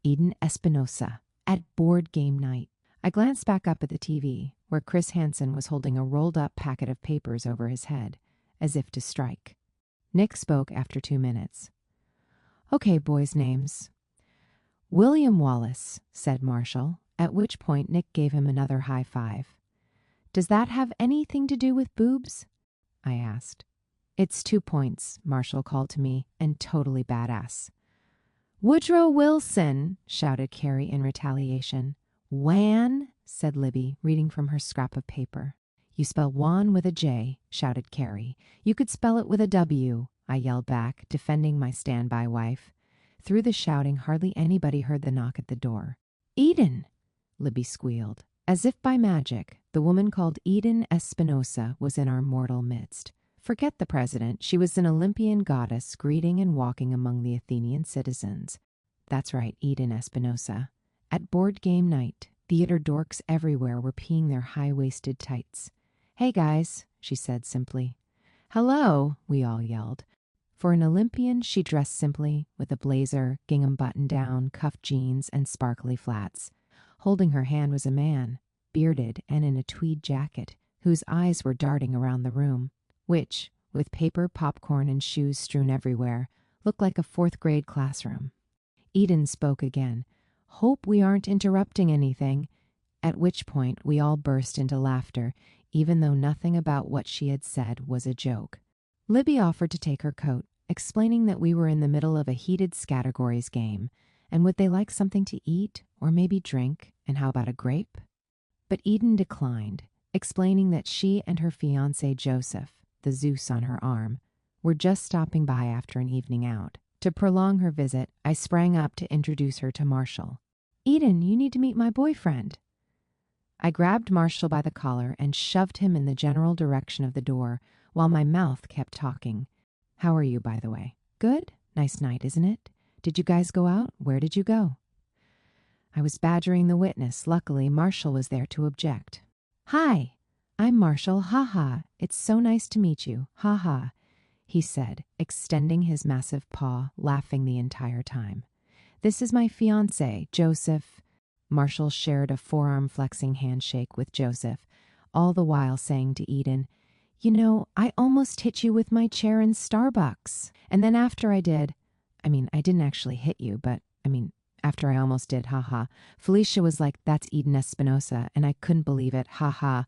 Eden Espinosa, at board game night. I glanced back up at the TV, where Chris Hansen was holding a rolled-up packet of papers over his head, as if to strike. Nick spoke after 2 minutes. "Okay, boys' names." "William Wallace," said Marshall, at which point Nick gave him another high five. "Does that have anything to do with boobs?" I asked. "It's 2 points," Marshall called to me, and totally badass. "Woodrow Wilson," shouted Carrie in retaliation. "Wan," said Libby, reading from her scrap of paper. "You spell Wan with a J," shouted Carrie. "You could spell it with a W," I yelled back, defending my standby wife. Through the shouting, hardly anybody heard the knock at the door. "Eden!" Libby squealed. As if by magic, the woman called Eden Espinosa was in our mortal midst. Forget the president. She was an Olympian goddess greeting and walking among the Athenian citizens. That's right, Eden Espinosa. At board game night, theater dorks everywhere were peeing their high-waisted tights. "Hey, guys," she said simply. "Hello," we all yelled. For an Olympian, she dressed simply, with a blazer, gingham button-down, cuffed jeans, and sparkly flats. Holding her hand was a man, bearded and in a tweed jacket, whose eyes were darting around the room, which, with paper, popcorn, and shoes strewn everywhere, looked like a fourth-grade classroom. Eden spoke again. "Hope we aren't interrupting anything," at which point we all burst into laughter, even though nothing about what she had said was a joke. Libby offered to take her coat, explaining that we were in the middle of a heated categories game, and would they like something to eat or maybe drink, and how about a grape? But Eden declined, explaining that she and her fiancé Joseph, the Zeus on her arm, were just stopping by after an evening out. To prolong her visit, I sprang up to introduce her to Marshall. "Eden, you need to meet my boyfriend." I grabbed Marshall by the collar and shoved him in the general direction of the door, while my mouth kept talking. "How are you, by the way?" "Good. Nice night, isn't it? Did you guys go out? Where did you go?" I was badgering the witness. Luckily, Marshall was there to object. "Hi, I'm Marshall. Ha ha. It's so nice to meet you. Ha ha," he said, extending his massive paw, laughing the entire time. "This is my fiancé, Joseph." Marshall shared a forearm-flexing handshake with Joseph, all the while saying to Eden, "You know, I almost hit you with my chair in Starbucks. And then after I did, I didn't actually hit you, but, after I almost did, haha, Felicia was like, 'That's Eden Espinosa,' and I couldn't believe it, haha.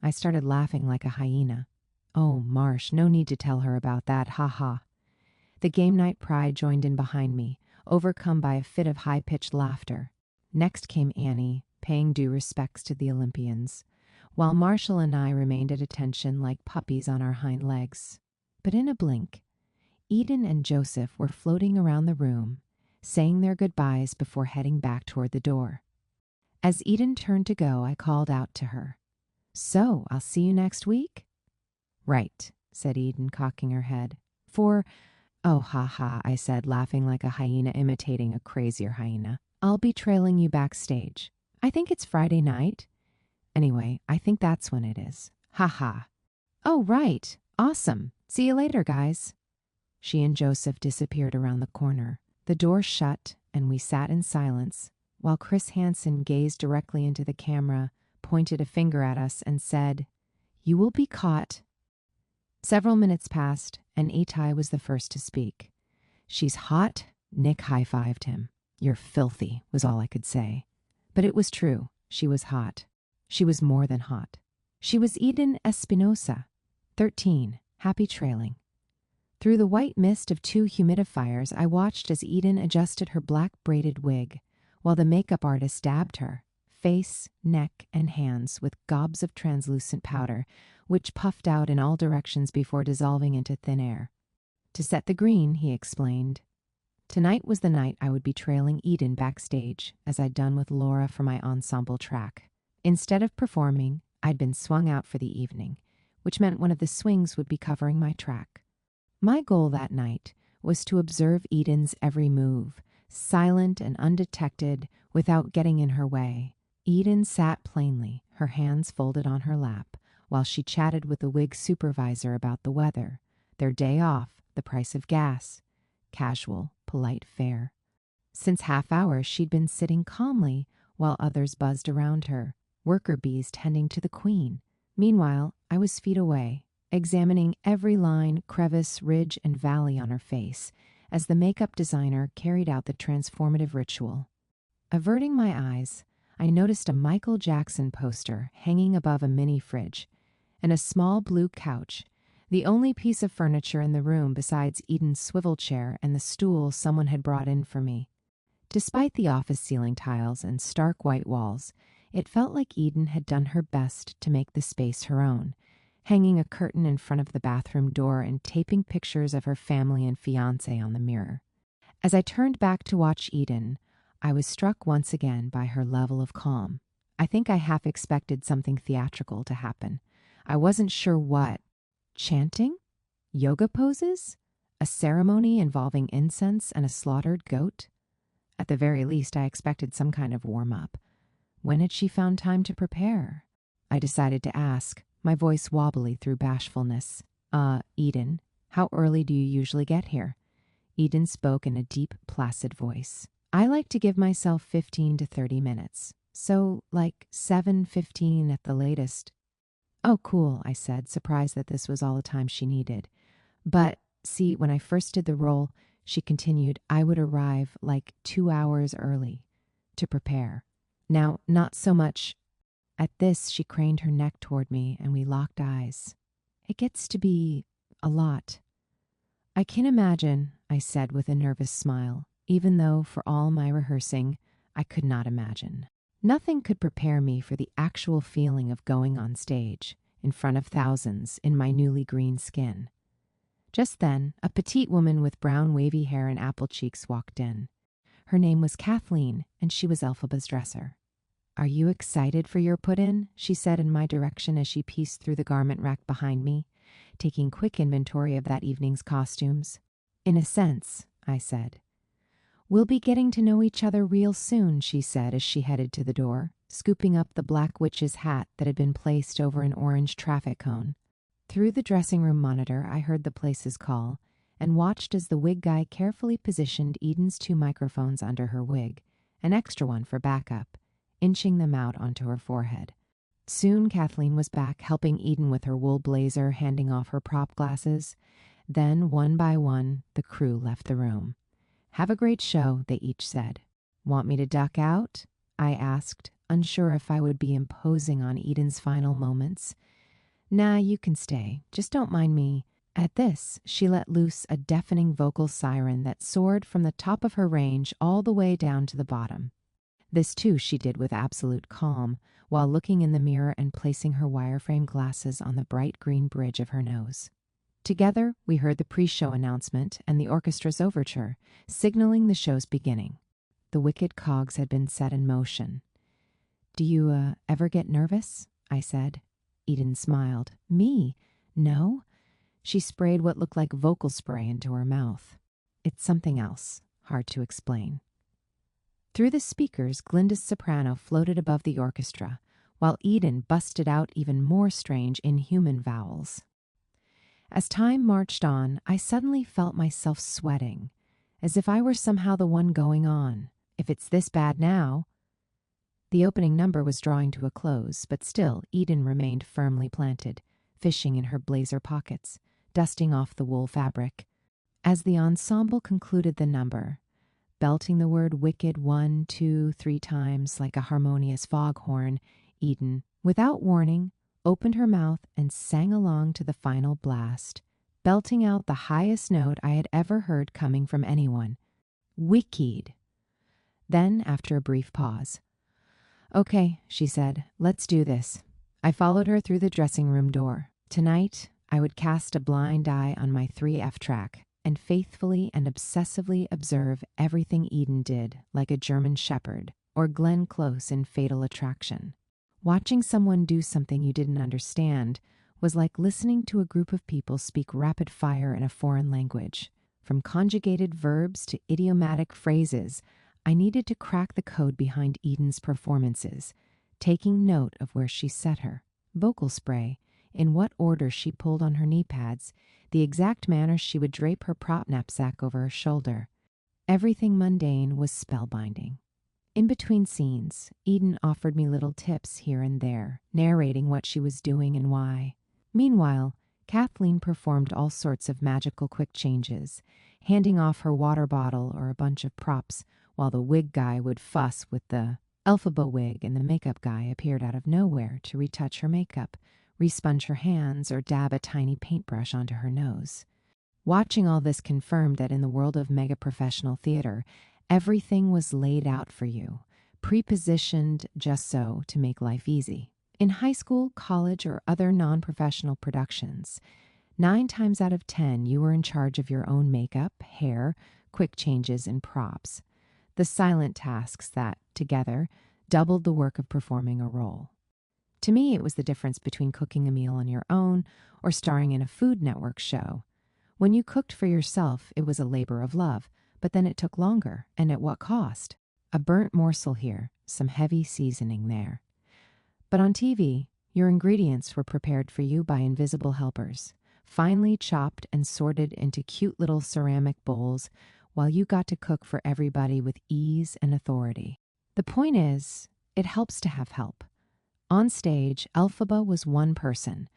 I started laughing like a hyena. Oh, Marsh, no need to tell her about that, haha. The game night pride joined in behind me, overcome by a fit of high-pitched laughter. Next came Annie, paying due respects to the Olympians, while Marshall and I remained at attention like puppies on our hind legs. But in a blink, Eden and Joseph were floating around the room, saying their goodbyes before heading back toward the door. As Eden turned to go, I called out to her, "So, I'll see you next week?" "Right," said Eden, cocking her head. "Oh, ha, I said, laughing like a hyena imitating a crazier hyena. "I'll be trailing you backstage. I think it's Friday night. Anyway, I think that's when it is. Ha ha." "Oh, right. Awesome. See you later, guys." She and Joseph disappeared around the corner. The door shut, and we sat in silence, while Chris Hansen gazed directly into the camera, pointed a finger at us, and said, "You will be caught." Several minutes passed, and Itai was the first to speak. "She's hot." Nick high-fived him. "You're filthy," was all I could say. But it was true. She was hot. She was more than hot. She was Eden Espinosa, 13, happy trailing. Through the white mist of 2 humidifiers, I watched as Eden adjusted her black braided wig, while the makeup artist dabbed her, face, neck, and hands with gobs of translucent powder, which puffed out in all directions before dissolving into thin air. "To set the green," he explained. Tonight was the night I would be trailing Eden backstage, as I'd done with Laura for my ensemble track. Instead of performing, I'd been swung out for the evening, which meant one of the swings would be covering my track. My goal that night was to observe Eden's every move, silent and undetected, without getting in her way. Eden sat plainly, her hands folded on her lap, while she chatted with the wig supervisor about the weather, their day off, the price of gas. Casual, polite fare. Since half-hour, she'd been sitting calmly while others buzzed around her, worker bees tending to the queen. Meanwhile, I was feet away, examining every line, crevice, ridge, and valley on her face as the makeup designer carried out the transformative ritual. Averting my eyes, I noticed a Michael Jackson poster hanging above a mini fridge and a small blue couch, the only piece of furniture in the room besides Eden's swivel chair and the stool someone had brought in for me. Despite the office ceiling tiles and stark white walls, it felt like Eden had done her best to make the space her own, hanging a curtain in front of the bathroom door and taping pictures of her family and fiancé on the mirror. As I turned back to watch Eden, I was struck once again by her level of calm. I think I half expected something theatrical to happen. I wasn't sure what. Chanting? Yoga poses? A ceremony involving incense and a slaughtered goat? At the very least, I expected some kind of warm-up. When had she found time to prepare? I decided to ask, my voice wobbly through bashfulness. Eden, how early do you usually get here?" Eden spoke in a deep, placid voice. "I like to give myself 15 to 30 minutes. So, like 7:15 at the latest. Oh, cool, I said, surprised that this was all the time she needed. But, see, when I first did the role, she continued, I would arrive like 2 hours early to prepare. Now, not so much. At this, she craned her neck toward me and we locked eyes. It gets to be a lot. I can imagine, I said with a nervous smile, even though for all my rehearsing, I could not imagine. Nothing could prepare me for the actual feeling of going on stage, in front of thousands, in my newly green skin. Just then, a petite woman with brown wavy hair and apple cheeks walked in. Her name was Kathleen, and she was Elphaba's dresser. Are you excited for your put-in? She said in my direction as she pieced through the garment rack behind me, taking quick inventory of that evening's costumes. In a sense, I said. We'll be getting to know each other real soon, she said as she headed to the door, scooping up the black witch's hat that had been placed over an orange traffic cone. Through the dressing room monitor, I heard the place's call and watched as the wig guy carefully positioned Eden's 2 microphones under her wig, an extra one for backup, inching them out onto her forehead. Soon Kathleen was back, helping Eden with her wool blazer, handing off her prop glasses. Then, one by one, the crew left the room. Have a great show, they each said. Want me to duck out? I asked, unsure if I would be imposing on Eden's final moments. Nah, you can stay. Just don't mind me. At this, she let loose a deafening vocal siren that soared from the top of her range all the way down to the bottom. This, too, she did with absolute calm, while looking in the mirror and placing her wireframe glasses on the bright green bridge of her nose. Together, we heard the pre-show announcement and the orchestra's overture, signaling the show's beginning. The wicked cogs had been set in motion. Do you, ever get nervous? I said. Eden smiled. Me? No. She sprayed what looked like vocal spray into her mouth. It's something else, hard to explain. Through the speakers, Glinda's soprano floated above the orchestra, while Eden busted out even more strange, inhuman vowels. As time marched on, I suddenly felt myself sweating, as if I were somehow the one going on. If it's this bad now. The opening number was drawing to a close, but still Eden remained firmly planted, fishing in her blazer pockets, dusting off the wool fabric. As the ensemble concluded the number, belting the word wicked 1, 2, 3 times like a harmonious foghorn, Eden, without warning, opened her mouth and sang along to the final blast, belting out the highest note I had ever heard coming from anyone. Wicked. Then, after a brief pause, Okay, she said, let's do this. I followed her through the dressing room door. Tonight, I would cast a blind eye on my 3F track and faithfully and obsessively observe everything Eden did, like a German shepherd or Glenn Close in Fatal Attraction. Watching someone do something you didn't understand was like listening to a group of people speak rapid fire in a foreign language. From conjugated verbs to idiomatic phrases, I needed to crack the code behind Eden's performances, taking note of where she set her, vocal spray, in what order she pulled on her knee pads, the exact manner she would drape her prop knapsack over her shoulder. Everything mundane was spellbinding. In between scenes, Eden offered me little tips here and there, narrating what she was doing and why. Meanwhile, Kathleen performed all sorts of magical quick changes, handing off her water bottle or a bunch of props, while the wig guy would fuss with the Elphaba wig and the makeup guy appeared out of nowhere to retouch her makeup, responge her hands, or dab a tiny paintbrush onto her nose. Watching all this confirmed that in the world of mega-professional theater, everything was laid out for you, prepositioned just so to make life easy. In high school, college, or other non-professional productions, 9 times out of 10 you were in charge of your own makeup, hair, quick changes, and props. The silent tasks that, together, doubled the work of performing a role. To me, it was the difference between cooking a meal on your own or starring in a Food Network show. When you cooked for yourself, it was a labor of love, but then it took longer, and at what cost? A burnt morsel here, some heavy seasoning there. But on TV, your ingredients were prepared for you by invisible helpers, finely chopped and sorted into cute little ceramic bowls, while you got to cook for everybody with ease and authority. The point is, It helps to have help. On stage, Elphaba was one person.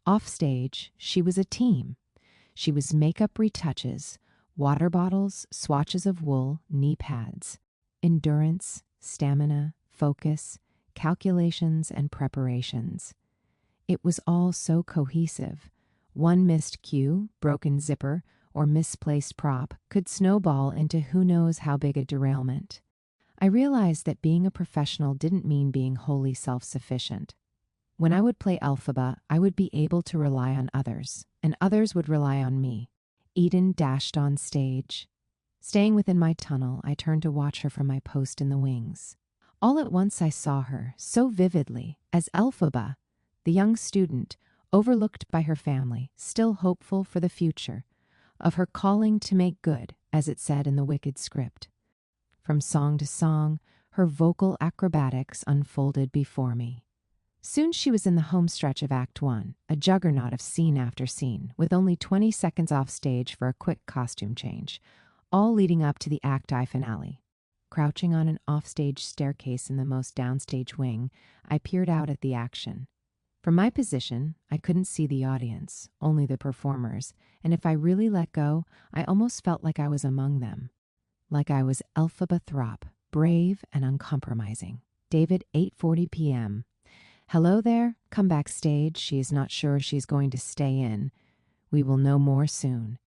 Off stage, she was a team. She was makeup retouches, water bottles, swatches of wool, knee pads, endurance, stamina, focus, calculations, and preparations. It was all so cohesive. One missed cue, broken zipper, or misplaced prop could snowball into who knows how big a derailment. I realized that being a professional didn't mean being wholly self-sufficient. When I would play Elphaba, I would be able to rely on others, and others would rely on me. Eden dashed on stage. Staying within my tunnel, I turned to watch her from my post in the wings. All at once I saw her, so vividly, as Elphaba, the young student, overlooked by her family, still hopeful for the future, of her calling to make good, as it said in the wicked script. From song to song, her vocal acrobatics unfolded before me. Soon she was in the home stretch of Act 1, a juggernaut of scene after scene, with only 20 seconds off stage for a quick costume change, all leading up to the Act I finale. Crouching on an offstage staircase in the most downstage wing, I peered out at the action. From my position, I couldn't see the audience, only the performers, and if I really let go, I almost felt like I was among them. Like I was Elphaba Thropp, brave and uncompromising. David, 8:40 p.m. Hello there, come backstage. She is not sure she's going to stay in. We will know more soon.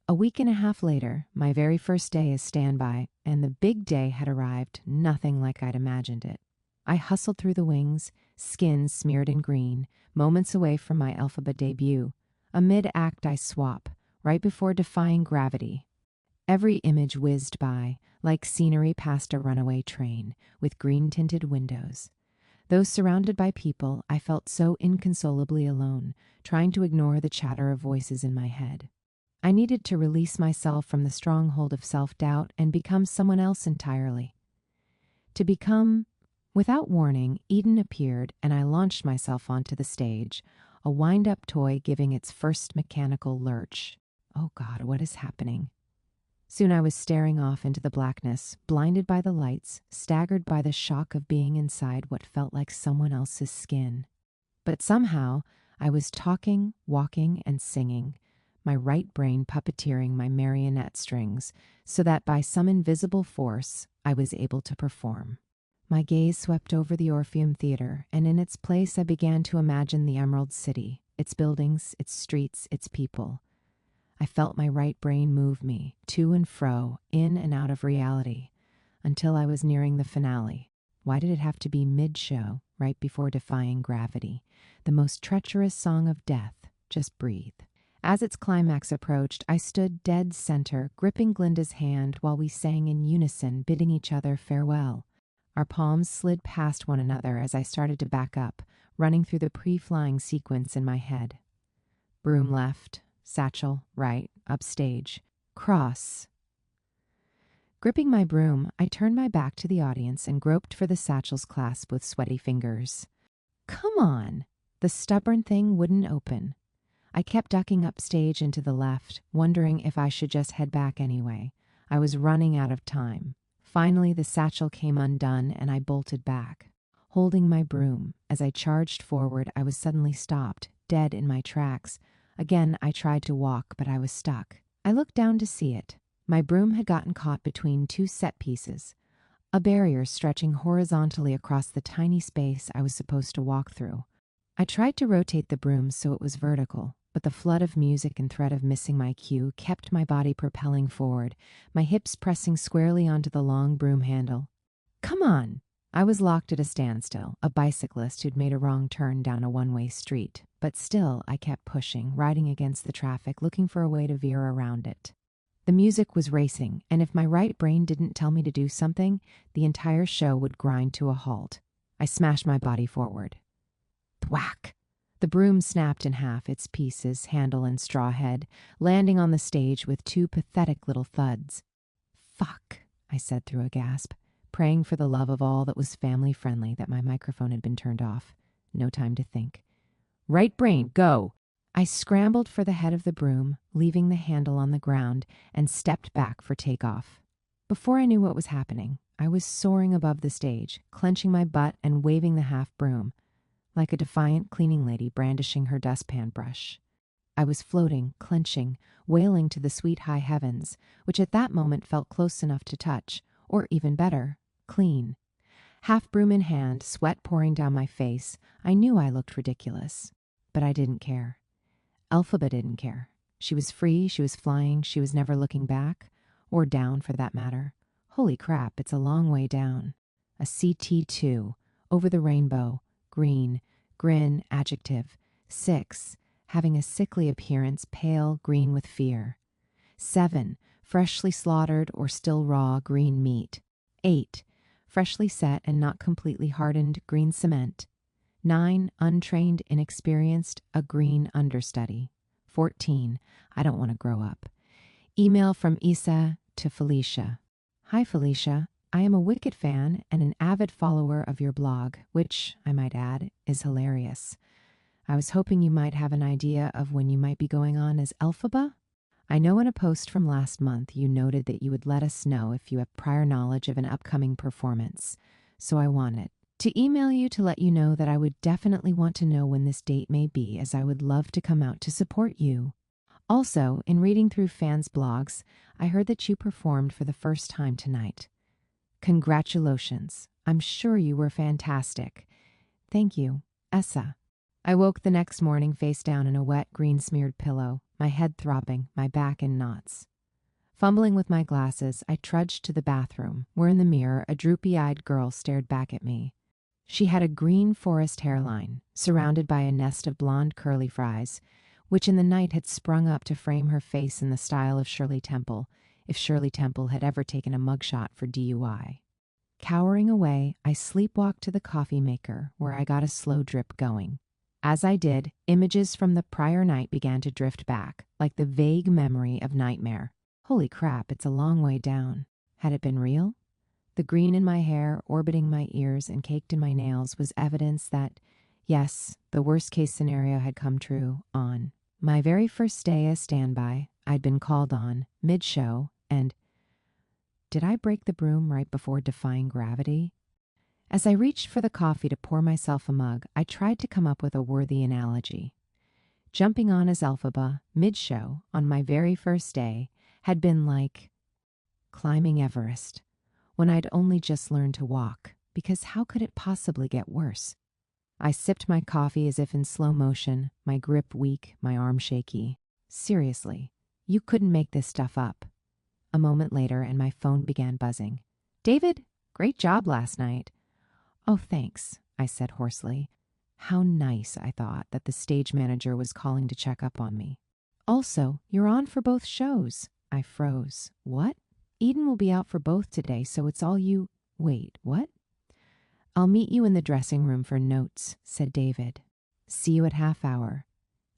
A week and a half later, my very first day as standby, and the big day had arrived, nothing like I'd imagined it. I hustled through the wings, skin smeared in green, moments away from my Elphaba debut. A mid-act I swap, right before defying gravity. Every image whizzed by, like scenery past a runaway train, with green-tinted windows. Though surrounded by people, I felt so inconsolably alone, trying to ignore the chatter of voices in my head. I needed to release myself from the stronghold of self-doubt and become someone else entirely. Without warning, Eden appeared and I launched myself onto the stage, a wind-up toy giving its first mechanical lurch. Oh God, what is happening? Soon I was staring off into the blackness, blinded by the lights, staggered by the shock of being inside what felt like someone else's skin. But somehow, I was talking, walking, and singing, my right brain puppeteering my marionette strings, so that by some invisible force, I was able to perform. My gaze swept over the Orpheum Theater, and in its place I began to imagine the Emerald City, its buildings, its streets, its people. I felt my right brain move me, to and fro, in and out of reality, until I was nearing the finale. Why did it have to be mid-show, right before defying gravity? The most treacherous song of death. Just breathe. As its climax approached, I stood dead center, gripping Glinda's hand while we sang in unison, bidding each other farewell. Our palms slid past one another as I started to back up, running through the pre-flying sequence in my head. Broom left. Satchel, right, upstage, cross. Gripping my broom, I turned my back to the audience and groped for the satchel's clasp with sweaty fingers. Come on! The stubborn thing wouldn't open. I kept ducking upstage and to the left, wondering if I should just head back anyway. I was running out of time. Finally, the satchel came undone and I bolted back. Holding my broom, as I charged forward, I was suddenly stopped, dead in my tracks. Again, I tried to walk, but I was stuck. I looked down to see it. My broom had gotten caught between two set pieces, a barrier stretching horizontally across the tiny space I was supposed to walk through. I tried to rotate the broom so it was vertical, but the flood of music and threat of missing my cue kept my body propelling forward, my hips pressing squarely onto the long broom handle. Come on! I was locked at a standstill, a bicyclist who'd made a wrong turn down a one-way street. But still, I kept pushing, riding against the traffic, looking for a way to veer around it. The music was racing, and if my right brain didn't tell me to do something, the entire show would grind to a halt. I smashed my body forward. Thwack! The broom snapped in half, its pieces, handle and straw head, landing on the stage with two pathetic little thuds. Fuck, I said through a gasp, praying for the love of all that was family-friendly that my microphone had been turned off. No time to think. Right brain, go! I scrambled for the head of the broom, leaving the handle on the ground, and stepped back for takeoff. Before I knew what was happening, I was soaring above the stage, clenching my butt and waving the half broom, like a defiant cleaning lady brandishing her dustpan brush. I was floating, clenching, wailing to the sweet high heavens, which at that moment felt close enough to touch, or even better, clean. Half broom in hand, sweat pouring down my face, I knew I looked ridiculous. But I didn't care. Elphaba didn't care. She was free, she was flying, she was never looking back, or down for that matter. Holy crap, it's a long way down. A CT2, over the rainbow, green, grin, adjective. 6, having a sickly appearance, pale, green with fear. 7, freshly slaughtered or still raw green meat. 8, freshly set and not completely hardened green cement. 9, untrained, inexperienced, a green understudy. 14, I don't want to grow up. Email from Isa to Felicia. Hi, Felicia. I am a Wicked fan and an avid follower of your blog, which, I might add, is hilarious. I was hoping you might have an idea of when you might be going on as Elphaba. I know in a post from last month you noted that you would let us know if you have prior knowledge of an upcoming performance, so I wanted to email you to let you know that I would definitely want to know when this date may be, as I would love to come out to support you. Also, in reading through fans' blogs, I heard that you performed for the first time tonight. Congratulations. I'm sure you were fantastic. Thank you, Essa. I woke the next morning face down in a wet, green-smeared pillow, my head throbbing, my back in knots. Fumbling with my glasses, I trudged to the bathroom, where in the mirror a droopy-eyed girl stared back at me. She had a green forest hairline, surrounded by a nest of blonde curly fries, which in the night had sprung up to frame her face in the style of Shirley Temple, if Shirley Temple had ever taken a mugshot for DUI. Cowering away, I sleepwalked to the coffee maker, where I got a slow drip going. As I did, images from the prior night began to drift back, like the vague memory of nightmare. Holy crap, it's a long way down. Had it been real? The green in my hair, orbiting my ears and caked in my nails, was evidence that, yes, the worst-case scenario had come true on my very first day as standby. I'd been called on, mid-show, and did I break the broom right before defying gravity? As I reached for the coffee to pour myself a mug, I tried to come up with a worthy analogy. Jumping on as Elphaba, mid-show, on my very first day, had been like climbing Everest, when I'd only just learned to walk, because how could it possibly get worse? I sipped my coffee as if in slow motion, my grip weak, my arm shaky. Seriously, you couldn't make this stuff up. A moment later, and my phone began buzzing. David, great job last night. Oh, thanks, I said hoarsely. How nice, I thought, that the stage manager was calling to check up on me. Also, you're on for both shows. I froze. What? Eden will be out for both today, so it's all you. Wait, what? I'll meet you in the dressing room for notes, said David. See you at half hour.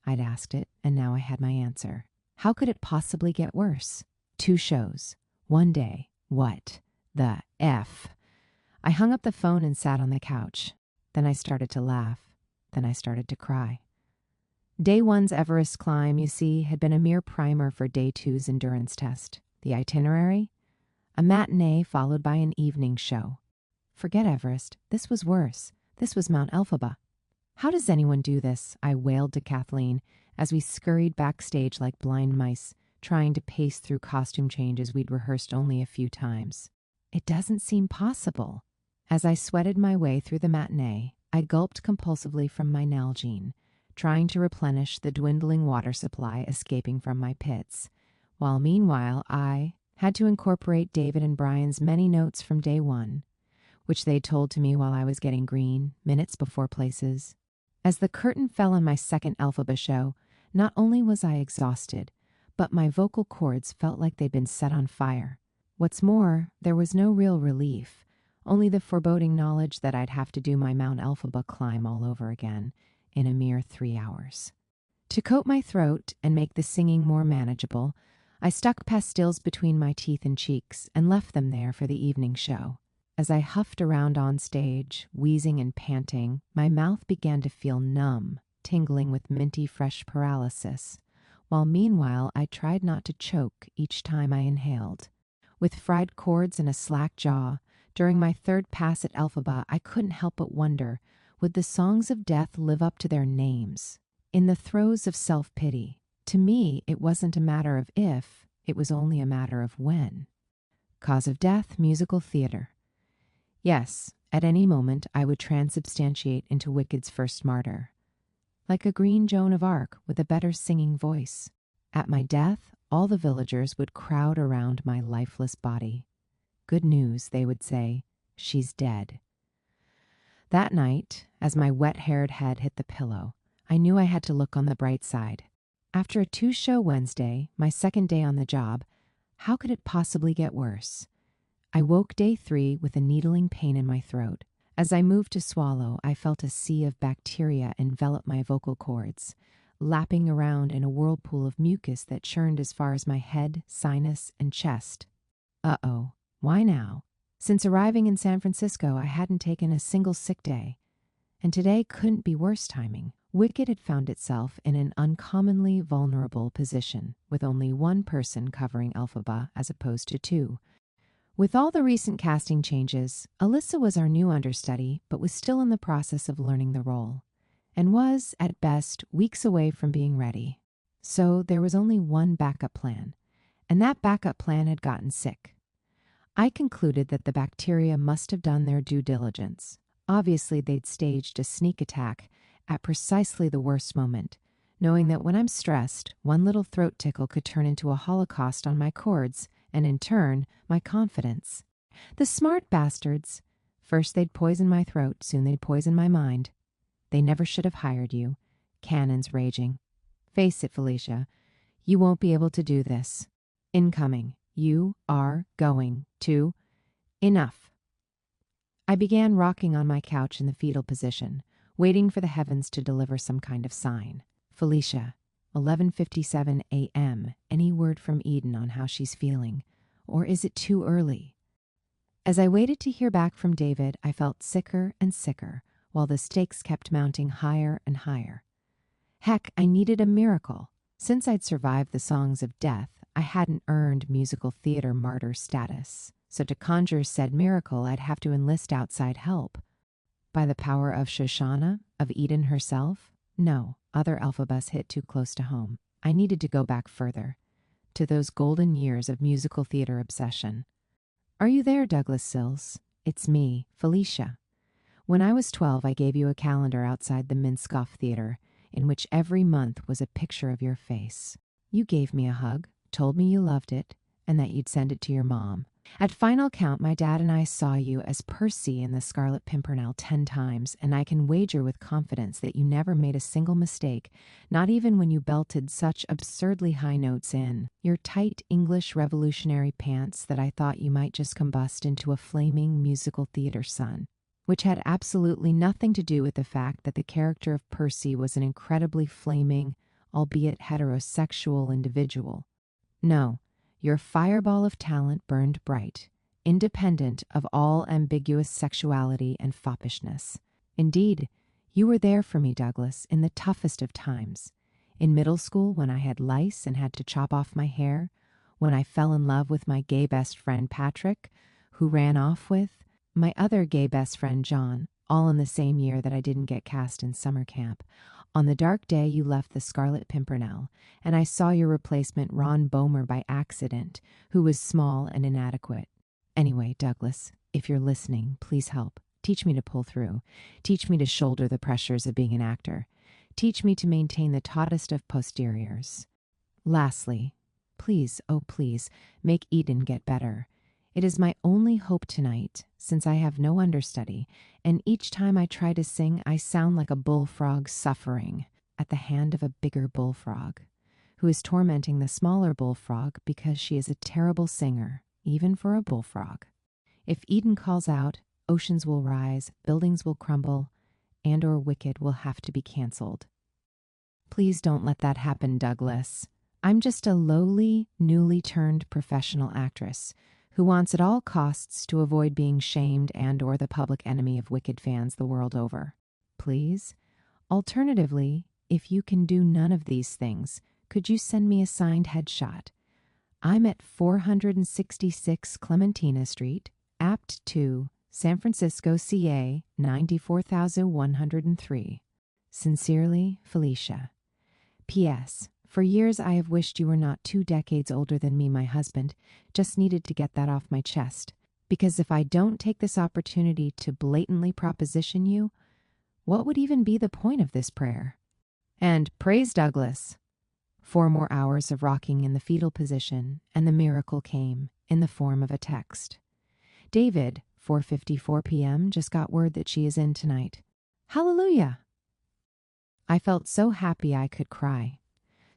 I'd asked it, and now I had my answer. How could it possibly get worse? 2 shows. 1 day. What the F? I hung up the phone and sat on the couch. Then I started to laugh. Then I started to cry. Day 1's Everest climb, you see, had been a mere primer for Day 2's endurance test. The itinerary? A matinee followed by an evening show. Forget Everest. This was worse. This was Mount Elphaba. How does anyone do this? I wailed to Kathleen as we scurried backstage like blind mice, trying to pace through costume changes we'd rehearsed only a few times. It doesn't seem possible. As I sweated my way through the matinee, I gulped compulsively from my Nalgene, trying to replenish the dwindling water supply escaping from my pits, while meanwhile I had to incorporate David and Brian's many notes from Day 1, which they'd told to me while I was getting green, minutes before places. As the curtain fell on my second Elphaba show, not only was I exhausted, but my vocal cords felt like they'd been set on fire. What's more, there was no real relief, only the foreboding knowledge that I'd have to do my Mount Elphaba climb all over again in a mere 3 hours. To coat my throat and make the singing more manageable, I stuck pastilles between my teeth and cheeks and left them there for the evening show. As I huffed around on stage, wheezing and panting, my mouth began to feel numb, tingling with minty fresh paralysis, while meanwhile I tried not to choke each time I inhaled. With fried cords and a slack jaw, During my third pass at Elphaba, I couldn't help but wonder, would the songs of death live up to their names? In the throes of self-pity, to me, it wasn't a matter of if, it was only a matter of when. Cause of death, musical theater. Yes, at any moment I would transubstantiate into Wicked's first martyr. Like a green Joan of Arc with a better singing voice. At my death, all the villagers would crowd around my lifeless body. Good news, they would say, she's dead. That night, as my wet-haired head hit the pillow, I knew I had to look on the bright side. After a 2-show Wednesday, my second day on the job, how could it possibly get worse? I woke day 3 with a needling pain in my throat. As I moved to swallow, I felt a sea of bacteria envelop my vocal cords, lapping around in a whirlpool of mucus that churned as far as my head, sinus, and chest. Uh-oh, why now? Since arriving in San Francisco, I hadn't taken a single sick day. And today couldn't be worse timing. Wicked had found itself in an uncommonly vulnerable position, with only one person covering Elphaba as opposed to 2. With all the recent casting changes, Alyssa was our new understudy, but was still in the process of learning the role, and was, at best, weeks away from being ready. So there was only one backup plan, and that backup plan had gotten sick. I concluded that the bacteria must have done their due diligence. Obviously, they'd staged a sneak attack at precisely the worst moment, knowing that when I'm stressed, one little throat tickle could turn into a holocaust on my cords, and in turn, my confidence. The smart bastards. First they'd poison my throat, soon they'd poison my mind. They never should have hired you. Cannons raging. Face it, Felicia. You won't be able to do this. Incoming. You are going to... Enough. I began rocking on my couch in the fetal position, waiting for the heavens to deliver some kind of sign. Felicia, 11:57 a.m. Any word from Eden on how she's feeling? Or is it too early? As I waited to hear back from David, I felt sicker and sicker, while the stakes kept mounting higher and higher. Heck, I needed a miracle. Since I'd survived the songs of death, I hadn't earned musical theater martyr status. So to conjure said miracle, I'd have to enlist outside help. By the power of Shoshana, of Eden herself? No, other Elphabas hit too close to home. I needed to go back further, to those golden years of musical theater obsession. Are you there, Douglas Sills? It's me, Felicia. When I was 12, I gave you a calendar outside the Minskoff Theater, in which every month was a picture of your face. You gave me a hug, told me you loved it, and that you'd send it to your mom. At final count, my dad and I saw you as Percy in the Scarlet Pimpernel 10 times, and I can wager with confidence that you never made a single mistake, not even when you belted such absurdly high notes in your tight English revolutionary pants that I thought you might just combust into a flaming musical theater sun, which had absolutely nothing to do with the fact that the character of Percy was an incredibly flaming, albeit heterosexual individual. No. Your fireball of talent burned bright, independent of all ambiguous sexuality and foppishness. Indeed, you were there for me, Douglas, in the toughest of times. In middle school, when I had lice and had to chop off my hair, when I fell in love with my gay best friend Patrick, who ran off with my other gay best friend John, all in the same year that I didn't get cast in summer camp. On the dark day you left the Scarlet Pimpernel, and I saw your replacement Ron Boehmer by accident, who was small and inadequate. Anyway, Douglas, if you're listening, please help. Teach me to pull through. Teach me to shoulder the pressures of being an actor. Teach me to maintain the tautest of posteriors. Lastly, please, oh please, make Eden get better. It is my only hope tonight, since I have no understudy, and each time I try to sing, I sound like a bullfrog suffering at the hand of a bigger bullfrog, who is tormenting the smaller bullfrog because she is a terrible singer, even for a bullfrog. If Eden calls out, oceans will rise, buildings will crumble, and or Wicked will have to be canceled. Please don't let that happen, Douglas. I'm just a lowly, newly turned professional actress who wants at all costs to avoid being shamed and or the public enemy of Wicked fans the world over. Please? Alternatively, if you can do none of these things, could you send me a signed headshot? I'm at 466 Clementina Street, apt Shipped to San Francisco, CA 94103. Sincerely, Felicia. P.S. For years I have wished you were not 2 decades older than me, my husband. Just needed to get that off my chest. Because if I don't take this opportunity to blatantly proposition you, what would even be the point of this prayer? And praise Douglas. 4 more hours of rocking in the fetal position, and the miracle came in the form of a text. David, 4:54 p.m., just got word that she is in tonight. Hallelujah! I felt so happy I could cry.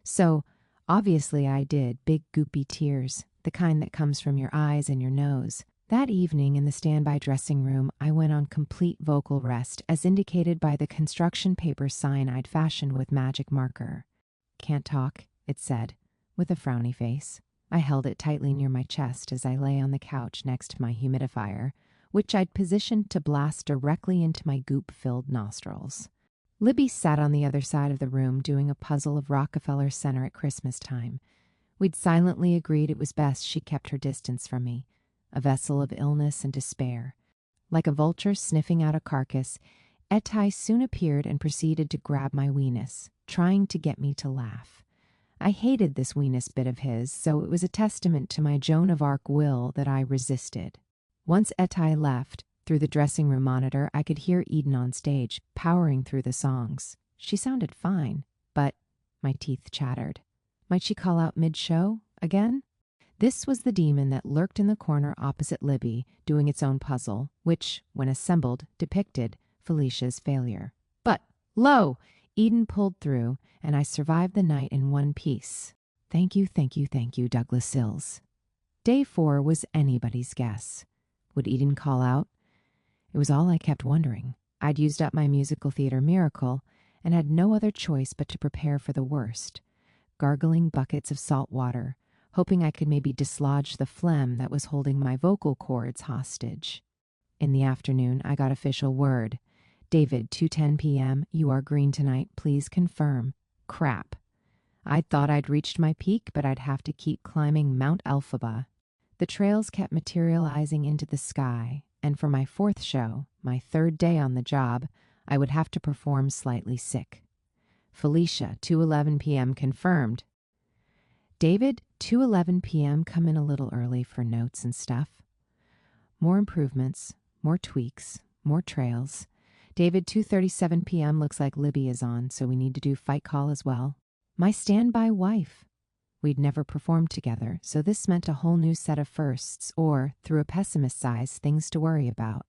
So, obviously I did, big goopy tears, the kind that comes from your eyes and your nose. That evening in the standby dressing room, I went on complete vocal rest, as indicated by the construction paper sign I'd fashioned with magic marker. Can't talk, it said, with a frowny face. I held it tightly near my chest as I lay on the couch next to my humidifier, which I'd positioned to blast directly into my goop-filled nostrils. Libby sat on the other side of the room doing a puzzle of Rockefeller Center at Christmas time. We'd silently agreed it was best she kept her distance from me, a vessel of illness and despair. Like a vulture sniffing out a carcass, Etai soon appeared and proceeded to grab my weenus, trying to get me to laugh. I hated this weenus bit of his, so it was a testament to my Joan of Arc will that I resisted. Once Etai left, through the dressing room monitor, I could hear Eden on stage, powering through the songs. She sounded fine, but my teeth chattered. Might she call out mid-show again? This was the demon that lurked in the corner opposite Libby, doing its own puzzle, which, when assembled, depicted Felicia's failure. But, lo! Eden pulled through, and I survived the night in one piece. Thank you, thank you, thank you, Douglas Sills. Day 4 was anybody's guess. Would Eden call out? It was all I kept wondering. I'd used up my musical theater miracle and had no other choice but to prepare for the worst, gargling buckets of salt water, hoping I could maybe dislodge the phlegm that was holding my vocal cords hostage. In the afternoon, I got official word. David, 2:10 p.m., you are green tonight, please confirm. Crap. I'd thought I'd reached my peak, but I'd have to keep climbing Mount Elphaba. The trails kept materializing into the sky, and for my 4th show, my 3rd day on the job, I would have to perform slightly sick. Felicia, 2:11 p.m. confirmed. David, 2:11 p.m. come in a little early for notes and stuff. More improvements, more tweaks, more trails. David, 2:37 p.m. looks like Libby is on, so we need to do fight call as well. My standby wife. We'd never performed together, so this meant a whole new set of firsts, or, through a pessimist's eyes, things to worry about.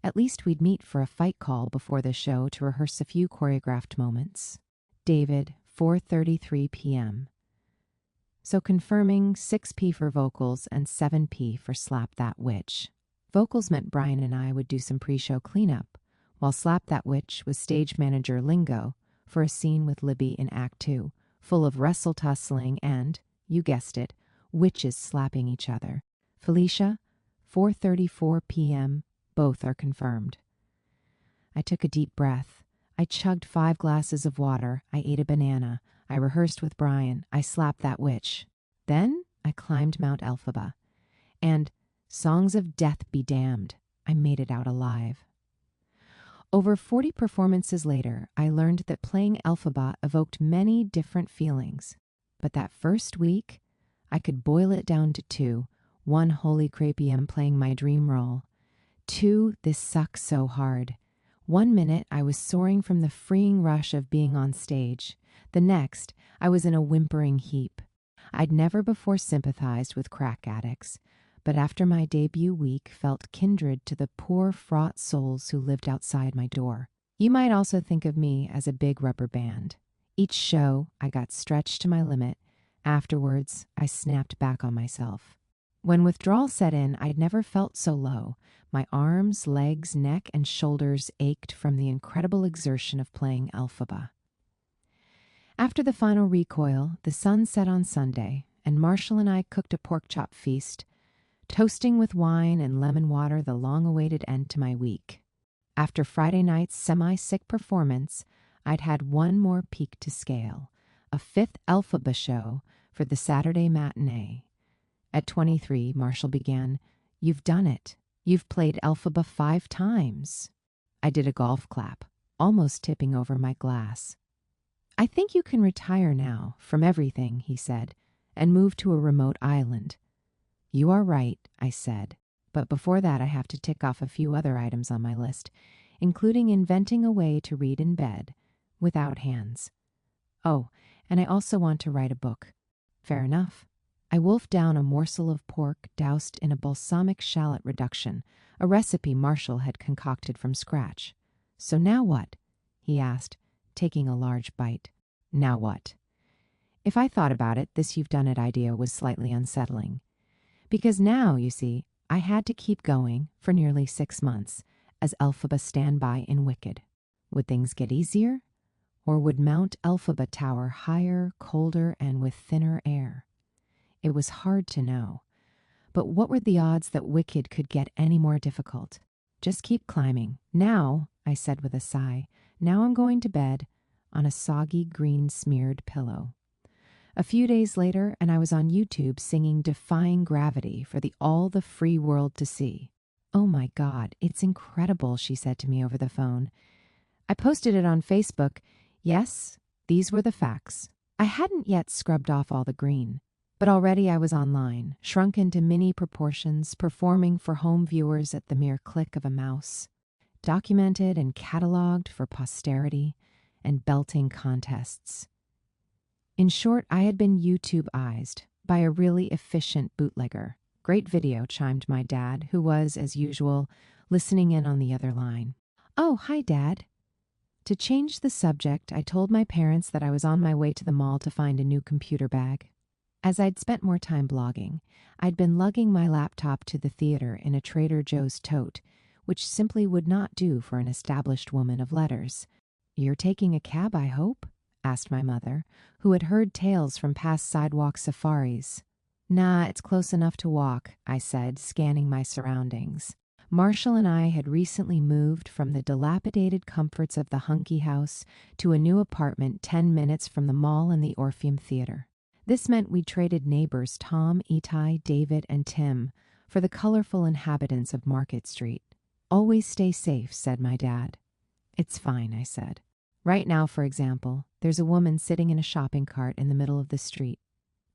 At least we'd meet for a fight call before the show to rehearse a few choreographed moments. David, 4:33 p.m. So confirming 6p for vocals and 7p for Slap That Witch. Vocals meant Brian and I would do some pre-show cleanup, while Slap That Witch was stage manager lingo for a scene with Libby in Act 2, full of wrestle-tussling and, you guessed it, witches slapping each other. Felicia, 4:34 p.m., both are confirmed. I took a deep breath. I chugged 5 glasses of water. I ate a banana. I rehearsed with Brian. I slapped that witch. Then I climbed Mount Elphaba. And, songs of death be damned, I made it out alive. Over 40 performances later, I learned that playing Elphaba evoked many different feelings. But that first week, I could boil it down to 2. 1, holy crapey, playing my dream role. 2, this sucks so hard. 1 minute, I was soaring from the freeing rush of being on stage. The next, I was in a whimpering heap. I'd never before sympathized with crack addicts, but after my debut week felt kindred to the poor, fraught souls who lived outside my door. You might also think of me as a big rubber band. Each show, I got stretched to my limit. Afterwards, I snapped back on myself. When withdrawal set in, I'd never felt so low. My arms, legs, neck, and shoulders ached from the incredible exertion of playing Elphaba. After the final recoil, the sun set on Sunday, and Marshall and I cooked a pork chop feast, toasting with wine and lemon water the long-awaited end to my week. After Friday night's semi-sick performance, I'd had one more peak to scale, a 5th Elphaba show for the Saturday matinee. At 23, Marshall began, "You've done it. You've played Elphaba 5 times. I did a golf clap, almost tipping over my glass. I think you can retire now from everything, he said, and move to a remote island. You are right, I said, but before that I have to tick off a few other items on my list, including inventing a way to read in bed without hands. Oh, and I also want to write a book. Fair enough. I wolfed down a morsel of pork doused in a balsamic shallot reduction, a recipe Marshall had concocted from scratch. So now what? He asked, taking a large bite. Now what? If I thought about it, this you've done it idea was slightly unsettling. Because now, you see, I had to keep going for nearly 6 months as Elphaba standby in Wicked. Would things get easier? Or would Mount Elphaba tower higher, colder, and with thinner air? It was hard to know. But what were the odds that Wicked could get any more difficult? Just keep climbing. Now, I said with a sigh, now I'm going to bed on a soggy green-smeared pillow. A few days later, and I was on YouTube singing Defying Gravity for all the free world to see. Oh my God, it's incredible, she said to me over the phone. I posted it on Facebook. Yes, these were the facts. I hadn't yet scrubbed off all the green, but already I was online, shrunk into mini proportions, performing for home viewers at the mere click of a mouse, documented and cataloged for posterity, and belting contests. In short, I had been YouTube-ized by a really efficient bootlegger. Great video, chimed my dad, who was, as usual, listening in on the other line. Oh, hi, Dad. To change the subject, I told my parents that I was on my way to the mall to find a new computer bag. As I'd spent more time blogging, I'd been lugging my laptop to the theater in a Trader Joe's tote, which simply would not do for an established woman of letters. You're taking a cab, I hope? Asked my mother, who had heard tales from past sidewalk safaris. Nah, it's close enough to walk, I said, scanning my surroundings. Marshall and I had recently moved from the dilapidated comforts of the hunky house to a new apartment 10 minutes from the mall and the Orpheum Theater. This meant we traded neighbors Tom, Itai, David, and Tim for the colorful inhabitants of Market Street. Always stay safe, said my dad. It's fine, I said. Right now, for example, there's a woman sitting in a shopping cart in the middle of the street,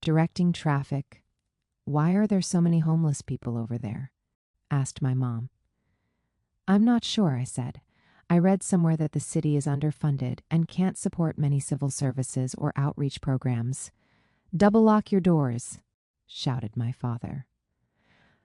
directing traffic. Why are there so many homeless people over there? Asked my mom. I'm not sure, I said. I read somewhere that the city is underfunded and can't support many civil services or outreach programs. Double lock your doors, shouted my father.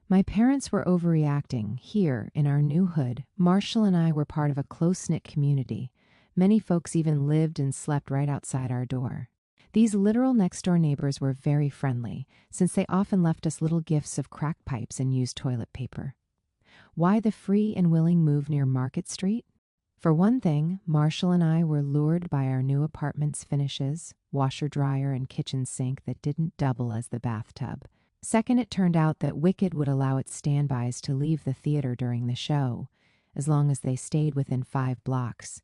My parents were overreacting. Here, in our new hood, Marshall and I were part of a close-knit community. Many folks even lived and slept right outside our door. These literal next-door neighbors were very friendly, since they often left us little gifts of crack pipes and used toilet paper. Why the free and willing move near Market Street? For one thing, Marshall and I were lured by our new apartment's finishes, washer, dryer, and kitchen sink that didn't double as the bathtub. Second, it turned out that Wicked would allow its standbys to leave the theater during the show, as long as they stayed within 5 blocks.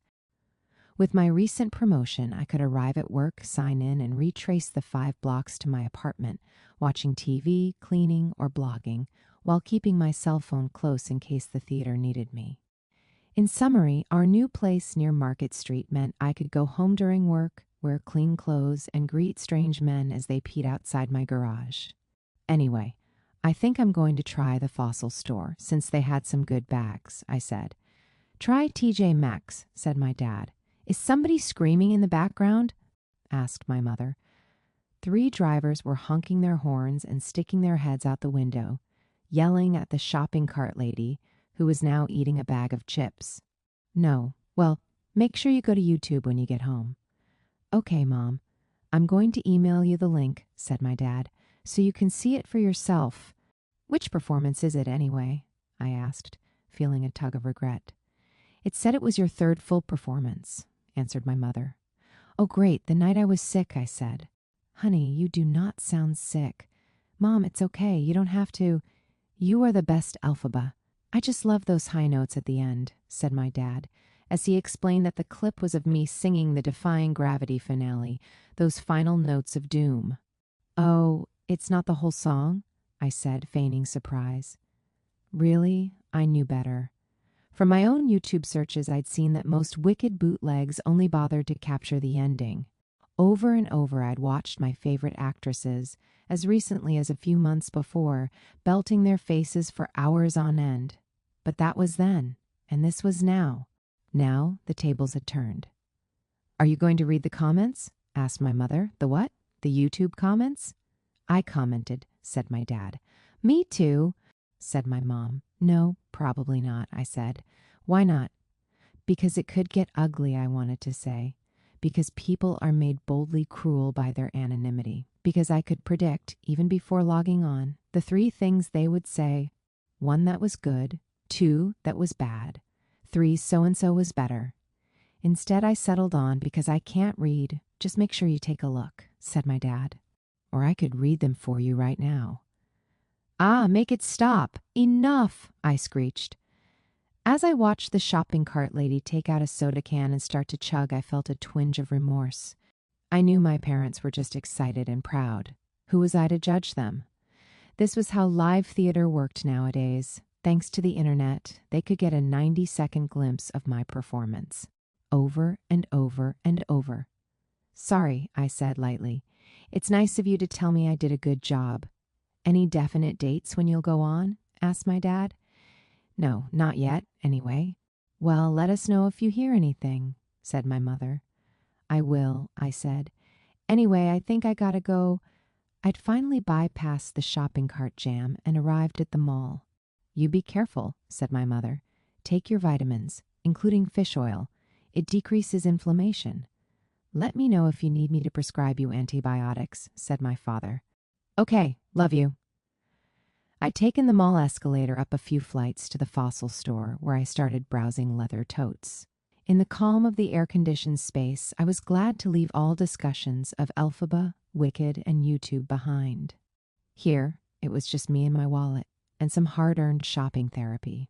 With my recent promotion, I could arrive at work, sign in, and retrace the 5 blocks to my apartment, watching TV, cleaning, or blogging, while keeping my cell phone close in case the theater needed me. In summary, our new place near Market Street meant I could go home during work, wear clean clothes, and greet strange men as they peed outside my garage. Anyway, I think I'm going to try the Fossil store, since they had some good bags, I said. Try TJ Maxx, said my dad. Is somebody screaming in the background? Asked my mother. 3 drivers were honking their horns and sticking their heads out the window, yelling at the shopping cart lady, who was now eating a bag of chips. No. Well, make sure you go to YouTube when you get home. Okay, Mom. I'm going to email you the link, said my dad, so you can see it for yourself. Which performance is it, anyway? I asked, feeling a tug of regret. It said it was your 3rd full performance, answered my mother. Oh, great, the night I was sick, I said. Honey, you do not sound sick. Mom, it's okay, you don't have to. You are the best Elphaba. I just love those high notes at the end, said my dad, as he explained that the clip was of me singing the Defying Gravity finale, those final notes of doom. Oh, it's not the whole song? I said, feigning surprise. Really? I knew better. From my own YouTube searches, I'd seen that most Wicked bootlegs only bothered to capture the ending. Over and over, I'd watched my favorite actresses, as recently as a few months before, belting their faces for hours on end. But that was then, and this was now. Now the tables had turned. "Are you going to read the comments?" asked my mother. "The what? The YouTube comments?" "I commented," said my dad. "Me too," said my mom. "No, probably not," I said. "Why not?" "Because it could get ugly," I wanted to say. Because people are made boldly cruel by their anonymity. Because I could predict, even before logging on, the 3 things they would say. 1 that was good, 2 that was bad, 3 so-and-so was better. Instead, I settled on "because I can't read, just make sure you take a look," said my dad. "Or I could read them for you right now." "Ah, make it stop! Enough!" I screeched. As I watched the shopping cart lady take out a soda can and start to chug, I felt a twinge of remorse. I knew my parents were just excited and proud. Who was I to judge them? This was how live theater worked nowadays. Thanks to the internet, they could get a 90-second glimpse of my performance. Over and over and over. "Sorry," I said lightly. "It's nice of you to tell me I did a good job." "Any definite dates when you'll go on?" asked my dad. "No, not yet, anyway." "Well, let us know if you hear anything," said my mother. "I will," I said. "Anyway, I think I gotta go." I'd finally bypassed the shopping cart jam and arrived at the mall. "You be careful," said my mother. "Take your vitamins, including fish oil. It decreases inflammation." "Let me know if you need me to prescribe you antibiotics," said my father. "Okay, love you." I'd taken the mall escalator up a few flights to the fossil store, where I started browsing leather totes. In the calm of the air-conditioned space, I was glad to leave all discussions of Elphaba, Wicked, and YouTube behind. Here, it was just me and my wallet, and some hard-earned shopping therapy.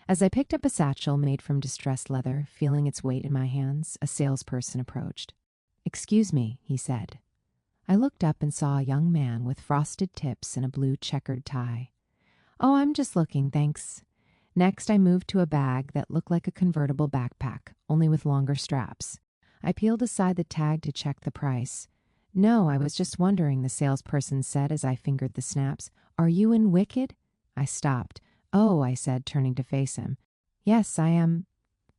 As I picked up a satchel made from distressed leather, feeling its weight in my hands, a salesperson approached. "Excuse me," he said. I looked up and saw a young man with frosted tips and a blue checkered tie. "Oh, I'm just looking, thanks." Next, I moved to a bag that looked like a convertible backpack, only with longer straps. I peeled aside the tag to check the price. "No, I was just wondering," the salesperson said as I fingered the snaps. "Are you in Wicked?" I stopped. "Oh," I said, turning to face him. "Yes, I am."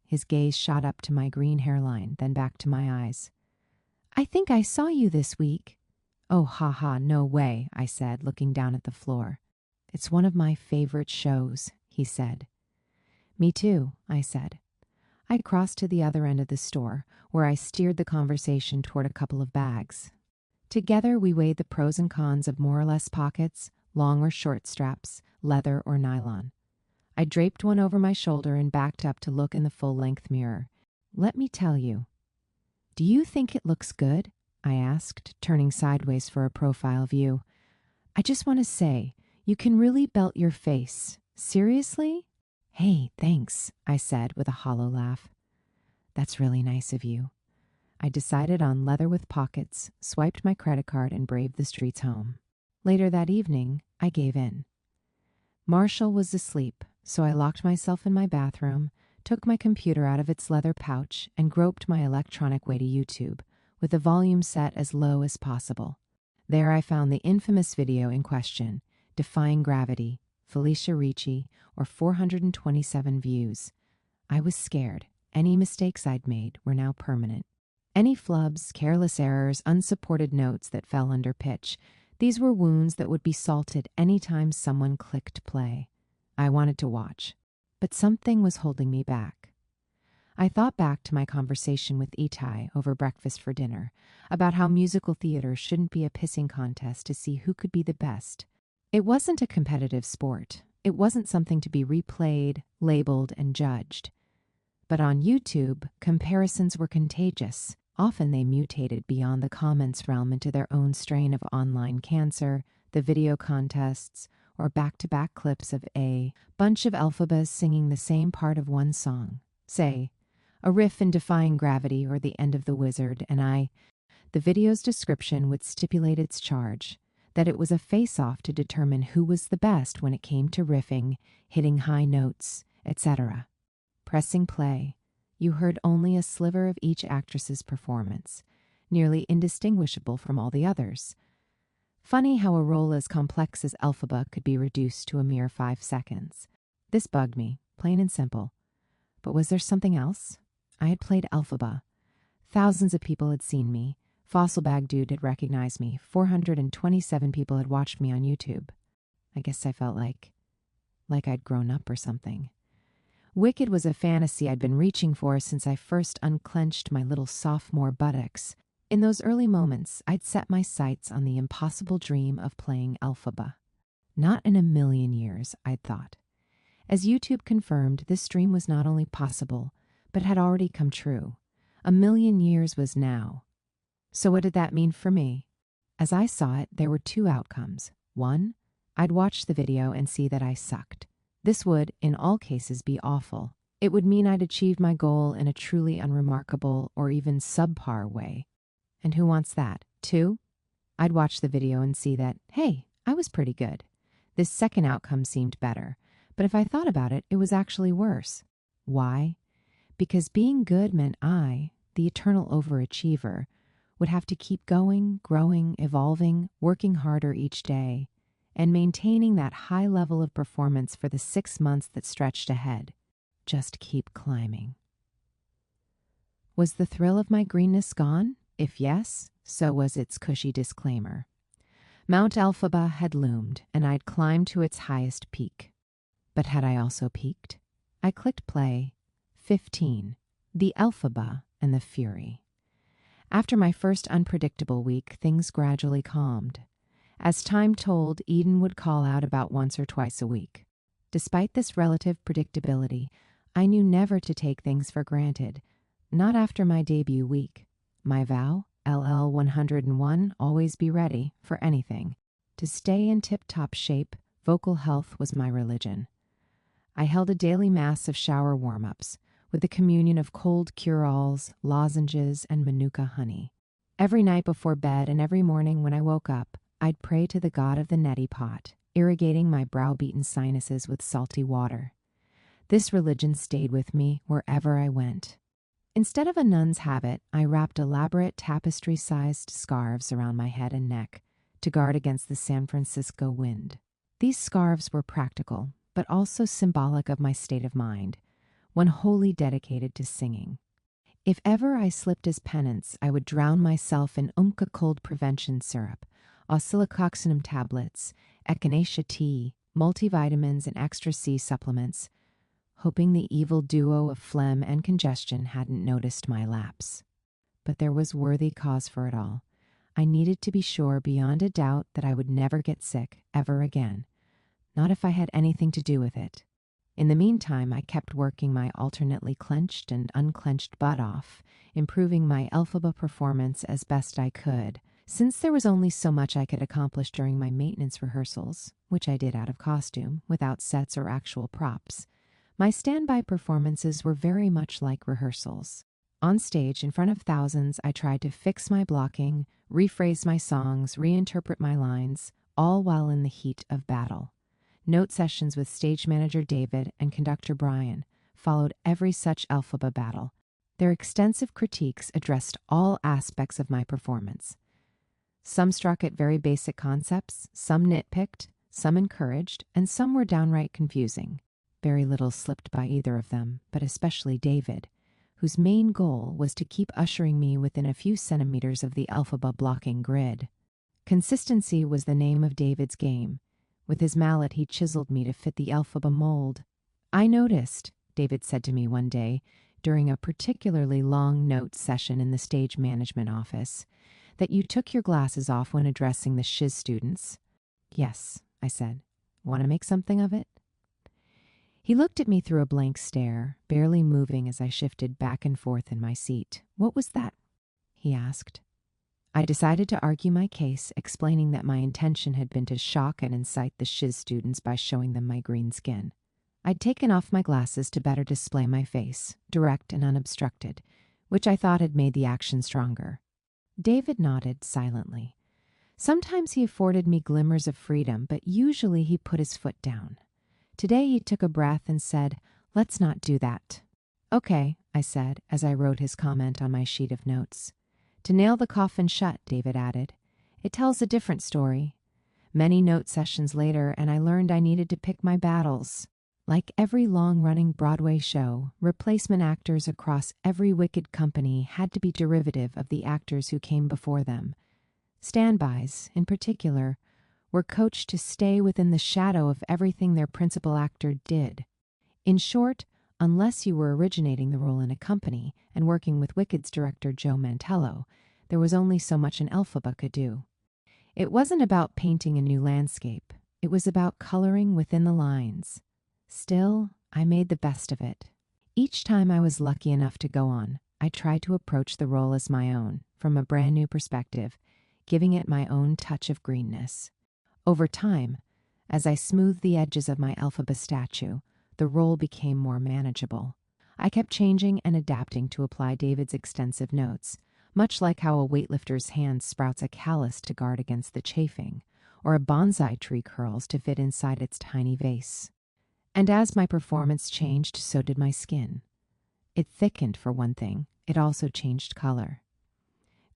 His gaze shot up to my green hairline, then back to my eyes. "I think I saw you this week." "Oh, ha, no way," I said, looking down at the floor. "It's one of my favorite shows," he said. "Me too," I said. I crossed to the other end of the store, where I steered the conversation toward a couple of bags. Together, we weighed the pros and cons of more or less pockets, long or short straps, leather or nylon. I draped one over my shoulder and backed up to look in the full-length mirror. "Let me tell you." "Do you think it looks good?" I asked, turning sideways for a profile view. "I just want to say, you can really belt your face. Seriously?" "Hey, thanks," I said with a hollow laugh. "That's really nice of you." I decided on leather with pockets, swiped my credit card, and braved the streets home. Later that evening, I gave in. Marshall was asleep, so I locked myself in my bathroom, took my computer out of its leather pouch, and groped my electronic way to YouTube, with the volume set as low as possible. There I found the infamous video in question, Defying Gravity, Felicia Ricci, or 427 views. I was scared. Any mistakes I'd made were now permanent. Any flubs, careless errors, unsupported notes that fell under pitch, these were wounds that would be salted any time someone clicked play. I wanted to watch, but something was holding me back. I thought back to my conversation with Itai over breakfast for dinner about how musical theater shouldn't be a pissing contest to see who could be the best. It wasn't a competitive sport. It wasn't something to be replayed, labeled, and judged. But on YouTube, comparisons were contagious. Often they mutated beyond the comments realm into their own strain of online cancer, the video contests, or back-to-back clips of a bunch of Elphabas singing the same part of one song. Say, a riff in Defying Gravity or The End of the Wizard, and the video's description would stipulate its charge. that it was a face-off to determine who was the best when it came to riffing, hitting high notes, etc. Pressing play, you heard only a sliver of each actress's performance, nearly indistinguishable from all the others. Funny how a role as complex as Elphaba could be reduced to a mere 5 seconds. This bugged me, plain and simple. But was there something else? I had played Elphaba. Thousands of people had seen me. Fossil Bag Dude had recognized me. 427 people had watched me on YouTube. I guess I felt like I'd grown up or something. Wicked was a fantasy I'd been reaching for since I first unclenched my little sophomore buttocks. In those early moments, I'd set my sights on the impossible dream of playing Elphaba. Not in a million years, I'd thought. As YouTube confirmed, this dream was not only possible, but had already come true. A million years was now. So what did that mean for me? As I saw it, there were 2 outcomes. 1, I'd watch the video and see that I sucked. This would, in all cases, be awful. It would mean I'd achieved my goal in a truly unremarkable or even subpar way. And who wants that? 2, I'd watch the video and see that, hey, I was pretty good. This second outcome seemed better, but if I thought about it, it was actually worse. Why? Because being good meant I, the eternal overachiever, would have to keep going, growing, evolving, working harder each day, and maintaining that high level of performance for the 6 months that stretched ahead. Just keep climbing. Was the thrill of my greenness gone? If yes, so was its cushy disclaimer. Mount Elphaba had loomed, and I'd climbed to its highest peak. But had I also peaked? I clicked play. 15. The Elphaba and the Fury. After my first unpredictable week, things gradually calmed. As time told, Eden would call out about once or twice a week. Despite this relative predictability, I knew never to take things for granted, not after my debut week. My vow, LL 101, always be ready for anything. To stay in tip-top shape, vocal health was my religion. I held a daily mass of shower warm-ups, with a communion of cold cure-alls, lozenges, and manuka honey. Every night before bed and every morning when I woke up, I'd pray to the god of the neti pot, irrigating my browbeaten sinuses with salty water. This religion stayed with me wherever I went. Instead of a nun's habit, I wrapped elaborate tapestry-sized scarves around my head and neck to guard against the San Francisco wind. These scarves were practical, but also symbolic of my state of mind, one wholly dedicated to singing. If ever I slipped as penance, I would drown myself in Umka cold prevention syrup, oscillococcinum tablets, echinacea tea, multivitamins, and extra C supplements, hoping the evil duo of phlegm and congestion hadn't noticed my lapse. But there was worthy cause for it all. I needed to be sure beyond a doubt that I would never get sick ever again, not if I had anything to do with it. In the meantime, I kept working my alternately clenched and unclenched butt off, improving my Elphaba performance as best I could. Since there was only so much I could accomplish during my maintenance rehearsals, which I did out of costume, without sets or actual props, my standby performances were very much like rehearsals. On stage, in front of thousands, I tried to fix my blocking, rephrase my songs, reinterpret my lines, all while in the heat of battle. Note sessions with stage manager David and conductor Brian followed every such Elphaba battle. Their extensive critiques addressed all aspects of my performance. Some struck at very basic concepts, some nitpicked, some encouraged, and some were downright confusing. Very little slipped by either of them, but especially David, whose main goal was to keep ushering me within a few centimeters of the Elphaba blocking grid. Consistency was the name of David's game. With his mallet, he chiseled me to fit the Elphaba mold. "I noticed," David said to me one day, during a particularly long note session in the stage management office, "that you took your glasses off when addressing the shiz students." "Yes," I said. "Want to make something of it?" He looked at me through a blank stare, barely moving as I shifted back and forth in my seat. "What was that?" he asked. I decided to argue my case, explaining that my intention had been to shock and incite the shiz students by showing them my green skin. I'd taken off my glasses to better display my face, direct and unobstructed, which I thought had made the action stronger. David nodded silently. Sometimes he afforded me glimmers of freedom, but usually he put his foot down. Today he took a breath and said, "Let's not do that." "Okay," I said as I wrote his comment on my sheet of notes. "To nail the coffin shut," David added. "It tells a different story." Many note sessions later, and I learned I needed to pick my battles. Like every long-running Broadway show, replacement actors across every Wicked company had to be derivative of the actors who came before them. Standbys, in particular, were coached to stay within the shadow of everything their principal actor did. In short, unless you were originating the role in a company and working with Wicked's director Joe Mantello, there was only so much an Elphaba could do. It wasn't about painting a new landscape. It was about coloring within the lines. Still, I made the best of it. Each time I was lucky enough to go on, I tried to approach the role as my own, from a brand new perspective, giving it my own touch of greenness. Over time, as I smoothed the edges of my Elphaba statue, the role became more manageable. I kept changing and adapting to apply David's extensive notes, much like how a weightlifter's hand sprouts a callus to guard against the chafing, or a bonsai tree curls to fit inside its tiny vase. And as my performance changed, so did my skin. It thickened, for one thing. It also changed color.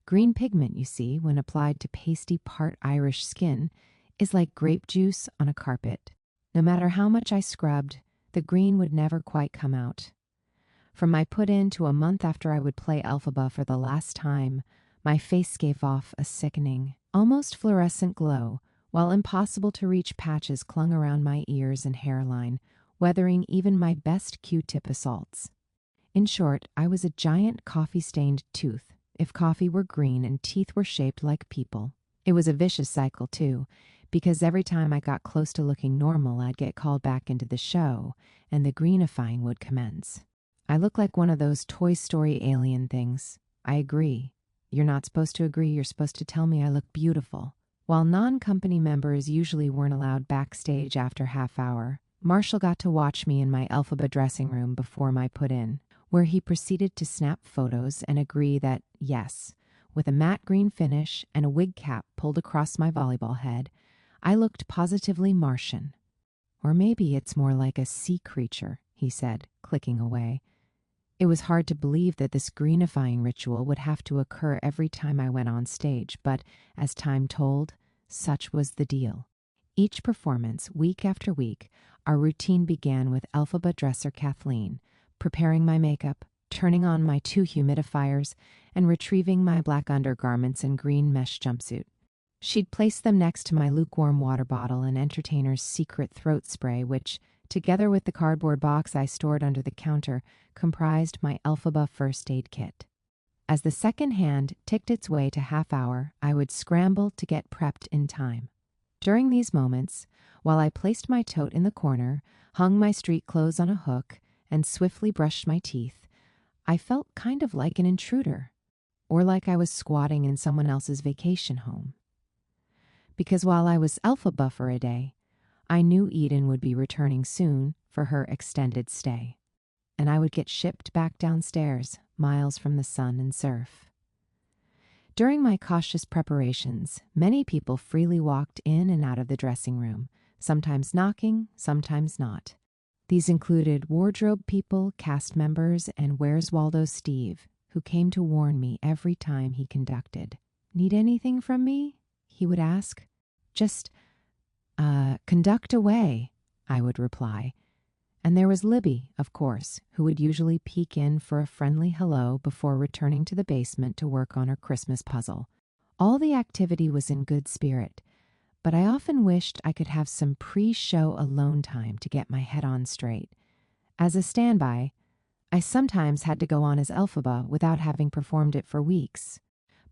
Green pigment, you see, when applied to pasty part Irish skin, is like grape juice on a carpet. No matter how much I scrubbed, the green would never quite come out. From my put-in to a month after I would play Elphaba for the last time, my face gave off a sickening, almost fluorescent glow, while impossible-to-reach patches clung around my ears and hairline, weathering even my best Q-tip assaults. In short, I was a giant coffee-stained tooth, if coffee were green and teeth were shaped like people. It was a vicious cycle, too, because every time I got close to looking normal, I'd get called back into the show, and the greenifying would commence. I look like one of those Toy Story alien things. I agree. You're not supposed to agree, you're supposed to tell me I look beautiful. While non-company members usually weren't allowed backstage after half hour, Marshall got to watch me in my Elphaba dressing room before my put-in, where he proceeded to snap photos and agree that, yes, with a matte green finish and a wig cap pulled across my volleyball head, I looked positively Martian. Or maybe it's more like a sea creature, he said, clicking away. It was hard to believe that this greenifying ritual would have to occur every time I went on stage, but as time told, such was the deal. Each performance, week after week, our routine began with Elphaba dresser Kathleen, preparing my makeup, turning on my 2 humidifiers, and retrieving my black undergarments and green mesh jumpsuit. She'd place them next to my lukewarm water bottle and entertainer's secret throat spray, which, together with the cardboard box I stored under the counter, comprised my Elphaba first aid kit. As the second hand ticked its way to half hour, I would scramble to get prepped in time. During these moments, while I placed my tote in the corner, hung my street clothes on a hook, and swiftly brushed my teeth, I felt kind of like an intruder, or like I was squatting in someone else's vacation home. Because while I was Elphaba for a day, I knew Eden would be returning soon for her extended stay, and I would get shipped back downstairs, miles from the sun and surf. During my cautious preparations, many people freely walked in and out of the dressing room, sometimes knocking, sometimes not. These included wardrobe people, cast members, and Where's Waldo Steve, who came to warn me every time he conducted. "Need anything from me?" he would ask. "Just, conduct away," I would reply. And there was Libby, of course, who would usually peek in for a friendly hello before returning to the basement to work on her Christmas puzzle. All the activity was in good spirit, but I often wished I could have some pre-show alone time to get my head on straight. As a standby, I sometimes had to go on as Elphaba without having performed it for weeks.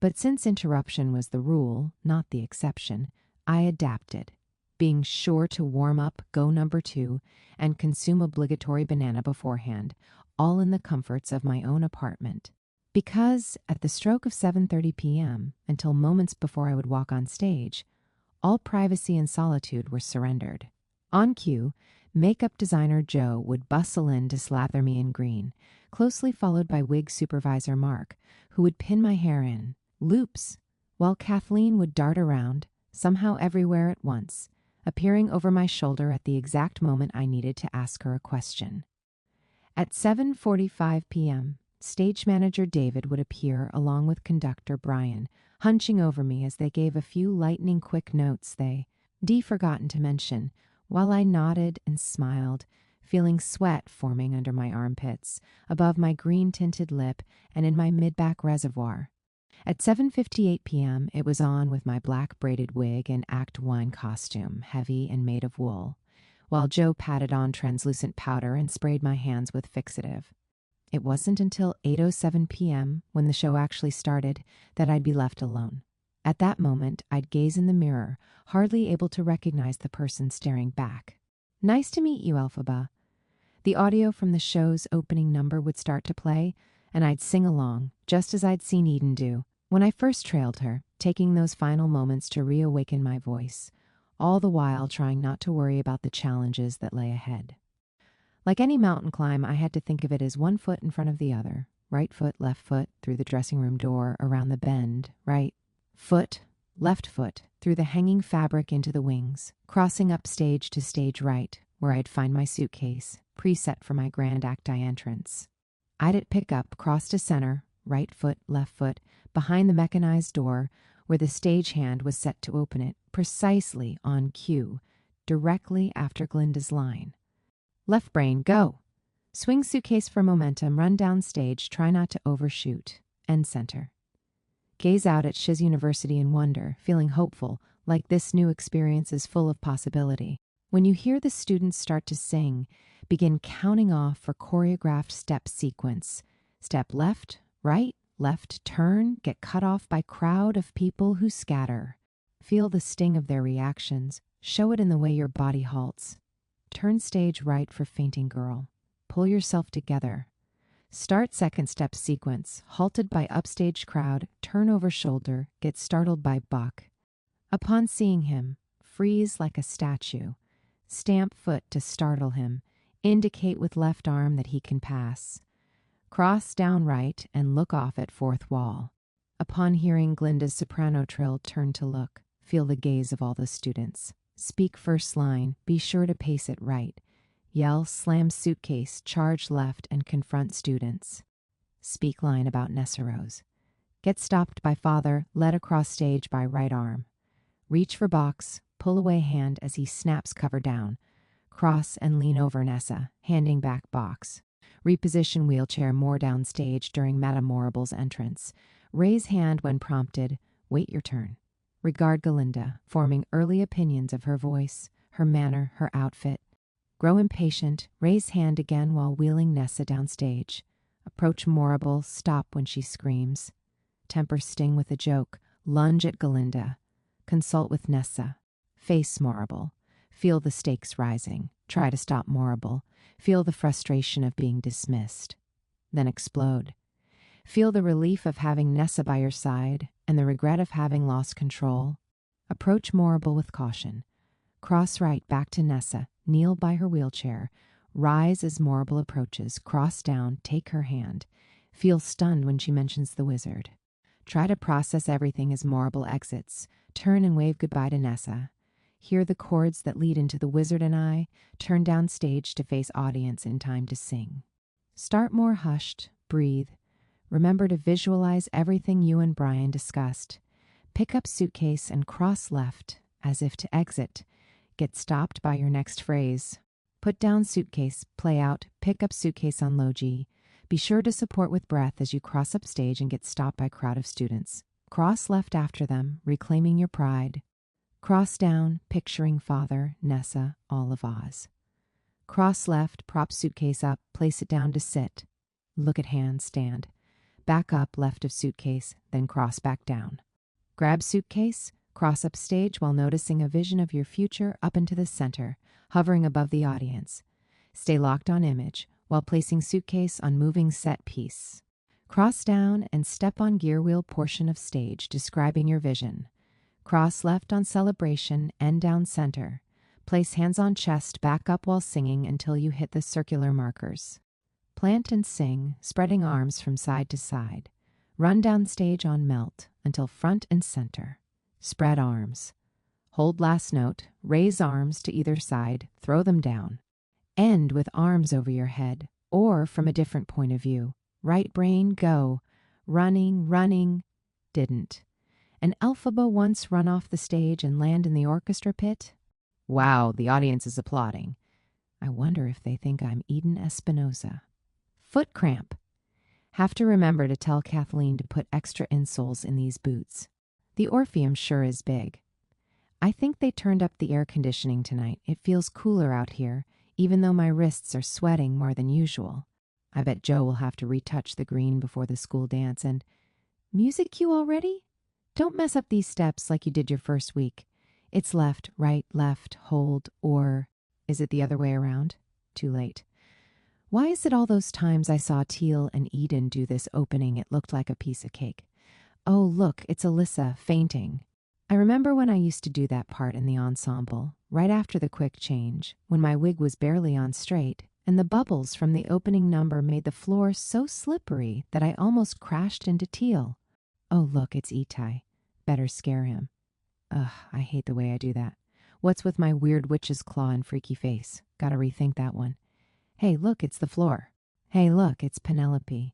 But since interruption was the rule, not the exception, I adapted, being sure to warm up, go number 2, and consume obligatory banana beforehand, all in the comforts of my own apartment. Because, at the stroke of 7:30 p.m., until moments before I would walk on stage, all privacy and solitude were surrendered. On cue, makeup designer Joe would bustle in to slather me in green, closely followed by wig supervisor Mark, who would pin my hair in. Loops, while Kathleen would dart around, somehow everywhere at once, appearing over my shoulder at the exact moment I needed to ask her a question. At 7:45 p.m., stage manager David would appear along with conductor Brian, hunching over me as they gave a few lightning-quick notes they'd forgotten to mention, while I nodded and smiled, feeling sweat forming under my armpits, above my green-tinted lip, and in my mid-back reservoir. At 7:58 p.m., it was on with my black braided wig and Act 1 costume, heavy and made of wool, while Joe patted on translucent powder and sprayed my hands with fixative. It wasn't until 8:07 p.m., when the show actually started, that I'd be left alone. At that moment, I'd gaze in the mirror, hardly able to recognize the person staring back. "Nice to meet you, Elphaba." The audio from the show's opening number would start to play, and I'd sing along, just as I'd seen Eden do when I first trailed her, taking those final moments to reawaken my voice, all the while trying not to worry about the challenges that lay ahead. Like any mountain climb, I had to think of it as one foot in front of the other, right foot, left foot, through the dressing room door, around the bend, right foot, left foot, through the hanging fabric into the wings, crossing up stage to stage right, where I'd find my suitcase, preset for my grand act-I entrance. I'd at pick up, cross to center, right foot, left foot, behind the mechanized door, where the stagehand was set to open it, precisely on cue, directly after Glinda's line. "Left brain, go!" Swing suitcase for momentum, run down stage, try not to overshoot. End center. Gaze out at Shiz University in wonder, feeling hopeful, like this new experience is full of possibility. When you hear the students start to sing, begin counting off for choreographed step sequence. Step left, right, left, turn, get cut off by crowd of people who scatter. Feel the sting of their reactions. Show it in the way your body halts. Turn stage right for fainting girl. Pull yourself together. Start second step sequence. Halted by upstage crowd, turn over shoulder, get startled by buck. Upon seeing him, freeze like a statue. Stamp foot to startle him. Indicate with left arm that he can pass. Cross down right and look off at fourth wall. Upon hearing Glinda's soprano trill, turn to look. Feel the gaze of all the students. Speak first line, be sure to pace it right. Yell, slam suitcase, charge left, and confront students. Speak line about Nessaros. Get stopped by father, led across stage by right arm. Reach for box, pull away hand as he snaps cover down. Cross and lean over Nessa, handing back box. Reposition wheelchair more downstage during Madame Morrible's entrance. Raise hand when prompted. Wait your turn. Regard Galinda, forming early opinions of her voice, her manner, her outfit. Grow impatient, raise hand again while wheeling Nessa downstage. Approach Morrible, stop when she screams. Temper sting with a joke, lunge at Galinda. Consult with Nessa. Face Morrible. Feel the stakes rising. Try to stop Morrible. Feel the frustration of being dismissed. Then explode. Feel the relief of having Nessa by your side and the regret of having lost control. Approach Morrible with caution. Cross right back to Nessa. Kneel by her wheelchair. Rise as Morrible approaches. Cross down. Take her hand. Feel stunned when she mentions the wizard. Try to process everything as Morrible exits. Turn and wave goodbye to Nessa. Hear the chords that lead into The Wizard and I. Turn down stage to face audience in time to sing. Start more hushed. Breathe. Remember to visualize everything you and Brian discussed. Pick up suitcase and cross left, as if to exit. Get stopped by your next phrase. Put down suitcase, play out, pick up suitcase on low G. Be sure to support with breath as you cross up stage and get stopped by crowd of students. Cross left after them, reclaiming your pride. Cross down, picturing father, Nessa, all of Oz. Cross left, prop suitcase up, place it down to sit. Look at hand, stand. Back up left of suitcase, then cross back down. Grab suitcase, cross up stage while noticing a vision of your future up into the center, hovering above the audience. Stay locked on image while placing suitcase on moving set piece. Cross down and step on gear wheel portion of stage, describing your vision. Cross left on celebration, end down center. Place hands on chest, back up while singing until you hit the circular markers. Plant and sing, spreading arms from side to side. Run down stage on melt until front and center. Spread arms. Hold last note, raise arms to either side, throw them down. End with arms over your head, or from a different point of view. Right brain, go. Running, running, didn't. An Elphaba once run off the stage and land in the orchestra pit? Wow, the audience is applauding. I wonder if they think I'm Eden Espinosa. Foot cramp. Have to remember to tell Kathleen to put extra insoles in these boots. The Orpheum sure is big. I think they turned up the air conditioning tonight. It feels cooler out here, even though my wrists are sweating more than usual. I bet Joe will have to retouch the green before the school dance. And music cue already? Don't mess up these steps like you did your first week. It's left, left, hold, or is it the other way around? Too late. Why is it all those times I saw Teal and Eden do this opening it looked like a piece of cake? Oh, look, it's Alyssa fainting. I remember when I used to do that part in the ensemble, right after the quick change, when my wig was barely on straight, and the bubbles from the opening number made the floor so slippery that I almost crashed into Teal. Oh, look, it's Itai. Better scare him. Ugh, I hate the way I do that. What's with my weird witch's claw and freaky face? Gotta rethink that one. Hey, look, it's the floor. Hey, look, it's Penelope.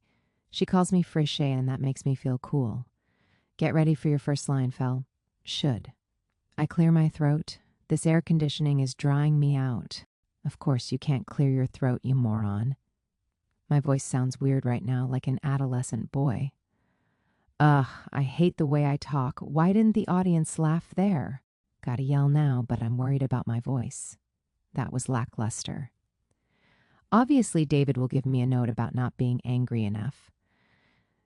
She calls me Friche, and that makes me feel cool. Get ready for your first line, Fel. Should. I clear my throat. This air conditioning is drying me out. Of course, you can't clear your throat, you moron. My voice sounds weird right now, like an adolescent boy. Ugh, I hate the way I talk. Why didn't the audience laugh there? Gotta yell now, but I'm worried about my voice. That was lackluster. Obviously, David will give me a note about not being angry enough.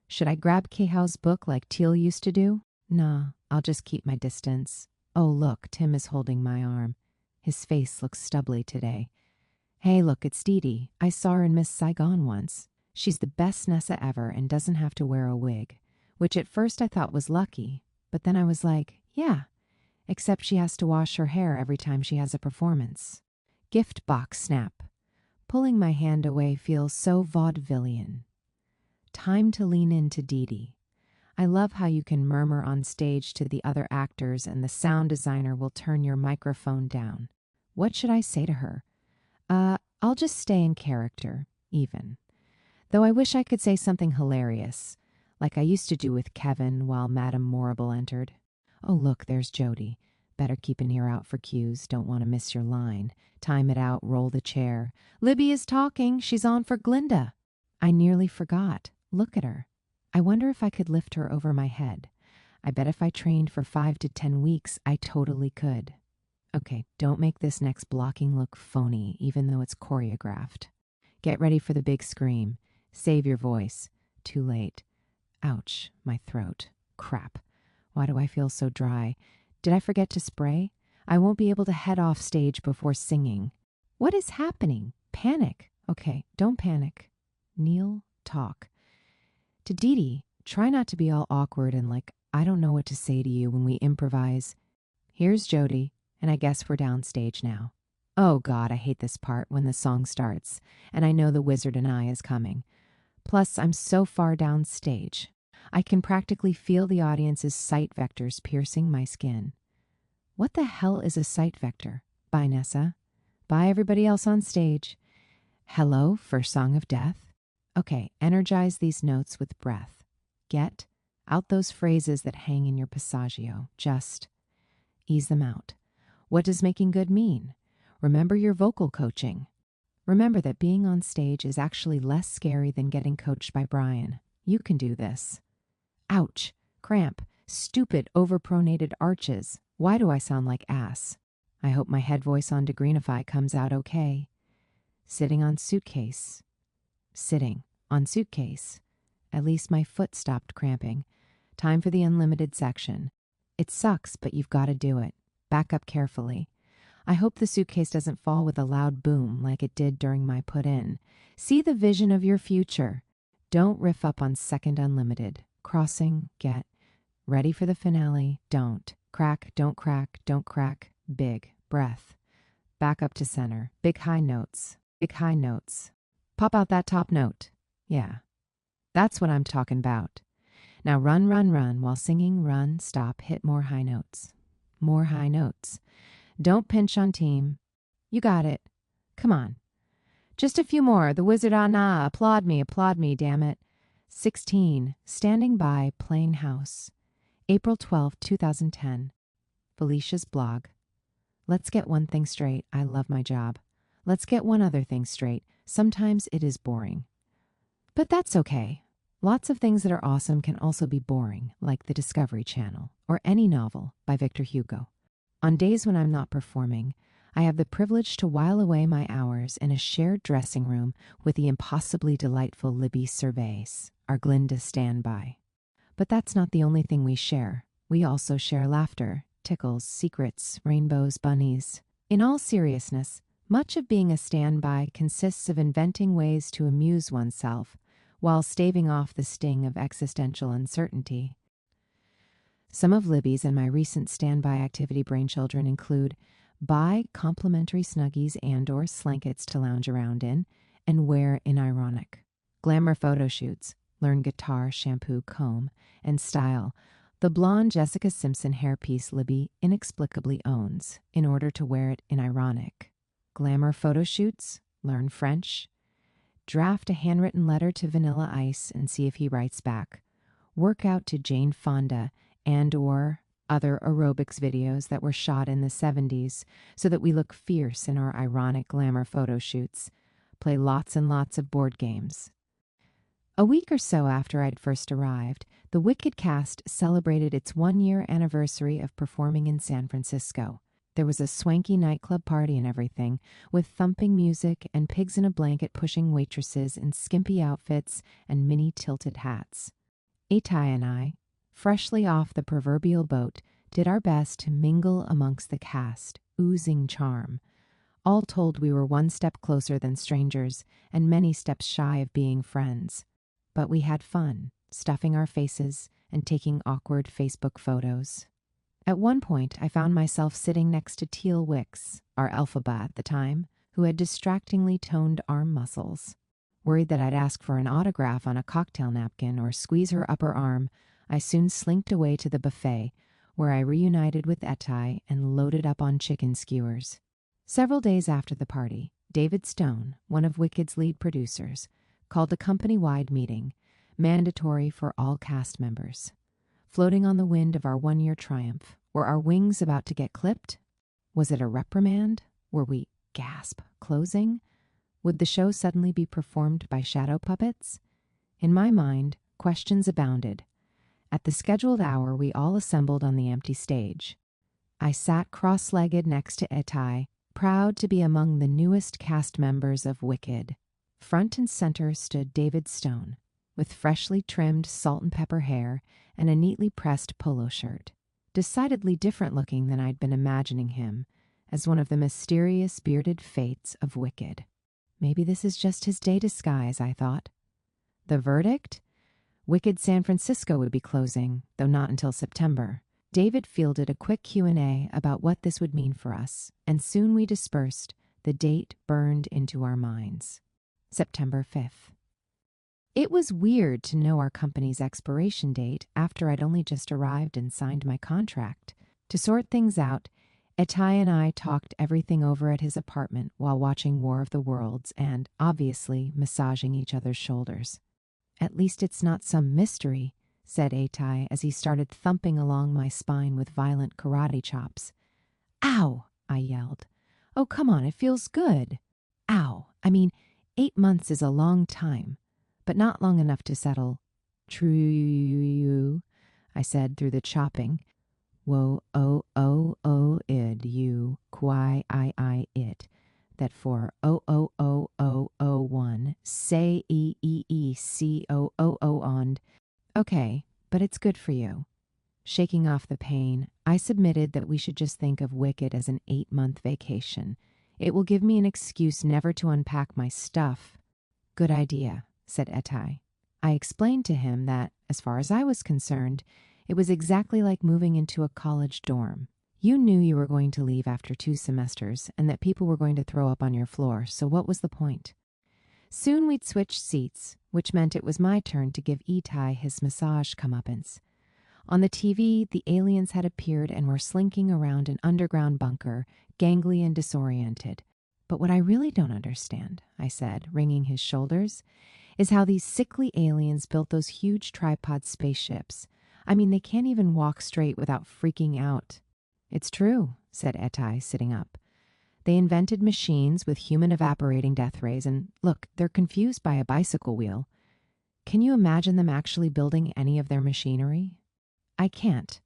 Should I grab Kehao's book like Teal used to do? Nah, I'll just keep my distance. Oh, look, Tim is holding my arm. His face looks stubbly today. Hey, look, it's Dee Dee. I saw her in Miss Saigon once. She's the best Nessa ever and doesn't have to wear a wig, which at first I thought was lucky, but then I was like, yeah, except she has to wash her hair every time she has a performance. Gift box snap. Pulling my hand away feels so vaudevillian. Time to lean into Dee Dee. I love how you can murmur on stage to the other actors and the sound designer will turn your microphone down. What should I say to her? I'll just stay in character, even. Though I wish I could say something hilarious, like I used to do with Kevin while Madame Morrible entered. Oh, look, there's Jody. Better keep an ear out for cues. Don't want to miss your line. Time it out, roll the chair. Libby is talking. She's on for Glinda. I nearly forgot. Look at her. I wonder if I could lift her over my head. I bet if I trained for 5 to 10 weeks, I totally could. Okay, don't make this next blocking look phony, even though it's choreographed. Get ready for the big scream. Save your voice. Too late. Ouch, my throat. Crap. Why do I feel so dry? Did I forget to spray? I won't be able to head off stage before singing. What is happening? Panic. Okay, don't panic. Kneel, talk. To Dee Dee, try not to be all awkward and like, I don't know what to say to you when we improvise. Here's Jody, and I guess we're downstage now. Oh God, I hate this part when the song starts, and I know the Wizard and I is coming. Plus, I'm so far downstage. I can practically feel the audience's sight vectors piercing my skin. What the hell is a sight vector? Bye, Nessa. Bye, everybody else on stage. Hello, first song of death. Okay, energize these notes with breath. Get out those phrases that hang in your passaggio. Just ease them out. What does making good mean? Remember your vocal coaching. Remember that being on stage is actually less scary than getting coached by Brian. You can do this. Ouch, cramp, stupid overpronated arches. Why do I sound like ass? I hope my head voice on Degreenify comes out okay. Sitting on suitcase. Sitting on suitcase. At least my foot stopped cramping. Time for the unlimited section. It sucks, but you've got to do it. Back up carefully. I hope the suitcase doesn't fall with a loud boom like it did during my put-in. See the vision of your future. Don't riff up on second unlimited. Crossing, get. Ready for the finale, don't. Crack, don't crack, don't crack. Big, breath. Back up to center. Big high notes. Big high notes. Pop out that top note. Yeah. That's what I'm talking about. Now run, run, run while singing, run, stop, hit more high notes. More high notes. Don't pinch on team. You got it. Come on. Just a few more. The wizard ah, applaud me, damn it. 16. Standing by, plain house. April 12, 2010. Felicia's blog. Let's get one thing straight. I love my job. Let's get one other thing straight. Sometimes it is boring. But that's okay. Lots of things that are awesome can also be boring, like The Discovery Channel or any novel by Victor Hugo. On days when I'm not performing, I have the privilege to while away my hours in a shared dressing room with the impossibly delightful Libby Cervais, our Glinda standby. But that's not the only thing we share. We also share laughter, tickles, secrets, rainbows, bunnies. In all seriousness, much of being a standby consists of inventing ways to amuse oneself while staving off the sting of existential uncertainty. Some of Libby's and my recent standby activity brainchildren include buy complimentary Snuggies and/or slankets to lounge around in and wear inironic, glamour photo shoots, learn guitar, shampoo, comb, and style the blonde Jessica Simpson hairpiece Libby inexplicably owns in order to wear it inironic, glamour photo shoots, learn French, draft a handwritten letter to Vanilla Ice and see if he writes back, work out to Jane Fonda and/or other aerobics videos that were shot in the 70s so that we look fierce in our ironic glamour photo shoots, play lots and lots of board games. A week or so after I'd first arrived, the Wicked cast celebrated its 1-year anniversary of performing in San Francisco. There was a swanky nightclub party and everything, with thumping music and pigs in a blanket pushing waitresses in skimpy outfits and mini tilted hats. Atai and I, freshly off the proverbial boat, did our best to mingle amongst the cast, oozing charm. All told, we were one step closer than strangers and many steps shy of being friends. But we had fun, stuffing our faces and taking awkward Facebook photos. At one point, I found myself sitting next to Teal Wicks, our Elphaba at the time, who had distractingly toned arm muscles. Worried that I'd ask for an autograph on a cocktail napkin or squeeze her upper arm, I soon slinked away to the buffet, where I reunited with Atai and loaded up on chicken skewers. Several days after the party, David Stone, one of Wicked's lead producers, called a company-wide meeting, mandatory for all cast members. Floating on the wind of our 1-year triumph, were our wings about to get clipped? Was it a reprimand? Were we, gasp, closing? Would the show suddenly be performed by shadow puppets? In my mind, questions abounded. At the scheduled hour, we all assembled on the empty stage. I sat cross-legged next to Atai, proud to be among the newest cast members of Wicked. Front and center stood David Stone, with freshly trimmed salt and pepper hair and a neatly pressed polo shirt, decidedly different looking than I'd been imagining him, as one of the mysterious bearded fates of Wicked. Maybe this is just his day disguise, I thought. The verdict? Wicked San Francisco would be closing, though not until September. David fielded a quick Q&A about what this would mean for us, and soon we dispersed, the date burned into our minds. September 5th. It was weird to know our company's expiration date after I'd only just arrived and signed my contract. To sort things out, Atai and I talked everything over at his apartment while watching War of the Worlds and, obviously, massaging each other's shoulders. At least it's not some mystery, said Atai as he started thumping along my spine with violent karate chops. Ow, I yelled. Oh, come on, it feels good. Ow, 8 months is a long time, but not long enough to settle. True, I said through the chopping. Wo, id, you, quai, I, it. That for one, say on. Okay, but it's good for you. Shaking off the pain, I submitted that we should just think of Wicked as an 8-month vacation. It will give me an excuse never to unpack my stuff. Good idea, said Atai. I explained to him that, as far as I was concerned, it was exactly like moving into a college dorm. You knew you were going to leave after 2 semesters and that people were going to throw up on your floor, so what was the point? Soon we'd switch seats, which meant it was my turn to give Itai his massage comeuppance. On the TV, the aliens had appeared and were slinking around an underground bunker, gangly and disoriented. But what I really don't understand, I said, wringing his shoulders, is how these sickly aliens built those huge tripod spaceships. I mean, they can't even walk straight without freaking out. It's true, said Itai, sitting up. They invented machines with human evaporating death rays, and look, they're confused by a bicycle wheel. Can you imagine them actually building any of their machinery? I can't.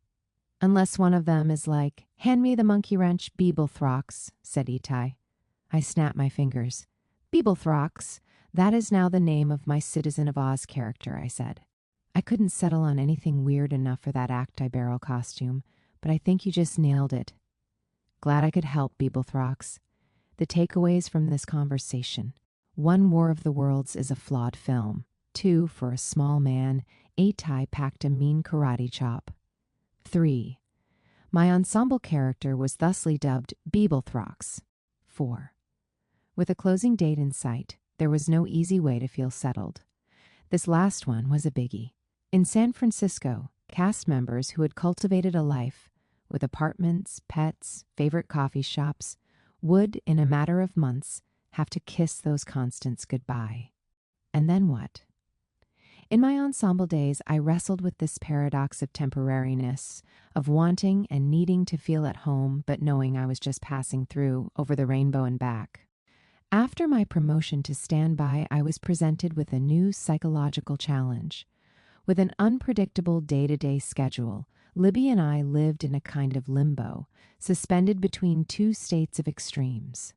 Unless one of them is like, hand me the monkey wrench, Beeblethrox, said Itai. I snapped my fingers. Beeblethrox, that is now the name of my Citizen of Oz character, I said. I couldn't settle on anything weird enough for that Acti-Barrel costume, but I think you just nailed it. Glad I could help, Beeblethrox. The takeaways from this conversation. 1, War of the Worlds is a flawed film. 2, for a small man, Itai packed a mean karate chop. 3, my ensemble character was thusly dubbed Beeblethrox. 4, with a closing date in sight, there was no easy way to feel settled. This last one was a biggie. In San Francisco, cast members who had cultivated a life with apartments, pets, favorite coffee shops, would, in a matter of months, have to kiss those constants goodbye. And then what? In my ensemble days, I wrestled with this paradox of temporariness, of wanting and needing to feel at home, but knowing I was just passing through, over the rainbow and back. After my promotion to standby, I was presented with a new psychological challenge. With an unpredictable day-to-day schedule, Libby and I lived in a kind of limbo, suspended between 2 states of extremes.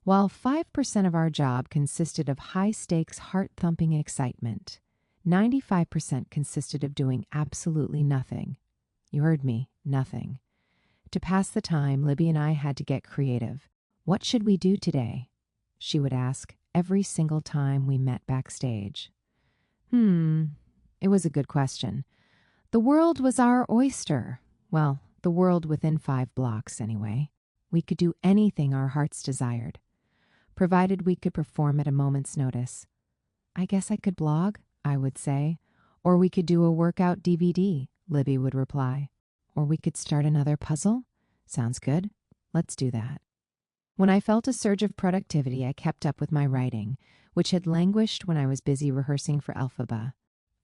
While 5% of our job consisted of high-stakes, heart-thumping excitement, 95% consisted of doing absolutely nothing. You heard me, nothing. To pass the time, Libby and I had to get creative. What should we do today? She would ask every single time we met backstage. It was a good question. The world was our oyster. Well, the world within 5 blocks, anyway. We could do anything our hearts desired, provided we could perform at a moment's notice. I guess I could blog, I would say. Or we could do a workout DVD, Libby would reply. Or we could start another puzzle. Sounds good. Let's do that. When I felt a surge of productivity, I kept up with my writing, which had languished when I was busy rehearsing for Elphaba.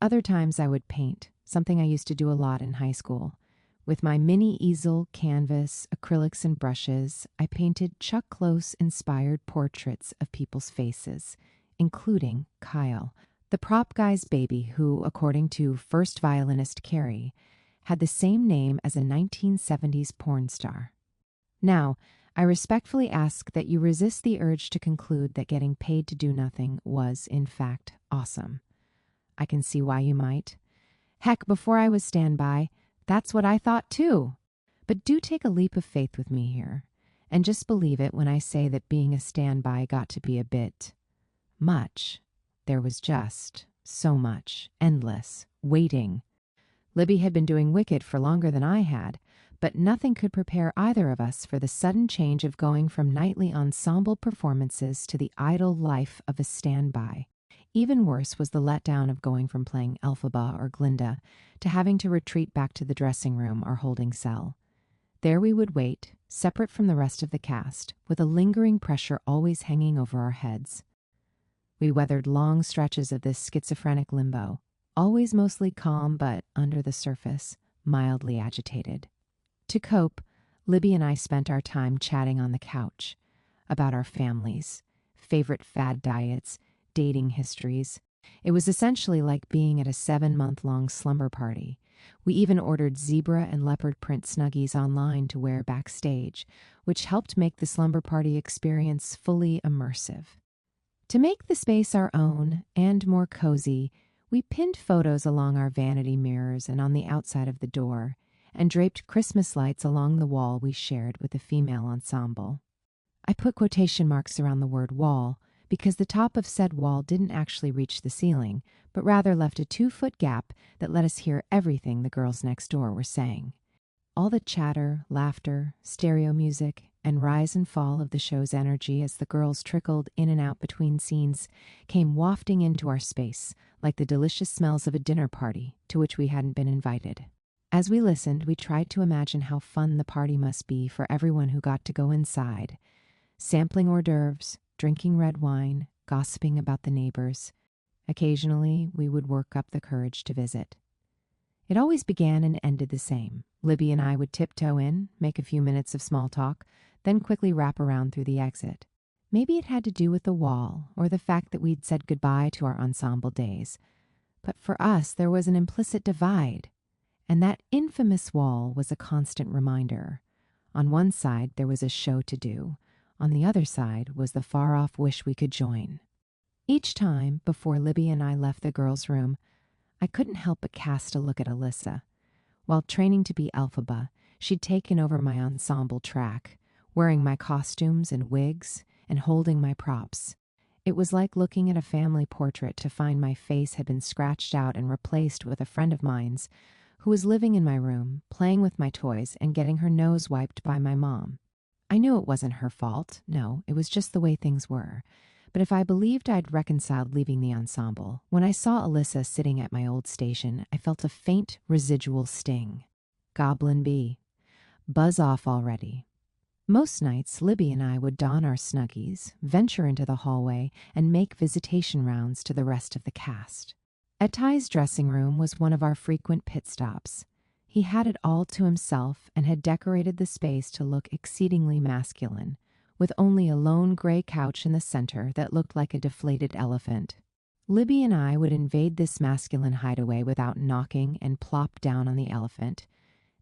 Other times I would paint, something I used to do a lot in high school. With my mini easel, canvas, acrylics, and brushes, I painted Chuck Close-inspired portraits of people's faces, including Kyle, the prop guy's baby who, according to first violinist Carrie, had the same name as a 1970s porn star. Now, I respectfully ask that you resist the urge to conclude that getting paid to do nothing was, in fact, awesome. I can see why you might. Heck, before I was standby, that's what I thought too. But do take a leap of faith with me here, and just believe it when I say that being a standby got to be a bit much. There was just so much, endless, waiting. Libby had been doing Wicked for longer than I had, but nothing could prepare either of us for the sudden change of going from nightly ensemble performances to the idle life of a standby. Even worse was the letdown of going from playing Elphaba or Glinda to having to retreat back to the dressing room or holding cell. There we would wait, separate from the rest of the cast, with a lingering pressure always hanging over our heads. We weathered long stretches of this schizophrenic limbo, always mostly calm but, under the surface, mildly agitated. To cope, Libby and I spent our time chatting on the couch about our families, favorite fad diets, dating histories. It was essentially like being at a 7-month-long slumber party. We even ordered zebra and leopard print snuggies online to wear backstage, which helped make the slumber party experience fully immersive. To make the space our own and more cozy, we pinned photos along our vanity mirrors and on the outside of the door, and draped Christmas lights along the wall we shared with the female ensemble. I put quotation marks around the word wall because the top of said wall didn't actually reach the ceiling, but rather left a 2-foot gap that let us hear everything the girls next door were saying. All the chatter, laughter, stereo music, and rise and fall of the show's energy as the girls trickled in and out between scenes came wafting into our space like the delicious smells of a dinner party to which we hadn't been invited. As we listened, we tried to imagine how fun the party must be for everyone who got to go inside, sampling hors d'oeuvres, drinking red wine, gossiping about the neighbors. Occasionally, we would work up the courage to visit. It always began and ended the same. Libby and I would tiptoe in, make a few minutes of small talk, then quickly wrap around through the exit. Maybe it had to do with the wall or the fact that we'd said goodbye to our ensemble days. But for us, there was an implicit divide. And that infamous wall was a constant reminder. On one side, there was a show to do. On the other side was the far-off wish we could join. Each time, before Libby and I left the girls' room, I couldn't help but cast a look at Alyssa. While training to be Elphaba, she'd taken over my ensemble track, wearing my costumes and wigs and holding my props. It was like looking at a family portrait to find my face had been scratched out and replaced with a friend of mine's who was living in my room, playing with my toys and getting her nose wiped by my mom. I knew it wasn't her fault. No, it was just the way things were. But if I believed I'd reconciled leaving the ensemble, when I saw Alyssa sitting at my old station, I felt a faint residual sting. Goblin bee. Buzz off already. Most nights, Libby and I would don our snuggies, venture into the hallway, and make visitation rounds to the rest of the cast. Atai's dressing room was one of our frequent pit stops. He had it all to himself and had decorated the space to look exceedingly masculine, with only a lone gray couch in the center that looked like a deflated elephant. Libby and I would invade this masculine hideaway without knocking and plop down on the elephant,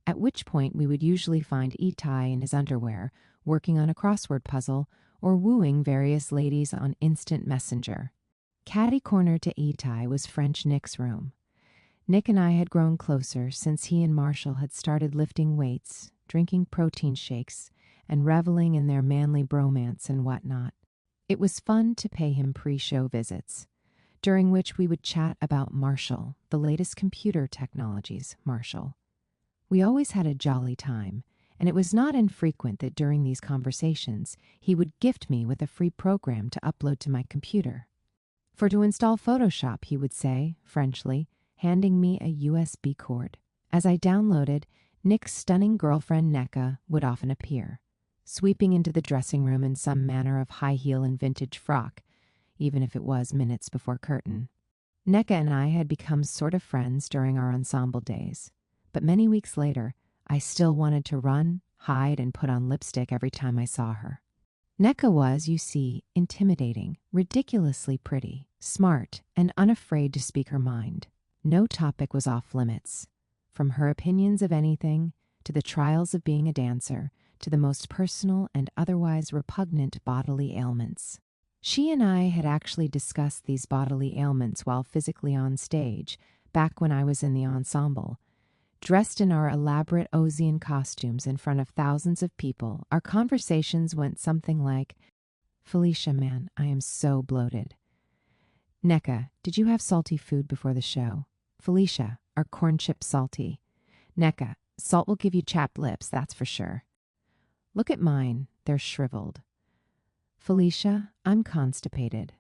at which point we would usually find Itai in his underwear, working on a crossword puzzle or wooing various ladies on instant messenger. Catty-corner to Itai was French Nick's room. Nick and I had grown closer since he and Marshall had started lifting weights, drinking protein shakes, and reveling in their manly bromance and whatnot. It was fun to pay him pre-show visits, during which we would chat about Marshall, the latest computer technologies, Marshall. We always had a jolly time, and it was not infrequent that during these conversations he would gift me with a free program to upload to my computer. For to install Photoshop, he would say, Frenchly, handing me a USB cord. As I downloaded, Nick's stunning girlfriend Neka would often appear, sweeping into the dressing room in some manner of high heel and vintage frock, even if it was minutes before curtain. Neka and I had become sort of friends during our ensemble days, but many weeks later, I still wanted to run, hide, and put on lipstick every time I saw her. Neka was, you see, intimidating, ridiculously pretty, smart, and unafraid to speak her mind. No topic was off limits. From her opinions of anything, to the trials of being a dancer, to the most personal and otherwise repugnant bodily ailments. She and I had actually discussed these bodily ailments while physically on stage, back when I was in the ensemble. Dressed in our elaborate Ozian costumes in front of thousands of people, our conversations went something like, Felicia, man, I am so bloated. Neka, did you have salty food before the show? Felicia, are corn chips salty? Neka, salt will give you chapped lips, that's for sure. Look at mine, they're shriveled. Felicia, I'm constipated.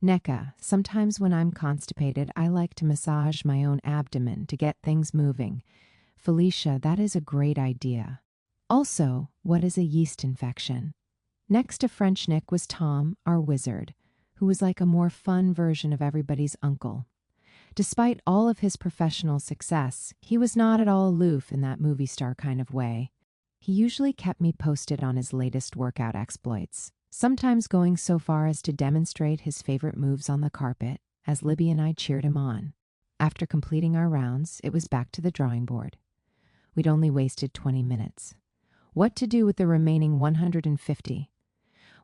Neka, sometimes when I'm constipated, I like to massage my own abdomen to get things moving. Felicia, that is a great idea. Also, what is a yeast infection? Next to French Nick was Tom, our wizard, who was like a more fun version of everybody's uncle. Despite all of his professional success, he was not at all aloof in that movie star kind of way. He usually kept me posted on his latest workout exploits, sometimes going so far as to demonstrate his favorite moves on the carpet, as Libby and I cheered him on. After completing our rounds, it was back to the drawing board. We'd only wasted 20 minutes. What to do with the remaining 150?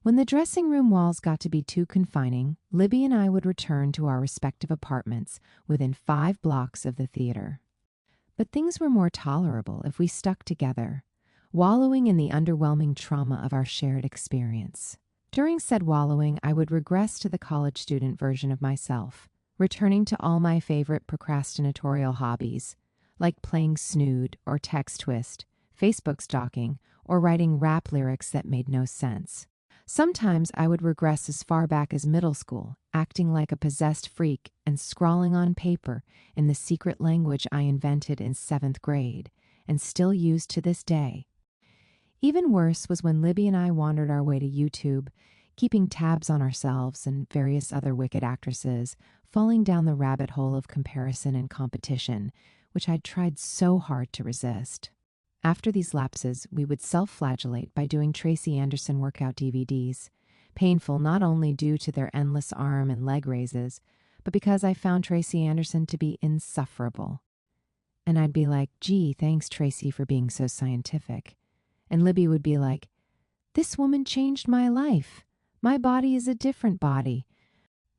When the dressing room walls got to be too confining, Libby and I would return to our respective apartments within 5 blocks of the theater. But things were more tolerable if we stuck together, wallowing in the underwhelming trauma of our shared experience. During said wallowing, I would regress to the college student version of myself, returning to all my favorite procrastinatorial hobbies, like playing Snood or Text Twist, Facebook stalking, or writing rap lyrics that made no sense. Sometimes I would regress as far back as middle school, acting like a possessed freak and scrawling on paper in the secret language I invented in 7th grade and still use to this day. Even worse was when Libby and I wandered our way to YouTube, keeping tabs on ourselves and various other wicked actresses, falling down the rabbit hole of comparison and competition, which I'd tried so hard to resist. After these lapses, we would self-flagellate by doing Tracy Anderson workout DVDs, painful not only due to their endless arm and leg raises, but because I found Tracy Anderson to be insufferable. And I'd be like, gee, thanks, Tracy, for being so scientific. And Libby would be like, this woman changed my life. My body is a different body.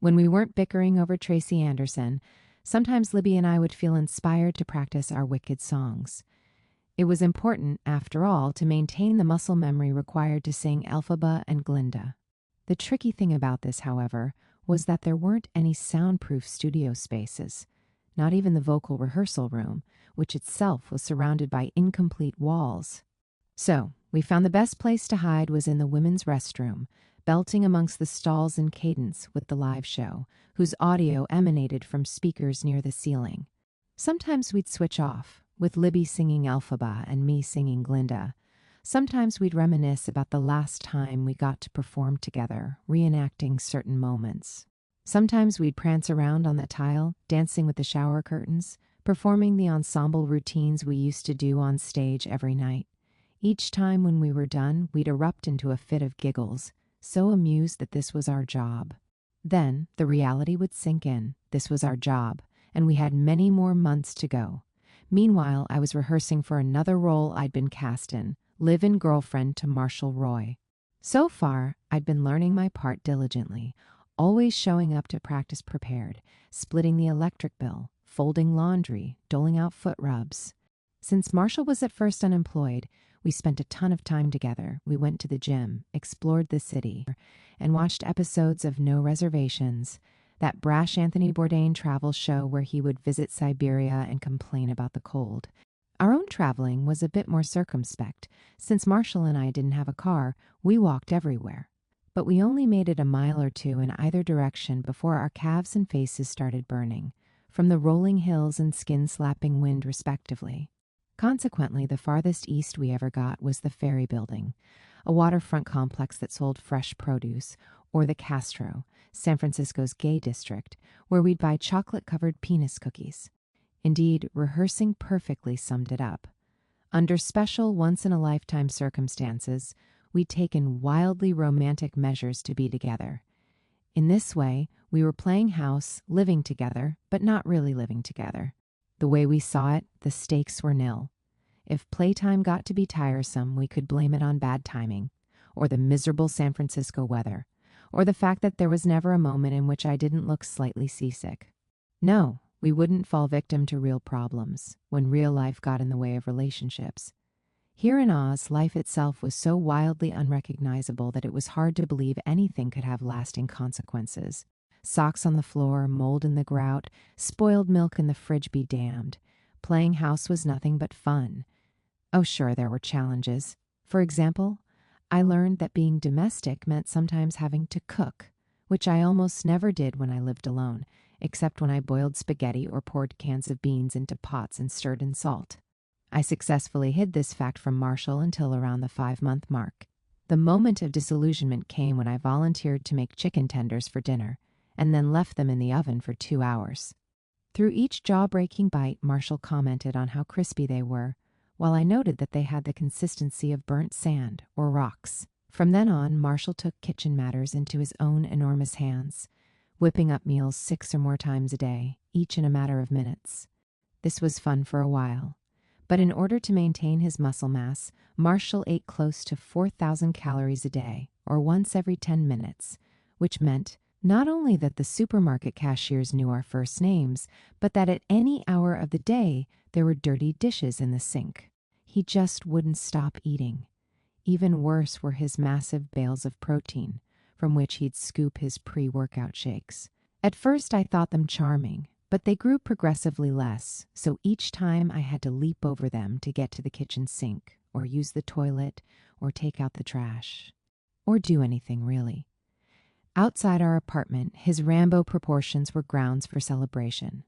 When we weren't bickering over Tracy Anderson, sometimes Libby and I would feel inspired to practice our wicked songs. It was important, after all, to maintain the muscle memory required to sing Elphaba and Glinda. The tricky thing about this, however, was that there weren't any soundproof studio spaces, not even the vocal rehearsal room, which itself was surrounded by incomplete walls. So, we found the best place to hide was in the women's restroom, belting amongst the stalls in cadence with the live show, whose audio emanated from speakers near the ceiling. Sometimes we'd switch off, with Libby singing Elphaba and me singing Glinda. Sometimes we'd reminisce about the last time we got to perform together, reenacting certain moments. Sometimes we'd prance around on the tile, dancing with the shower curtains, performing the ensemble routines we used to do on stage every night. Each time when we were done, we'd erupt into a fit of giggles, so amused that this was our job. Then the reality would sink in. This was our job, and we had many more months to go. Meanwhile, I was rehearsing for another role I'd been cast in, live-in girlfriend to Marshall Roy. So far, I'd been learning my part diligently, always showing up to practice prepared, splitting the electric bill, folding laundry, doling out foot rubs. Since Marshall was at first unemployed, we spent a ton of time together. We went to the gym, explored the city, and watched episodes of No Reservations, that brash Anthony Bourdain travel show where he would visit Siberia and complain about the cold. Our own traveling was a bit more circumspect. Since Marshall and I didn't have a car, we walked everywhere. But we only made it a mile or two in either direction before our calves and faces started burning, from the rolling hills and skin-slapping wind respectively. Consequently, the farthest east we ever got was the Ferry Building, a waterfront complex that sold fresh produce, or the Castro, San Francisco's gay district, where we'd buy chocolate-covered penis cookies. Indeed, rehearsing perfectly summed it up. Under special once-in-a-lifetime circumstances, we'd taken wildly romantic measures to be together. In this way, we were playing house, living together, but not really living together. The way we saw it, the stakes were nil. If playtime got to be tiresome, we could blame it on bad timing, or the miserable San Francisco weather, or the fact that there was never a moment in which I didn't look slightly seasick. No, we wouldn't fall victim to real problems when real life got in the way of relationships. Here in Oz, life itself was so wildly unrecognizable that it was hard to believe anything could have lasting consequences. Socks on the floor, mold in the grout, spoiled milk in the fridge be damned. Playing house was nothing but fun. Oh, sure, there were challenges. For example, I learned that being domestic meant sometimes having to cook, which I almost never did when I lived alone, except when I boiled spaghetti or poured cans of beans into pots and stirred in salt. I successfully hid this fact from Marshall until around the 5-month mark. The moment of disillusionment came when I volunteered to make chicken tenders for dinner, and then left them in the oven for 2 hours. Through each jaw-breaking bite, Marshall commented on how crispy they were, while I noted that they had the consistency of burnt sand or rocks. From then on, Marshall took kitchen matters into his own enormous hands, whipping up meals 6 or more times a day, each in a matter of minutes. This was fun for a while, but in order to maintain his muscle mass, Marshall ate close to 4,000 calories a day, or once every 10 minutes, which meant not only that the supermarket cashiers knew our first names, but that at any hour of the day there were dirty dishes in the sink. He just wouldn't stop eating. Even worse were his massive bales of protein, from which he'd scoop his pre-workout shakes. At first I thought them charming, but they grew progressively less, so each time I had to leap over them to get to the kitchen sink, or use the toilet, or take out the trash, or do anything really. Outside our apartment, his Rambo proportions were grounds for celebration.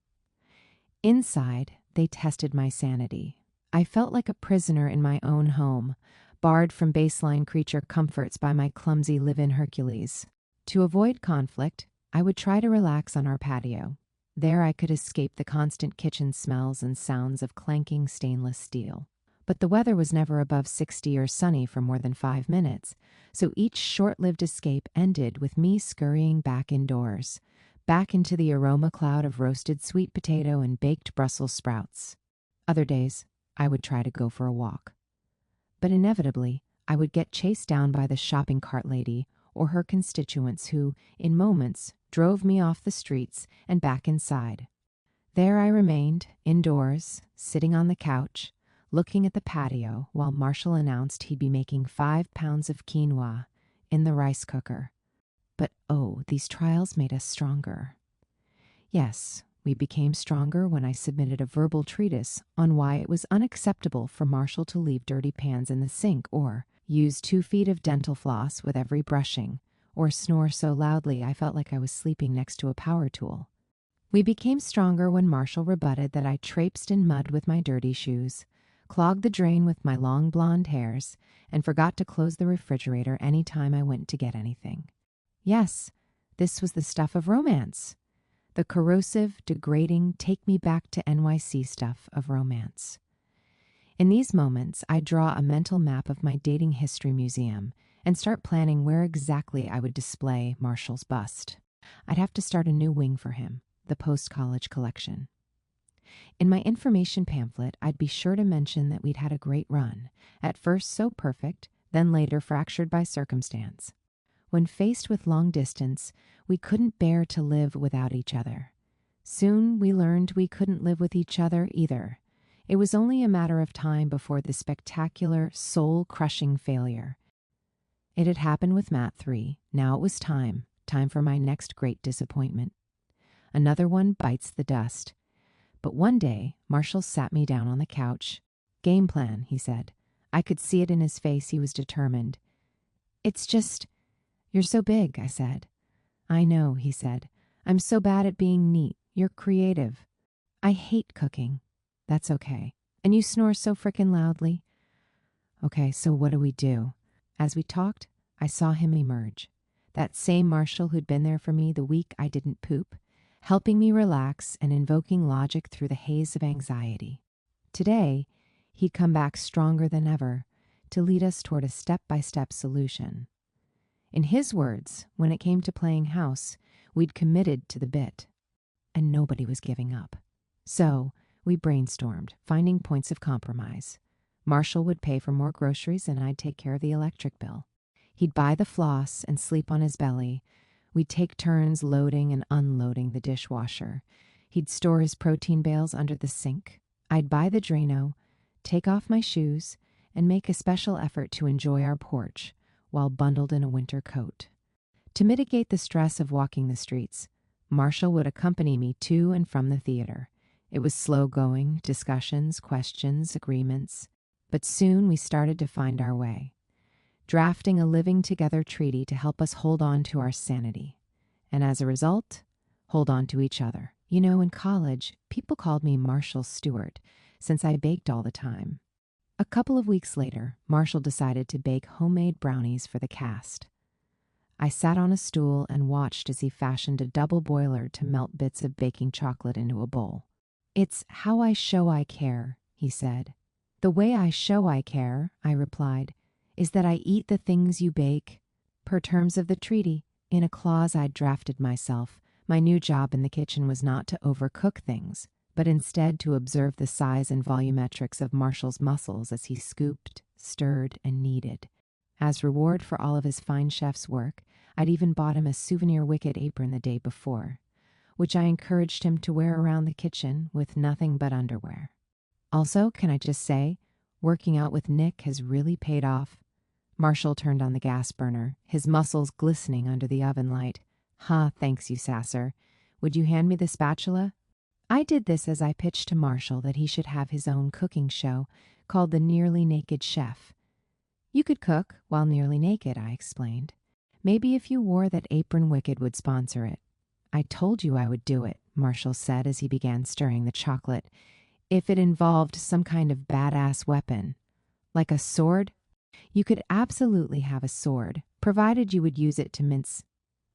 Inside, they tested my sanity. I felt like a prisoner in my own home, barred from baseline creature comforts by my clumsy live-in Hercules. To avoid conflict, I would try to relax on our patio. There I could escape the constant kitchen smells and sounds of clanking stainless steel. But the weather was never above 60 or sunny for more than 5 minutes, so each short-lived escape ended with me scurrying back indoors, back into the aroma cloud of roasted sweet potato and baked Brussels sprouts. Other days, I would try to go for a walk. But inevitably, I would get chased down by the shopping cart lady or her constituents who, in moments, drove me off the streets and back inside. There I remained, indoors, sitting on the couch, looking at the patio while Marshall announced he'd be making 5 pounds of quinoa in the rice cooker. But oh, these trials made us stronger. Yes, we became stronger when I submitted a verbal treatise on why it was unacceptable for Marshall to leave dirty pans in the sink or use 2 feet of dental floss with every brushing, or snore so loudly I felt like I was sleeping next to a power tool. We became stronger when Marshall rebutted that I traipsed in mud with my dirty shoes, clogged the drain with my long blonde hairs, and forgot to close the refrigerator any time I went to get anything. Yes, this was the stuff of romance. The corrosive, degrading, take-me-back-to NYC stuff of romance. In these moments, I draw a mental map of my dating history museum and start planning where exactly I would display Marshall's bust. I'd have to start a new wing for him, the post-college collection. In my information pamphlet, I'd be sure to mention that we'd had a great run, at first so perfect, then later fractured by circumstance. When faced with long distance, we couldn't bear to live without each other. Soon we learned we couldn't live with each other either. It was only a matter of time before the spectacular, soul-crushing failure. It had happened with Matt 3. Now it was time for my next great disappointment. Another one bites the dust. But one day, Marshall sat me down on the couch. "Game plan," he said. I could see it in his face. He was determined. "It's just, you're so big," I said. "I know," he said. "I'm so bad at being neat. You're creative. I hate cooking." "That's okay. And you snore so frickin' loudly." "Okay, so what do we do?" As we talked, I saw him emerge. That same Marshall who'd been there for me the week I didn't poop, helping me relax and invoking logic through the haze of anxiety. Today, he'd come back stronger than ever to lead us toward a step-by-step solution. In his words, when it came to playing house, we'd committed to the bit, and nobody was giving up. So we brainstormed, finding points of compromise. Marshall would pay for more groceries and I'd take care of the electric bill. He'd buy the floss and sleep on his belly. We'd take turns loading and unloading the dishwasher. He'd store his protein bales under the sink. I'd buy the Drano, take off my shoes, and make a special effort to enjoy our porch while bundled in a winter coat. To mitigate the stress of walking the streets, Marshall would accompany me to and from the theater. It was slow-going, discussions, questions, agreements. But soon we started to find our way, drafting a living-together treaty to help us hold on to our sanity. And as a result, hold on to each other. You know, in college, people called me Marshall Stewart, since I baked all the time. A couple of weeks later, Marshall decided to bake homemade brownies for the cast. I sat on a stool and watched as he fashioned a double boiler to melt bits of baking chocolate into a bowl. "It's how I show I care," he said. "The way I show I care," I replied, "is that I eat the things you bake." Per terms of the treaty, in a clause I'd drafted myself, my new job in the kitchen was not to overcook things, but instead to observe the size and volumetrics of Marshall's muscles as he scooped, stirred, and kneaded. As reward for all of his fine chef's work, I'd even bought him a souvenir wicket apron the day before, which I encouraged him to wear around the kitchen with nothing but underwear. Also, can I just say, working out with Nick has really paid off. Marshall turned on the gas burner, his muscles glistening under the oven light. Thanks, you sasser. Would you hand me the spatula?" I did this as I pitched to Marshall that he should have his own cooking show, called The Nearly Naked Chef. You could cook while nearly naked, I explained. Maybe if you wore that apron, Wicked would sponsor it. I told you I would do it, Marshall said as he began stirring the chocolate. If it involved some kind of badass weapon. Like a sword? You could absolutely have a sword, provided you would use it to mince.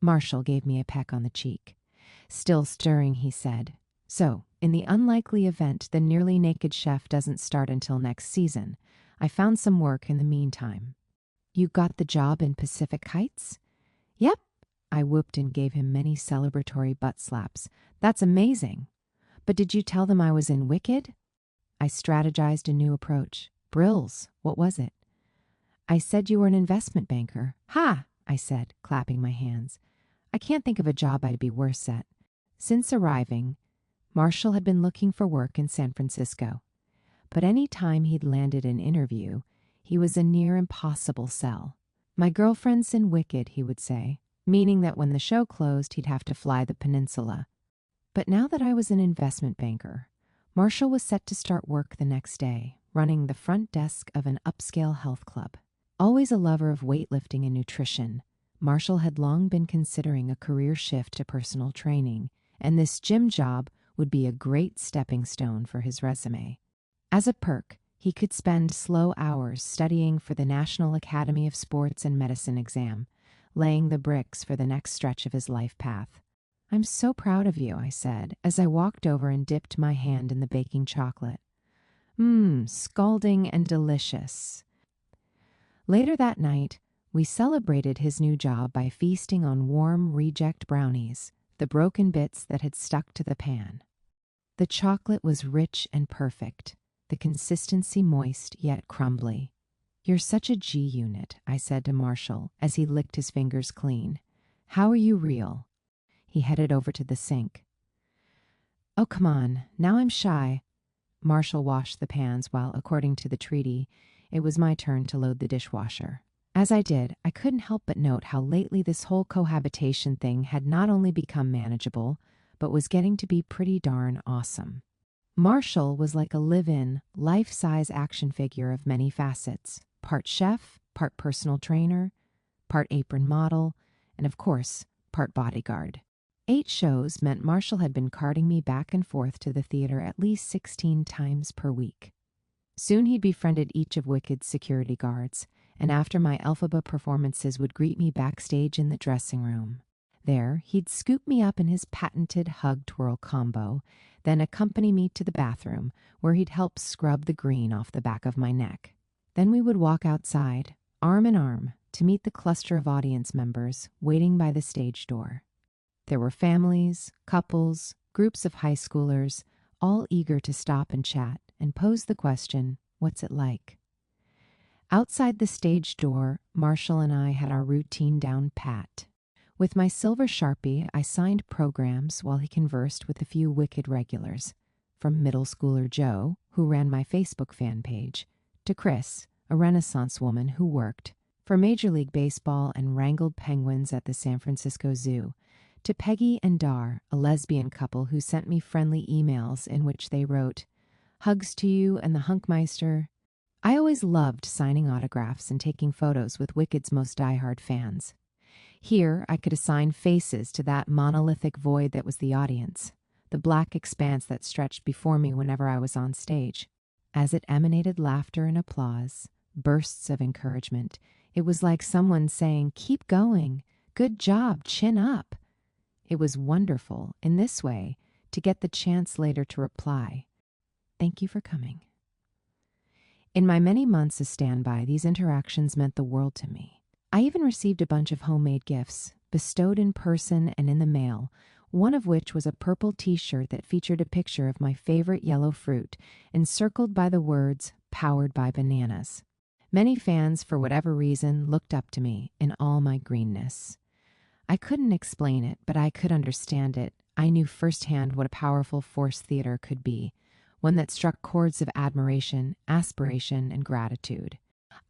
Marshall gave me a peck on the cheek. Still stirring, he said, "So, in the unlikely event the Nearly Naked Chef doesn't start until next season, I found some work in the meantime." "You got the job in Pacific Heights?" "Yep." I whooped and gave him many celebratory butt slaps. "That's amazing. But did you tell them I was in Wicked?" I strategized a new approach. "Brills, what was it?" "I said you were an investment banker." "Ha!" I said, clapping my hands. I can't think of a job I'd be worse at. Since arriving, Marshall had been looking for work in San Francisco. But any time he'd landed an interview, he was a near impossible sell. "My girlfriend's in Wicked," he would say, meaning that when the show closed, he'd have to fly the peninsula. But now that I was an investment banker, Marshall was set to start work the next day, running the front desk of an upscale health club. Always a lover of weightlifting and nutrition, Marshall had long been considering a career shift to personal training, and this gym job would be a great stepping stone for his resume. As a perk, he could spend slow hours studying for the National Academy of Sports and Medicine exam, laying the bricks for the next stretch of his life path. "I'm so proud of you," I said, as I walked over and dipped my hand in the baking chocolate. Scalding and delicious. Later that night, we celebrated his new job by feasting on warm reject brownies, the broken bits that had stuck to the pan. The chocolate was rich and perfect, the consistency moist yet crumbly. "You're such a G unit," I said to Marshall as he licked his fingers clean. "How are you real?" He headed over to the sink. "Oh, come on, now I'm shy." Marshall washed the pans while, according to the treaty, it was my turn to load the dishwasher. As I did, I couldn't help but note how lately this whole cohabitation thing had not only become manageable, but was getting to be pretty darn awesome. Marshall was like a live-in, life-size action figure of many facets, part chef, part personal trainer, part apron model, and of course, part bodyguard. 8 shows meant Marshall had been carting me back and forth to the theater at least 16 times per week. Soon he'd befriended each of Wicked's security guards, and after my Elphaba performances would greet me backstage in the dressing room. There, he'd scoop me up in his patented hug-twirl combo, then accompany me to the bathroom, where he'd help scrub the green off the back of my neck. Then we would walk outside, arm in arm, to meet the cluster of audience members waiting by the stage door. There were families, couples, groups of high schoolers, all eager to stop and chat and pose the question, "What's it like?" Outside the stage door, Marshall and I had our routine down pat. With my silver Sharpie, I signed programs while he conversed with a few Wicked regulars, from middle schooler Joe, who ran my Facebook fan page, to Chris, a Renaissance woman who worked for Major League Baseball and wrangled penguins at the San Francisco Zoo, to Peggy and Dar, a lesbian couple who sent me friendly emails in which they wrote, "Hugs to you and the Hunkmeister." I always loved signing autographs and taking photos with Wicked's most diehard fans. Here, I could assign faces to that monolithic void that was the audience, the black expanse that stretched before me whenever I was on stage. As it emanated laughter and applause, bursts of encouragement, it was like someone saying, "Keep going, good job, chin up." It was wonderful, in this way, to get the chance later to reply, "Thank you for coming." In my many months as standby, these interactions meant the world to me. I even received a bunch of homemade gifts, bestowed in person and in the mail, one of which was a purple T-shirt that featured a picture of my favorite yellow fruit, encircled by the words, "Powered by Bananas." Many fans, for whatever reason, looked up to me in all my greenness. I couldn't explain it, but I could understand it. I knew firsthand what a powerful force theater could be, one that struck chords of admiration, aspiration, and gratitude.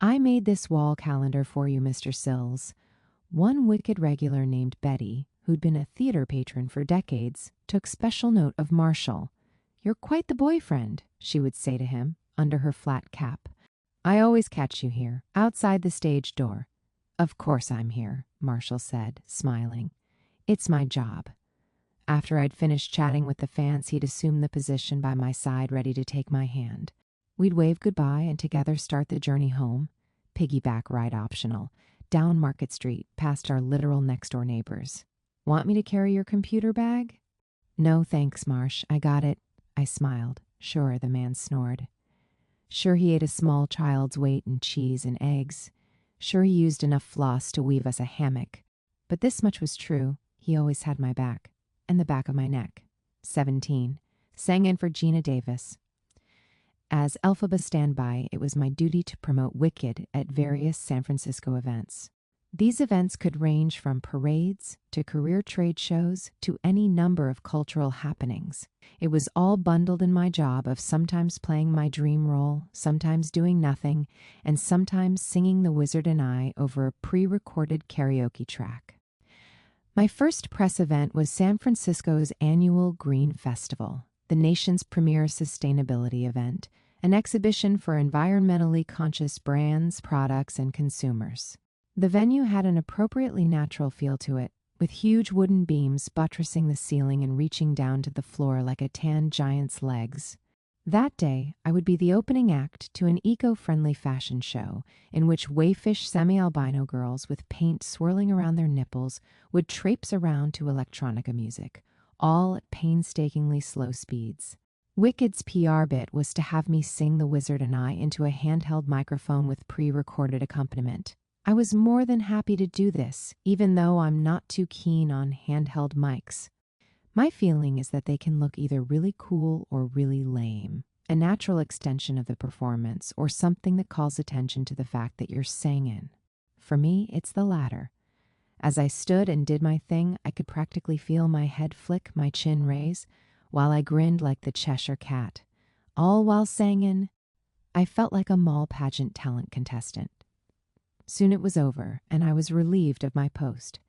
I made this wall calendar for you, Mr. Sills. One Wicked regular named Betty, who'd been a theater patron for decades, took special note of Marshall. "You're quite the boyfriend," she would say to him, under her flat cap. "I always catch you here, outside the stage door." "Of course I'm here," Marshall said, smiling. "It's my job." After I'd finished chatting with the fans, he'd assume the position by my side, ready to take my hand. We'd wave goodbye and together start the journey home, piggyback ride optional, down Market Street, past our literal next-door neighbors. "Want me to carry your computer bag?" "No, thanks, Marsh. I got it." I smiled. "Sure," the man snored. Sure, he ate a small child's weight in cheese and eggs. Sure, he used enough floss to weave us a hammock. But this much was true. He always had my back. And the back of my neck. 17. Sang in for Gina Davis. As Elphaba standby, it was my duty to promote Wicked at various San Francisco events. These events could range from parades to career trade shows to any number of cultural happenings. It was all bundled in my job of sometimes playing my dream role, sometimes doing nothing, and sometimes singing The Wizard and I over a pre-recorded karaoke track. My first press event was San Francisco's annual Green Festival, the nation's premier sustainability event, an exhibition for environmentally conscious brands, products, and consumers. The venue had an appropriately natural feel to it, with huge wooden beams buttressing the ceiling and reaching down to the floor like a tan giant's legs. That day, I would be the opening act to an eco-friendly fashion show in which wayfish semi-albino girls with paint swirling around their nipples would traipse around to electronica music, all at painstakingly slow speeds. Wicked's PR bit was to have me sing The Wizard and I into a handheld microphone with pre-recorded accompaniment. I was more than happy to do this, even though I'm not too keen on handheld mics. My feeling is that they can look either really cool or really lame, a natural extension of the performance or something that calls attention to the fact that you're singing. For me, it's the latter. As I stood and did my thing, I could practically feel my head flick, my chin raise, while I grinned like the Cheshire Cat. All while singing, I felt like a mall pageant talent contestant. Soon it was over, and I was relieved of my post,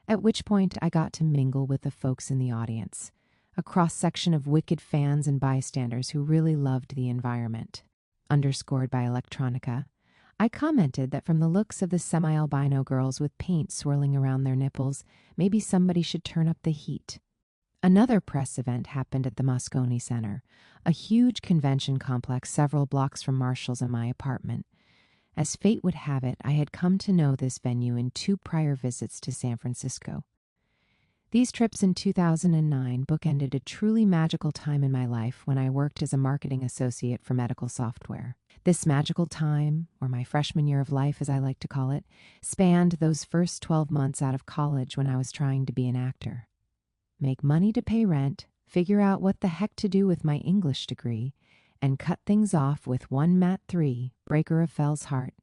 at which point I got to mingle with the folks in the audience, a cross-section of Wicked fans and bystanders who really loved the environment. Underscored by electronica, I commented that from the looks of the semi-albino girls with paint swirling around their nipples, maybe somebody should turn up the heat. Another press event happened at the Moscone Center, a huge convention complex several blocks from Marshall's and my apartment. As fate would have it, I had come to know this venue in 2 prior visits to San Francisco. These trips in 2009 bookended a truly magical time in my life when I worked as a marketing associate for medical software. This magical time, or my freshman year of life as I like to call it, spanned those first 12 months out of college when I was trying to be an actor. Make money to pay rent, figure out what the heck to do with my English degree, and cut things off with one Mat 3, Breaker of Fell's Heart.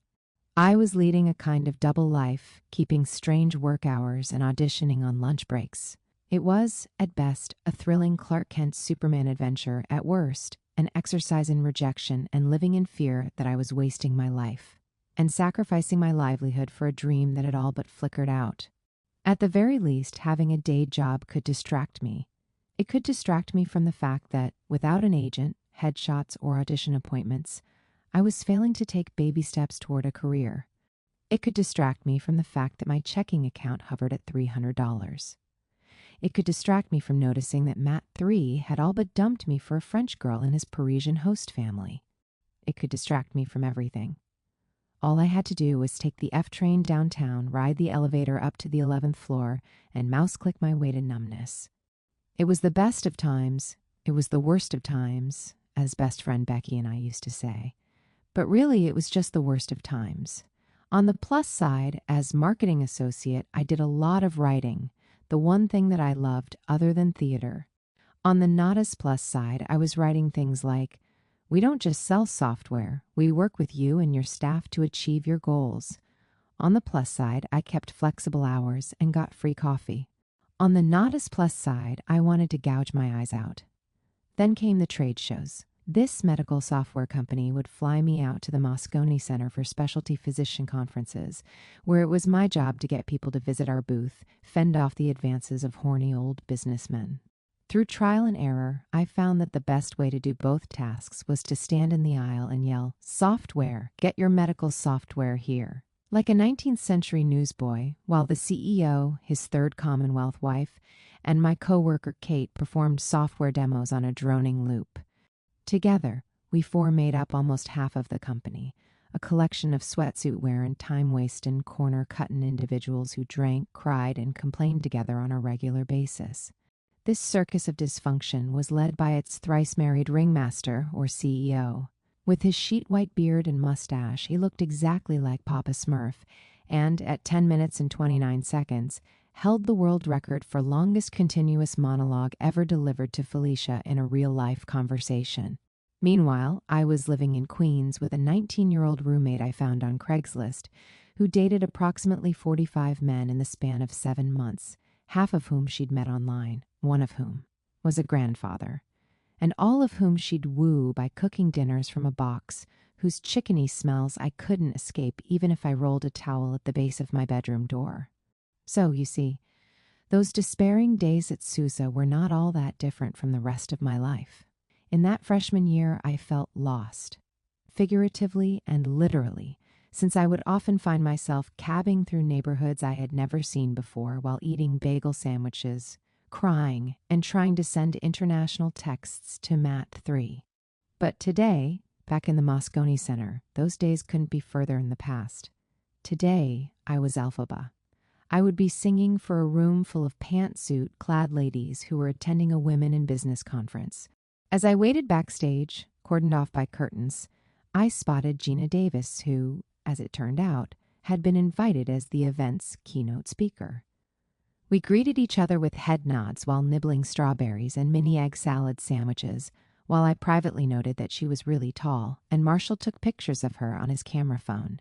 I was leading a kind of double life, keeping strange work hours and auditioning on lunch breaks. It was, at best, a thrilling Clark Kent Superman adventure, at worst, an exercise in rejection and living in fear that I was wasting my life, and sacrificing my livelihood for a dream that had all but flickered out. At the very least, having a day job could distract me. It could distract me from the fact that, without an agent, headshots, or audition appointments, I was failing to take baby steps toward a career. It could distract me from the fact that my checking account hovered at $300. It could distract me from noticing that Mat 3 had all but dumped me for a French girl in his Parisian host family. It could distract me from everything. All I had to do was take the F train downtown, ride the elevator up to the 11th floor, and mouse-click my way to numbness. It was the best of times. It was the worst of times, as best friend Becky and I used to say. But really, it was just the worst of times. On the plus side, as marketing associate, I did a lot of writing, the one thing that I loved other than theater. On the not as plus side, I was writing things like, "We don't just sell software. We work with you and your staff to achieve your goals." On the plus side, I kept flexible hours and got free coffee. On the not as plus side, I wanted to gouge my eyes out. Then came the trade shows. This medical software company would fly me out to the Moscone Center for specialty physician conferences, where it was my job to get people to visit our booth, fend off the advances of horny old businessmen. Through trial and error, I found that the best way to do both tasks was to stand in the aisle and yell, "Software! Get your medical software here!" Like a 19th century newsboy, while the CEO, his third Commonwealth wife, and my coworker Kate performed software demos on a droning loop. Together, we four made up almost half of the company, a collection of sweatsuit-wearing, time-wasting, corner-cutting individuals who drank, cried, and complained together on a regular basis. This circus of dysfunction was led by its thrice-married ringmaster, or CEO. With his sheet-white beard and mustache, he looked exactly like Papa Smurf, and, at 10 minutes and 29 seconds, held the world record for longest continuous monologue ever delivered to Felicia in a real-life conversation. Meanwhile, I was living in Queens with a 19-year-old roommate I found on Craigslist, who dated approximately 45 men in the span of 7 months, half of whom she'd met online, one of whom was a grandfather, and all of whom she'd woo by cooking dinners from a box whose chickeny smells I couldn't escape even if I rolled a towel at the base of my bedroom door. So, you see, those despairing days at Sousa were not all that different from the rest of my life. In that freshman year, I felt lost, figuratively and literally, since I would often find myself cabbing through neighborhoods I had never seen before while eating bagel sandwiches, crying, and trying to send international texts to Mat 3. But today, back in the Moscone Center, those days couldn't be further in the past. Today, I was Elphaba. I would be singing for a room full of pantsuit-clad ladies who were attending a women in business conference. As I waited backstage, cordoned off by curtains, I spotted Gina Davis, who, as it turned out, had been invited as the event's keynote speaker. We greeted each other with head nods while nibbling strawberries and mini egg salad sandwiches, while I privately noted that she was really tall, and Marshall took pictures of her on his camera phone.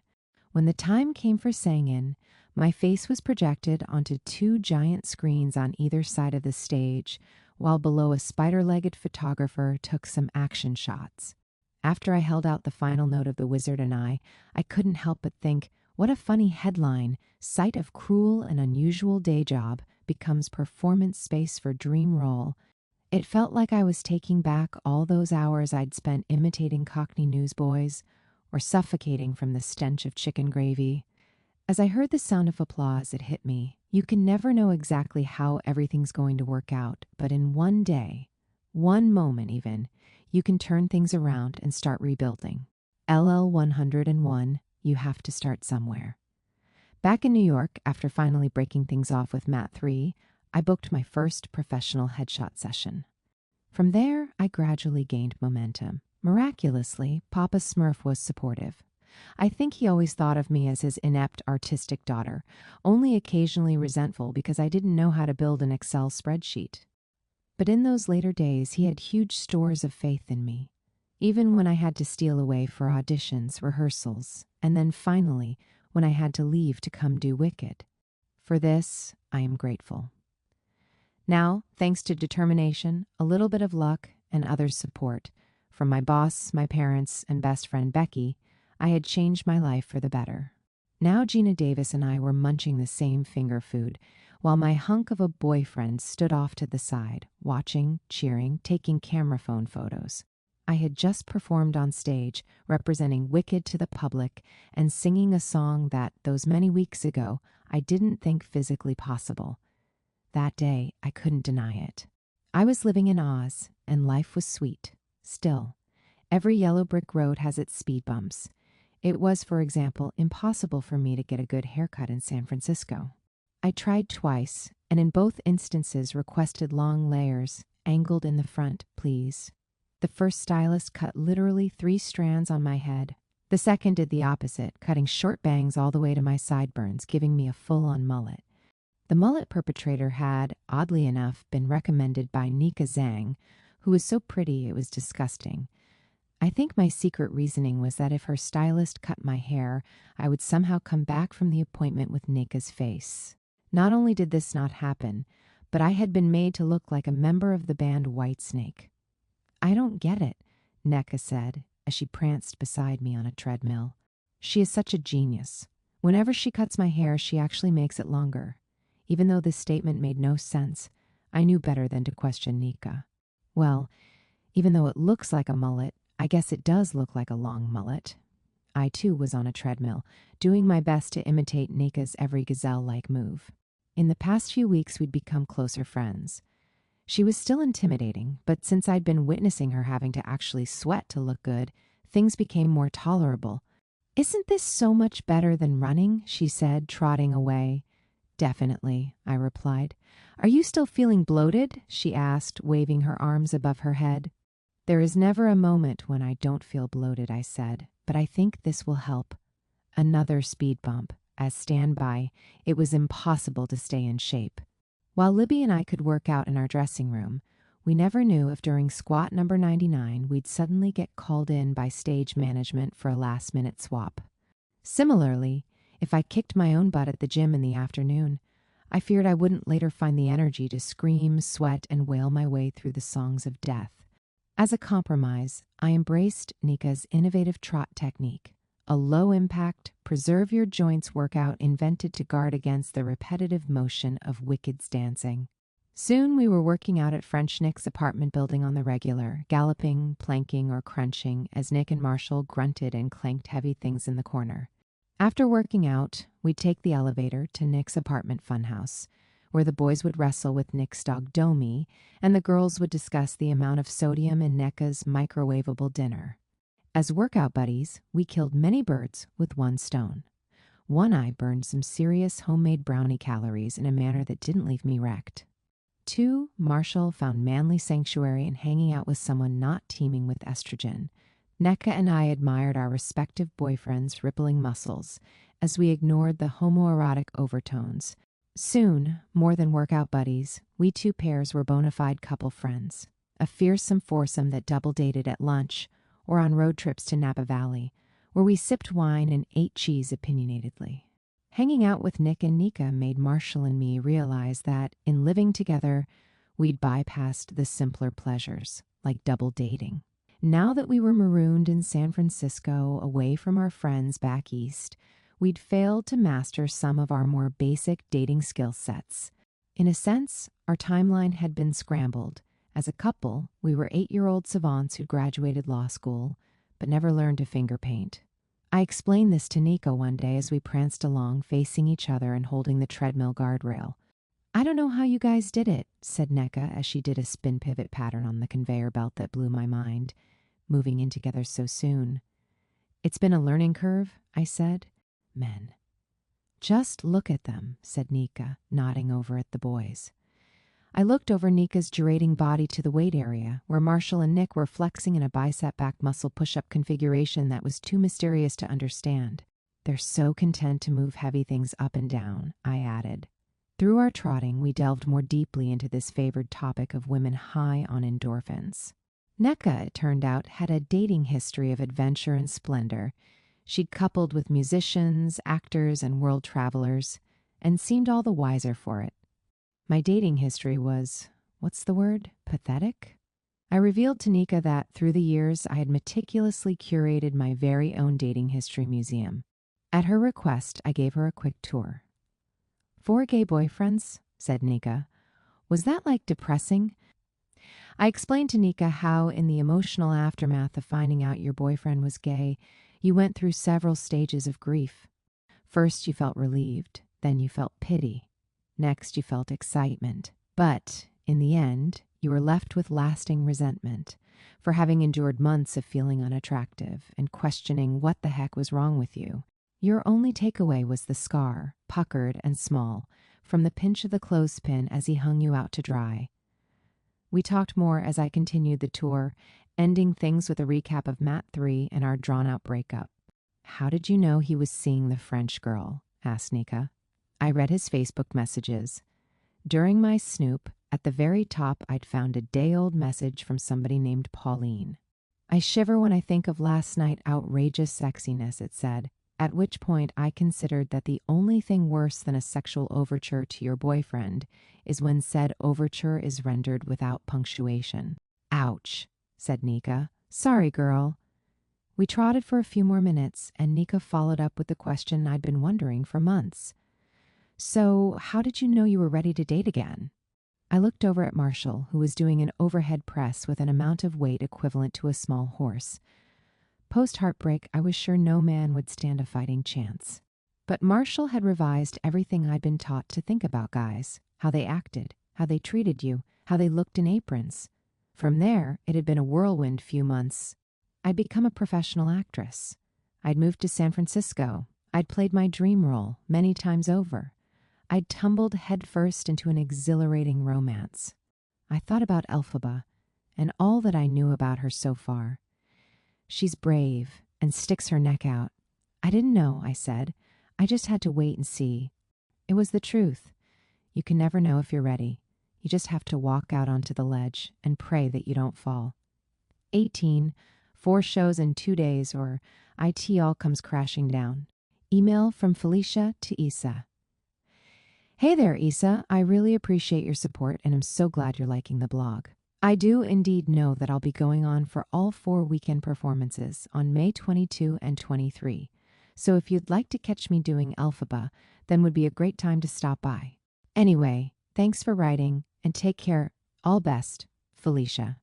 When the time came for singing, my face was projected onto 2 giant screens on either side of the stage, while below a spider-legged photographer took some action shots. After I held out the final note of The Wizard and I couldn't help but think, what a funny headline, "Site of Cruel and Unusual Day Job Becomes Performance Space for Dream Role." It felt like I was taking back all those hours I'd spent imitating Cockney newsboys or suffocating from the stench of chicken gravy. As I heard the sound of applause, it hit me. You can never know exactly how everything's going to work out, but in one day, one moment even, you can turn things around and start rebuilding. LL 101, you have to start somewhere. Back in New York, after finally breaking things off with Mat 3, I booked my first professional headshot session. From there, I gradually gained momentum. Miraculously, Papa Smurf was supportive. I think he always thought of me as his inept artistic daughter, only occasionally resentful because I didn't know how to build an Excel spreadsheet. But in those later days, he had huge stores of faith in me, even when I had to steal away for auditions, rehearsals, and then finally, when I had to leave to come do Wicked. For this, I am grateful. Now, thanks to determination, a little bit of luck, and others' support, from my boss, my parents, and best friend Becky, I had changed my life for the better. Now Gina Davis and I were munching the same finger food, while my hunk of a boyfriend stood off to the side, watching, cheering, taking camera phone photos. I had just performed on stage, representing Wicked to the public and singing a song that, those many weeks ago, I didn't think physically possible. That day, I couldn't deny it. I was living in Oz, and life was sweet. Still, every yellow brick road has its speed bumps. It was, for example, impossible for me to get a good haircut in San Francisco. I tried twice, and in both instances requested long layers, angled in the front, please. The first stylist cut literally 3 strands on my head. The second did the opposite, cutting short bangs all the way to my sideburns, giving me a full-on mullet. The mullet perpetrator had, oddly enough, been recommended by Nika Zhang, who was so pretty it was disgusting. I think my secret reasoning was that if her stylist cut my hair, I would somehow come back from the appointment with Nika's face. Not only did this not happen, but I had been made to look like a member of the band Whitesnake. "I don't get it," Nika said, as she pranced beside me on a treadmill. She is such a genius. Whenever she cuts my hair, she actually makes it longer. Even though this statement made no sense, I knew better than to question Nika. Well, even though it looks like a mullet, I guess it does look like a long mullet. I, too, was on a treadmill, doing my best to imitate Nika's every gazelle-like move. In the past few weeks, we'd become closer friends. She was still intimidating, but since I'd been witnessing her having to actually sweat to look good, things became more tolerable. "Isn't this so much better than running?" she said, trotting away. "Definitely," I replied. "Are you still feeling bloated?" she asked, waving her arms above her head. "There is never a moment when I don't feel bloated," I said, "but I think this will help." Another speed bump. As standby, it was impossible to stay in shape. While Libby and I could work out in our dressing room, we never knew if during squat number 99 we'd suddenly get called in by stage management for a last-minute swap. Similarly, if I kicked my own butt at the gym in the afternoon, I feared I wouldn't later find the energy to scream, sweat, and wail my way through the songs of death. As a compromise, I embraced Nika's innovative trot technique, a low-impact, preserve-your-joints workout invented to guard against the repetitive motion of Wicked's dancing. Soon we were working out at French Nick's apartment building on the regular, galloping, planking, or crunching as Nick and Marshall grunted and clanked heavy things in the corner. After working out, we'd take the elevator to Nick's apartment funhouse, where the boys would wrestle with Nick's dog Domi, and the girls would discuss the amount of sodium in Nekka's microwavable dinner. As workout buddies, we killed many birds with one stone. One Eye burned some serious homemade brownie calories in a manner that didn't leave me wrecked. 2, Marshall found manly sanctuary in hanging out with someone not teeming with estrogen. Nekka and I admired our respective boyfriends' rippling muscles as we ignored the homoerotic overtones. Soon, more than workout buddies, we two pairs were bona fide couple friends, a fearsome foursome that double-dated at lunch or on road trips to Napa Valley, where we sipped wine and ate cheese opinionatedly. Hanging out with Nick and Nika made Marshall and me realize that, in living together, we'd bypassed the simpler pleasures, like double dating. Now that we were marooned in San Francisco, away from our friends back east, we'd failed to master some of our more basic dating skill sets. In a sense, our timeline had been scrambled. As a couple, we were 8-year-old savants who graduated law school, but never learned to finger paint. I explained this to Nika one day as we pranced along, facing each other and holding the treadmill guardrail. "I don't know how you guys did it," said Nika as she did a spin pivot pattern on the conveyor belt that blew my mind, moving in together so soon. "It's been a learning curve," I said. "Men." "Just look at them," said Nika, nodding over at the boys. I looked over Nika's gyrating body to the weight area, where Marshall and Nick were flexing in a bicep back muscle push-up configuration that was too mysterious to understand. "They're so content to move heavy things up and down," I added. Through our trotting, we delved more deeply into this favored topic of women high on endorphins. Nika, it turned out, had a dating history of adventure and splendor. She'd coupled with musicians, actors, and world travelers, and seemed all the wiser for it. My dating history was, what's the word, pathetic? I revealed to Nika that, through the years, I had meticulously curated my very own dating history museum. At her request, I gave her a quick tour. 4 gay boyfriends, said Nika. Was that, like, depressing? I explained to Nika how, in the emotional aftermath of finding out your boyfriend was gay, you went through several stages of grief. First, you felt relieved. Then you felt pity. Next, you felt excitement. But, in the end, you were left with lasting resentment for having endured months of feeling unattractive and questioning what the heck was wrong with you. Your only takeaway was the scar, puckered and small, from the pinch of the clothespin as he hung you out to dry. We talked more as I continued the tour, ending things with a recap of Mat 3 and our drawn-out breakup. "How did you know he was seeing the French girl?" asked Nika. I read his Facebook messages. During my snoop, at the very top, I'd found a day-old message from somebody named Pauline. "I shiver when I think of last night's outrageous sexiness," it said, at which point I considered that the only thing worse than a sexual overture to your boyfriend is when said overture is rendered without punctuation. "Ouch," said Nika. "Sorry, girl." We trotted for a few more minutes, and Nika followed up with the question I'd been wondering for months. "So, how did you know you were ready to date again?" I looked over at Marshall, who was doing an overhead press with an amount of weight equivalent to a small horse. Post-heartbreak, I was sure no man would stand a fighting chance. But Marshall had revised everything I'd been taught to think about guys, how they acted, how they treated you, how they looked in aprons. From there, it had been a whirlwind few months. I'd become a professional actress. I'd moved to San Francisco. I'd played my dream role many times over. I'd tumbled headfirst into an exhilarating romance. I thought about Elphaba and all that I knew about her so far. She's brave and sticks her neck out. I didn't know, I said. I just had to wait and see. It was the truth. You can never know if you're ready. You just have to walk out onto the ledge and pray that you don't fall. 18, 4 shows in 2 days, or IT all comes crashing down. Email from Felicia to Isa. Hey there, Isa. I really appreciate your support and I'm so glad you're liking the blog. I do indeed know that I'll be going on for all 4 weekend performances on May 22 and 23. So if you'd like to catch me doing Elphaba, then would be a great time to stop by. Anyway, thanks for writing and take care. All best, Felicia.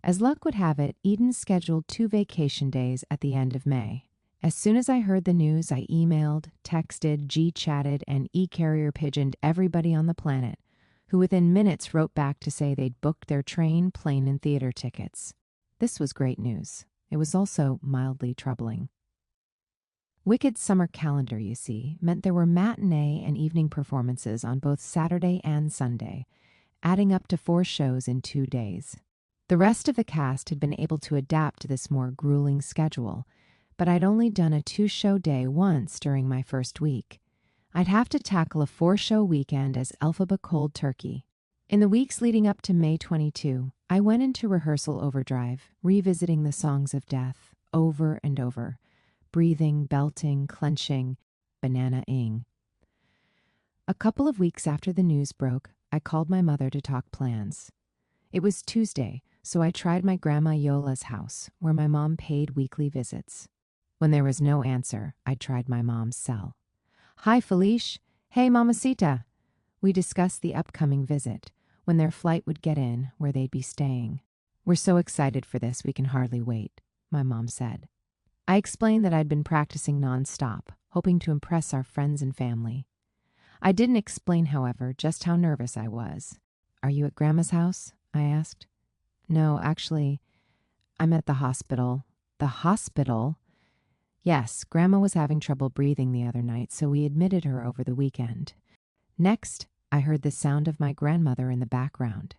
As luck would have it, Eden scheduled 2 vacation days at the end of May. As soon as I heard the news, I emailed, texted, G-chatted, and e-carrier pigeoned everybody on the planet, who within minutes wrote back to say they'd booked their train, plane, and theater tickets. This was great news. It was also mildly troubling. Wicked's summer calendar, you see, meant there were matinee and evening performances on both Saturday and Sunday, adding up to 4 shows in 2 days. The rest of the cast had been able to adapt to this more grueling schedule, but I'd only done a 2-show day once during my first week. I'd have to tackle a 4-show weekend as Elphaba cold turkey. In the weeks leading up to May 22, I went into rehearsal overdrive, revisiting the songs of death over and over, breathing, belting, clenching, banana-ing. A couple of weeks after the news broke, I called my mother to talk plans. It was Tuesday, so I tried my Grandma Yola's house, where my mom paid weekly visits. When there was no answer, I tried my mom's cell. Hi, Felicia. Hey, Mamacita. We discussed the upcoming visit, when their flight would get in, where they'd be staying. We're so excited for this, we can hardly wait, my mom said. I explained that I'd been practicing nonstop, hoping to impress our friends and family. I didn't explain, however, just how nervous I was. Are you at Grandma's house? I asked. No, actually, I'm at the hospital. The hospital? Yes, Grandma was having trouble breathing the other night, so we admitted her over the weekend. Next, I heard the sound of my grandmother in the background.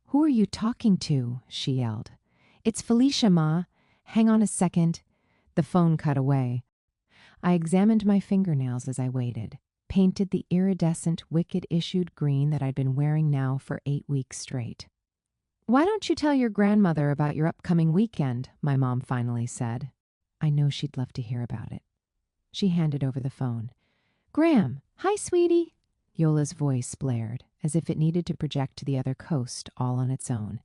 Who are you talking to? She yelled. It's Felicia, Ma. Hang on a second. The phone cut away. I examined my fingernails as I waited, painted the iridescent, wicked-issued green that I'd been wearing now for 8 weeks straight. Why don't you tell your grandmother about your upcoming weekend? My mom finally said. I know she'd love to hear about it. She handed over the phone. Gram, hi, sweetie. Yola's voice blared, as if it needed to project to the other coast all on its own.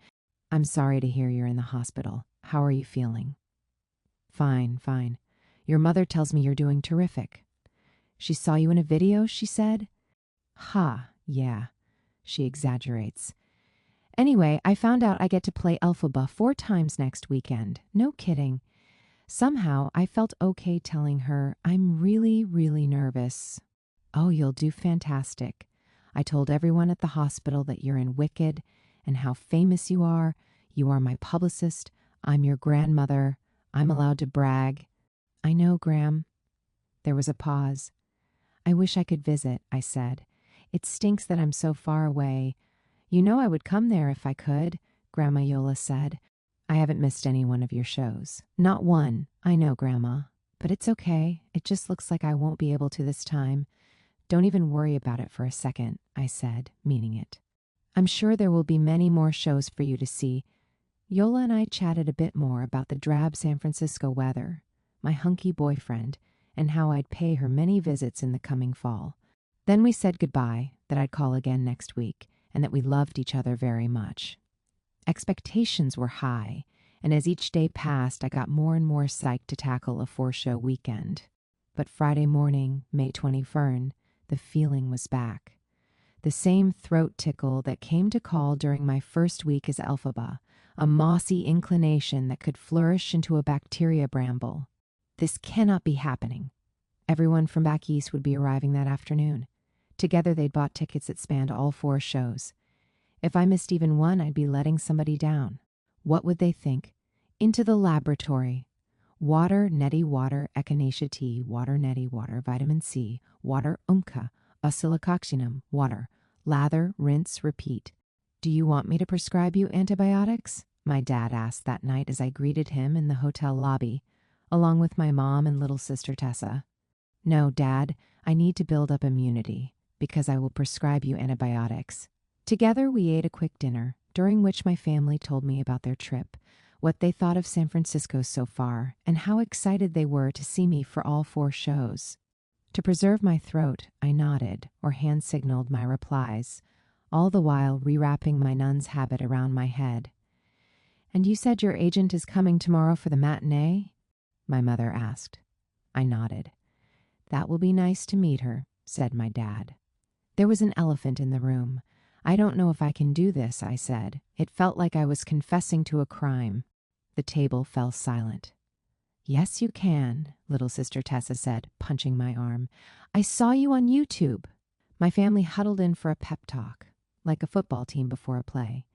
I'm sorry to hear you're in the hospital. How are you feeling? Fine, fine. Your mother tells me you're doing terrific. She saw you in a video, she said. Ha, yeah. She exaggerates. Anyway, I found out I get to play Elphaba 4 times next weekend. No kidding. Somehow, I felt okay telling her I'm really, really nervous. Oh, you'll do fantastic. I told everyone at the hospital that you're in Wicked and how famous you are. You are my publicist. I'm your grandmother. I'm allowed to brag. I know, Gram. There was a pause. I wish I could visit, I said. It stinks that I'm so far away. You know I would come there if I could, Grandma Yola said. I haven't missed any one of your shows. Not one. I know, Grandma. But it's okay. It just looks like I won't be able to this time. Don't even worry about it for a second, I said, meaning it. I'm sure there will be many more shows for you to see. Yola and I chatted a bit more about the drab San Francisco weather, my hunky boyfriend, and how I'd pay her many visits in the coming fall. Then we said goodbye, that I'd call again next week, and that we loved each other very much. Expectations were high, and as each day passed, I got more and more psyched to tackle a 4-show weekend. But Friday morning, May 21st, the feeling was back. the same throat tickle that came to call during my first week as Elphaba, a mossy inclination that could flourish into a bacteria bramble. This cannot be happening. Everyone from back east would be arriving that afternoon. Together they'd bought tickets that spanned all 4 shows. If I missed even one, I'd be letting somebody down. What would they think? Into the laboratory. Water, neti water, echinacea tea, water, neti water, vitamin C, water, oscillococcinum, water. Lather, rinse, repeat. Do you want me to prescribe you antibiotics? My dad asked that night as I greeted him in the hotel lobby, along with my mom and little sister Tessa. No, Dad, I need to build up immunity, because I will prescribe you antibiotics. Together we ate a quick dinner, during which my family told me about their trip, what they thought of San Francisco so far, and how excited they were to see me for all 4 shows. To preserve my throat, I nodded or hand-signaled my replies, all the while rewrapping my nun's habit around my head. "And you said your agent is coming tomorrow for the matinee?" my mother asked. I nodded. "That will be nice to meet her," said my dad. There was an elephant in the room. "I don't know if I can do this," I said. It felt like I was confessing to a crime. The table fell silent. "Yes, you can," little sister Tessa said, punching my arm. "I saw you on YouTube." My family huddled in for a pep talk, like a football team before a play,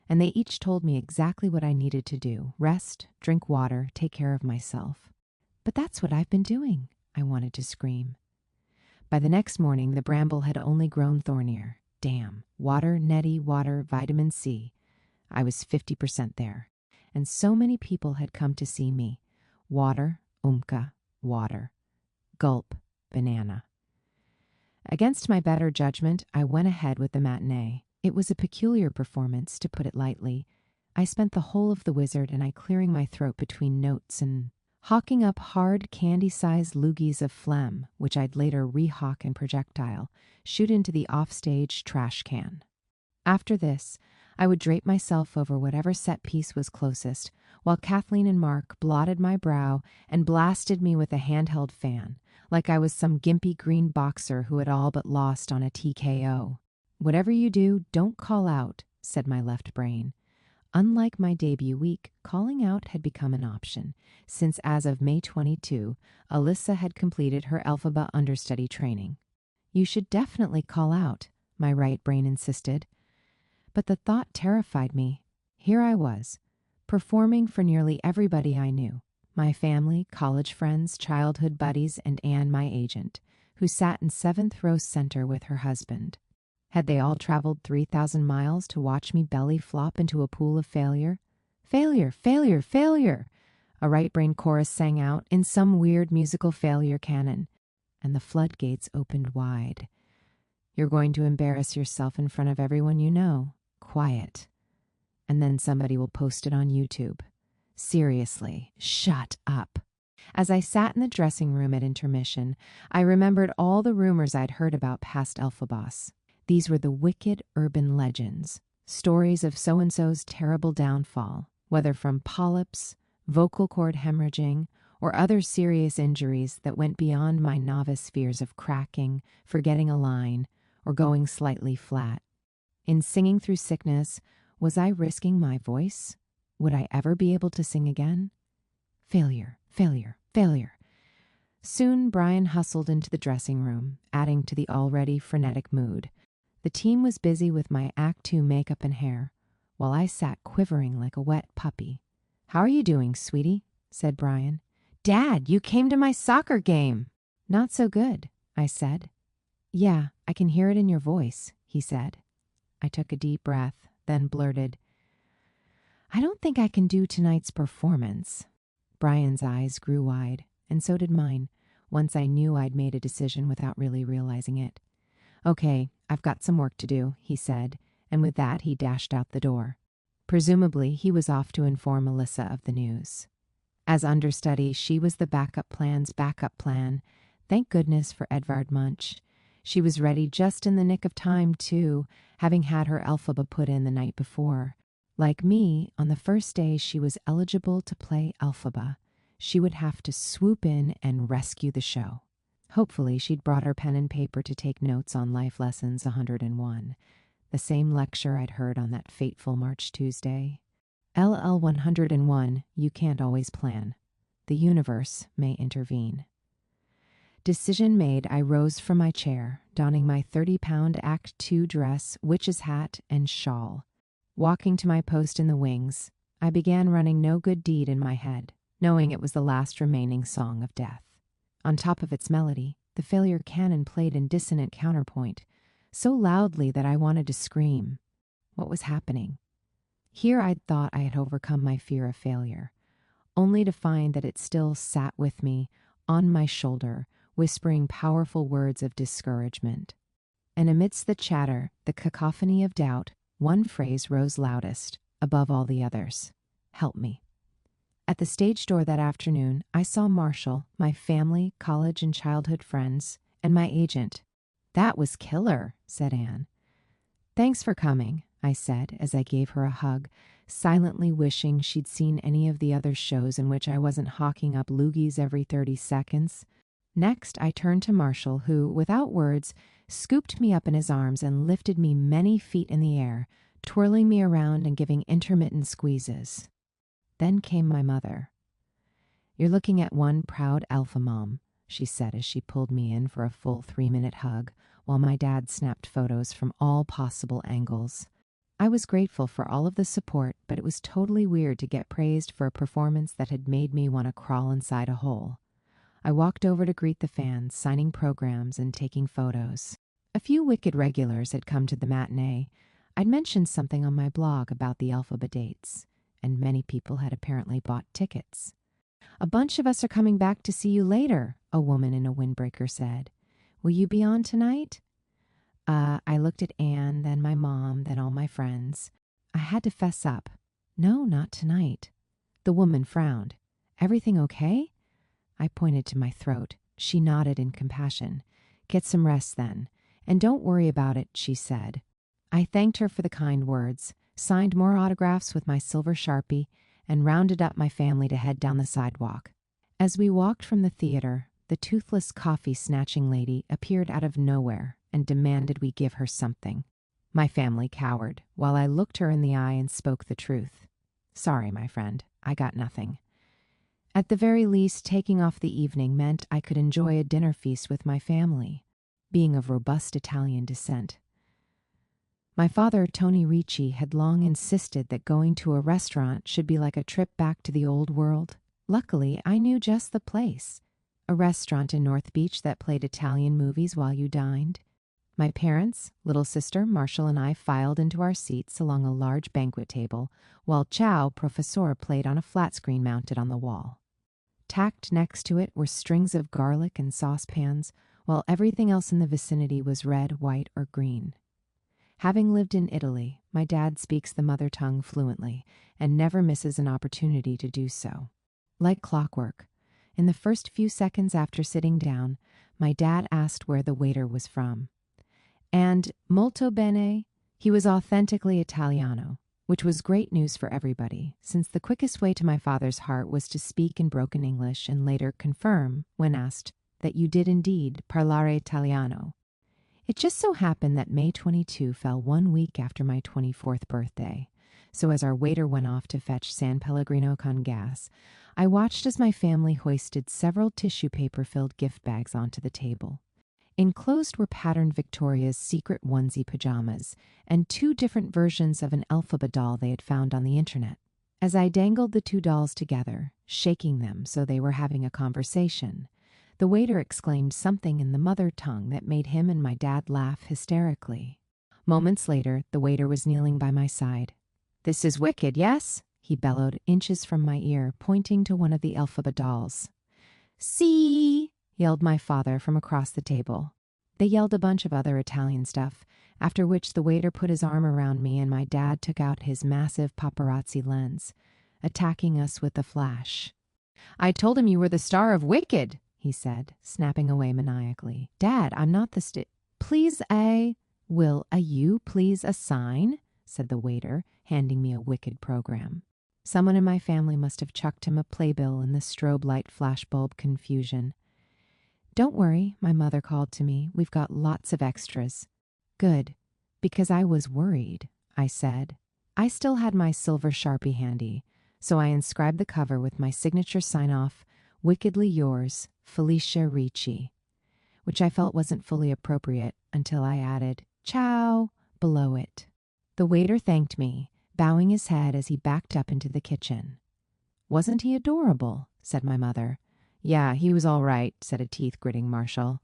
and they each told me exactly what I needed to do: rest, drink water, take care of myself. "But that's what I've been doing," I wanted to scream. By the next morning, the bramble had only grown thornier. Damn. Water, neti, water, vitamin C. I was 50% there. And so many people had come to see me. Water, water. Gulp, banana. Against my better judgment, I went ahead with the matinee. It was a peculiar performance, to put it lightly. I spent the whole of The Wizard and I clearing my throat between notes and hawking up hard, candy-sized loogies of phlegm, which I'd later rehawk and projectile, shoot into the offstage trash can. After this, I would drape myself over whatever set piece was closest, while Kathleen and Mark blotted my brow and blasted me with a handheld fan, like I was some gimpy green boxer who had all but lost on a TKO. "Whatever you do, don't call out," said my left brain. Unlike my debut week, calling out had become an option, since as of May 22, Alyssa had completed her Elphaba understudy training. "You should definitely call out," my right brain insisted. But the thought terrified me. Here I was, performing for nearly everybody I knew: my family, college friends, childhood buddies, and Anne, my agent, who sat in 7th row center with her husband. Had they all traveled 3,000 miles to watch me belly flop into a pool of failure? "Failure, failure, failure!" a right brain chorus sang out in some weird musical failure canon, and the floodgates opened wide. "You're going to embarrass yourself in front of everyone you know. Quiet. And then somebody will post it on YouTube. Seriously, shut up." As I sat in the dressing room at intermission, I remembered all the rumors I'd heard about past Elphabas. These were the wicked urban legends, stories of so-and-so's terrible downfall, whether from polyps, vocal cord hemorrhaging, or other serious injuries that went beyond my novice fears of cracking, forgetting a line, or going slightly flat. In singing through sickness, was I risking my voice? Would I ever be able to sing again? Failure, failure, failure. Soon Brian hustled into the dressing room, adding to the already frenetic mood. The team was busy with my Act 2 makeup and hair, while I sat quivering like a wet puppy. "How are you doing, sweetie?" said Brian. "Dad, you came to my soccer game." "Not so good," I said. "Yeah, I can hear it in your voice," he said. I took a deep breath, then blurted, "I don't think I can do tonight's performance." Brian's eyes grew wide, and so did mine, once I knew I'd made a decision without really realizing it. "Okay, I've got some work to do," he said, and with that he dashed out the door. Presumably, he was off to inform Alyssa of the news. As understudy, she was the backup plan's backup plan. Thank goodness for Edvard Munch. She was ready just in the nick of time, too, having had her Elphaba put in the night before. Like me, on the first day she was eligible to play Elphaba, she would have to swoop in and rescue the show. Hopefully, she'd brought her pen and paper to take notes on Life Lessons 101, the same lecture I'd heard on that fateful March Tuesday. LL 101, you can't always plan. The universe may intervene. Decision made, I rose from my chair, donning my 30-pound Act Two dress, witch's hat, and shawl. Walking to my post in the wings, I began running No Good Deed in my head, knowing it was the last remaining song of death. On top of its melody, the failure canon played in dissonant counterpoint, so loudly that I wanted to scream. What was happening? Here I'd thought I had overcome my fear of failure, only to find that it still sat with me, on my shoulder, whispering powerful words of discouragement. And amidst the chatter, the cacophony of doubt, one phrase rose loudest, above all the others. Help me. At the stage door that afternoon, I saw Marshall, my family, college, and childhood friends, and my agent. That was killer, said Anne. Thanks for coming, I said as I gave her a hug, silently wishing she'd seen any of the other shows in which I wasn't hawking up loogies every 30 seconds. Next, I turned to Marshall, who, without words, scooped me up in his arms and lifted me many feet in the air, twirling me around and giving intermittent squeezes. Then came my mother. You're looking at one proud alpha mom, she said as she pulled me in for a full 3-minute hug, while my dad snapped photos from all possible angles. I was grateful for all of the support, but it was totally weird to get praised for a performance that had made me want to crawl inside a hole. I walked over to greet the fans, signing programs and taking photos. A few Wicked regulars had come to the matinee. I'd mentioned something on my blog about the Elphaba dates, and many people had apparently bought tickets. A bunch of us are coming back to see you later, a woman in a windbreaker said. Will you be on tonight? I looked at Anne, then my mom, then all my friends. I had to fess up. No, not tonight. The woman frowned. Everything okay? I pointed to my throat. She nodded in compassion. Get some rest then. And don't worry about it, she said. I thanked her for the kind words, signed more autographs with my silver Sharpie, and rounded up my family to head down the sidewalk. As we walked from the theater, the toothless coffee-snatching lady appeared out of nowhere and demanded we give her something. My family cowered, while I looked her in the eye and spoke the truth. Sorry, my friend, I got nothing. At the very least, taking off the evening meant I could enjoy a dinner feast with my family, being of robust Italian descent. My father, Tony Ricci, had long insisted that going to a restaurant should be like a trip back to the old world. Luckily, I knew just the place. A restaurant in North Beach that played Italian movies while you dined. My parents, little sister, Marshall, and I filed into our seats along a large banquet table, while Ciao Professor played on a flat screen mounted on the wall. Tacked next to it were strings of garlic and saucepans, while everything else in the vicinity was red, white, or green. Having lived in Italy, my dad speaks the mother tongue fluently and never misses an opportunity to do so. Like clockwork, in the first few seconds after sitting down, my dad asked where the waiter was from. And molto bene, he was authentically Italiano, which was great news for everybody, since the quickest way to my father's heart was to speak in broken English and later confirm, when asked, that you did indeed parlare Italiano. It just so happened that May 22 fell 1 week after my 24th birthday, so as our waiter went off to fetch San Pellegrino con gas, I watched as my family hoisted several tissue paper-filled gift bags onto the table. Enclosed were patterned Victoria's secret onesie pajamas and 2 different versions of an Elphaba doll they had found on the internet. As I dangled the 2 dolls together, shaking them so they were having a conversation, the waiter exclaimed something in the mother tongue that made him and my dad laugh hysterically. Moments later, the waiter was kneeling by my side. "This is wicked, yes?" he bellowed inches from my ear, pointing to one of the Elphaba dolls. "See!" yelled my father from across the table. They yelled a bunch of other Italian stuff, after which the waiter put his arm around me and my dad took out his massive paparazzi lens, attacking us with the flash. "I told him you were the star of Wicked," he said, snapping away maniacally. "Dad, I'm not the Please, Will you please assign?" said the waiter, handing me a Wicked program. Someone in my family must have chucked him a playbill in the strobe light flashbulb confusion. "Don't worry," my mother called to me. "We've got lots of extras." "Good, because I was worried," I said. I still had my silver Sharpie handy, so I inscribed the cover with my signature sign-off, "Wickedly yours, Felicia Ricci," which I felt wasn't fully appropriate until I added "Ciao" below it. The waiter thanked me, bowing his head as he backed up into the kitchen. "Wasn't he adorable?" said my mother. "Yeah, he was all right," said a teeth-gritting Marshall.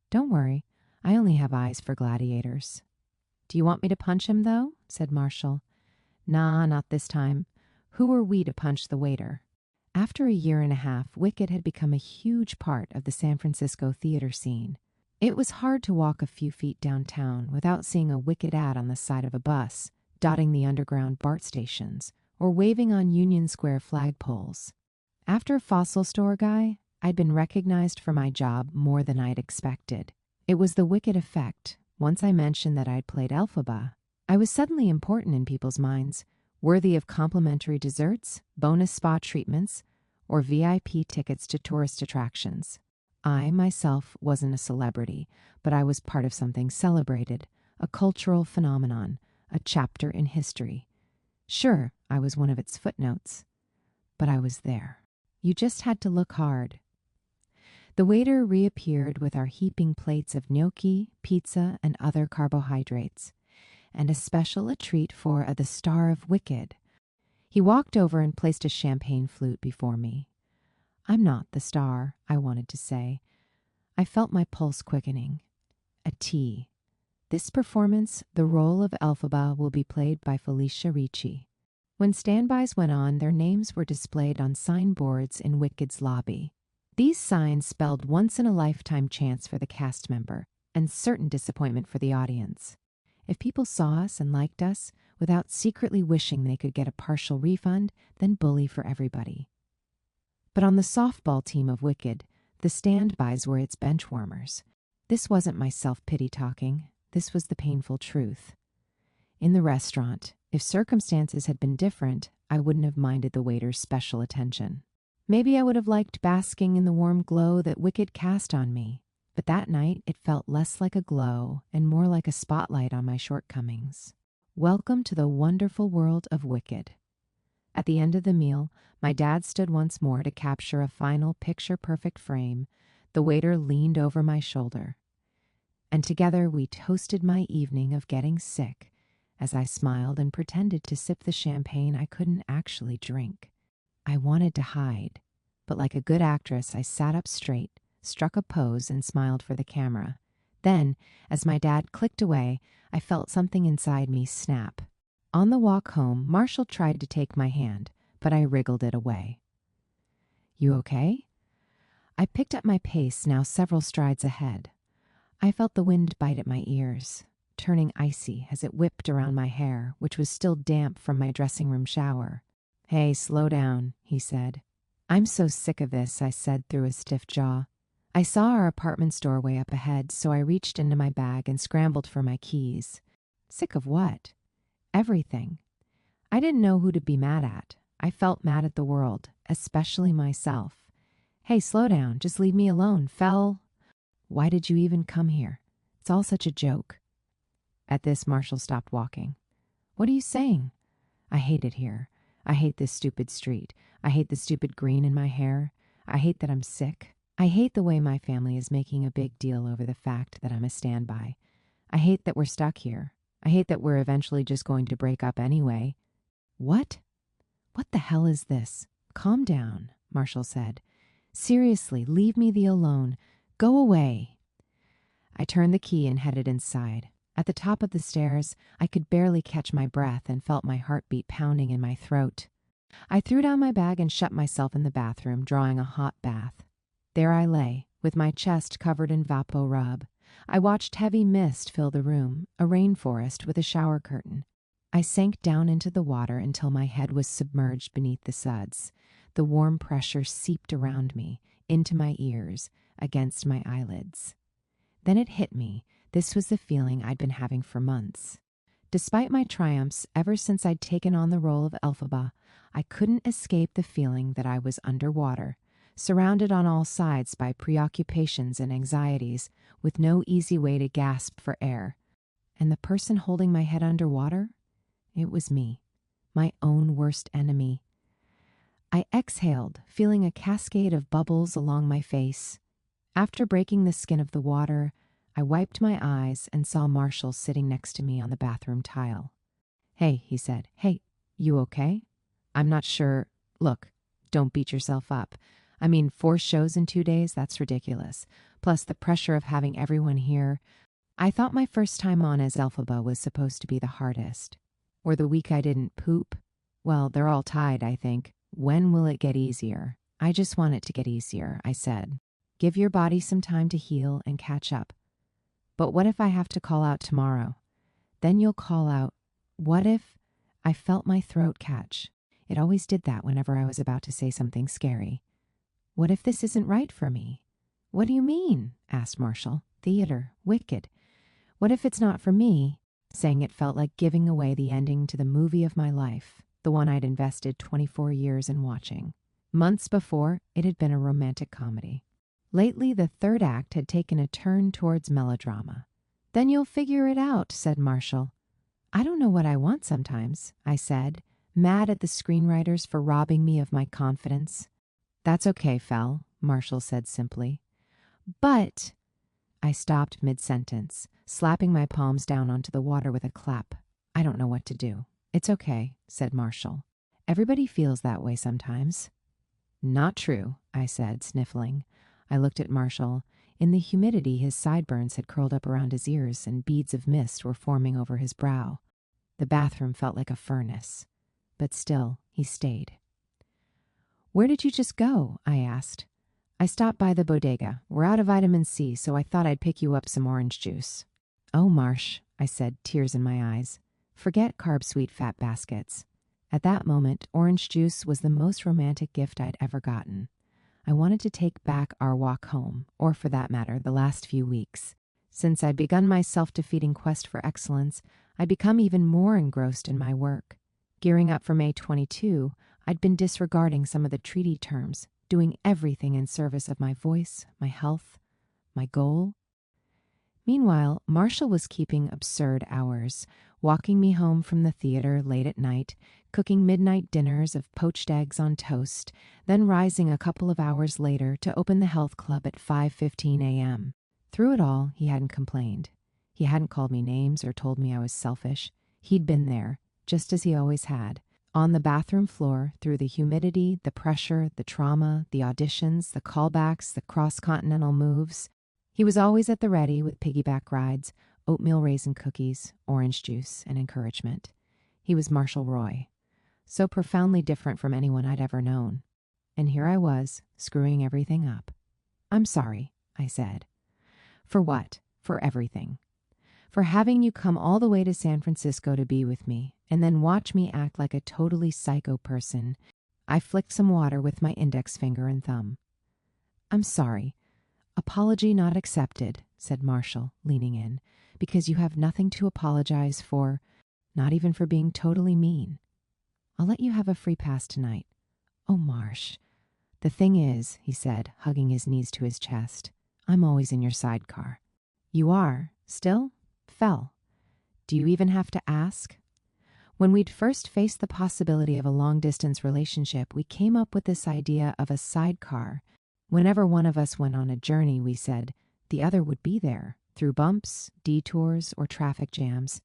"Don't worry, I only have eyes for gladiators." "Do you want me to punch him, though?" said Marshall. "Nah, not this time. Who were we to punch the waiter?" After a year and a half, Wicked had become a huge part of the San Francisco theater scene. It was hard to walk a few feet downtown without seeing a Wicked ad on the side of a bus, dotting the underground BART stations, or waving on Union Square flagpoles. After Fossil Store Guy, I'd been recognized for my job more than I'd expected. It was the Wicked effect. Once I mentioned that I'd played Elphaba, I was suddenly important in people's minds, worthy of complimentary desserts, bonus spa treatments, or VIP tickets to tourist attractions. I, myself, wasn't a celebrity, but I was part of something celebrated, a cultural phenomenon, a chapter in history. Sure, I was one of its footnotes, but I was there. You just had to look hard. The waiter reappeared with our heaping plates of gnocchi, pizza, and other carbohydrates, and a special treat for the star of Wicked. He walked over and placed a champagne flute before me. "I'm not the star," I wanted to say. I felt my pulse quickening. A T. This performance, the role of Elphaba, will be played by Felicia Ricci. When standbys went on, their names were displayed on signboards in Wicked's lobby. These signs spelled once-in-a-lifetime chance for the cast member and certain disappointment for the audience. If people saw us and liked us without secretly wishing they could get a partial refund, then bully for everybody. But on the softball team of Wicked, the standbys were its benchwarmers. This wasn't my self-pity talking. This was the painful truth. In the restaurant, if circumstances had been different, I wouldn't have minded the waiter's special attention. Maybe I would have liked basking in the warm glow that Wicked cast on me, but that night it felt less like a glow and more like a spotlight on my shortcomings. Welcome to the wonderful world of Wicked. At the end of the meal, my dad stood once more to capture a final picture-perfect frame. The waiter leaned over my shoulder, and together we toasted my evening of getting sick as I smiled and pretended to sip the champagne I couldn't actually drink. I wanted to hide, but like a good actress, I sat up straight, struck a pose, and smiled for the camera. Then, as my dad clicked away, I felt something inside me snap. On the walk home, Marshall tried to take my hand, but I wriggled it away. "You okay?" I picked up my pace, now several strides ahead. I felt the wind bite at my ears, turning icy as it whipped around my hair, which was still damp from my dressing room shower. "Hey, slow down," he said. "I'm so sick of this," I said through a stiff jaw. I saw our apartment's doorway up ahead, so I reached into my bag and scrambled for my keys. Sick of what? Everything. I didn't know who to be mad at. I felt mad at the world, especially myself. "Hey, slow down. Just leave me alone. Why did you even come here? It's all such a joke." At this, Marshall stopped walking. "What are you saying?" "I hate it here. I hate this stupid street. I hate the stupid green in my hair. I hate that I'm sick. I hate the way my family is making a big deal over the fact that I'm a standby. I hate that we're stuck here. I hate that we're eventually just going to break up anyway." "What? What the hell is this? Calm down," Marshall said. "Seriously, leave me the alone. Go away." I turned the key and headed inside. At the top of the stairs, I could barely catch my breath and felt my heartbeat pounding in my throat. I threw down my bag and shut myself in the bathroom, drawing a hot bath. There I lay, with my chest covered in Vapo Rub. I watched heavy mist fill the room, a rainforest with a shower curtain. I sank down into the water until my head was submerged beneath the suds. The warm pressure seeped around me, into my ears, against my eyelids. Then it hit me. This was the feeling I'd been having for months. Despite my triumphs ever since I'd taken on the role of Elphaba, I couldn't escape the feeling that I was underwater, surrounded on all sides by preoccupations and anxieties, with no easy way to gasp for air. And the person holding my head underwater? It was me, my own worst enemy. I exhaled, feeling a cascade of bubbles along my face. After breaking the skin of the water, I wiped my eyes and saw Marshall sitting next to me on the bathroom tile. "Hey," he said. "Hey, you okay?" "I'm not sure. Look, don't beat yourself up. I mean, 4 shows in 2 days, that's ridiculous. Plus the pressure of having everyone here. I thought my first time on as Elphaba was supposed to be the hardest. Or the week I didn't poop. Well, they're all tied, I think. When will it get easier?" "I just want it to get easier," I said. "Give your body some time to heal and catch up." "But what if I have to call out tomorrow?" "Then you'll call out." "What if—" I felt my throat catch. It always did that whenever I was about to say something scary. "What if this isn't right for me?" "What do you mean?" asked Marshall. "Theater. Wicked. What if it's not for me?" Saying it felt like giving away the ending to the movie of my life, the one I'd invested 24 years in watching. Months before, it had been a romantic comedy. Lately, the third act had taken a turn towards melodrama. "Then you'll figure it out," said Marshall. "I don't know what I want sometimes," I said, mad at the screenwriters for robbing me of my confidence. "That's okay, Fel," Marshall said simply. "But—" I stopped mid-sentence, slapping my palms down onto the water with a clap. "I don't know what to do." "It's okay," said Marshall. "Everybody feels that way sometimes." "Not true," I said, sniffling. I looked at Marshall. In the humidity, his sideburns had curled up around his ears and beads of mist were forming over his brow. The bathroom felt like a furnace. But still, he stayed. "Where did you just go?" I asked. "I stopped by the bodega. We're out of vitamin C, so I thought I'd pick you up some orange juice." "Oh, Marsh," I said, tears in my eyes. "Forget carb sweet fat baskets." At that moment, orange juice was the most romantic gift I'd ever gotten. I wanted to take back our walk home, or for that matter, the last few weeks. Since I'd begun my self-defeating quest for excellence, I'd become even more engrossed in my work. Gearing up for May 22, I'd been disregarding some of the treaty terms, doing everything in service of my voice, my health, my goal. Meanwhile, Marshall was keeping absurd hours, walking me home from the theater late at night, cooking midnight dinners of poached eggs on toast, then rising a couple of hours later to open the health club at 5:15 a.m. Through it all, he hadn't complained. He hadn't called me names or told me I was selfish. He'd been there, just as he always had, on the bathroom floor, through the humidity, the pressure, the trauma, the auditions, the callbacks, the cross-continental moves. He was always at the ready with piggyback rides, oatmeal raisin cookies, orange juice, and encouragement. He was Marshall Roy, so profoundly different from anyone I'd ever known. And here I was, screwing everything up. "I'm sorry," I said. "For what?" "For everything. For having you come all the way to San Francisco to be with me, and then watch me act like a totally psycho person." I flicked some water with my index finger and thumb. "I'm sorry. Apology not accepted," said Marshall, leaning in, "because you have nothing to apologize for, not even for being totally mean. I'll let you have a free pass tonight." "Oh, Marsh." "The thing is," he said, hugging his knees to his chest, "I'm always in your sidecar." "You are? Still? Fel. Do you even have to ask?" When we'd first faced the possibility of a long-distance relationship, we came up with this idea of a sidecar. Whenever one of us went on a journey, we said, the other would be there, through bumps, detours, or traffic jams.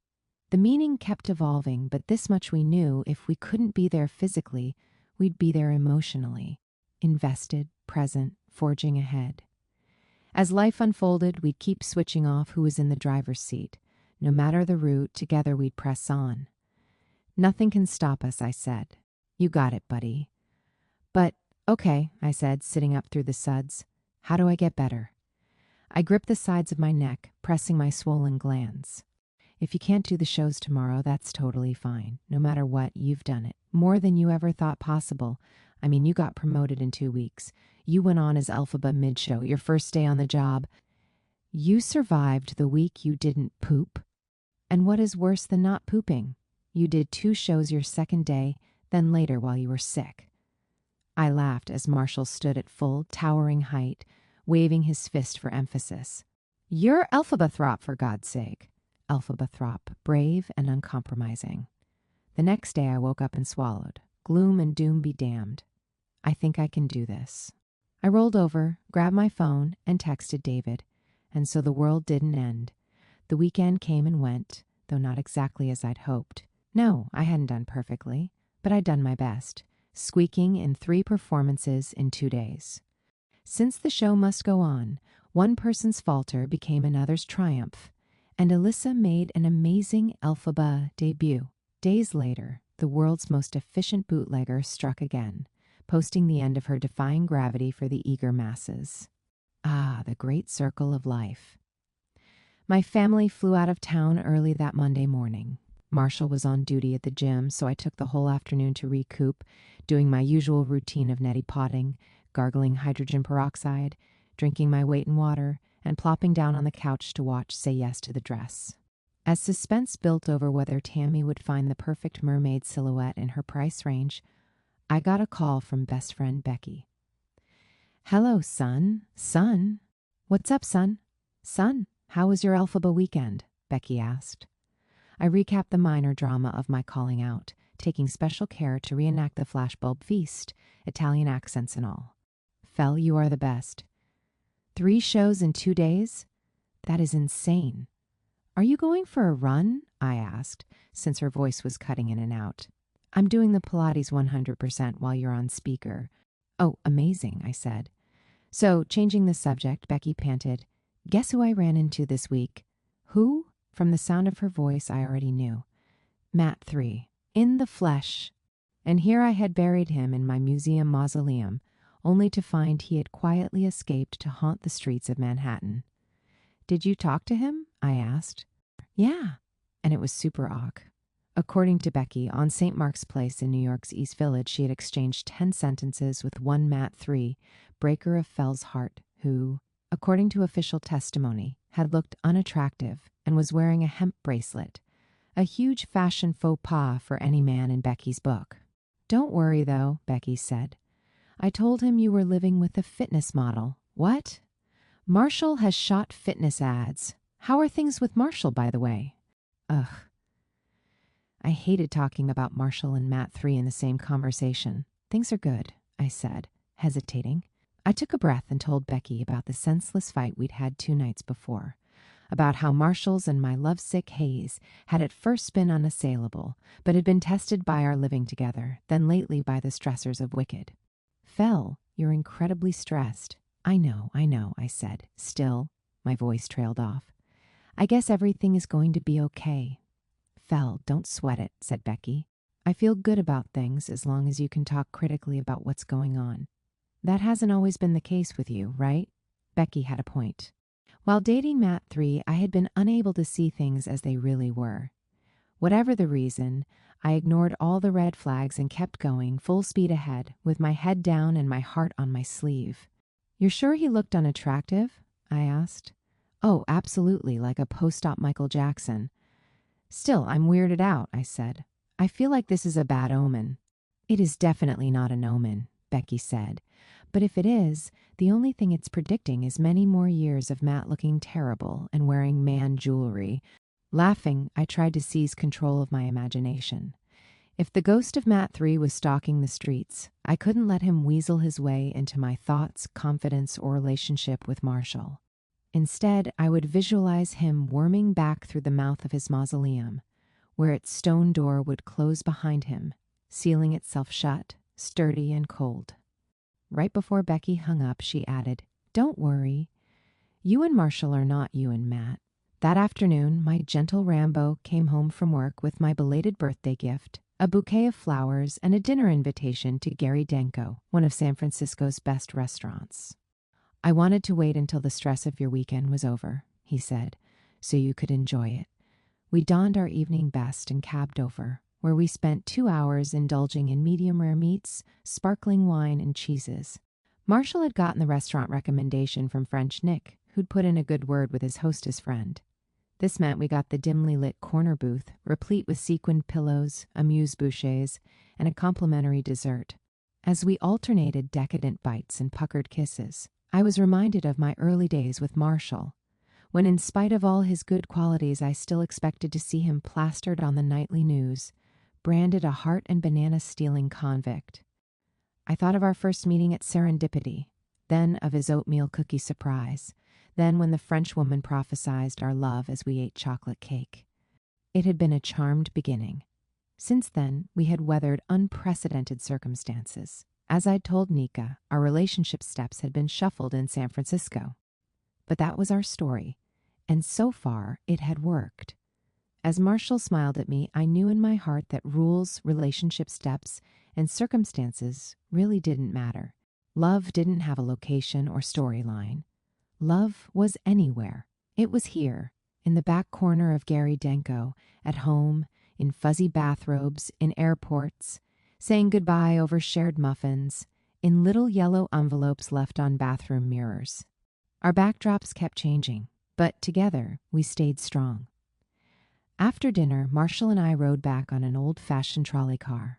The meaning kept evolving, but this much we knew: if we couldn't be there physically, we'd be there emotionally, invested, present, forging ahead. As life unfolded, we'd keep switching off who was in the driver's seat. No matter the route, together we'd press on. "Nothing can stop us," I said. "You got it, buddy." "But, okay," I said, sitting up through the suds. "How do I get better?" I gripped the sides of my neck, pressing my swollen glands. "If you can't do the shows tomorrow, that's totally fine. No matter what, you've done it. More than you ever thought possible. I mean, you got promoted in 2 weeks. You went on as Elphaba mid-show, your first day on the job. You survived the week you didn't poop. And what is worse than not pooping? You did 2 shows your second day, then later while you were sick." I laughed as Marshall stood at full, towering height, waving his fist for emphasis. You're Elphaba Thropp, for God's sake. Elphaba Thropp, brave and uncompromising. The next day I woke up and swallowed. Gloom and doom be damned. I think I can do this. I rolled over, grabbed my phone, and texted David. And so the world didn't end. The weekend came and went, though not exactly as I'd hoped. No, I hadn't done perfectly, but I'd done my best, squeaking in 3 performances in 2 days. Since the show must go on, one person's falter became another's triumph, and Alyssa made an amazing Elphaba debut. Days later, the world's most efficient bootlegger struck again, posting the end of her defying gravity for the eager masses. Ah, the great circle of life. My family flew out of town early that Monday morning. Marshall was on duty at the gym, so I took the whole afternoon to recoup, doing my usual routine of neti potting, gargling hydrogen peroxide, drinking my weight in water, and plopping down on the couch to watch Say Yes to the Dress. As suspense built over whether Tammy would find the perfect mermaid silhouette in her price range, I got a call from best friend Becky. Hello, son. Son? What's up, son? Son, how was your Elphaba weekend? Becky asked. I recapped the minor drama of my calling out, taking special care to reenact the flashbulb feast, Italian accents and all. Fel, you are the best. 3 shows in 2 days? That is insane. Are you going for a run? I asked, since her voice was cutting in and out. I'm doing the Pilates 100% while you're on speaker. Oh, amazing, I said. So, changing the subject, Becky panted, Guess who I ran into this week? Who? From the sound of her voice, I already knew. Matt 3. In the flesh. And here I had buried him in my museum mausoleum, only to find he had quietly escaped to haunt the streets of Manhattan. Did you talk to him? I asked. Yeah, and it was super awk. According to Becky, on St. Mark's Place in New York's East Village, she had exchanged 10 sentences with one Matt 3, breaker of Fell's heart, who, according to official testimony, had looked unattractive and was wearing a hemp bracelet, a huge fashion faux pas for any man in Becky's book. Don't worry, though, Becky said. I told him you were living with a fitness model. What? Marshall has shot fitness ads. How are things with Marshall, by the way? Ugh. I hated talking about Marshall and Matt 3 in the same conversation. Things are good, I said, hesitating. I took a breath and told Becky about the senseless fight we'd had 2 nights before, about how Marshall's and my lovesick Hayes had at first been unassailable, but had been tested by our living together, then lately by the stressors of Wicked. Fell, you're incredibly stressed. I know, I said. Still, my voice trailed off. I guess everything is going to be okay. Fell, don't sweat it, said Becky. I feel good about things as long as you can talk critically about what's going on. That hasn't always been the case with you, right? Becky had a point. While dating Matt 3, I had been unable to see things as they really were. Whatever the reason, I ignored all the red flags and kept going, full speed ahead, with my head down and my heart on my sleeve. You're sure he looked unattractive? I asked. Oh, absolutely, like a post-op Michael Jackson. Still, I'm weirded out, I said. I feel like this is a bad omen. It is definitely not an omen, Becky said. But if it is, the only thing it's predicting is many more years of Matt looking terrible and wearing man jewelry. Laughing, I tried to seize control of my imagination. If the ghost of Matt 3 was stalking the streets, I couldn't let him weasel his way into my thoughts, confidence, or relationship with Marshall. Instead, I would visualize him worming back through the mouth of his mausoleum, where its stone door would close behind him, sealing itself shut, sturdy and cold. Right before Becky hung up, she added, Don't worry. You and Marshall are not you and Matt. That afternoon, my gentle Rambo came home from work with my belated birthday gift, a bouquet of flowers, and a dinner invitation to Gary Denko, one of San Francisco's best restaurants. I wanted to wait until the stress of your weekend was over, he said, so you could enjoy it. We donned our evening best and cabbed over, where we spent 2 hours indulging in medium-rare meats, sparkling wine, and cheeses. Marshall had gotten the restaurant recommendation from French Nick, who'd put in a good word with his hostess friend. This meant we got the dimly lit corner booth, replete with sequined pillows, amuse-bouches, and a complimentary dessert. As we alternated decadent bites and puckered kisses, I was reminded of my early days with Marshall, when in spite of all his good qualities I still expected to see him plastered on the nightly news, branded a heart and banana-stealing convict. I thought of our first meeting at Serendipity, then of his oatmeal cookie surprise, then when the Frenchwoman prophesied our love as we ate chocolate cake. It had been a charmed beginning. Since then, we had weathered unprecedented circumstances. As I'd told Nika, our relationship steps had been shuffled in San Francisco. But that was our story, and so far it had worked. As Marshall smiled at me, I knew in my heart that rules, relationship steps, and circumstances really didn't matter. Love didn't have a location or storyline. Love was anywhere. It was here, in the back corner of Gary Denko, at home, in fuzzy bathrobes, in airports, saying goodbye over shared muffins, in little yellow envelopes left on bathroom mirrors. Our backdrops kept changing, but together we stayed strong. After dinner, Marshall and I rode back on an old-fashioned trolley car.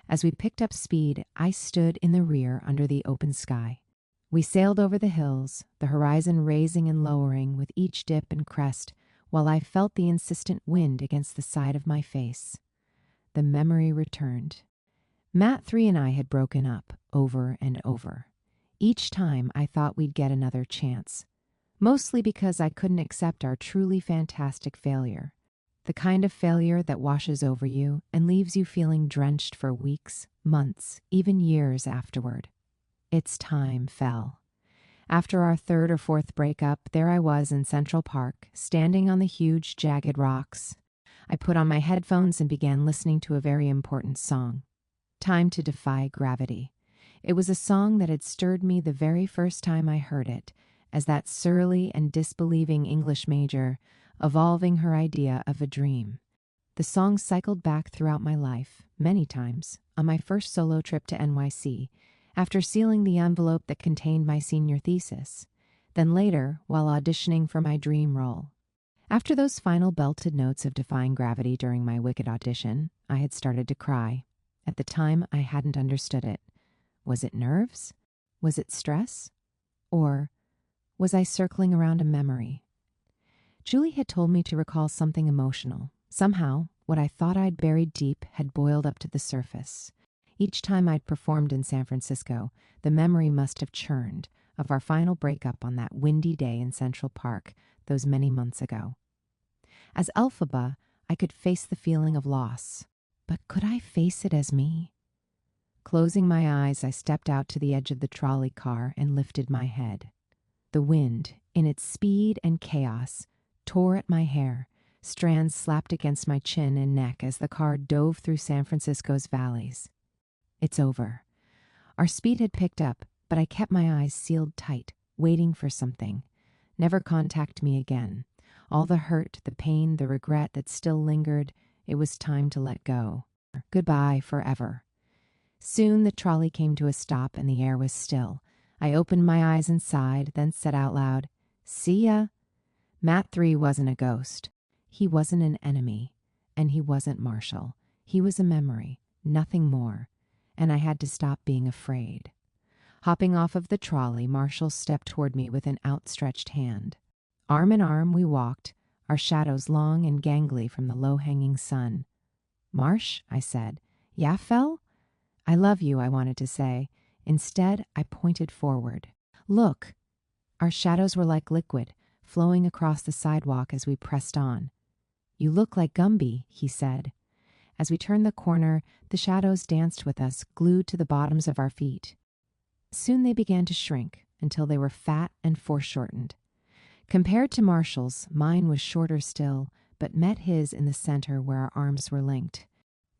As we picked up speed, I stood in the rear under the open sky. We sailed over the hills, the horizon raising and lowering with each dip and crest, while I felt the insistent wind against the side of my face. The memory returned. Matt 3 and I had broken up over and over. Each time I thought we'd get another chance, mostly because I couldn't accept our truly fantastic failure, the kind of failure that washes over you and leaves you feeling drenched for weeks, months, even years afterward. Its time fell. After our third or fourth breakup, there I was in Central Park, standing on the huge, jagged rocks. I put on my headphones and began listening to a very important song. Time to Defy Gravity. It was a song that had stirred me the very first time I heard it, as that surly and disbelieving English major, evolving her idea of a dream. The song cycled back throughout my life, many times, on my first solo trip to NYC, after sealing the envelope that contained my senior thesis, then later while auditioning for my dream role. After those final belted notes of Defying Gravity during my Wicked audition, I had started to cry. At the time, I hadn't understood it. Was it nerves? Was it stress? Or was I circling around a memory? Julie had told me to recall something emotional. Somehow, what I thought I'd buried deep had boiled up to the surface. Each time I'd performed in San Francisco, the memory must have churned of our final breakup on that windy day in Central Park those many months ago. As Elphaba, I could face the feeling of loss, but could I face it as me? Closing my eyes, I stepped out to the edge of the trolley car and lifted my head. The wind, in its speed and chaos, tore at my hair. Strands slapped against my chin and neck as the car dove through San Francisco's valleys. It's over. Our speed had picked up, but I kept my eyes sealed tight, waiting for something. Never contact me again. All the hurt, the pain, the regret that still lingered, it was time to let go. Goodbye forever. Soon the trolley came to a stop and the air was still. I opened my eyes and sighed, then said out loud, "See ya." Matt 3 wasn't a ghost. He wasn't an enemy. And he wasn't Marshall. He was a memory, nothing more. And I had to stop being afraid. Hopping off of the trolley, Marshall stepped toward me with an outstretched hand. Arm in arm we walked, our shadows long and gangly from the low-hanging sun. "Marsh," I said. "Yeah, Fel?" "I love you," I wanted to say. Instead, I pointed forward. "Look." Our shadows were like liquid, flowing across the sidewalk as we pressed on. "You look like Gumby," he said. As we turned the corner, the shadows danced with us, glued to the bottoms of our feet. Soon they began to shrink until they were fat and foreshortened. Compared to Marshall's, mine was shorter still, but met his in the center where our arms were linked.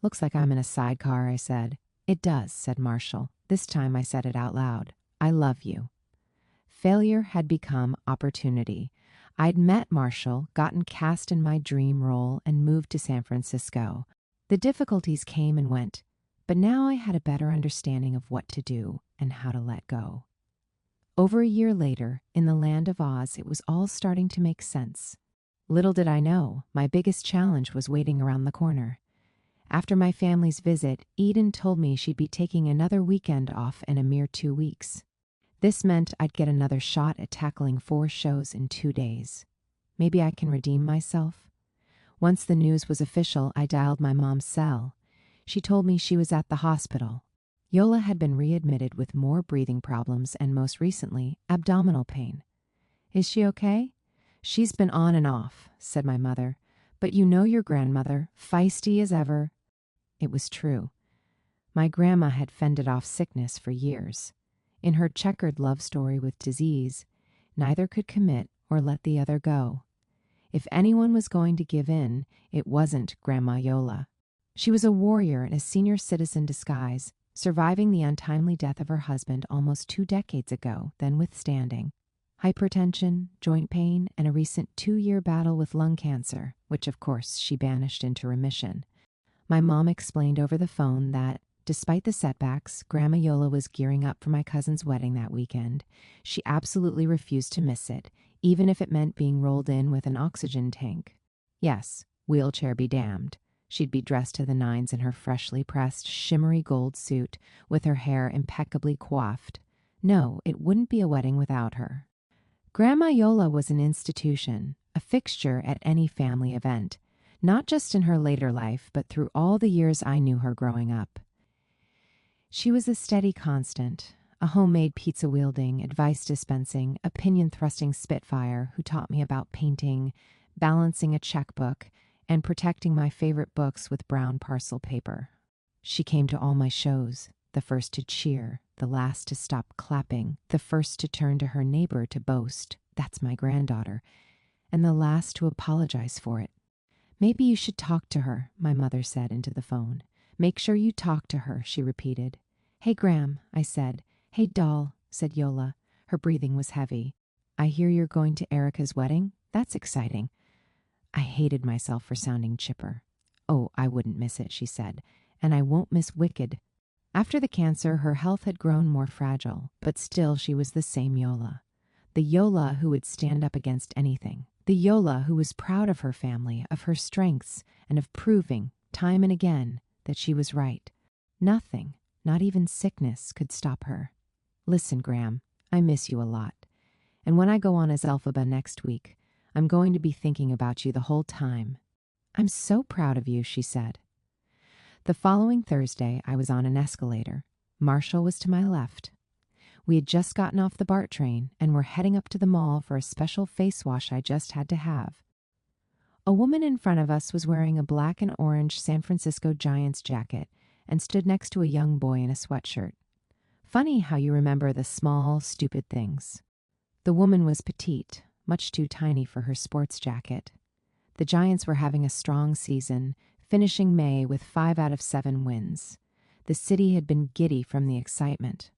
"Looks like I'm in a sidecar," I said. "It does," said Marshall. This time I said it out loud. "I love you." Failure had become opportunity. I'd met Marshall, gotten cast in my dream role, and moved to San Francisco. The difficulties came and went, but now I had a better understanding of what to do and how to let go. Over a year later, in the land of Oz, it was all starting to make sense. Little did I know, my biggest challenge was waiting around the corner. After my family's visit, Eden told me she'd be taking another weekend off in a mere 2 weeks. This meant I'd get another shot at tackling 4 shows in 2 days. Maybe I can redeem myself. Once the news was official, I dialed my mom's cell. She told me she was at the hospital. Yola had been readmitted with more breathing problems and most recently, abdominal pain. Is she okay? She's been on and off, said my mother. But you know your grandmother, feisty as ever. It was true. My grandma had fended off sickness for years. In her checkered love story with disease, neither could commit or let the other go. If anyone was going to give in, it wasn't Grandma Yola. She was a warrior in a senior citizen disguise, surviving the untimely death of her husband almost 2 decades ago, then withstanding hypertension, joint pain, and a recent 2-year battle with lung cancer, which of course she banished into remission. My mom explained over the phone that, despite the setbacks, Grandma Yola was gearing up for my cousin's wedding that weekend. She absolutely refused to miss it, even if it meant being rolled in with an oxygen tank. Yes, wheelchair be damned. She'd be dressed to the nines in her freshly pressed, shimmery gold suit, with her hair impeccably coiffed. No, it wouldn't be a wedding without her. Grandma Yola was an institution, a fixture at any family event, not just in her later life, but through all the years I knew her growing up. She was a steady constant, a homemade pizza-wielding, advice-dispensing, opinion-thrusting spitfire who taught me about painting, balancing a checkbook, and protecting my favorite books with brown parcel paper. She came to all my shows, the first to cheer, the last to stop clapping, the first to turn to her neighbor to boast, "That's my granddaughter," and the last to apologize for it. "Maybe you should talk to her," my mother said into the phone. "Make sure you talk to her," she repeated. "Hey, Gram," I said. "Hey, doll," said Yola. Her breathing was heavy. "I hear you're going to Erica's wedding? That's exciting." I hated myself for sounding chipper. "Oh, I wouldn't miss it," she said. "And I won't miss Wicked." After the cancer, her health had grown more fragile, but still she was the same Yola. The Yola who would stand up against anything. The Yola who was proud of her family, of her strengths, and of proving, time and again, that she was right. Nothing, not even sickness, could stop her. "Listen, Gram, I miss you a lot. And when I go on as Elphaba next week, I'm going to be thinking about you the whole time." "I'm so proud of you," she said. The following Thursday, I was on an escalator. Marshall was to my left. We had just gotten off the BART train and were heading up to the mall for a special face wash I just had to have. A woman in front of us was wearing a black and orange San Francisco Giants jacket and stood next to a young boy in a sweatshirt. Funny how you remember the small, stupid things. The woman was petite, much too tiny for her sports jacket. The Giants were having a strong season, finishing May with 5 out of 7 wins. The city had been giddy from the excitement.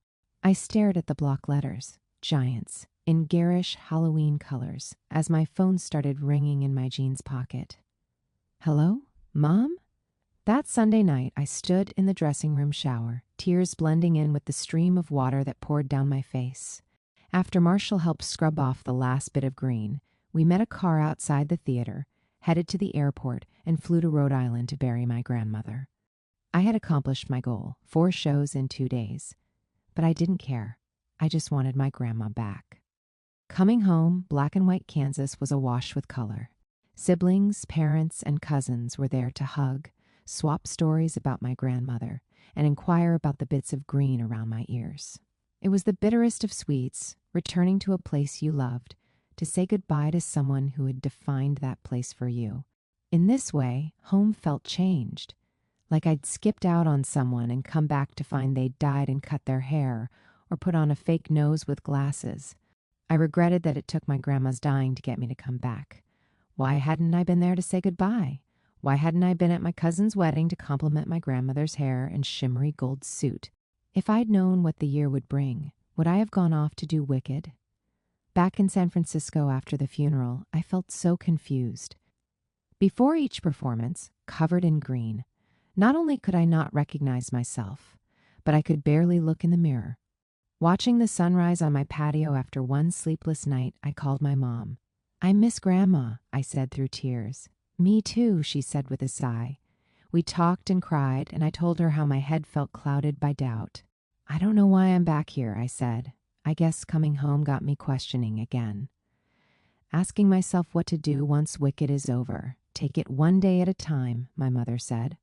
I stared at the block letters, Giants, in garish Halloween colors, as my phone started ringing in my jeans pocket. "Hello? Mom?" That Sunday night, I stood in the dressing room shower, tears blending in with the stream of water that poured down my face. After Marshall helped scrub off the last bit of green, we met a car outside the theater, headed to the airport, and flew to Rhode Island to bury my grandmother. I had accomplished my goal, 4 shows in 2 days. But I didn't care. I just wanted my grandma back. Coming home, black and white Kansas was awash with color. Siblings, parents, and cousins were there to hug, swap stories about my grandmother, and inquire about the bits of green around my ears. It was the bitterest of sweets, returning to a place you loved, to say goodbye to someone who had defined that place for you. In this way, home felt changed, like I'd skipped out on someone and come back to find they'd dyed and cut their hair, or put on a fake nose with glasses. I regretted that it took my grandma's dying to get me to come back. Why hadn't I been there to say goodbye? Why hadn't I been at my cousin's wedding to compliment my grandmother's hair and shimmery gold suit? If I'd known what the year would bring, would I have gone off to do Wicked? Back in San Francisco after the funeral, I felt so confused. Before each performance, covered in green, not only could I not recognize myself, but I could barely look in the mirror. Watching the sunrise on my patio after one sleepless night, I called my mom. "I miss Grandma," I said through tears. "Me too," she said with a sigh. We talked and cried, and I told her how my head felt clouded by doubt. I don't know why I'm back here, I said. I guess coming home got me questioning again. Asking myself what to do once Wicked is over. Take it one day at a time, my mother said.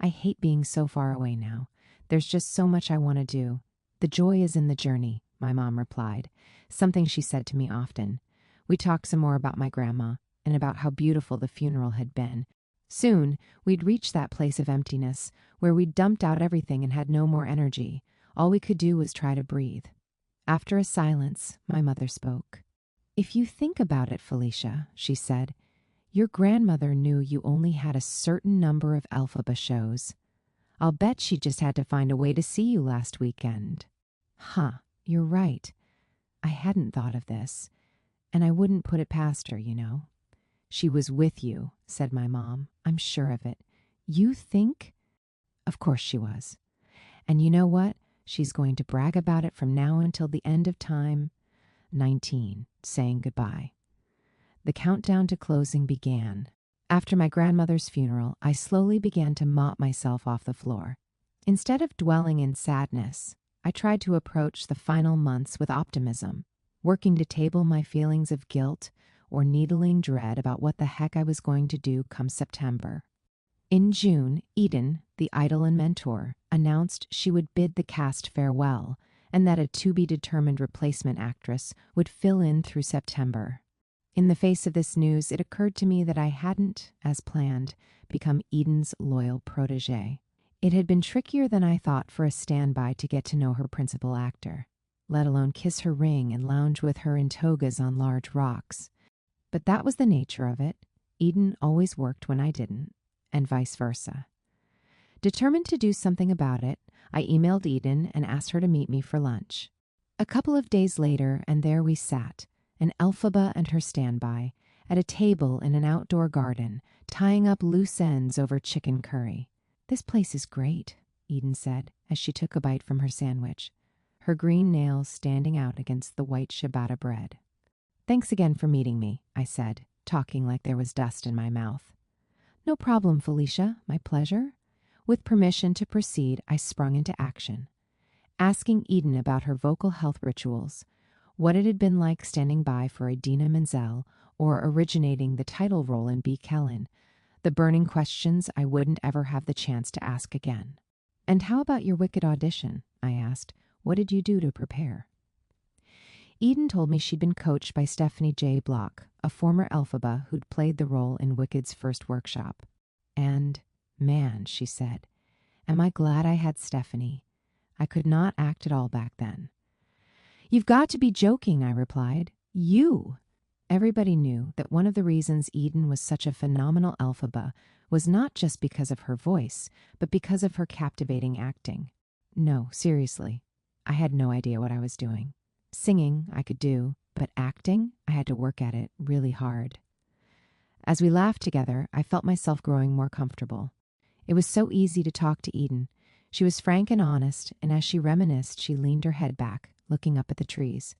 I hate being so far away now. There's just so much I want to do. The joy is in the journey, my mom replied, something she said to me often. We talked some more about my grandma and about how beautiful the funeral had been. Soon, we'd reached that place of emptiness where we'd dumped out everything and had no more energy. All we could do was try to breathe. After a silence, my mother spoke. If you think about it, Felicia, she said, your grandmother knew you only had a certain number of Elphaba shows. I'll bet she just had to find a way to see you last weekend. Huh, you're right. I hadn't thought of this, and I wouldn't put it past her, you know. She was with you, said my mom. I'm sure of it. You think? Of course she was. And you know what? She's going to brag about it from now until the end of time. 19, saying goodbye. The countdown to closing began. After my grandmother's funeral, I slowly began to mop myself off the floor. Instead of dwelling in sadness, I tried to approach the final months with optimism, working to table my feelings of guilt or needling dread about what the heck I was going to do come September. In June, Eden, the idol and mentor, announced she would bid the cast farewell and that a to-be-determined replacement actress would fill in through September. In the face of this news, it occurred to me that I hadn't, as planned, become Eden's loyal protégé. It had been trickier than I thought for a standby to get to know her principal actor, let alone kiss her ring and lounge with her in togas on large rocks. But that was the nature of it. Eden always worked when I didn't, and vice versa. Determined to do something about it, I emailed Eden and asked her to meet me for lunch. A couple of days later, and there we sat, an Elphaba and her standby, at a table in an outdoor garden, tying up loose ends over chicken curry. This place is great, Eden said, as she took a bite from her sandwich, her green nails standing out against the white ciabatta bread. Thanks again for meeting me, I said, talking like there was dust in my mouth. No problem, Felicia, my pleasure. With permission to proceed, I sprung into action, asking Eden about her vocal health rituals, what it had been like standing by for Idina Menzel or originating the title role in B. Kellen, the burning questions I wouldn't ever have the chance to ask again. And how about your Wicked audition? I asked. What did you do to prepare? Eden told me she'd been coached by Stephanie J. Block, a former Elphaba who'd played the role in Wicked's first workshop. And, man, she said, am I glad I had Stephanie. I could not act at all back then. You've got to be joking, I replied. You! Everybody knew that one of the reasons Eden was such a phenomenal Elphaba was not just because of her voice, but because of her captivating acting. No, seriously, I had no idea what I was doing. Singing, I could do, but acting, I had to work at it really hard. As we laughed together, I felt myself growing more comfortable. It was so easy to talk to Eden. She was frank and honest, and as she reminisced, she leaned her head back, looking up at the trees.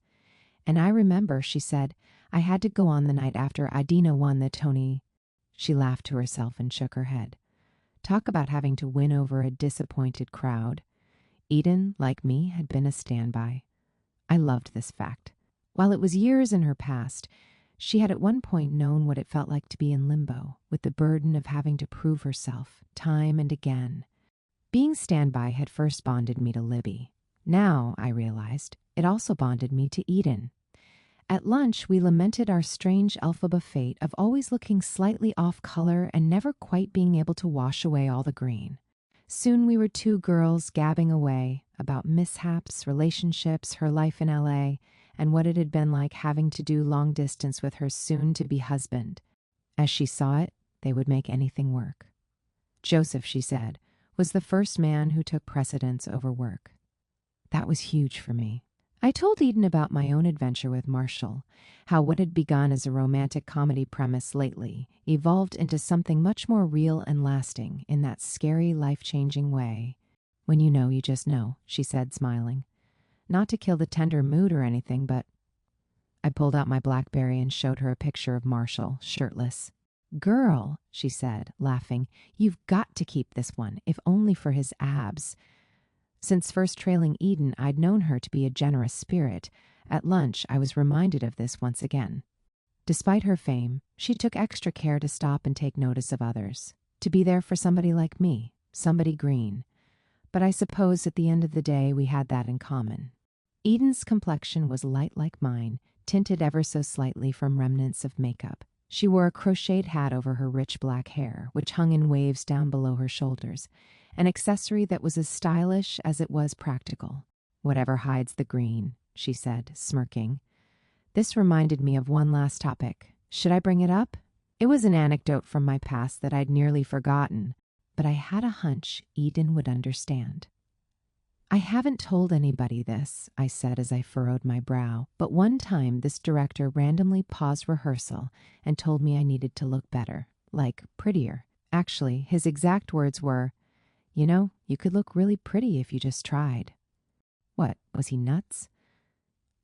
And I remember, she said, I had to go on the night after Idina won the Tony. She laughed to herself and shook her head. Talk about having to win over a disappointed crowd. Eden, like me, had been a standby. I loved this fact. While it was years in her past, she had at one point known what it felt like to be in limbo, with the burden of having to prove herself, time and again. Being standby had first bonded me to Libby. Now, I realized, it also bonded me to Eden. At lunch, we lamented our strange Elphaba fate of always looking slightly off color and never quite being able to wash away all the green. Soon we were two girls gabbing away about mishaps, relationships, her life in L.A., and what it had been like having to do long distance with her soon-to-be husband. As she saw it, they would make anything work. Joseph, she said, was the first man who took precedence over work. That was huge for me. I told Eden about my own adventure with Marshall, how what had begun as a romantic comedy premise lately evolved into something much more real and lasting in that scary, life-changing way. When you know, you just know, she said, smiling. Not to kill the tender mood or anything, but... I pulled out my BlackBerry and showed her a picture of Marshall, shirtless. Girl, she said, laughing, you've got to keep this one, if only for his abs. Since first trailing Eden, I'd known her to be a generous spirit. At lunch, I was reminded of this once again. Despite her fame, she took extra care to stop and take notice of others, to be there for somebody like me, somebody green. But I suppose at the end of the day, we had that in common. Eden's complexion was light like mine, tinted ever so slightly from remnants of makeup. She wore a crocheted hat over her rich black hair, which hung in waves down below her shoulders, an accessory that was as stylish as it was practical. Whatever hides the green, she said, smirking. This reminded me of one last topic. Should I bring it up? It was an anecdote from my past that I'd nearly forgotten, but I had a hunch Eden would understand. I haven't told anybody this, I said as I furrowed my brow, but one time this director randomly paused rehearsal and told me I needed to look better, like prettier. Actually, his exact words were, "You know, you could look really pretty if you just tried." What, was he nuts?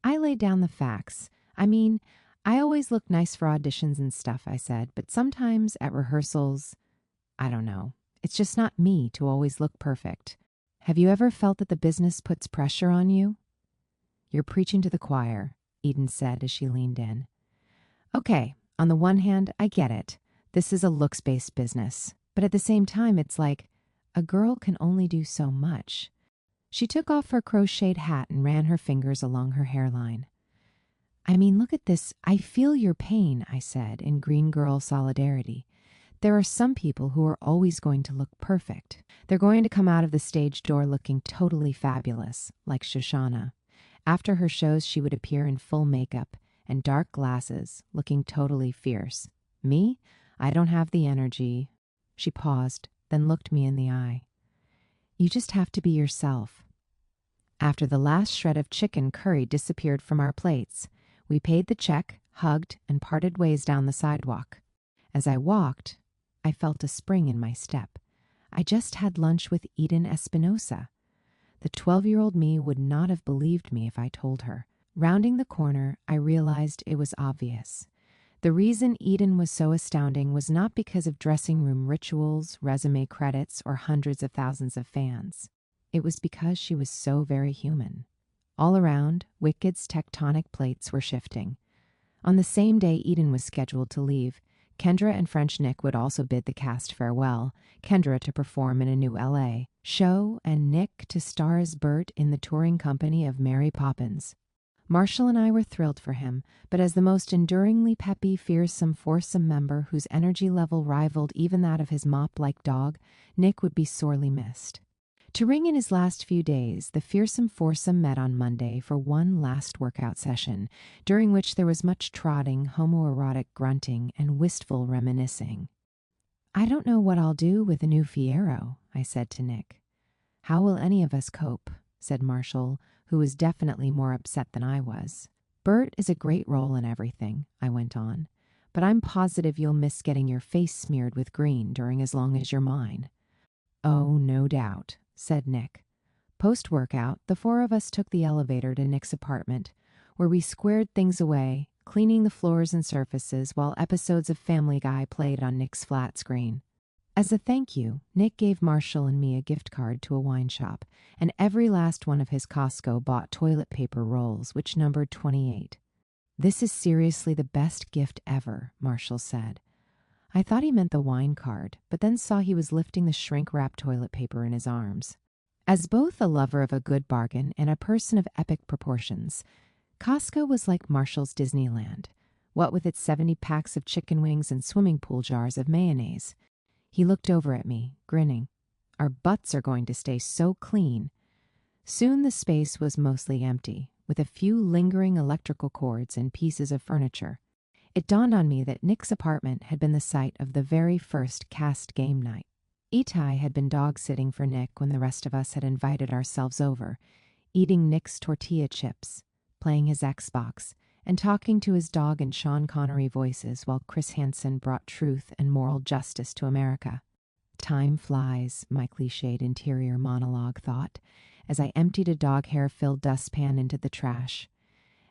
I laid down the facts. I mean, I always look nice for auditions and stuff, I said, but sometimes at rehearsals, I don't know. It's just not me to always look perfect. Have you ever felt that the business puts pressure on you? You're preaching to the choir, Eden said as she leaned in. Okay, on the one hand, I get it. This is a looks-based business. But at the same time, it's like, a girl can only do so much. She took off her crocheted hat and ran her fingers along her hairline. I mean, look at this. I feel your pain, I said, in green girl solidarity. There are some people who are always going to look perfect. They're going to come out of the stage door looking totally fabulous, like Shoshana. After her shows, she would appear in full makeup and dark glasses, looking totally fierce. Me? I don't have the energy. She paused, then looked me in the eye. You just have to be yourself. After the last shred of chicken curry disappeared from our plates, we paid the check, hugged, and parted ways down the sidewalk. As I walked, I felt a spring in my step. I just had lunch with Eden Espinosa. The 12-year-old me would not have believed me if I told her. Rounding the corner, I realized it was obvious. The reason Eden was so astounding was not because of dressing room rituals, resume credits, or hundreds of thousands of fans. It was because she was so very human. All around, Wicked's tectonic plates were shifting. On the same day Eden was scheduled to leave, Kendra and French Nick would also bid the cast farewell, Kendra to perform in a new L.A. show and Nick to star as Bert in the touring company of Mary Poppins. Marshall and I were thrilled for him, but as the most enduringly peppy, fearsome, foursome member whose energy level rivaled even that of his mop-like dog, Nick would be sorely missed. To ring in his last few days, the fearsome foursome met on Monday for one last workout session, during which there was much trotting, homoerotic grunting, and wistful reminiscing. I don't know what I'll do with a new Fiero, I said to Nick. How will any of us cope, said Marshall, who was definitely more upset than I was. Bert is a great role in everything, I went on, but I'm positive you'll miss getting your face smeared with green during As Long as You're Mine. Oh, no doubt, said Nick. Post-workout, the four of us took the elevator to Nick's apartment, where we squared things away, cleaning the floors and surfaces while episodes of Family Guy played on Nick's flat screen. As a thank you, Nick gave Marshall and me a gift card to a wine shop, and every last one of his Costco bought toilet paper rolls, which numbered 28. This is seriously the best gift ever, Marshall said. I thought he meant the wine card, but then saw he was lifting the shrink-wrapped toilet paper in his arms. As both a lover of a good bargain and a person of epic proportions, Costco was like Marshall's Disneyland, what with its 70 packs of chicken wings and swimming pool jars of mayonnaise. He looked over at me, grinning. Our butts are going to stay so clean. Soon the space was mostly empty, with a few lingering electrical cords and pieces of furniture. It dawned on me that Nick's apartment had been the site of the very first cast game night. Itai had been dog-sitting for Nick when the rest of us had invited ourselves over, eating Nick's tortilla chips, playing his Xbox, and talking to his dog in Sean Connery voices while Chris Hansen brought truth and moral justice to America. Time flies, my cliched interior monologue thought, as I emptied a dog hair-filled dustpan into the trash.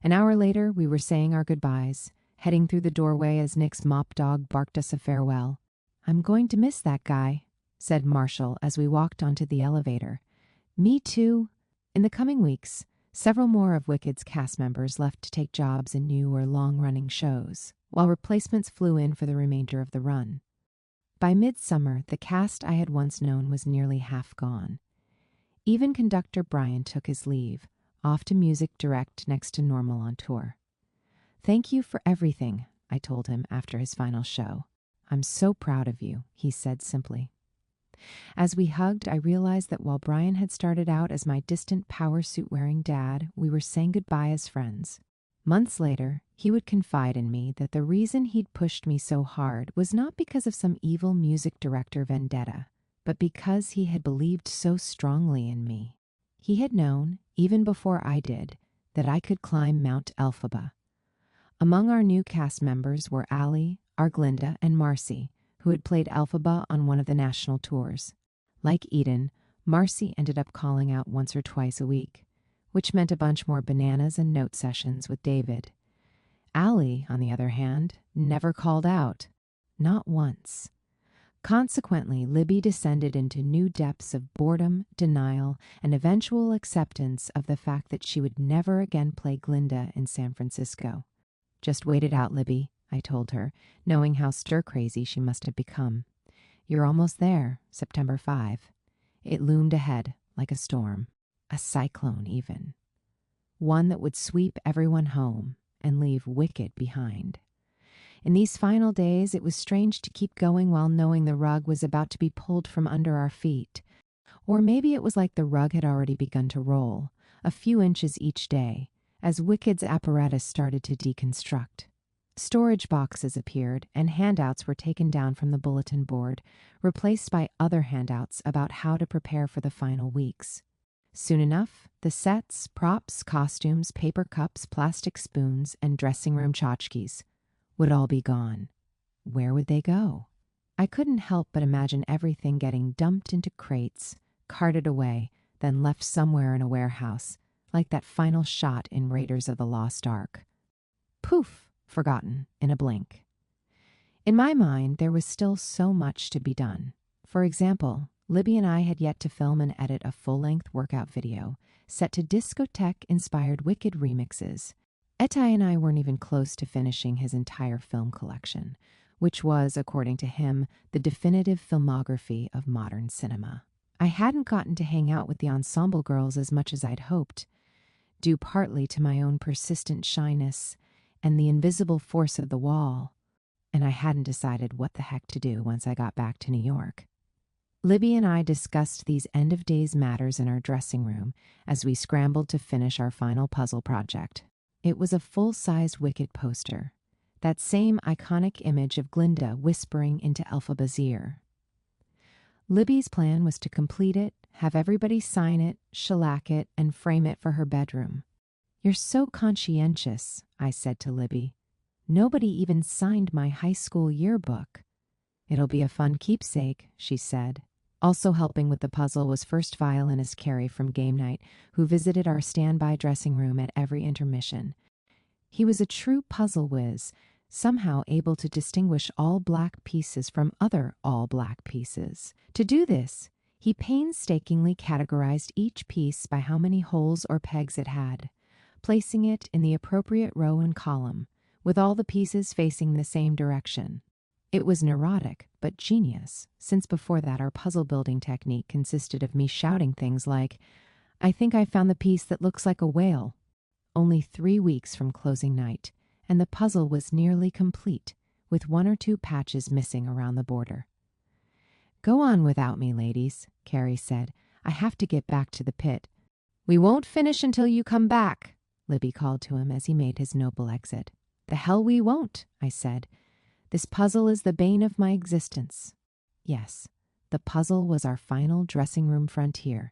An hour later, we were saying our goodbyes, heading through the doorway as Nick's mop dog barked us a farewell. "I'm going to miss that guy," said Marshall as we walked onto the elevator. "Me too." In the coming weeks, several more of Wicked's cast members left to take jobs in new or long-running shows, while replacements flew in for the remainder of the run. By midsummer, the cast I had once known was nearly half gone. Even conductor Brian took his leave, off to music direct next to Normal on tour. "Thank you for everything," I told him after his final show. "I'm so proud of you," he said simply. As we hugged, I realized that while Brian had started out as my distant power suit-wearing dad, we were saying goodbye as friends. Months later, he would confide in me that the reason he'd pushed me so hard was not because of some evil music director vendetta, but because he had believed so strongly in me. He had known, even before I did, that I could climb Mount Elphaba. Among our new cast members were Allie, Arglinda, and Marcy, who had played Elphaba on one of the national tours. Like Eden, Marcy ended up calling out once or twice a week, which meant a bunch more bananas and note sessions with David. Allie, on the other hand, never called out. Not once. Consequently, Libby descended into new depths of boredom, denial, and eventual acceptance of the fact that she would never again play Glinda in San Francisco. "Just wait it out, Libby," I told her, knowing how stir-crazy she must have become. "You're almost there, September 5. It loomed ahead like a storm, a cyclone even. One that would sweep everyone home and leave Wicked behind. In these final days, it was strange to keep going while knowing the rug was about to be pulled from under our feet. Or maybe it was like the rug had already begun to roll, a few inches each day, as Wicked's apparatus started to deconstruct. Storage boxes appeared, and handouts were taken down from the bulletin board, replaced by other handouts about how to prepare for the final weeks. Soon enough, the sets, props, costumes, paper cups, plastic spoons, and dressing room tchotchkes would all be gone. Where would they go? I couldn't help but imagine everything getting dumped into crates, carted away, then left somewhere in a warehouse, like that final shot in Raiders of the Lost Ark. Poof! Forgotten in a blink. In my mind, there was still so much to be done. For example, Libby and I had yet to film and edit a full-length workout video set to discotheque-inspired Wicked remixes. Etai and I weren't even close to finishing his entire film collection, which was, according to him, the definitive filmography of modern cinema. I hadn't gotten to hang out with the ensemble girls as much as I'd hoped, due partly to my own persistent shyness and the invisible force of the wall, and I hadn't decided what the heck to do once I got back to New York. Libby and I discussed these end-of-days matters in our dressing room as we scrambled to finish our final puzzle project. It was a full-size Wicked poster, that same iconic image of Glinda whispering into Elphaba's ear. Libby's plan was to complete it, have everybody sign it, shellac it, and frame it for her bedroom. "You're so conscientious," I said to Libby. "Nobody even signed my high school yearbook." "It'll be a fun keepsake," she said. Also helping with the puzzle was first violinist Carrie from game night, who visited our standby dressing room at every intermission. He was a true puzzle whiz, somehow able to distinguish all black pieces from other all black pieces. To do this, he painstakingly categorized each piece by how many holes or pegs it had, placing it in the appropriate row and column, with all the pieces facing the same direction. It was neurotic, but genius, since before that our puzzle-building technique consisted of me shouting things like, "I think I found the piece that looks like a whale." Only 3 weeks from closing night, and the puzzle was nearly complete, with 1 or 2 patches missing around the border. "Go on without me, ladies," Carrie said. "I have to get back to the pit." "We won't finish until you come back," Libby called to him as he made his noble exit. "The hell we won't," I said. "This puzzle is the bane of my existence." Yes, the puzzle was our final dressing room frontier.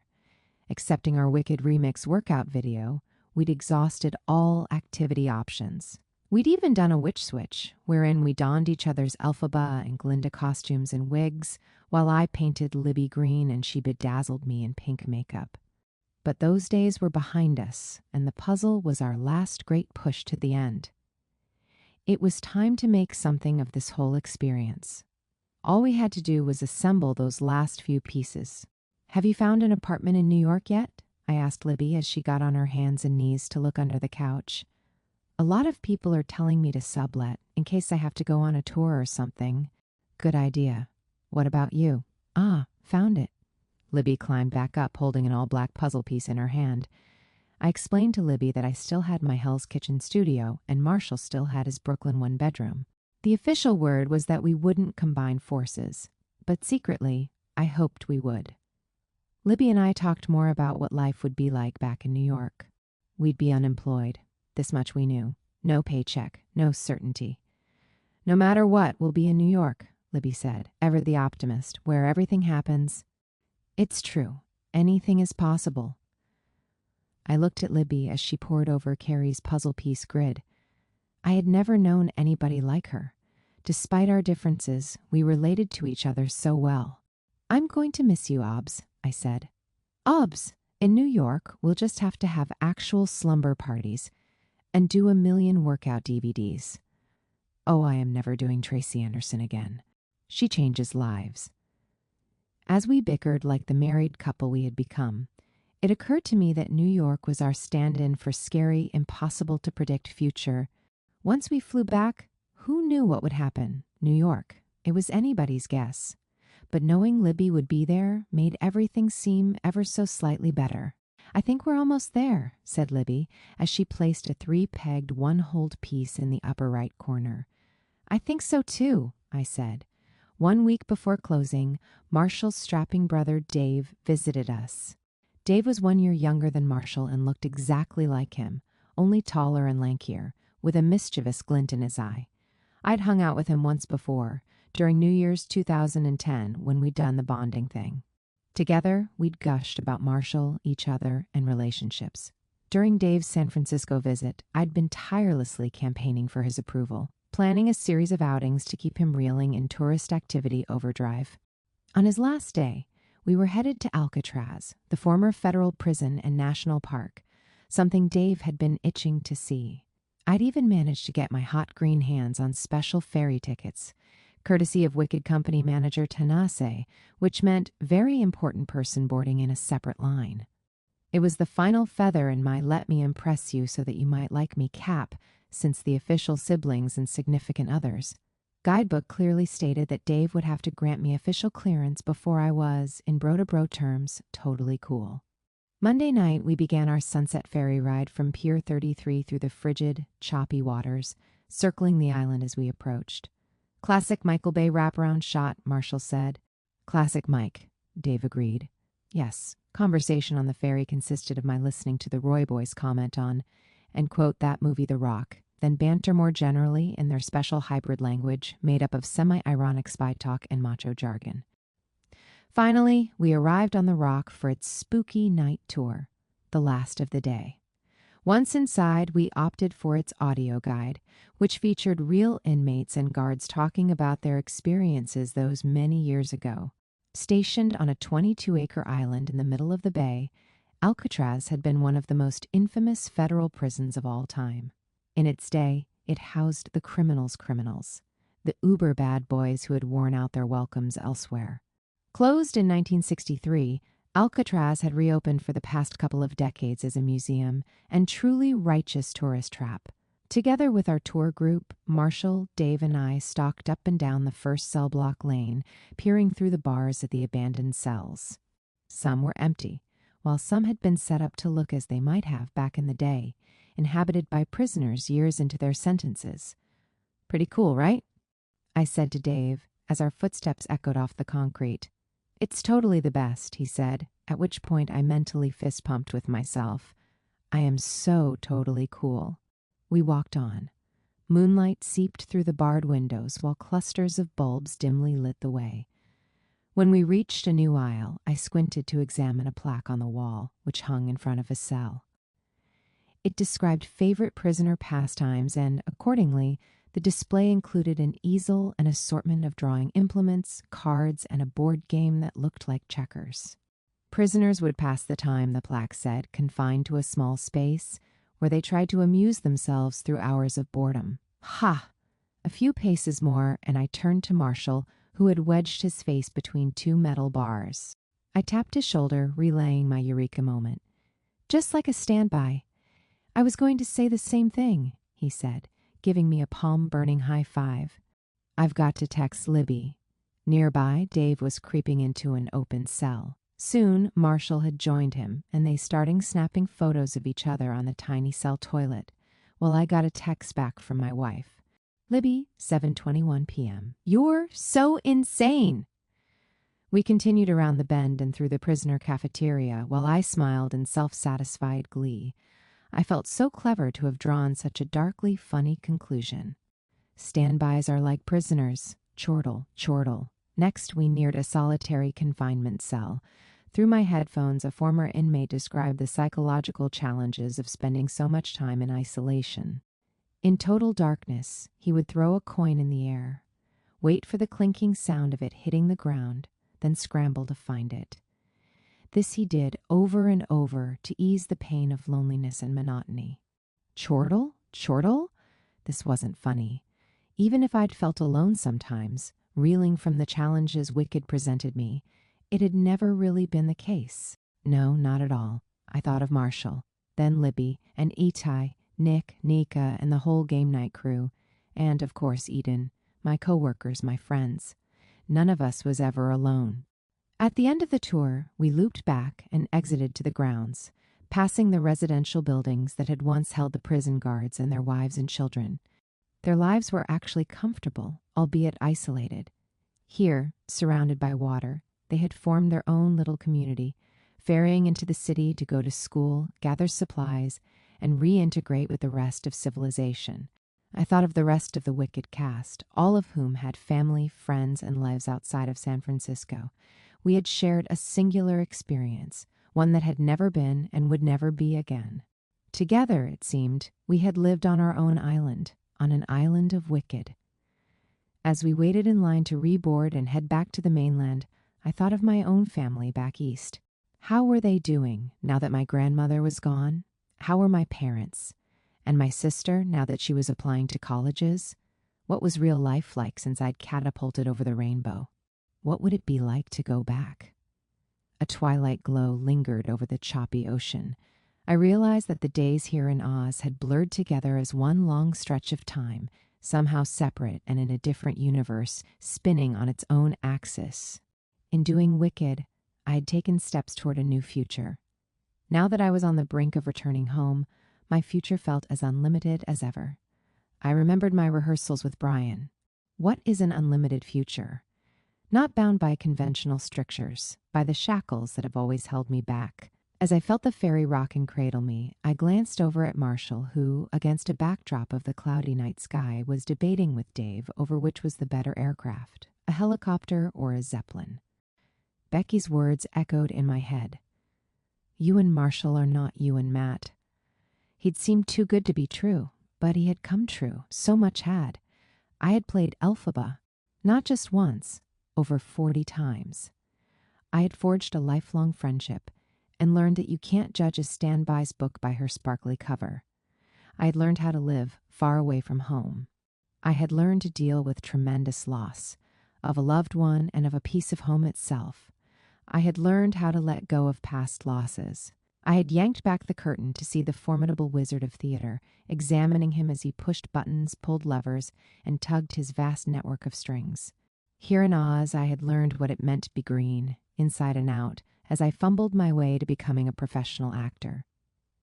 Accepting our Wicked remix workout video, we'd exhausted all activity options. We'd even done a witch switch, wherein we donned each other's Elphaba and Glinda costumes and wigs, while I painted Libby green and she bedazzled me in pink makeup. But those days were behind us, and the puzzle was our last great push to the end. It was time to make something of this whole experience. All we had to do was assemble those last few pieces. "Have you found an apartment in New York yet?" I asked Libby as she got on her hands and knees to look under the couch. "A lot of people are telling me to sublet in case I have to go on a tour or something." "Good idea. What about you?" "Ah, found it." Libby climbed back up, holding an all-black puzzle piece in her hand. I explained to Libby that I still had my Hell's Kitchen studio and Marshall still had his Brooklyn one-bedroom. The official word was that we wouldn't combine forces, but secretly, I hoped we would. Libby and I talked more about what life would be like back in New York. We'd be unemployed. This much we knew. No paycheck, no certainty. "No matter what, we'll be in New York," Libby said, ever the optimist, where everything happens. It's true. Anything is possible. I looked at Libby as she pored over Carrie's puzzle piece grid. I had never known anybody like her. Despite our differences, we related to each other so well. "I'm going to miss you, Obs," I said. "Obs, in New York, we'll just have to have actual slumber parties and do 1,000,000 workout DVDs. Oh, I am never doing Tracy Anderson again. She changes lives." As we bickered like the married couple we had become, it occurred to me that New York was our stand-in for scary, impossible-to-predict future. Once we flew back, who knew what would happen? New York. It was anybody's guess. But knowing Libby would be there made everything seem ever so slightly better. "I think we're almost there," said Libby, as she placed a 3-pegged, 1-holed piece in the upper right corner. "I think so too," I said. 1 week before closing, Marshall's strapping brother Dave visited us. Dave was 1 year younger than Marshall and looked exactly like him, only taller and lankier, with a mischievous glint in his eye. I'd hung out with him once before, during New Year's 2010, when we'd done the bonding thing. Together, we'd gushed about Marshall, each other, and relationships. During Dave's San Francisco visit, I'd been tirelessly campaigning for his approval, planning a series of outings to keep him reeling in tourist activity overdrive. On his last day, we were headed to Alcatraz, the former federal prison and national park, something Dave had been itching to see. I'd even managed to get my hot green hands on special ferry tickets, courtesy of Wicked Company manager Tanase, which meant very important person boarding in a separate line. It was the final feather in my "let me impress you so that you might like me" cap, since the official siblings and significant others. Guidebook clearly stated that Dave would have to grant me official clearance before I was, in bro-to-bro terms, totally cool. Monday night, we began our sunset ferry ride from Pier 33 through the frigid, choppy waters, circling the island as we approached. "Classic Michael Bay wraparound shot," Marshall said. "Classic Mike," Dave agreed. Yes, conversation on the ferry consisted of my listening to the Roy Boys comment on and quote that movie The Rock, then banter more generally in their special hybrid language made up of semi-ironic spy talk and macho jargon. Finally, we arrived on the Rock for its spooky night tour, the last of the day. Once inside, we opted for its audio guide, which featured real inmates and guards talking about their experiences those many years ago. Stationed on a 22-acre island in the middle of the bay, Alcatraz had been one of the most infamous federal prisons of all time. In its day, it housed the criminals' criminals, the uber bad boys who had worn out their welcomes elsewhere. Closed in 1963, Alcatraz had reopened for the past couple of decades as a museum and truly righteous tourist trap. Together with our tour group, Marshall, Dave, and I stalked up and down the first cell block lane, peering through the bars at the abandoned cells. Some were empty, while some had been set up to look as they might have back in the day, inhabited by prisoners years into their sentences. "Pretty cool, right?" I said to Dave as our footsteps echoed off the concrete. "It's totally the best," he said, at which point I mentally fist-pumped with myself. I am so totally cool. We walked on. Moonlight seeped through the barred windows while clusters of bulbs dimly lit the way. When we reached a new aisle, I squinted to examine a plaque on the wall, which hung in front of a cell. It described favorite prisoner pastimes and, accordingly, the display included an easel, an assortment of drawing implements, cards, and a board game that looked like checkers. Prisoners would pass the time, the plaque said, confined to a small space, where they tried to amuse themselves through hours of boredom. Ha! A few paces more, and I turned to Marshall, who had wedged his face between two metal bars. I tapped his shoulder, relaying my eureka moment. Just like a standby. I was going to say the same thing, he said, giving me a palm-burning high five. I've got to text Libby. Nearby, Dave was creeping into an open cell. Soon, Marshall had joined him, and they started snapping photos of each other on the tiny cell toilet, while I got a text back from my wife. Libby, 7:21 p.m. You're so insane! We continued around the bend and through the prisoner cafeteria while I smiled in self-satisfied glee. I felt so clever to have drawn such a darkly funny conclusion. Standbys are like prisoners. Chortle, chortle. Next, we neared a solitary confinement cell. Through my headphones, a former inmate described the psychological challenges of spending so much time in isolation. In total darkness, he would throw a coin in the air, wait for the clinking sound of it hitting the ground, then scramble to find it. This he did over and over to ease the pain of loneliness and monotony. Chortle? Chortle? This wasn't funny. Even if I'd felt alone sometimes, reeling from the challenges Wicked presented me, it had never really been the case. No, not at all. I thought of Marshall, then Libby, and Itai, Nick, Nika, and the whole game night crew, and, of course, Eden, my co-workers, my friends. None of us was ever alone. At the end of the tour, we looped back and exited to the grounds, passing the residential buildings that had once held the prison guards and their wives and children. Their lives were actually comfortable, albeit isolated. Here, surrounded by water, they had formed their own little community, ferrying into the city to go to school, gather supplies, and reintegrate with the rest of civilization. I thought of the rest of the Wicked cast, all of whom had family, friends, and lives outside of San Francisco. We had shared a singular experience, one that had never been and would never be again. Together, it seemed, we had lived on our own island, on an island of Wicked. As we waited in line to reboard and head back to the mainland, I thought of my own family back east. How were they doing now that my grandmother was gone? How were my parents? And my sister, now that she was applying to colleges? What was real life like since I'd catapulted over the rainbow? What would it be like to go back? A twilight glow lingered over the choppy ocean. I realized that the days here in Oz had blurred together as one long stretch of time, somehow separate and in a different universe, spinning on its own axis. In doing Wicked, I had taken steps toward a new future. Now that I was on the brink of returning home, my future felt as unlimited as ever. I remembered my rehearsals with Brian. What is an unlimited future? Not bound by conventional strictures, by the shackles that have always held me back. As I felt the ferry rock and cradle me, I glanced over at Marshall, who, against a backdrop of the cloudy night sky, was debating with Dave over which was the better aircraft, a helicopter or a Zeppelin. Becky's words echoed in my head. You and Marshall are not you and Matt. He'd seemed too good to be true, but he had come true. So much had. I had played Elphaba, not just once, over 40 times. I had forged a lifelong friendship and learned that you can't judge a standby's book by her sparkly cover. I had learned how to live far away from home. I had learned to deal with tremendous loss, of a loved one and of a piece of home itself. I had learned how to let go of past losses. I had yanked back the curtain to see the formidable wizard of theater, examining him as he pushed buttons, pulled levers, and tugged his vast network of strings. Here in Oz, I had learned what it meant to be green, inside and out, as I fumbled my way to becoming a professional actor.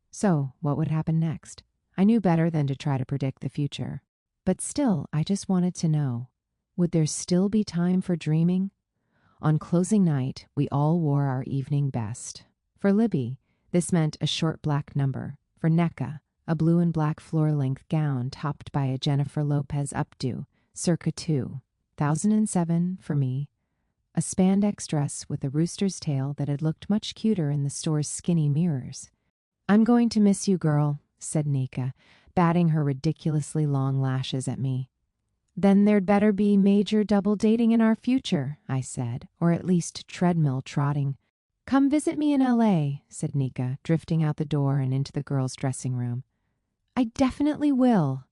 So, what would happen next? I knew better than to try to predict the future. But still, I just wanted to know, would there still be time for dreaming? On closing night, we all wore our evening best. For Libby, this meant a short black number. For Nneka, a blue and black floor-length gown topped by a Jennifer Lopez updo, circa 2007 for me. A spandex dress with a rooster's tail that had looked much cuter in the store's skinny mirrors. I'm going to miss you, girl, said Nneka, batting her ridiculously long lashes at me. Then there'd better be major double dating in our future, I said, or at least treadmill trotting. Come visit me in L.A., said Nneka, drifting out the door and into the girls' dressing room. I definitely will.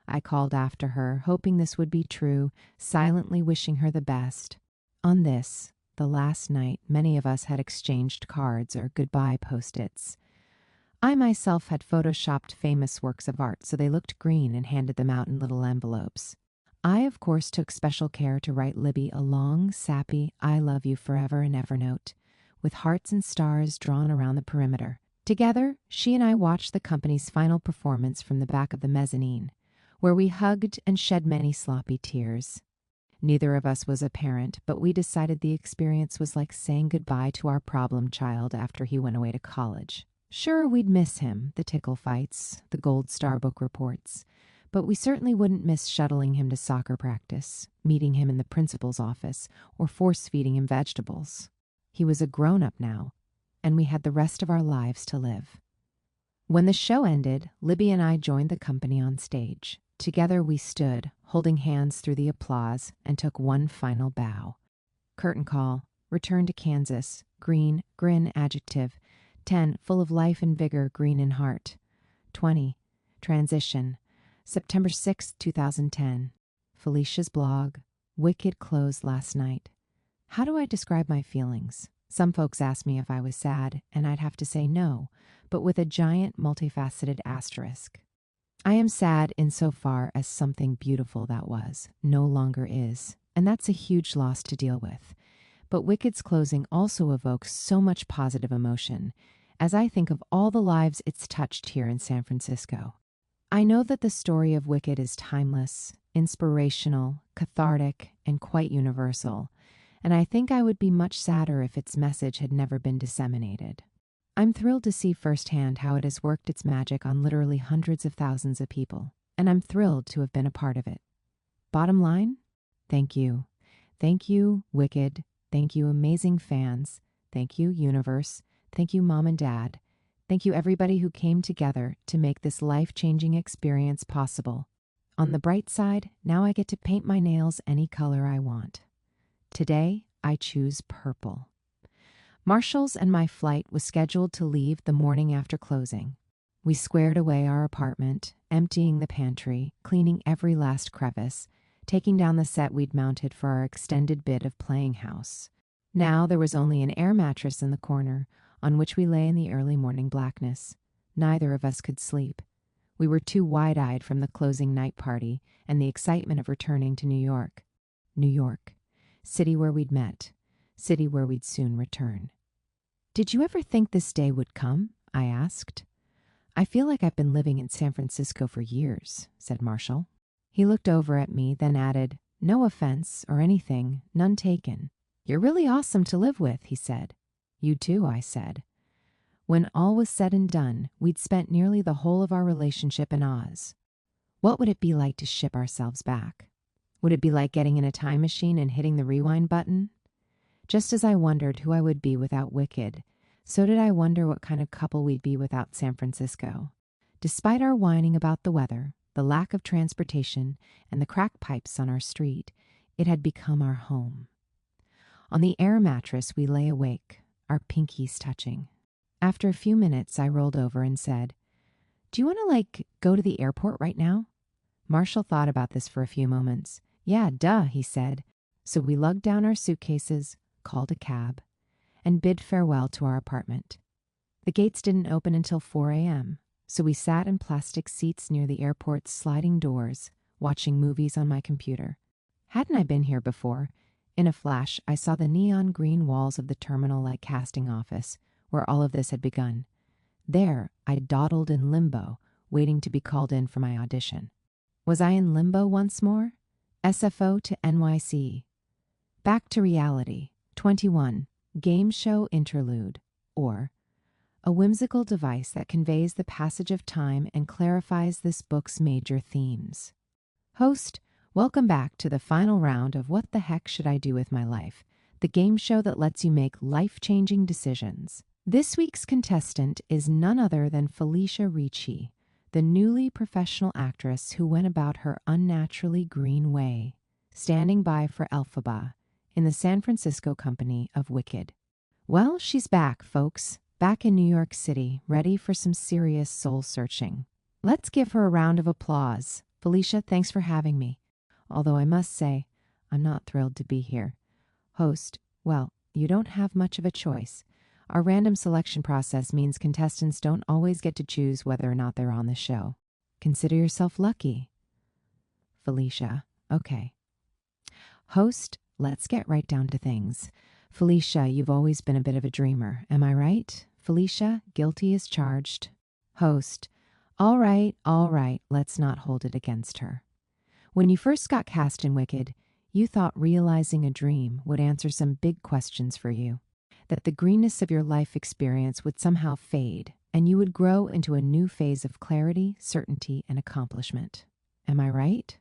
I called after her, hoping this would be true, silently wishing her the best. On this, the last night, many of us had exchanged cards or goodbye post-its. I myself had photoshopped famous works of art so they looked green and handed them out in little envelopes. I, of course, took special care to write Libby a long, sappy "I love you forever and ever" note, with hearts and stars drawn around the perimeter. Together, she and I watched the company's final performance from the back of the mezzanine, where we hugged and shed many sloppy tears. Neither of us was a parent, but we decided the experience was like saying goodbye to our problem child after he went away to college. Sure, we'd miss him, the tickle fights, the gold star book reports, but we certainly wouldn't miss shuttling him to soccer practice, meeting him in the principal's office, or force-feeding him vegetables. He was a grown-up now, and we had the rest of our lives to live. When the show ended, Libby and I joined the company on stage. Together we stood, holding hands through the applause, and took one final bow. Curtain call. Return to Kansas. Green, grin, adjective. 10. Full of life and vigor, green in heart. 20. Transition. September 6, 2010. Felicia's blog. Wicked closed last night. How do I describe my feelings? Some folks ask me if I was sad, and I'd have to say no, but with a giant multifaceted asterisk. I am sad insofar as something beautiful that was no longer is, and that's a huge loss to deal with. But Wicked's closing also evokes so much positive emotion, as I think of all the lives it's touched here in San Francisco. I know that the story of Wicked is timeless, inspirational, cathartic, and quite universal, and I think I would be much sadder if its message had never been disseminated. I'm thrilled to see firsthand how it has worked its magic on literally hundreds of thousands of people, and I'm thrilled to have been a part of it. Bottom line, thank you. Thank you, Wicked. Thank you, amazing fans. Thank you, universe. Thank you, Mom and Dad. Thank you, everybody who came together to make this life-changing experience possible. On the bright side, now I get to paint my nails any color I want. Today, I choose purple. Marshall's and my flight was scheduled to leave the morning after closing. We squared away our apartment, emptying the pantry, cleaning every last crevice, taking down the set we'd mounted for our extended bit of playing house. Now there was only an air mattress in the corner, on which we lay in the early morning blackness. Neither of us could sleep. We were too wide-eyed from the closing night party and the excitement of returning to New York. New York, city where we'd met, city where we'd soon return. Did you ever think this day would come? I asked. I feel like I've been living in San Francisco for years, said Marshall. He looked over at me, then added, no offense or anything, none taken. You're really awesome to live with, he said. You too, I said. When all was said and done, we'd spent nearly the whole of our relationship in Oz. What would it be like to ship ourselves back? Would it be like getting in a time machine and hitting the rewind button? Just as I wondered who I would be without Wicked, so did I wonder what kind of couple we'd be without San Francisco. Despite our whining about the weather, the lack of transportation, and the crack pipes on our street, it had become our home. On the air mattress, we lay awake, our pinkies touching. After a few minutes, I rolled over and said, do you want to, go to the airport right now? Marshall thought about this for a few moments. Yeah, duh, he said. So we lugged down our suitcases, called a cab, and bid farewell to our apartment. The gates didn't open until 4 a.m., so we sat in plastic seats near the airport's sliding doors, watching movies on my computer. Hadn't I been here before? In a flash, I saw the neon green walls of the terminal-like casting office, where all of this had begun. There, I dawdled in limbo, waiting to be called in for my audition. Was I in limbo once more? SFO to NYC. Back to reality. 21. Game show interlude. Or, a whimsical device that conveys the passage of time and clarifies this book's major themes. Host, welcome back to the final round of What the Heck Should I Do With My Life, the game show that lets you make life-changing decisions. This week's contestant is none other than Felicia Ricci, the newly professional actress who went about her unnaturally green way, standing by for Elphaba in the San Francisco company of Wicked. Well, she's back, folks, back in New York City, ready for some serious soul-searching. Let's give her a round of applause. Felicia, thanks for having me. Although I must say, I'm not thrilled to be here. Host, well, you don't have much of a choice. Our random selection process means contestants don't always get to choose whether or not they're on the show. Consider yourself lucky. Felicia, okay. Host, let's get right down to things. Felicia, you've always been a bit of a dreamer, am I right? Felicia, guilty as charged. Host, all right, let's not hold it against her. When you first got cast in Wicked, you thought realizing a dream would answer some big questions for you, that the greenness of your life experience would somehow fade, and you would grow into a new phase of clarity, certainty, and accomplishment. Am I right?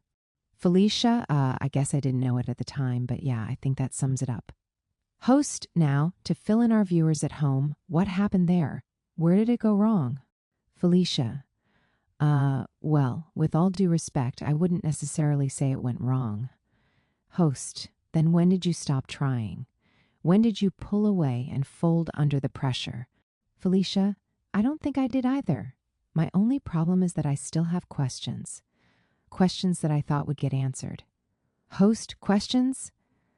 Felicia, I guess I didn't know it at the time, but yeah, I think that sums it up. Host, now, to fill in our viewers at home, what happened there? Where did it go wrong? Felicia, well, with all due respect, I wouldn't necessarily say it went wrong. Host, then when did you stop trying? When did you pull away and fold under the pressure? Felicia, I don't think I did either. My only problem is that I still have questions. Questions that I thought would get answered. Host, questions?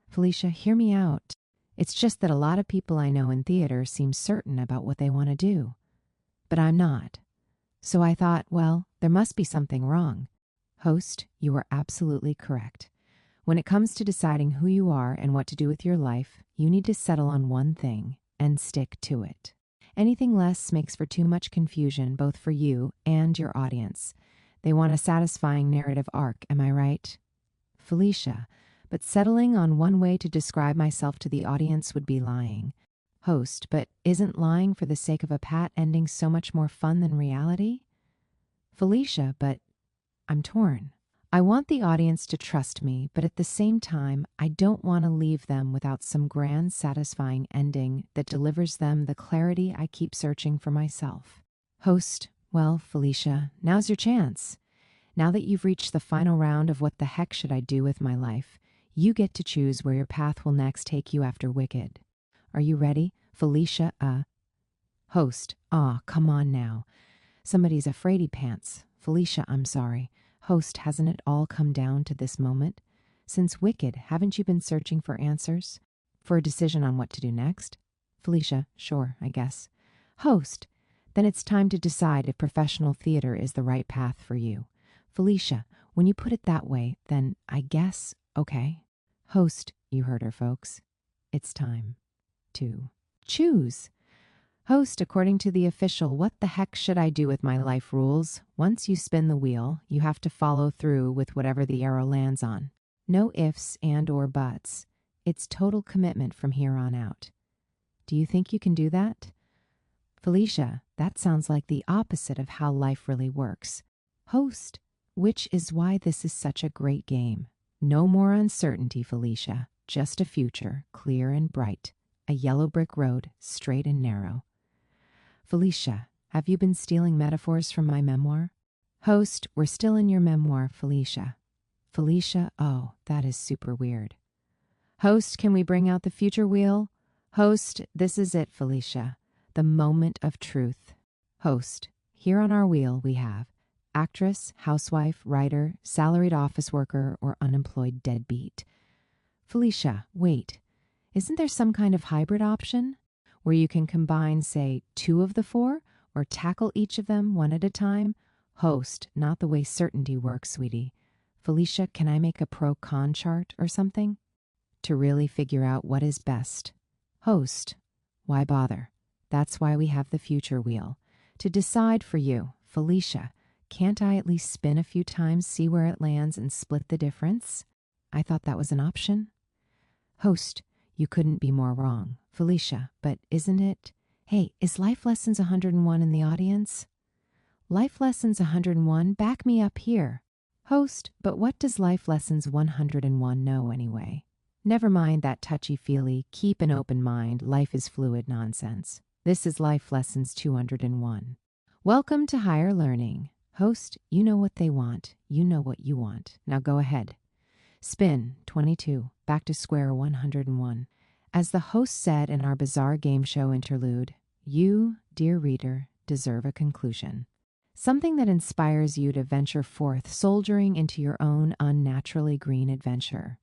Felicia, hear me out. It's just that a lot of people I know in theater seem certain about what they want to do. But I'm not. So I thought, well, there must be something wrong. Host, you are absolutely correct. When it comes to deciding who you are and what to do with your life, you need to settle on one thing and stick to it. Anything less makes for too much confusion, both for you and your audience. They want a satisfying narrative arc, am I right? Felicia, but settling on one way to describe myself to the audience would be lying. Host, but isn't lying for the sake of a pat ending so much more fun than reality? Felicia, but I'm torn. I want the audience to trust me, but at the same time, I don't want to leave them without some grand, satisfying ending that delivers them the clarity I keep searching for myself. Host, well, Felicia, now's your chance. Now that you've reached the final round of what the heck should I do with my life, you get to choose where your path will next take you after Wicked. Are you ready? Felicia, Host, come on now. Somebody's a fraidy pants. Felicia, I'm sorry. Host, hasn't it all come down to this moment? Since Wicked, haven't you been searching for answers? For a decision on what to do next? Felicia, sure, I guess. Host, then it's time to decide if professional theater is the right path for you. Felicia, when you put it that way, then I guess, okay. Host, you heard her, folks. It's time to choose. Host, according to the official what the heck should I do with my life rules, once you spin the wheel, you have to follow through with whatever the arrow lands on. No ifs and or buts. It's total commitment from here on out. Do you think you can do that? Felicia, that sounds like the opposite of how life really works. Host, which is why this is such a great game. No more uncertainty, Felicia. Just a future, clear and bright. A yellow brick road, straight and narrow. Felicia, have you been stealing metaphors from my memoir? Host, we're still in your memoir, Felicia. Felicia, oh, that is super weird. Host, can we bring out the future wheel? Host, this is it, Felicia. The moment of truth. Host, here on our wheel we have actress, housewife, writer, salaried office worker, or unemployed deadbeat. Felicia, wait. Isn't there some kind of hybrid option where you can combine, say, 2 of the 4 or tackle each of them one at a time? Host, not the way certainty works, sweetie. Felicia, can I make a pro-con chart or something to really figure out what is best? Host, why bother? That's why we have the future wheel. To decide for you. Felicia, can't I at least spin a few times, see where it lands, and split the difference? I thought that was an option. Host, you couldn't be more wrong. Felicia, but isn't it? Hey, is Life Lessons 101 in the audience? Life Lessons 101, back me up here. Host, but what does Life Lessons 101 know anyway? Never mind that touchy-feely, keep an open mind, life is fluid nonsense. This is Life Lessons 201. Welcome to Higher Learning. Host, you know what they want. You know what you want. Now go ahead. Spin, 22, back to square 101. As the host said in our bizarre game show interlude, you, dear reader, deserve a conclusion. something that inspires you to venture forth, soldiering into your own unnaturally green adventure.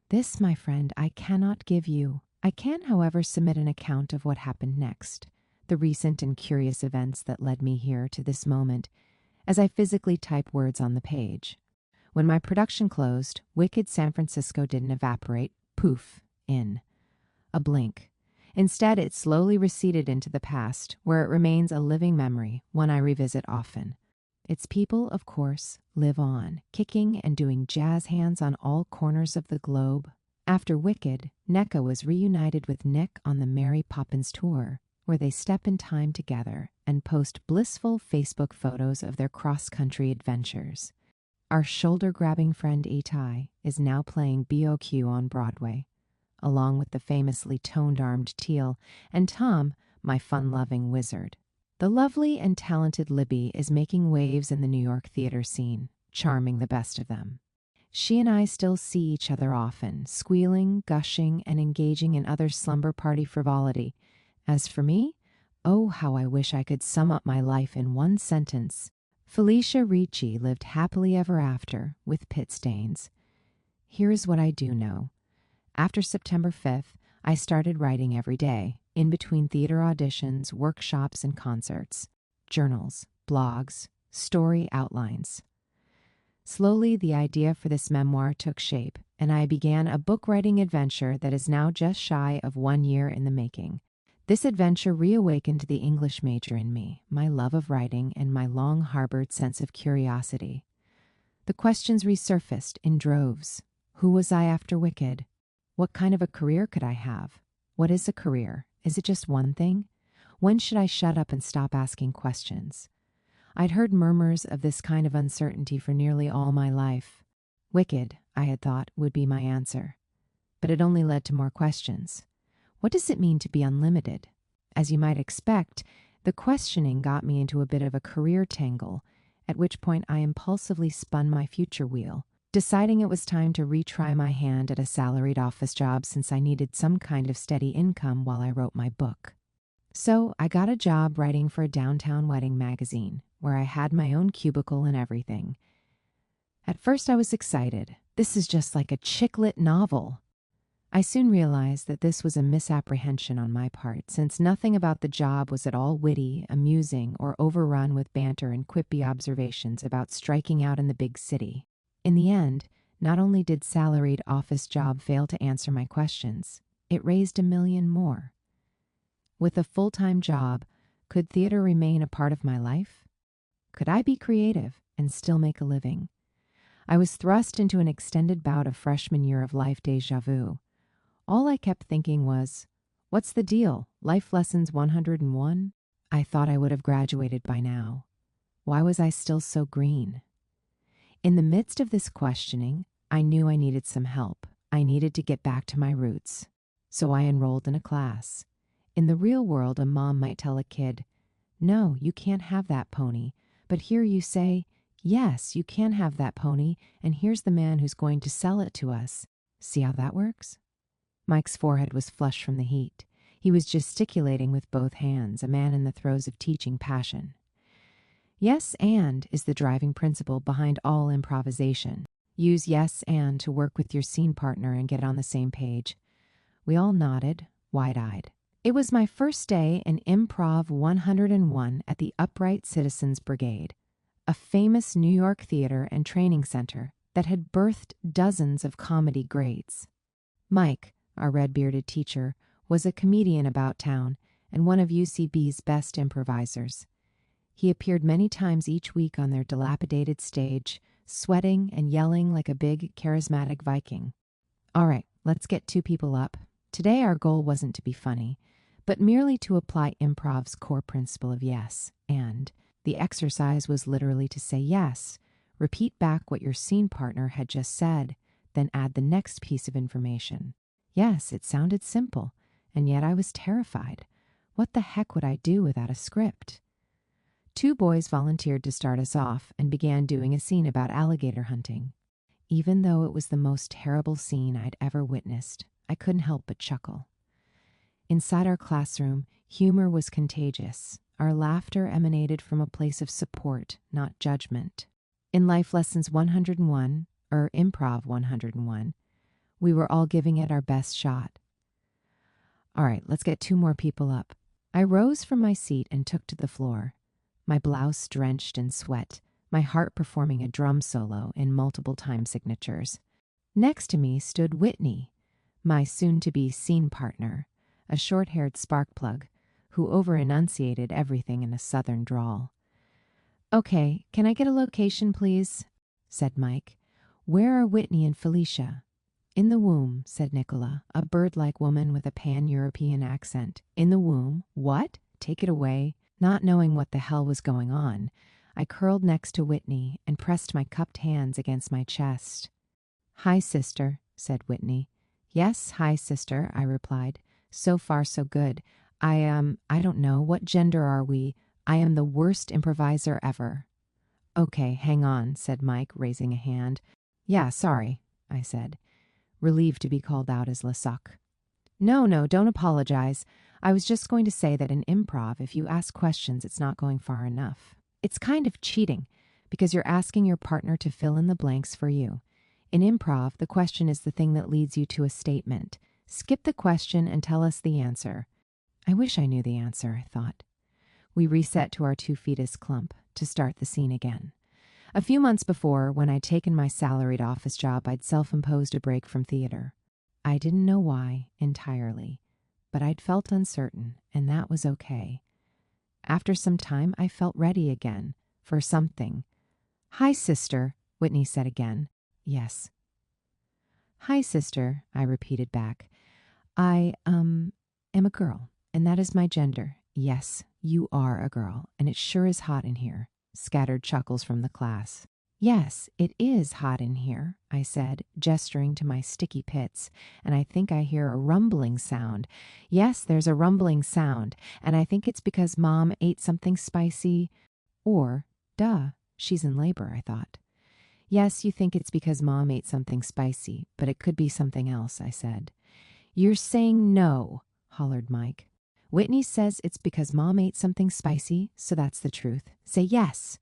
This, my friend, I cannot give you. I can, however, submit an account of what happened next, the recent and curious events that led me here to this moment, as I physically type words on the page. When my production closed, wicked San Francisco didn't evaporate, poof, in a blink. Instead, it slowly receded into the past, where it remains a living memory, one I revisit often. Its people, of course, live on, kicking and doing jazz hands on all corners of the globe. After Wicked, Nneka was reunited with Nick on the Mary Poppins tour, where they step in time together and post blissful Facebook photos of their cross-country adventures. Our shoulder-grabbing friend Itai is now playing BOQ on Broadway, along with the famously toned-armed Teal, and Tom, my fun-loving wizard. The lovely and talented Libby is making waves in the New York theater scene, charming the best of them. She and I still see each other often, squealing, gushing, and engaging in other slumber party frivolity. As for me, oh, how I wish I could sum up my life in one sentence. Felicia Ricci lived happily ever after, with pit stains. Here is what I do know. After September 5th, I started writing every day, in between theater auditions, workshops, and concerts, journals, blogs, story outlines. Slowly, the idea for this memoir took shape, and I began a book-writing adventure that is now just shy of 1 year in the making. This adventure reawakened the English major in me, my love of writing, and my long-harbored sense of curiosity. The questions resurfaced in droves. Who was I after Wicked? What kind of a career could I have? What is a career? Is it just one thing? When should I shut up and stop asking questions? I'd heard murmurs of this kind of uncertainty for nearly all my life. Wicked, I had thought, would be my answer. But it only led to more questions. What does it mean to be unlimited? As you might expect, the questioning got me into a bit of a career tangle, at which point I impulsively spun my future wheel, deciding it was time to retry my hand at a salaried office job since I needed some kind of steady income while I wrote my book. So I got a job writing for a downtown wedding magazine, where I had my own cubicle and everything. At first I was excited. This is just like a chick-lit novel. I soon realized that this was a misapprehension on my part, since nothing about the job was at all witty, amusing, or overrun with banter and quippy observations about striking out in the big city. In the end, not only did salaried office job fail to answer my questions, it raised 1 million more. With a full-time job, could theater remain a part of my life? Could I be creative and still make a living? I was thrust into an extended bout of freshman year of life déjà vu. All I kept thinking was, what's the deal? Life lessons 101? I thought I would have graduated by now. Why was I still so green? In the midst of this questioning, I knew I needed some help. I needed to get back to my roots. So I enrolled in a class. In the real world, a mom might tell a kid, no, you can't have that pony. But here you say, yes, you can have that pony, and here's the man who's going to sell it to us. See how that works? Mike's forehead was flushed from the heat. He was gesticulating with both hands, a man in the throes of teaching passion. Yes and is the driving principle behind all improvisation. Use yes and to work with your scene partner and get on the same page. We all nodded, wide-eyed. It was my first day in Improv 101 at the Upright Citizens Brigade, a famous New York theater and training center that had birthed dozens of comedy greats. Mike, our red-bearded teacher, was a comedian about town and one of UCB's best improvisers. He appeared many times each week on their dilapidated stage, sweating and yelling like a big, charismatic Viking. All right, let's get 2 people up. Today our goal wasn't to be funny, but merely to apply improv's core principle of yes and. The exercise was literally to say yes, repeat back what your scene partner had just said, then add the next piece of information. Yes, it sounded simple, and yet I was terrified. What the heck would I do without a script? 2 boys volunteered to start us off and began doing a scene about alligator hunting. Even though it was the most terrible scene I'd ever witnessed, I couldn't help but chuckle. Inside our classroom, humor was contagious. Our laughter emanated from a place of support, not judgment. In Life Lessons 101, or Improv 101, we were all giving it our best shot. All right, let's get 2 more people up. I rose from my seat and took to the floor, my blouse drenched in sweat, my heart performing a drum solo in multiple time signatures. Next to me stood Whitney, my soon-to-be scene partner, a short-haired spark plug who over-enunciated everything in a southern drawl. "Okay, can I get a location, please?" said Mike. "Where are Whitney and Felicia?" "In the womb," said Nicola, a bird-like woman with a pan-European accent. "In the womb? What? Take it away." Not knowing what the hell was going on, I curled next to Whitney and pressed my cupped hands against my chest. "Hi, sister," said Whitney. "Yes, hi, sister," I replied. "So far, so good. I don't know. What gender are we? I am the worst improviser ever." "Okay, hang on," said Mike, raising a hand. "Yeah, sorry," I said, relieved to be called out as Le Suc. No, don't apologize. I was just going to say that in improv, if you ask questions, it's not going far enough. It's kind of cheating, because you're asking your partner to fill in the blanks for you. In improv, the question is the thing that leads you to a statement. Skip the question and tell us the answer. I wish I knew the answer, I thought. We reset to our 2 fetus clump to start the scene again. A few months before, when I'd taken my salaried office job, I'd self-imposed a break from theater. I didn't know why entirely, but I'd felt uncertain, and that was okay. After some time, I felt ready again for something. "Hi, sister," Whitney said again. "Yes." "Hi, sister," I repeated back. I am a girl, and that is my gender." "Yes, you are a girl, and it sure is hot in here," scattered chuckles from the class. "Yes, it is hot in here," I said, gesturing to my sticky pits, "and I think I hear a rumbling sound. Yes, there's a rumbling sound, and I think it's because Mom ate something spicy. Or, duh, she's in labor," I thought. "Yes, you think it's because Mom ate something spicy, but it could be something else," I said. "You're saying no," hollered Mike. "Whitney says it's because Mom ate something spicy, so that's the truth. Say yes."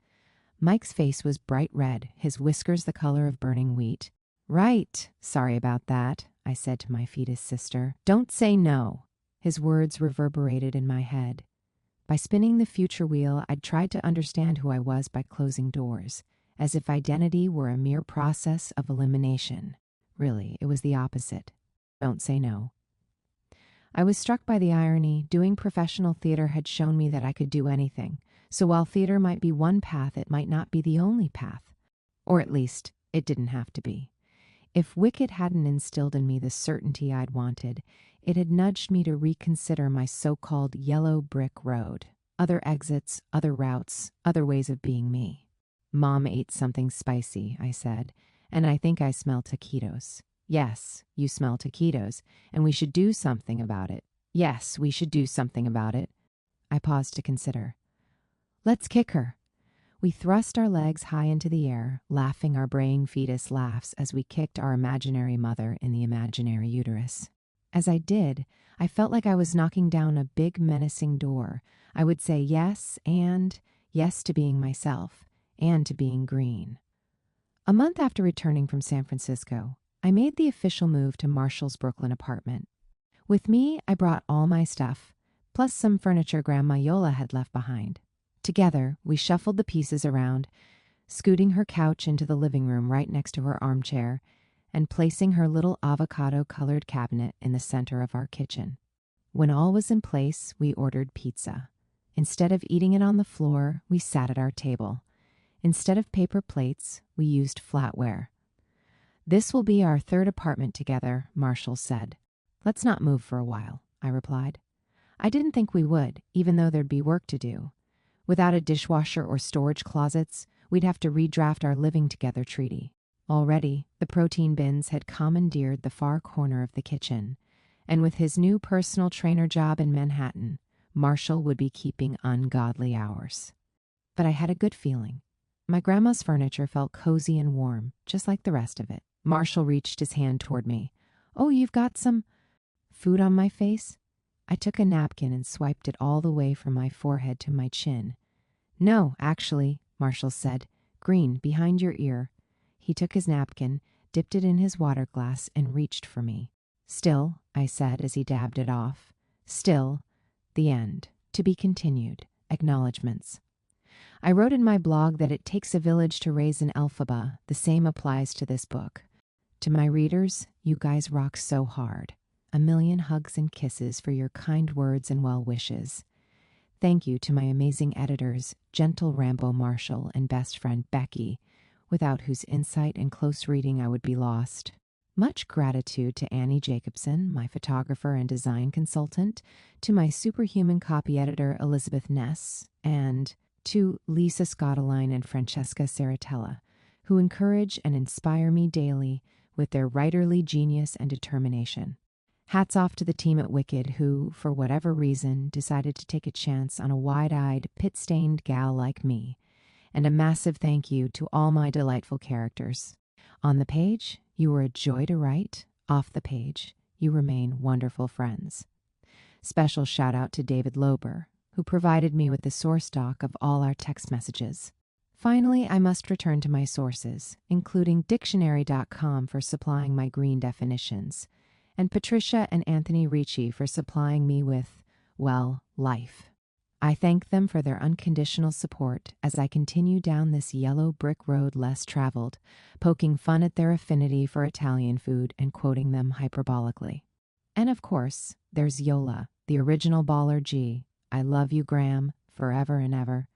Mike's face was bright red, his whiskers the color of burning wheat. "Right, sorry about that," I said to my fetus sister. "Don't say no." His words reverberated in my head. By spinning the future wheel, I'd tried to understand who I was by closing doors, as if identity were a mere process of elimination. Really, it was the opposite. Don't say no. I was struck by the irony. Doing professional theater had shown me that I could do anything. So while theater might be one path, it might not be the only path. Or at least, it didn't have to be. If Wicked hadn't instilled in me the certainty I'd wanted, it had nudged me to reconsider my so-called yellow brick road. Other exits, other routes, other ways of being me. "Mom ate something spicy," I said, "and I think I smell taquitos." "Yes, you smell taquitos, and we should do something about it." "Yes, we should do something about it." I paused to consider. "Let's kick her." We thrust our legs high into the air, laughing our braying fetus laughs as we kicked our imaginary mother in the imaginary uterus. As I did, I felt like I was knocking down a big menacing door. I would say yes, and yes to being myself, and to being green. A month after returning from San Francisco, I made the official move to Marshall's Brooklyn apartment. With me, I brought all my stuff, plus some furniture Grandma Yola had left behind. Together, we shuffled the pieces around, scooting her couch into the living room right next to her armchair and placing her little avocado-colored cabinet in the center of our kitchen. When all was in place, we ordered pizza. Instead of eating it on the floor, we sat at our table. Instead of paper plates, we used flatware. "This will be our 3rd apartment together," Marshall said. "Let's not move for a while," I replied. I didn't think we would, even though there'd be work to do. Without a dishwasher or storage closets, we'd have to redraft our living together treaty. Already, the protein bins had commandeered the far corner of the kitchen, and with his new personal trainer job in Manhattan, Marshall would be keeping ungodly hours. But I had a good feeling. My grandma's furniture felt cozy and warm, just like the rest of it. Marshall reached his hand toward me. "Oh, you've got some food on my face?" I took a napkin and swiped it all the way from my forehead to my chin. No, actually, Marshall said. Green, behind your ear. He took his napkin, dipped it in his water glass, and reached for me. Still, I said as he dabbed it off. Still, the end. To be continued. Acknowledgements. I wrote in my blog that it takes a village to raise an Elphaba. The same applies to this book. To my readers, you guys rock so hard. A million hugs and kisses for your kind words and well wishes. Thank you to my amazing editors, gentle Rambo Marshall and best friend Becky, without whose insight and close reading I would be lost. Much gratitude to Annie Jacobson, my photographer and design consultant, to my superhuman copy editor Elizabeth Ness, and to Lisa Scottoline and Francesca Saratella, who encourage and inspire me daily with their writerly genius and determination. Hats off to the team at Wicked who, for whatever reason, decided to take a chance on a wide-eyed, pit-stained gal like me. And a massive thank you to all my delightful characters. On the page, you were a joy to write. Off the page, you remain wonderful friends. Special shout out to David Lober, who provided me with the source doc of all our text messages. Finally, I must return to my sources, including dictionary.com for supplying my green definitions, and Patricia and Anthony Ricci for supplying me with, well, life. I thank them for their unconditional support as I continue down this yellow brick road less traveled, poking fun at their affinity for Italian food and quoting them hyperbolically. And of course, there's Yola, the original baller G. I love you, Graham, forever and ever.